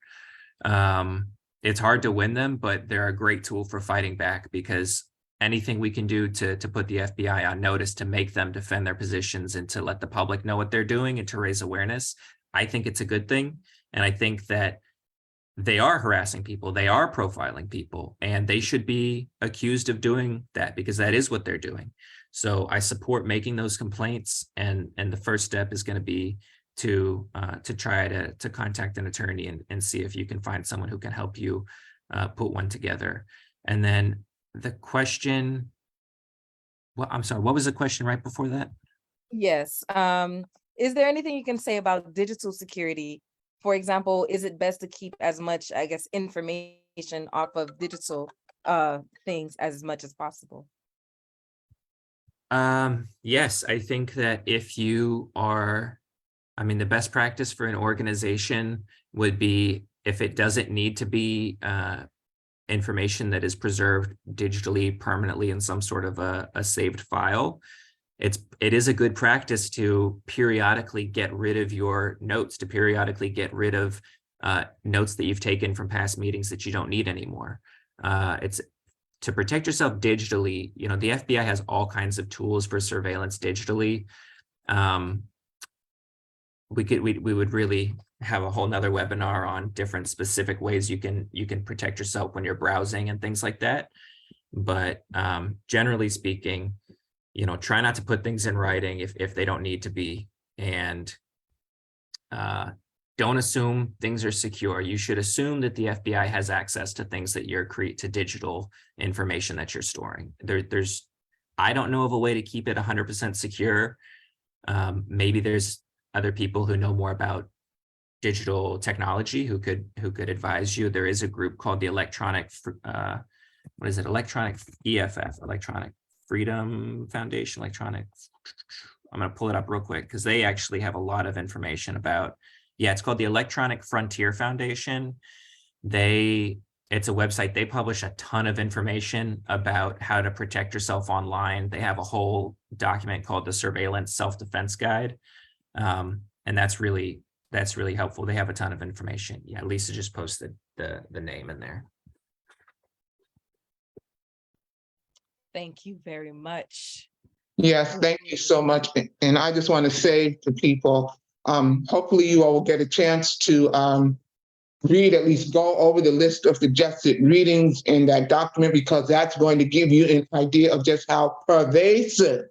It's hard to win them, but they're a great tool for fighting back, because anything we can do to put the FBI on notice, to make them defend their positions and to let the public know what they're doing and to raise awareness, I think it's a good thing. And I think that they are harassing people, they are profiling people, and they should be accused of doing that, because that is what they're doing. So I support making those complaints, and the first step is going to be to try to contact an attorney and see if you can find someone who can help you put one together. And then the question, well, I'm sorry, what was the question right before that? Yes. Is there anything you can say about digital security? For example, is it best to keep as much, I guess, information off of digital things as much as possible? Yes, I think that if you are, I mean, the best practice for an organization would be, if it doesn't need to be information that is preserved digitally permanently in some sort of a saved file, it is a good practice to periodically get rid of your notes, to periodically get rid of notes that you've taken from past meetings that you don't need anymore. It's to protect yourself digitally. You know, the FBI has all kinds of tools for surveillance digitally. We would really have a whole nother webinar on different specific ways you can protect yourself when you're browsing and things like that. But generally speaking, you know, try not to put things in writing if they don't need to be, and don't assume things are secure. You should assume that the FBI has access to things that to digital information that you're storing. I don't know of a way to keep it 100% secure. Maybe there's other people who know more about digital technology who could advise you. There is a group called the Electronic EFF, Electronic Freedom Foundation, I'm going to pull it up real quick because they actually have a lot of information about, it's called the Electronic Frontier Foundation. It's a website. They publish a ton of information about how to protect yourself online. They have a whole document called the Surveillance Self-Defense Guide. And that's really helpful. They have a ton of information. Yeah, Lisa just posted the name in there. Thank you very much. Yes, thank you so much. And I just want to say to people, hopefully you all will get a chance to read, at least go over the list of suggested readings in that document, because that's going to give you an idea of just how pervasive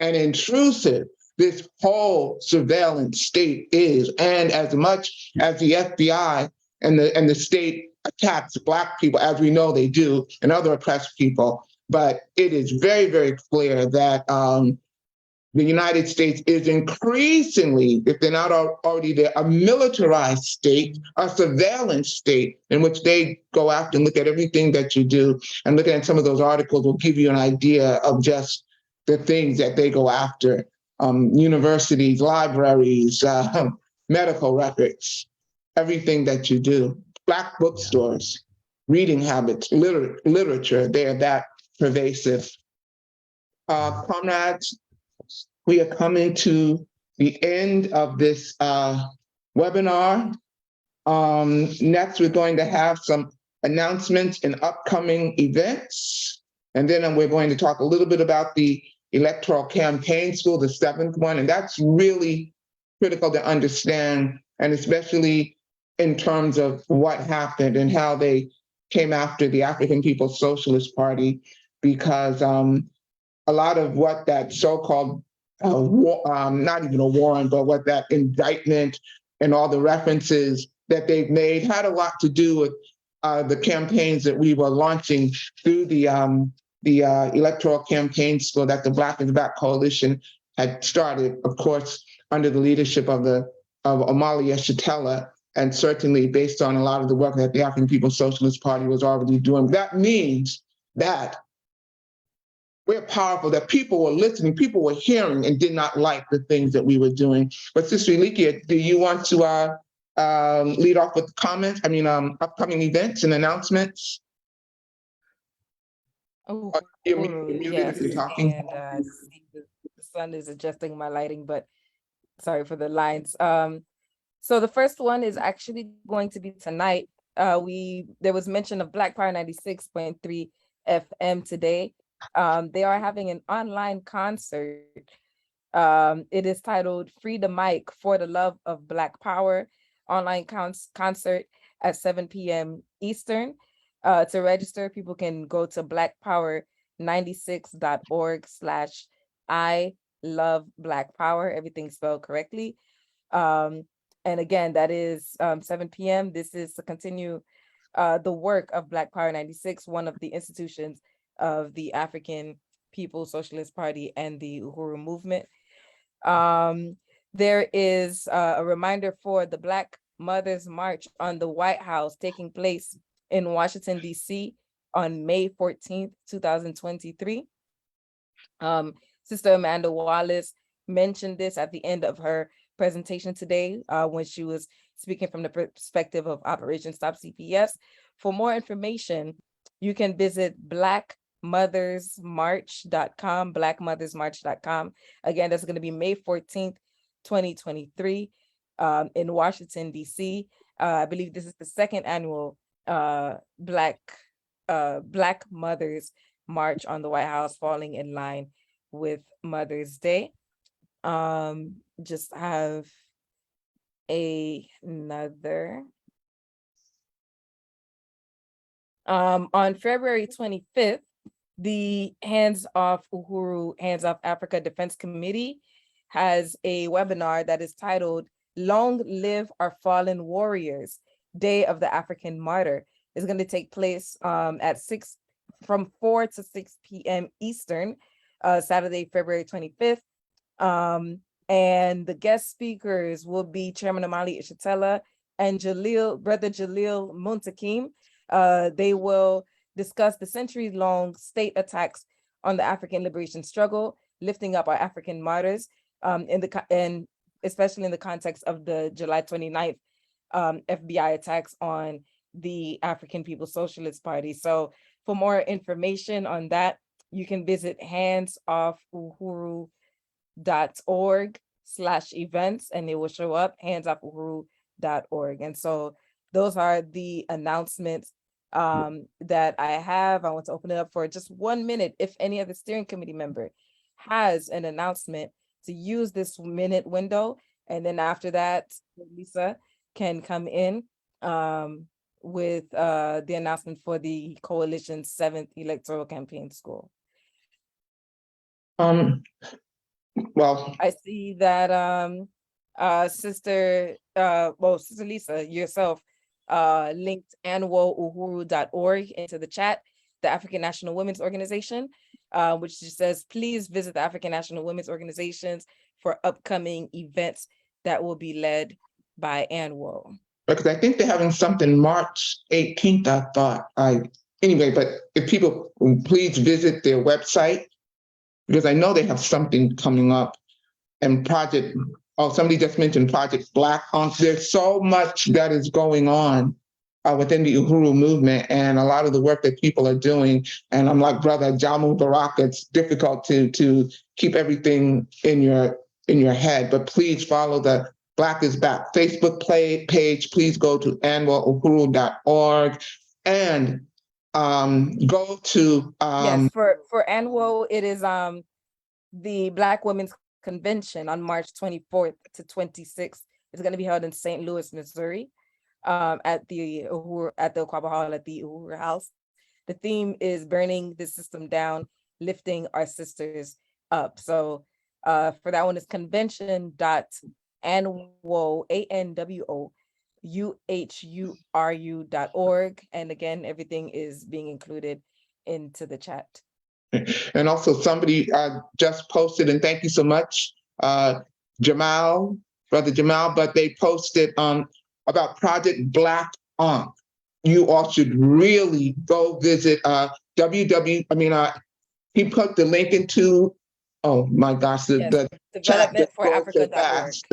and intrusive this whole surveillance state is. And as much as the FBI and the state attacks Black people, as we know they do, and other oppressed people, but it is very, very clear that the United States is increasingly, if they're not already there, a militarized state, a surveillance state, in which they go after and look at everything that you do. And looking at some of those articles will give you an idea of just the things that they go after. Universities, libraries, medical records, everything that you do. Black bookstores, reading habits, literature, they're that pervasive. Comrades, we are coming to the end of this webinar. Next, we're going to have some announcements and upcoming events. And then we're going to talk a little bit about the Electoral Campaign School, the 7th one. And that's really critical to understand, and especially in terms of what happened and how they came after the African People's Socialist Party, because a lot of what that so-called not even a warrant, but what that indictment and all the references that they've made had a lot to do with the campaigns that we were launching through the Electoral Campaign School that the Black is Back Coalition had started, of course, under the leadership of Omali Yeshitela, and certainly based on a lot of the work that the African People's Socialist Party was already doing. That means that we're powerful, that people were listening, people were hearing and did not like the things that we were doing. But Sister Elikia, do you want to lead off with comments? Upcoming events and announcements? Oh, You're muted if you're talking. And sun is adjusting my lighting, but sorry for the lines. So the first one is actually going to be tonight. There was mention of Black Power 96.3 FM today. They are having an online concert. It is titled Free the Mic for the Love of Black Power online concert at 7 p.m. Eastern. To register, people can go to blackpower96.org/I love Black Power, everything spelled correctly. And again, that is 7 p.m. This is to continue the work of Black Power 96, one of the institutions of the African People's Socialist Party and the Uhuru Movement. There is a reminder for the Black Mothers March on the White House taking place in Washington, D.C. on May 14th, 2023. Sister Amanda Wallace mentioned this at the end of her presentation today when she was speaking from the perspective of Operation Stop CPS. For more information, you can visit blackmothersmarch.com, blackmothersmarch.com. Again, that's going to be May 14th, 2023 in Washington, D.C. I believe this is the second annual Black Mothers March on the White House, falling in line with Mother's Day. Just have another. On February 25th, the Hands Off Uhuru, Hands Off Africa Defense Committee has a webinar that is titled Long Live Our Fallen Warriors, Day of the African Martyr. It's going to take place from 4 to 6 p.m. Eastern, Saturday, February 25th. And the guest speakers will be Chairman Omali Ishitela and Brother Jalil Muntakim. They will discuss the century-long state attacks on the African liberation struggle, lifting up our African martyrs, and especially in the context of the July 29th FBI attacks on the African People's Socialist Party. So for more information on that, you can visit handsoffuhuru.org/events, and it will show up, handsoffuhuru.org. And so those are the announcements that I have. I want to open it up for just 1 minute. If any other steering committee member has an announcement, to use this minute window. And then after that, Lisa can come in with the announcement for the coalition's 7th electoral campaign school. Well, I see that Sister Lisa, yourself, linked annualuhuru.org into the chat, the African National Women's Organization, which just says, please visit the African National Women's Organizations for upcoming events that will be led by Annual. because I think they're having something March 18th, I thought. Anyway, but if people please visit their website, because I know they have something coming up. And somebody just mentioned Project Black Hunk. There's so much that is going on within the Uhuru movement and a lot of the work that people are doing. And I'm like, Brother Jamu Baraka, it's difficult to keep everything in your head, but please follow the Black is Back Facebook page. Please go to annualuhuru.org and go to yes, for Annual, it is the Black Women's Convention on March 24th to 26th. It's going to be held in St. Louis, Missouri, at the Okwaba Hall at the Uhuru House. The theme is burning the system down, lifting our sisters up. So for that one, it's convention.annualuhuru.org. And again, everything is being included into the chat. And also somebody just posted, and thank you so much, Brother Jamal, but they posted about Project Black Hunk. You all should really go visit he put the link into, oh my gosh, the chat just goes so fast.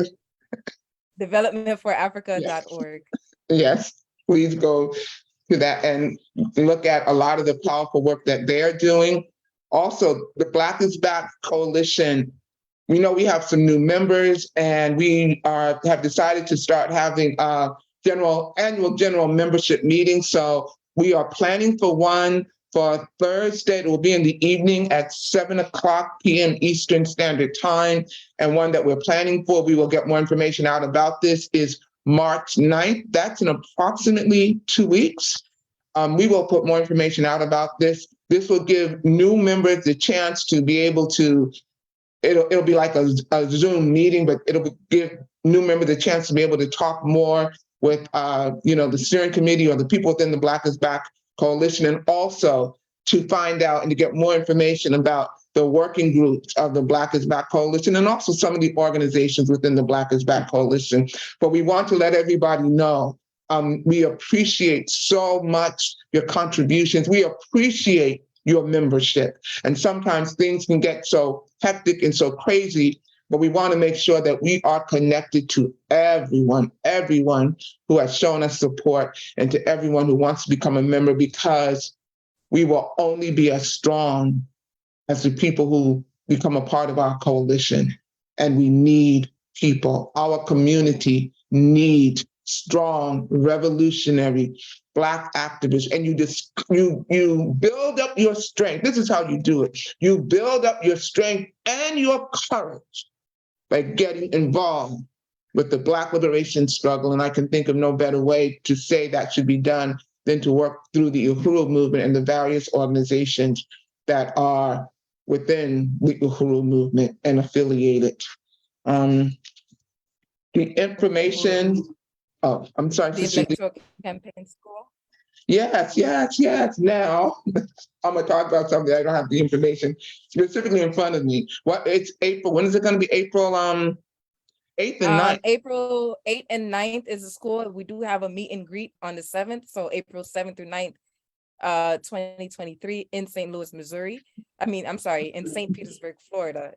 Developmentforafrica.org. Yes, please go to that and look at a lot of the powerful work that they're doing. Also, the Black is Back Coalition we know we have some new members, and we have decided to start having annual general membership meetings. So we are planning for one for Thursday. It will be in the evening at 7:00 p.m. Eastern Standard Time. And one that we're planning for, we will get more information out about this, is March 9th. That's in approximately 2 weeks. We will put more information out about this. This will give new members the chance to be able to, it'll be like a Zoom meeting, but it'll give new members a chance to be able to talk more with the steering committee or the people within the Black is Back Coalition, and also to find out and to get more information about the working groups of the Black is Back Coalition, and also some of the organizations within the Black is Back Coalition. But we want to let everybody know we appreciate so much your contributions. We appreciate your membership. And sometimes things can get so hectic and so crazy, but we want to make sure that we are connected to everyone who has shown us support, and to everyone who wants to become a member, because we will only be as strong as the people who become a part of our coalition. And we need people. Our community needs strong, revolutionary Black activists. And you build up your strength. This is how you do it. You build up your strength and your courage by getting involved with the Black liberation struggle. And I can think of no better way to say that should be done than to work through the Uhuru movement and the various organizations that are within the Uhuru movement and affiliated. The information, I'm sorry. The electoral campaign school. Yes. Now, I'm going to talk about something. I don't have the information specifically in front of me. It's April. When is it going to be? April 8th and 9th? April 8th and 9th is the school. We do have a meet and greet on the 7th. So April 7th through 9th, 2023 in St. Louis, Missouri. In St. Petersburg, Florida.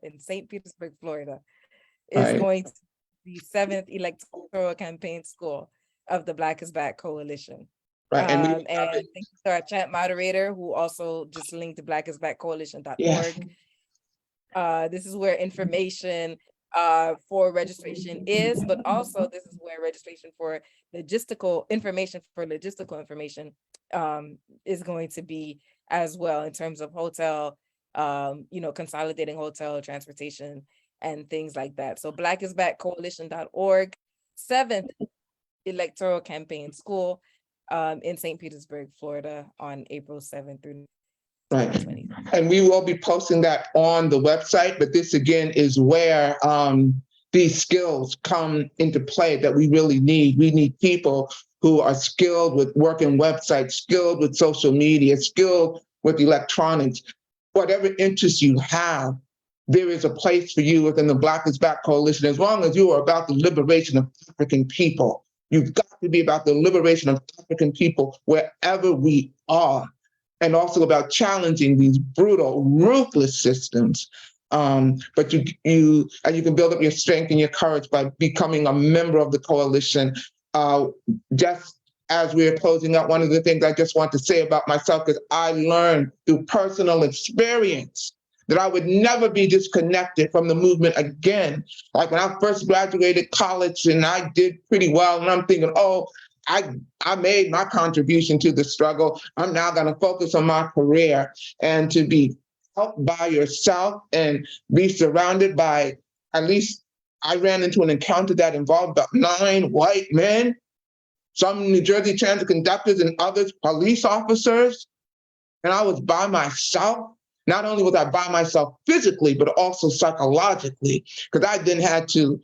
Is going to be 7th electoral campaign school of the Black is Back Coalition. Right. And thank you to our chat moderator, who also just linked to blackisbackcoalition.org. Yes. This is where information for registration is, but also this is where registration for logistical information is going to be as well, in terms of hotel, consolidating hotel, transportation, and things like that. So blackisbackcoalition.org, 7th electoral campaign school in St. Petersburg, Florida, on April 7th through 2020. Right. And we will be posting that on the website, but this again is where these skills come into play that we really need. We need people who are skilled with working websites, skilled with social media, skilled with electronics. Whatever interests you have, there is a place for you within the Black is Back Coalition, as long as you are about the liberation of African people. You've got to be about the liberation of African people wherever we are, and also about challenging these brutal, ruthless systems. But you can build up your strength and your courage by becoming a member of the coalition. Just as we're closing out, one of the things I just want to say about myself is I learned through personal experience that I would never be disconnected from the movement again. Like when I first graduated college and I did pretty well, and I'm thinking, oh, I made my contribution to the struggle. I'm now going to focus on my career. And to be helped by yourself and be surrounded by, at least I ran into an encounter that involved about 9 white men, some New Jersey Transit conductors and others, police officers. And I was by myself. Not only was I by myself physically, but also psychologically, because I had to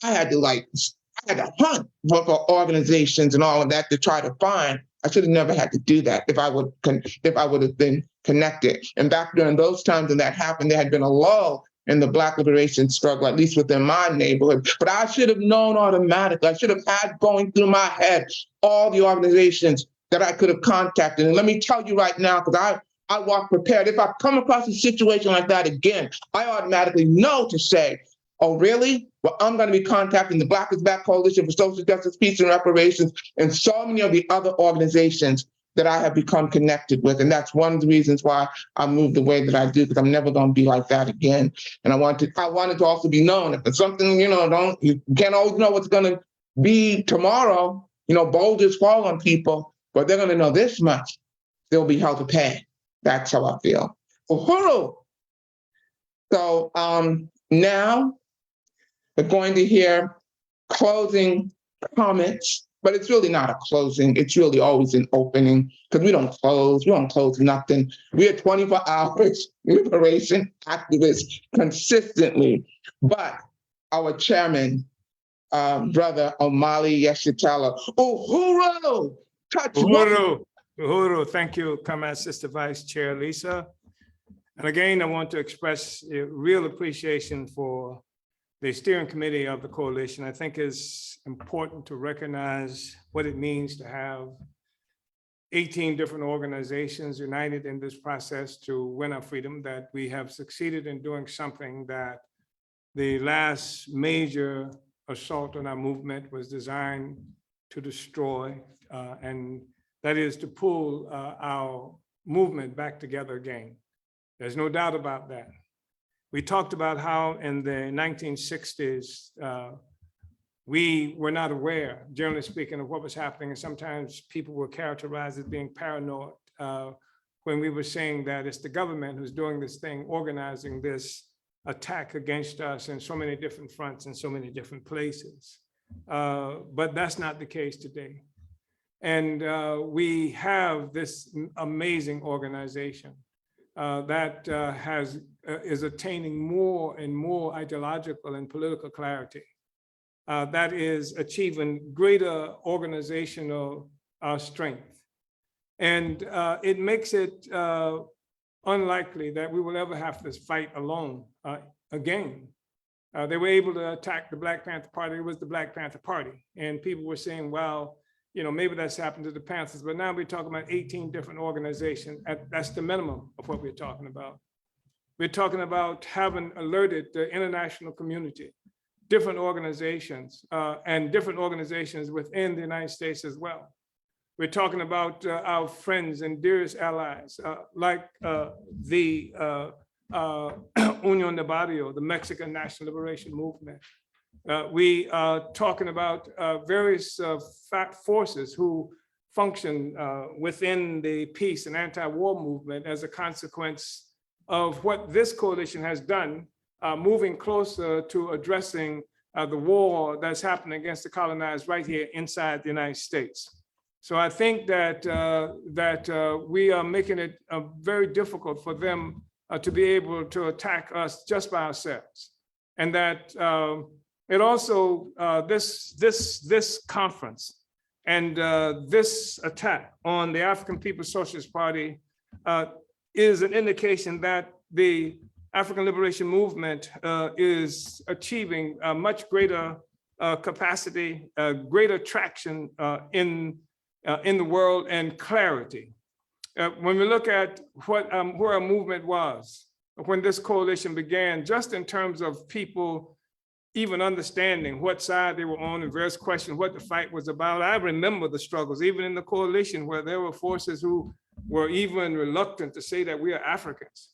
hunt for organizations and all of that to try to find. I should have never had to do that if I would have been connected. And back during those times when that happened, there had been a lull in the Black liberation struggle, at least within my neighborhood. But I should have known automatically. I should have had going through my head all the organizations that I could have contacted. And let me tell you right now, because I walk prepared. If I come across a situation like that again, I automatically know to say, oh, really? Well, I'm going to be contacting the Black is Back Coalition for Social Justice, Peace, and Reparations, and so many of the other organizations that I have become connected with. And that's one of the reasons why I move the way that I do, because I'm never going to be like that again. And I want it to also be known. If it's something, you can't always know what's going to be tomorrow. Boulders fall on people, but they're going to know this much. They'll be held to pay. That's how I feel. Uhuru. So now we're going to hear closing comments, but it's really not a closing. It's really always an opening, because we don't close nothing. We are 24 hours liberation activists consistently. But our chairman, brother Omali Yeshitela, Uhuru, touch Uhuru, thank you, Comrade Sister Vice Chair Lisa. And again, I want to express a real appreciation for the steering committee of the coalition. I think it's important to recognize what it means to have 18 different organizations united in this process to win our freedom, that we have succeeded in doing something that the last major assault on our movement was designed to destroy, and that is to pull our movement back together again. There's no doubt about that. We talked about how in the 1960s, we were not aware, generally speaking, of what was happening. And sometimes people were characterized as being paranoid when we were saying that it's the government who's doing this thing, organizing this attack against us in so many different fronts in so many different places. But that's not the case today. And we have this amazing organization that is attaining more and more ideological and political clarity, that is achieving greater organizational strength. And it makes it unlikely that we will ever have to fight alone again. They were able to attack the Black Panther Party. It was the Black Panther Party. And people were saying, well, maybe that's happened to the Panthers, but now we're talking about 18 different organizations. That's the minimum of what we're talking about. We're talking about having alerted the international community, different organizations, and different organizations within the United States as well. We're talking about our friends and dearest allies, like the Unión de Barrio, the Mexican National Liberation Movement. We are talking about various forces who function within the peace and anti-war movement as a consequence of what this coalition has done, moving closer to addressing the war that's happening against the colonized right here inside the United States. So I think that we are making it very difficult for them to be able to attack us just by ourselves, and that it also this conference and this attack on the African People's Socialist Party is an indication that the African Liberation Movement is achieving a much greater capacity, greater traction in the world, and clarity. When we look at where our movement was when this coalition began, just in terms of people even understanding what side they were on and various questions, what the fight was about. I remember the struggles, even in the coalition, where there were forces who were even reluctant to say that we are Africans.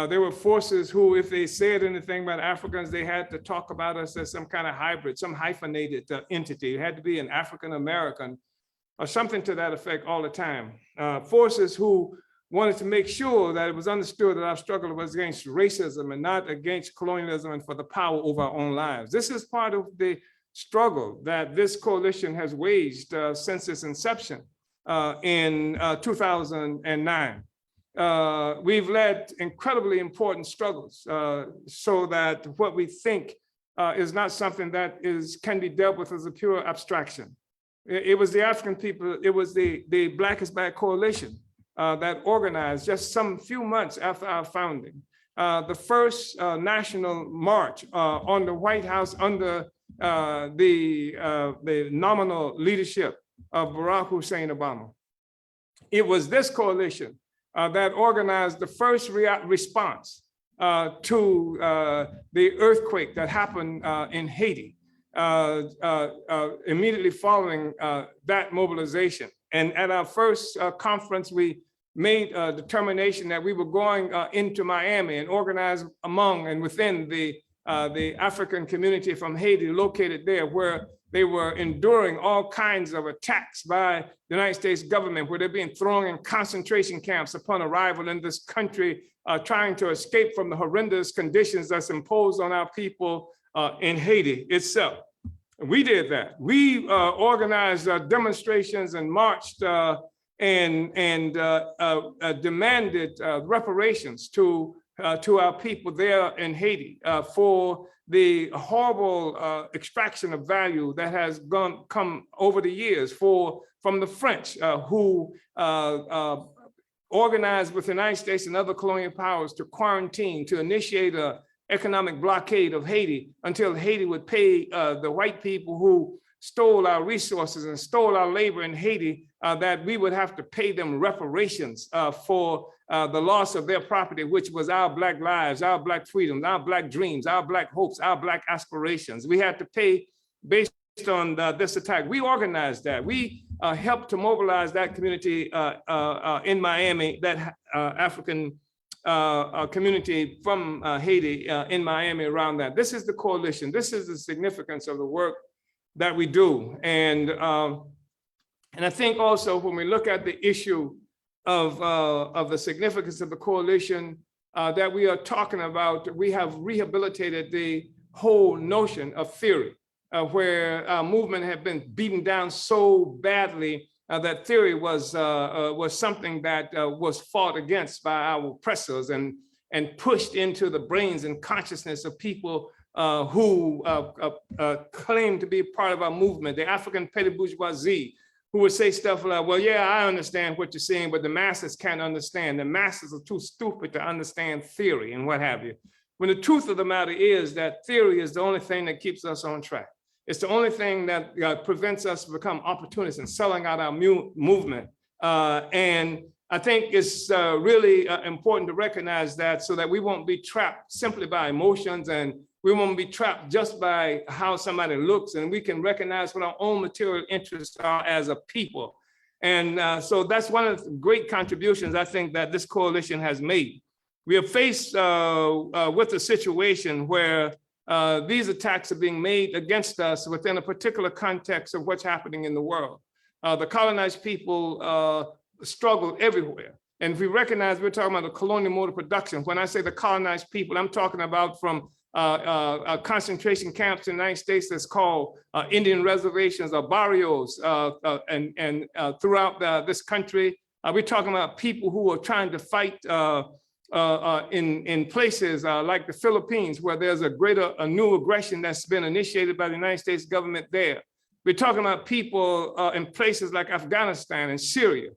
There were forces who, if they said anything about Africans, they had to talk about us as some kind of hybrid, some hyphenated entity. It had to be an African-American or something to that effect all the time. Forces who wanted to make sure that it was understood that our struggle was against racism and not against colonialism and for the power over our own lives. This is part of the struggle that this coalition has waged since its inception in 2009. We've led incredibly important struggles so that what we think is not something that can be dealt with as a pure abstraction. It was the African people, it was the Black is Back Coalition that organized just some few months after our founding, the first national march on the White House under the nominal leadership of Barack Hussein Obama. It was this coalition that organized the first response to the earthquake that happened in Haiti. Immediately following that mobilization, And at our first conference, we made a determination that we were going into Miami and organize among and within the African community from Haiti located there, where they were enduring all kinds of attacks by the United States government, where they're being thrown in concentration camps upon arrival in this country, trying to escape from the horrendous conditions that's imposed on our people in Haiti itself. We did that. We organized demonstrations and marched and demanded reparations to our people there in Haiti for the horrible extraction of value that has come over the years from the French who organized with the United States and other colonial powers to quarantine, to initiate an economic blockade of Haiti until Haiti would pay the white people who stole our resources and stole our labor in Haiti, that we would have to pay them reparations for the loss of their property, which was our Black lives, our Black freedoms, our Black dreams, our Black hopes, our Black aspirations. We had to pay based on this attack. We organized that. We helped to mobilize that community in Miami, that African community from Haiti in Miami around that. This is the coalition. This is the significance of the work that we do. And I think also when we look at the issue of the significance of the coalition that we are talking about, we have rehabilitated the whole notion of theory, where our movement had been beaten down so badly that theory was something that was fought against by our oppressors and pushed into the brains and consciousness of people who claim to be part of our movement, the African petty bourgeoisie, who would say stuff like, well, yeah, I understand what you're saying, but the masses can't understand. The masses are too stupid to understand theory and what have you. When the truth of the matter is that theory is the only thing that keeps us on track. It's the only thing that prevents us to become opportunists and selling out our movement. And I think it's really important to recognize that, so that we won't be trapped simply by emotions, and we won't be trapped just by how somebody looks, and we can recognize what our own material interests are as a people. And so that's one of the great contributions I think that this coalition has made. We are faced with a situation where these attacks are being made against us within a particular context of what's happening in the world. The colonized people struggle everywhere. And if we recognize we're talking about the colonial mode of production, when I say the colonized people, I'm talking about from concentration camps in the United States that's called Indian reservations or barrios and throughout this country. We're talking about people who are trying to fight in places like the Philippines, where there's a new aggression that's been initiated by the United States government there. We're talking about people in places like Afghanistan and Syria,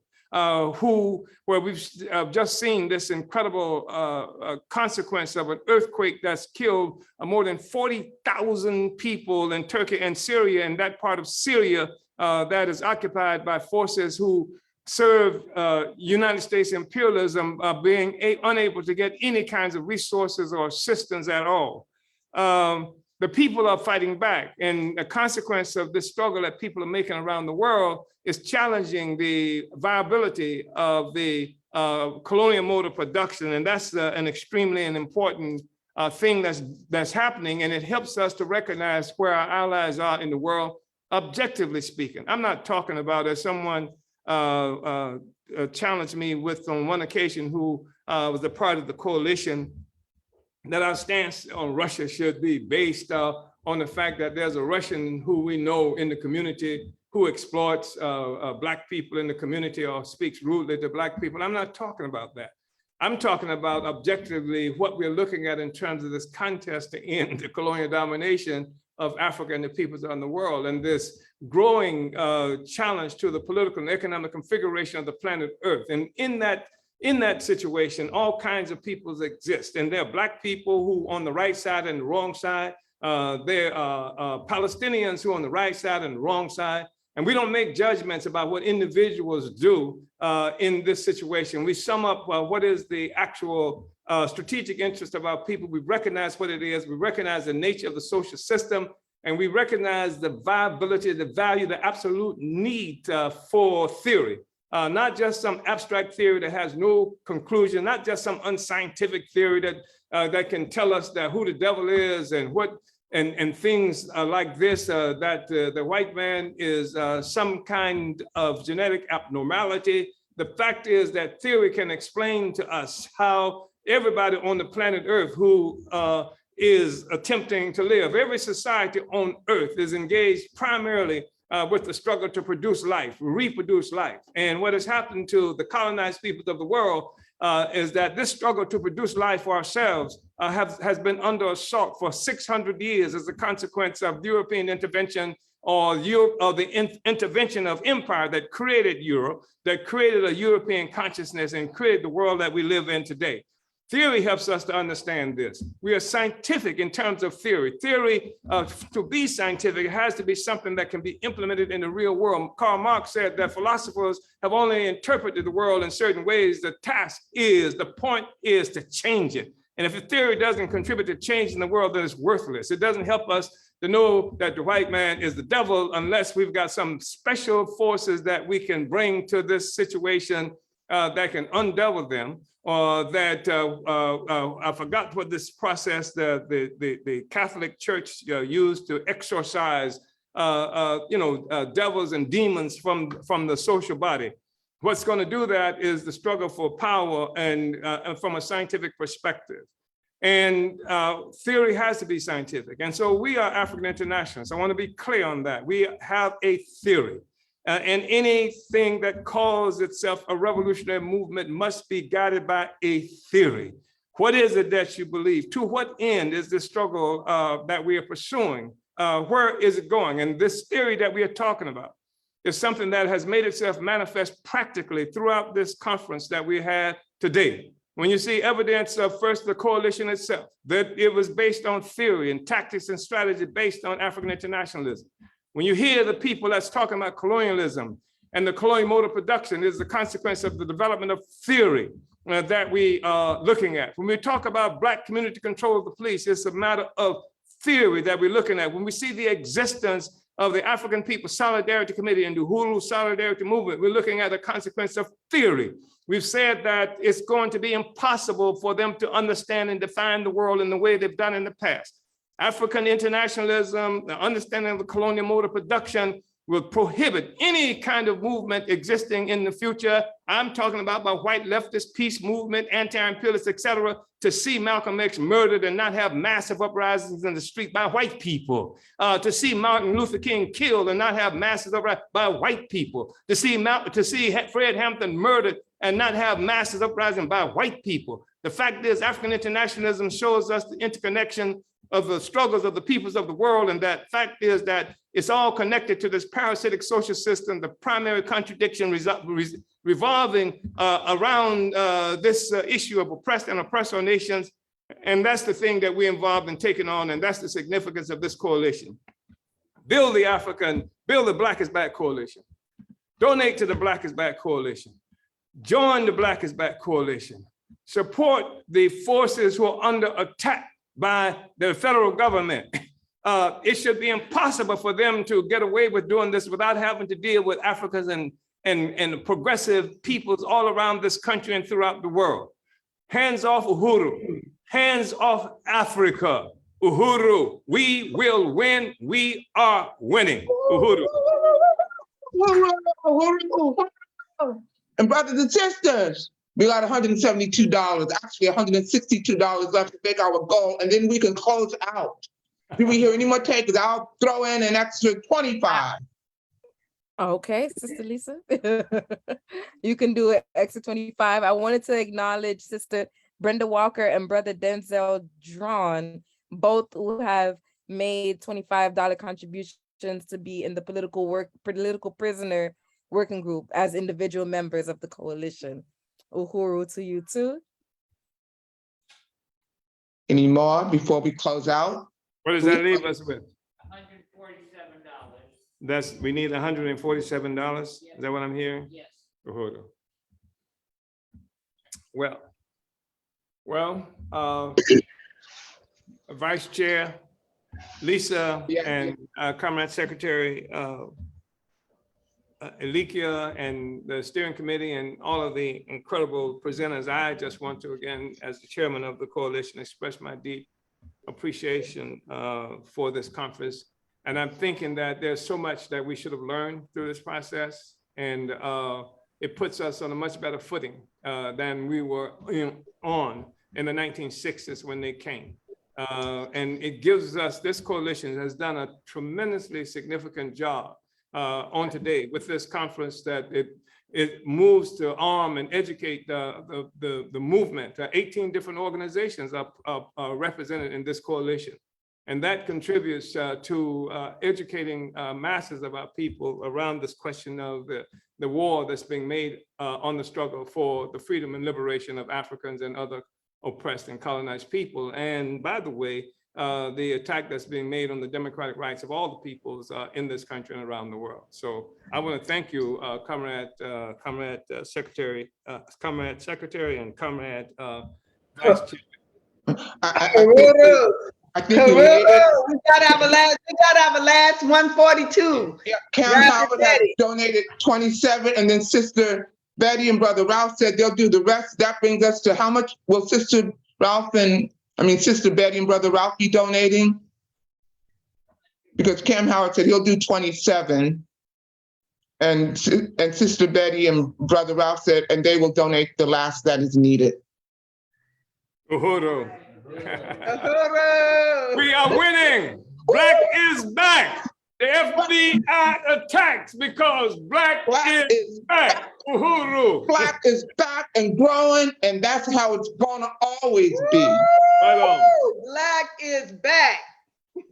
where we've just seen this incredible consequence of an earthquake that's killed more than 40,000 people in Turkey and Syria, and that part of Syria that is occupied by forces who serve United States imperialism, being unable to get any kinds of resources or assistance at all. The people are fighting back, and a consequence of this struggle that people are making around the world is challenging the viability of the colonial mode of production, and that's an extremely important thing that's happening, and it helps us to recognize where our allies are in the world, objectively speaking. I'm not talking about, as someone challenged me with on one occasion, who was a part of the coalition, that our stance on Russia should be based on the fact that there's a Russian who we know in the community who exploits Black people in the community or speaks rudely to Black people. I'm not talking about that. I'm talking about objectively what we're looking at in terms of this contest to end the colonial domination of Africa and the peoples around the world, and this growing challenge to the political and economic configuration of the planet Earth. And in that situation, all kinds of peoples exist, and there are Black people who on the right side and the wrong side. There are Palestinians who are on the right side and the wrong side. And we don't make judgments about what individuals do in this situation. We sum up what is the actual strategic interest of our people. We recognize what it is. We recognize the nature of the social system. And we recognize the viability, the value, the absolute need for theory. Not just some abstract theory that has no conclusion, not just some unscientific theory that can tell us that who the devil is and what and things like this, that the white man is some kind of genetic abnormality. The fact is that theory can explain to us how everybody on the planet Earth who is attempting to live, every society on Earth is engaged primarily with the struggle to produce life, reproduce life. And what has happened to the colonized peoples of the world is that this struggle to produce life for ourselves has been under assault for 600 years as a consequence of European intervention or the intervention of empire that created Europe, that created a European consciousness and created the world that we live in today. Theory helps us to understand this. We are scientific in terms of theory. Theory, to be scientific, it has to be something that can be implemented in the real world. Karl Marx said that philosophers have only interpreted the world in certain ways. The point is to change it. And if a theory doesn't contribute to changing the world, then it's worthless. It doesn't help us to know that the white man is the devil unless we've got some special forces that we can bring to this situation that can undevil them. Or that I forgot what this process the Catholic Church used to exorcise devils and demons from the social body. What's going to do that is the struggle for power and from a scientific perspective. And theory has to be scientific. And so we are African internationalists. I want to be clear on that. We have a theory. And anything that calls itself a revolutionary movement must be guided by a theory. What is it that you believe? To what end is this struggle that we are pursuing? Where is it going? And this theory that we are talking about is something that has made itself manifest practically throughout this conference that we had today. When you see evidence of first the coalition itself, that it was based on theory and tactics and strategy based on African internationalism. When you hear the people that's talking about colonialism and the colonial mode of production is the consequence of the development of theory that we are looking at. When we talk about Black community control of the police, it's a matter of theory that we're looking at. When we see the existence of the African People's Solidarity Committee and the Uhuru Solidarity Movement, we're looking at the consequence of theory. We've said that it's going to be impossible for them to understand and define the world in the way they've done in the past. African internationalism, the understanding of the colonial mode of production will prohibit any kind of movement existing in the future. I'm talking about my white leftist peace movement, anti-imperialist, et cetera, to see Malcolm X murdered and not have massive uprisings in the street by white people, to see Martin Luther King killed and not have massive uprisings by white people, to see Fred Hampton murdered and not have massive uprising by white people. The fact is African internationalism shows us the interconnection of the struggles of the peoples of the world. And that fact is that it's all connected to this parasitic social system, the primary contradiction revolving around this issue of oppressed and oppressor nations. And that's the thing that we're involved in taking on. And that's the significance of this coalition. Build the Black is Back Coalition. Donate to the Black is Back Coalition. Join the Black is Back Coalition. Support the forces who are under attack by the federal government. It should be impossible for them to get away with doing this without having to deal with Africans and progressive peoples all around this country and throughout the world. Hands off Uhuru, hands off Africa. Uhuru, we will win, we are winning. Uhuru. And brothers and sisters, we got $172, actually $162 left to make our goal, and then we can close out. Do we hear any more takers? I'll throw in an extra 25. Okay, Sister Lisa, you can do it extra 25. I wanted to acknowledge Sister Brenda Walker and Brother Denzel Drawn, both who have made $25 contributions to be in the political prisoner working group as individual members of the coalition. Uhuru to you too. Any more before we close out? What does that leave us with? $147. We need $147. Is that what I'm hearing? Yes. Uhuru. Well, Vice Chair, Lisa Yeah, and Comrade Secretary Elikia and the steering committee and all of the incredible presenters. I just want to, again, as the chairman of the coalition, express my deep appreciation for this conference. And I'm thinking that there's so much that we should have learned through this process. And it puts us on a much better footing than we were on in the 1960s when they came. And it gives us, this coalition has done a tremendously significant job on today with this conference, that it moves to arm and educate the movement. 18 different organizations are represented in this coalition. And that contributes to educating masses of our people around this question of the war that's being made on the struggle for the freedom and liberation of Africans and other oppressed and colonized people. And by the way, the attack that's being made on the democratic rights of all the peoples in this country and around the world. So I want to thank you, Comrade Secretary and Comrade Vice Chair. I think you made it. We gotta have a last 142. Yeah, Cam Howard has donated 27, and then Sister Betty and Brother Ralph said they'll do the rest. That brings us to how much will Sister Betty and Brother Ralph be donating? Because Cam Howard said he'll do 27. And Sister Betty and Brother Ralph said, and they will donate the last that is needed. Uhuru. We are winning. Black is back. The FBI attacks because Black is back. Uhuru. Black is back and growing, and that's how it's gonna always be. Right on. Black is back.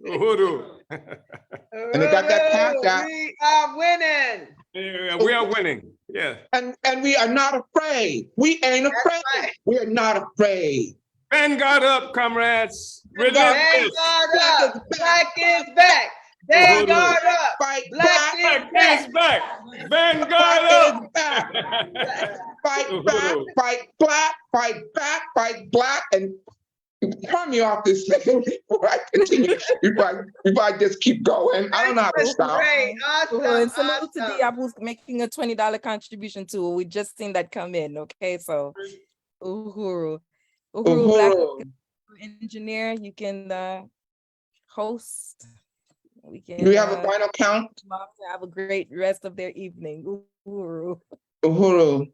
Uhuru. And they got that cash out. We are winning. Yeah, we are winning. Yeah. And we are not afraid. We ain't afraid. Right. We are not afraid. Vanguard up, comrades. Vanguard up. Black is back. Vanguard up. Fight Black back. Is back. Vanguard up. Back. Fight back. Fight black. Fight back. Fight black. And turn me off this thing before I continue. Before I just keep going. I don't know how to stop. Great. Awesome. And salute to Diab, who's making a $20 contribution too. We just seen that come in. Okay, so Uhuru, Black engineer, you can host. We can. Do we have a final count? Have a great rest of their evening. Uhuru. Uhuru.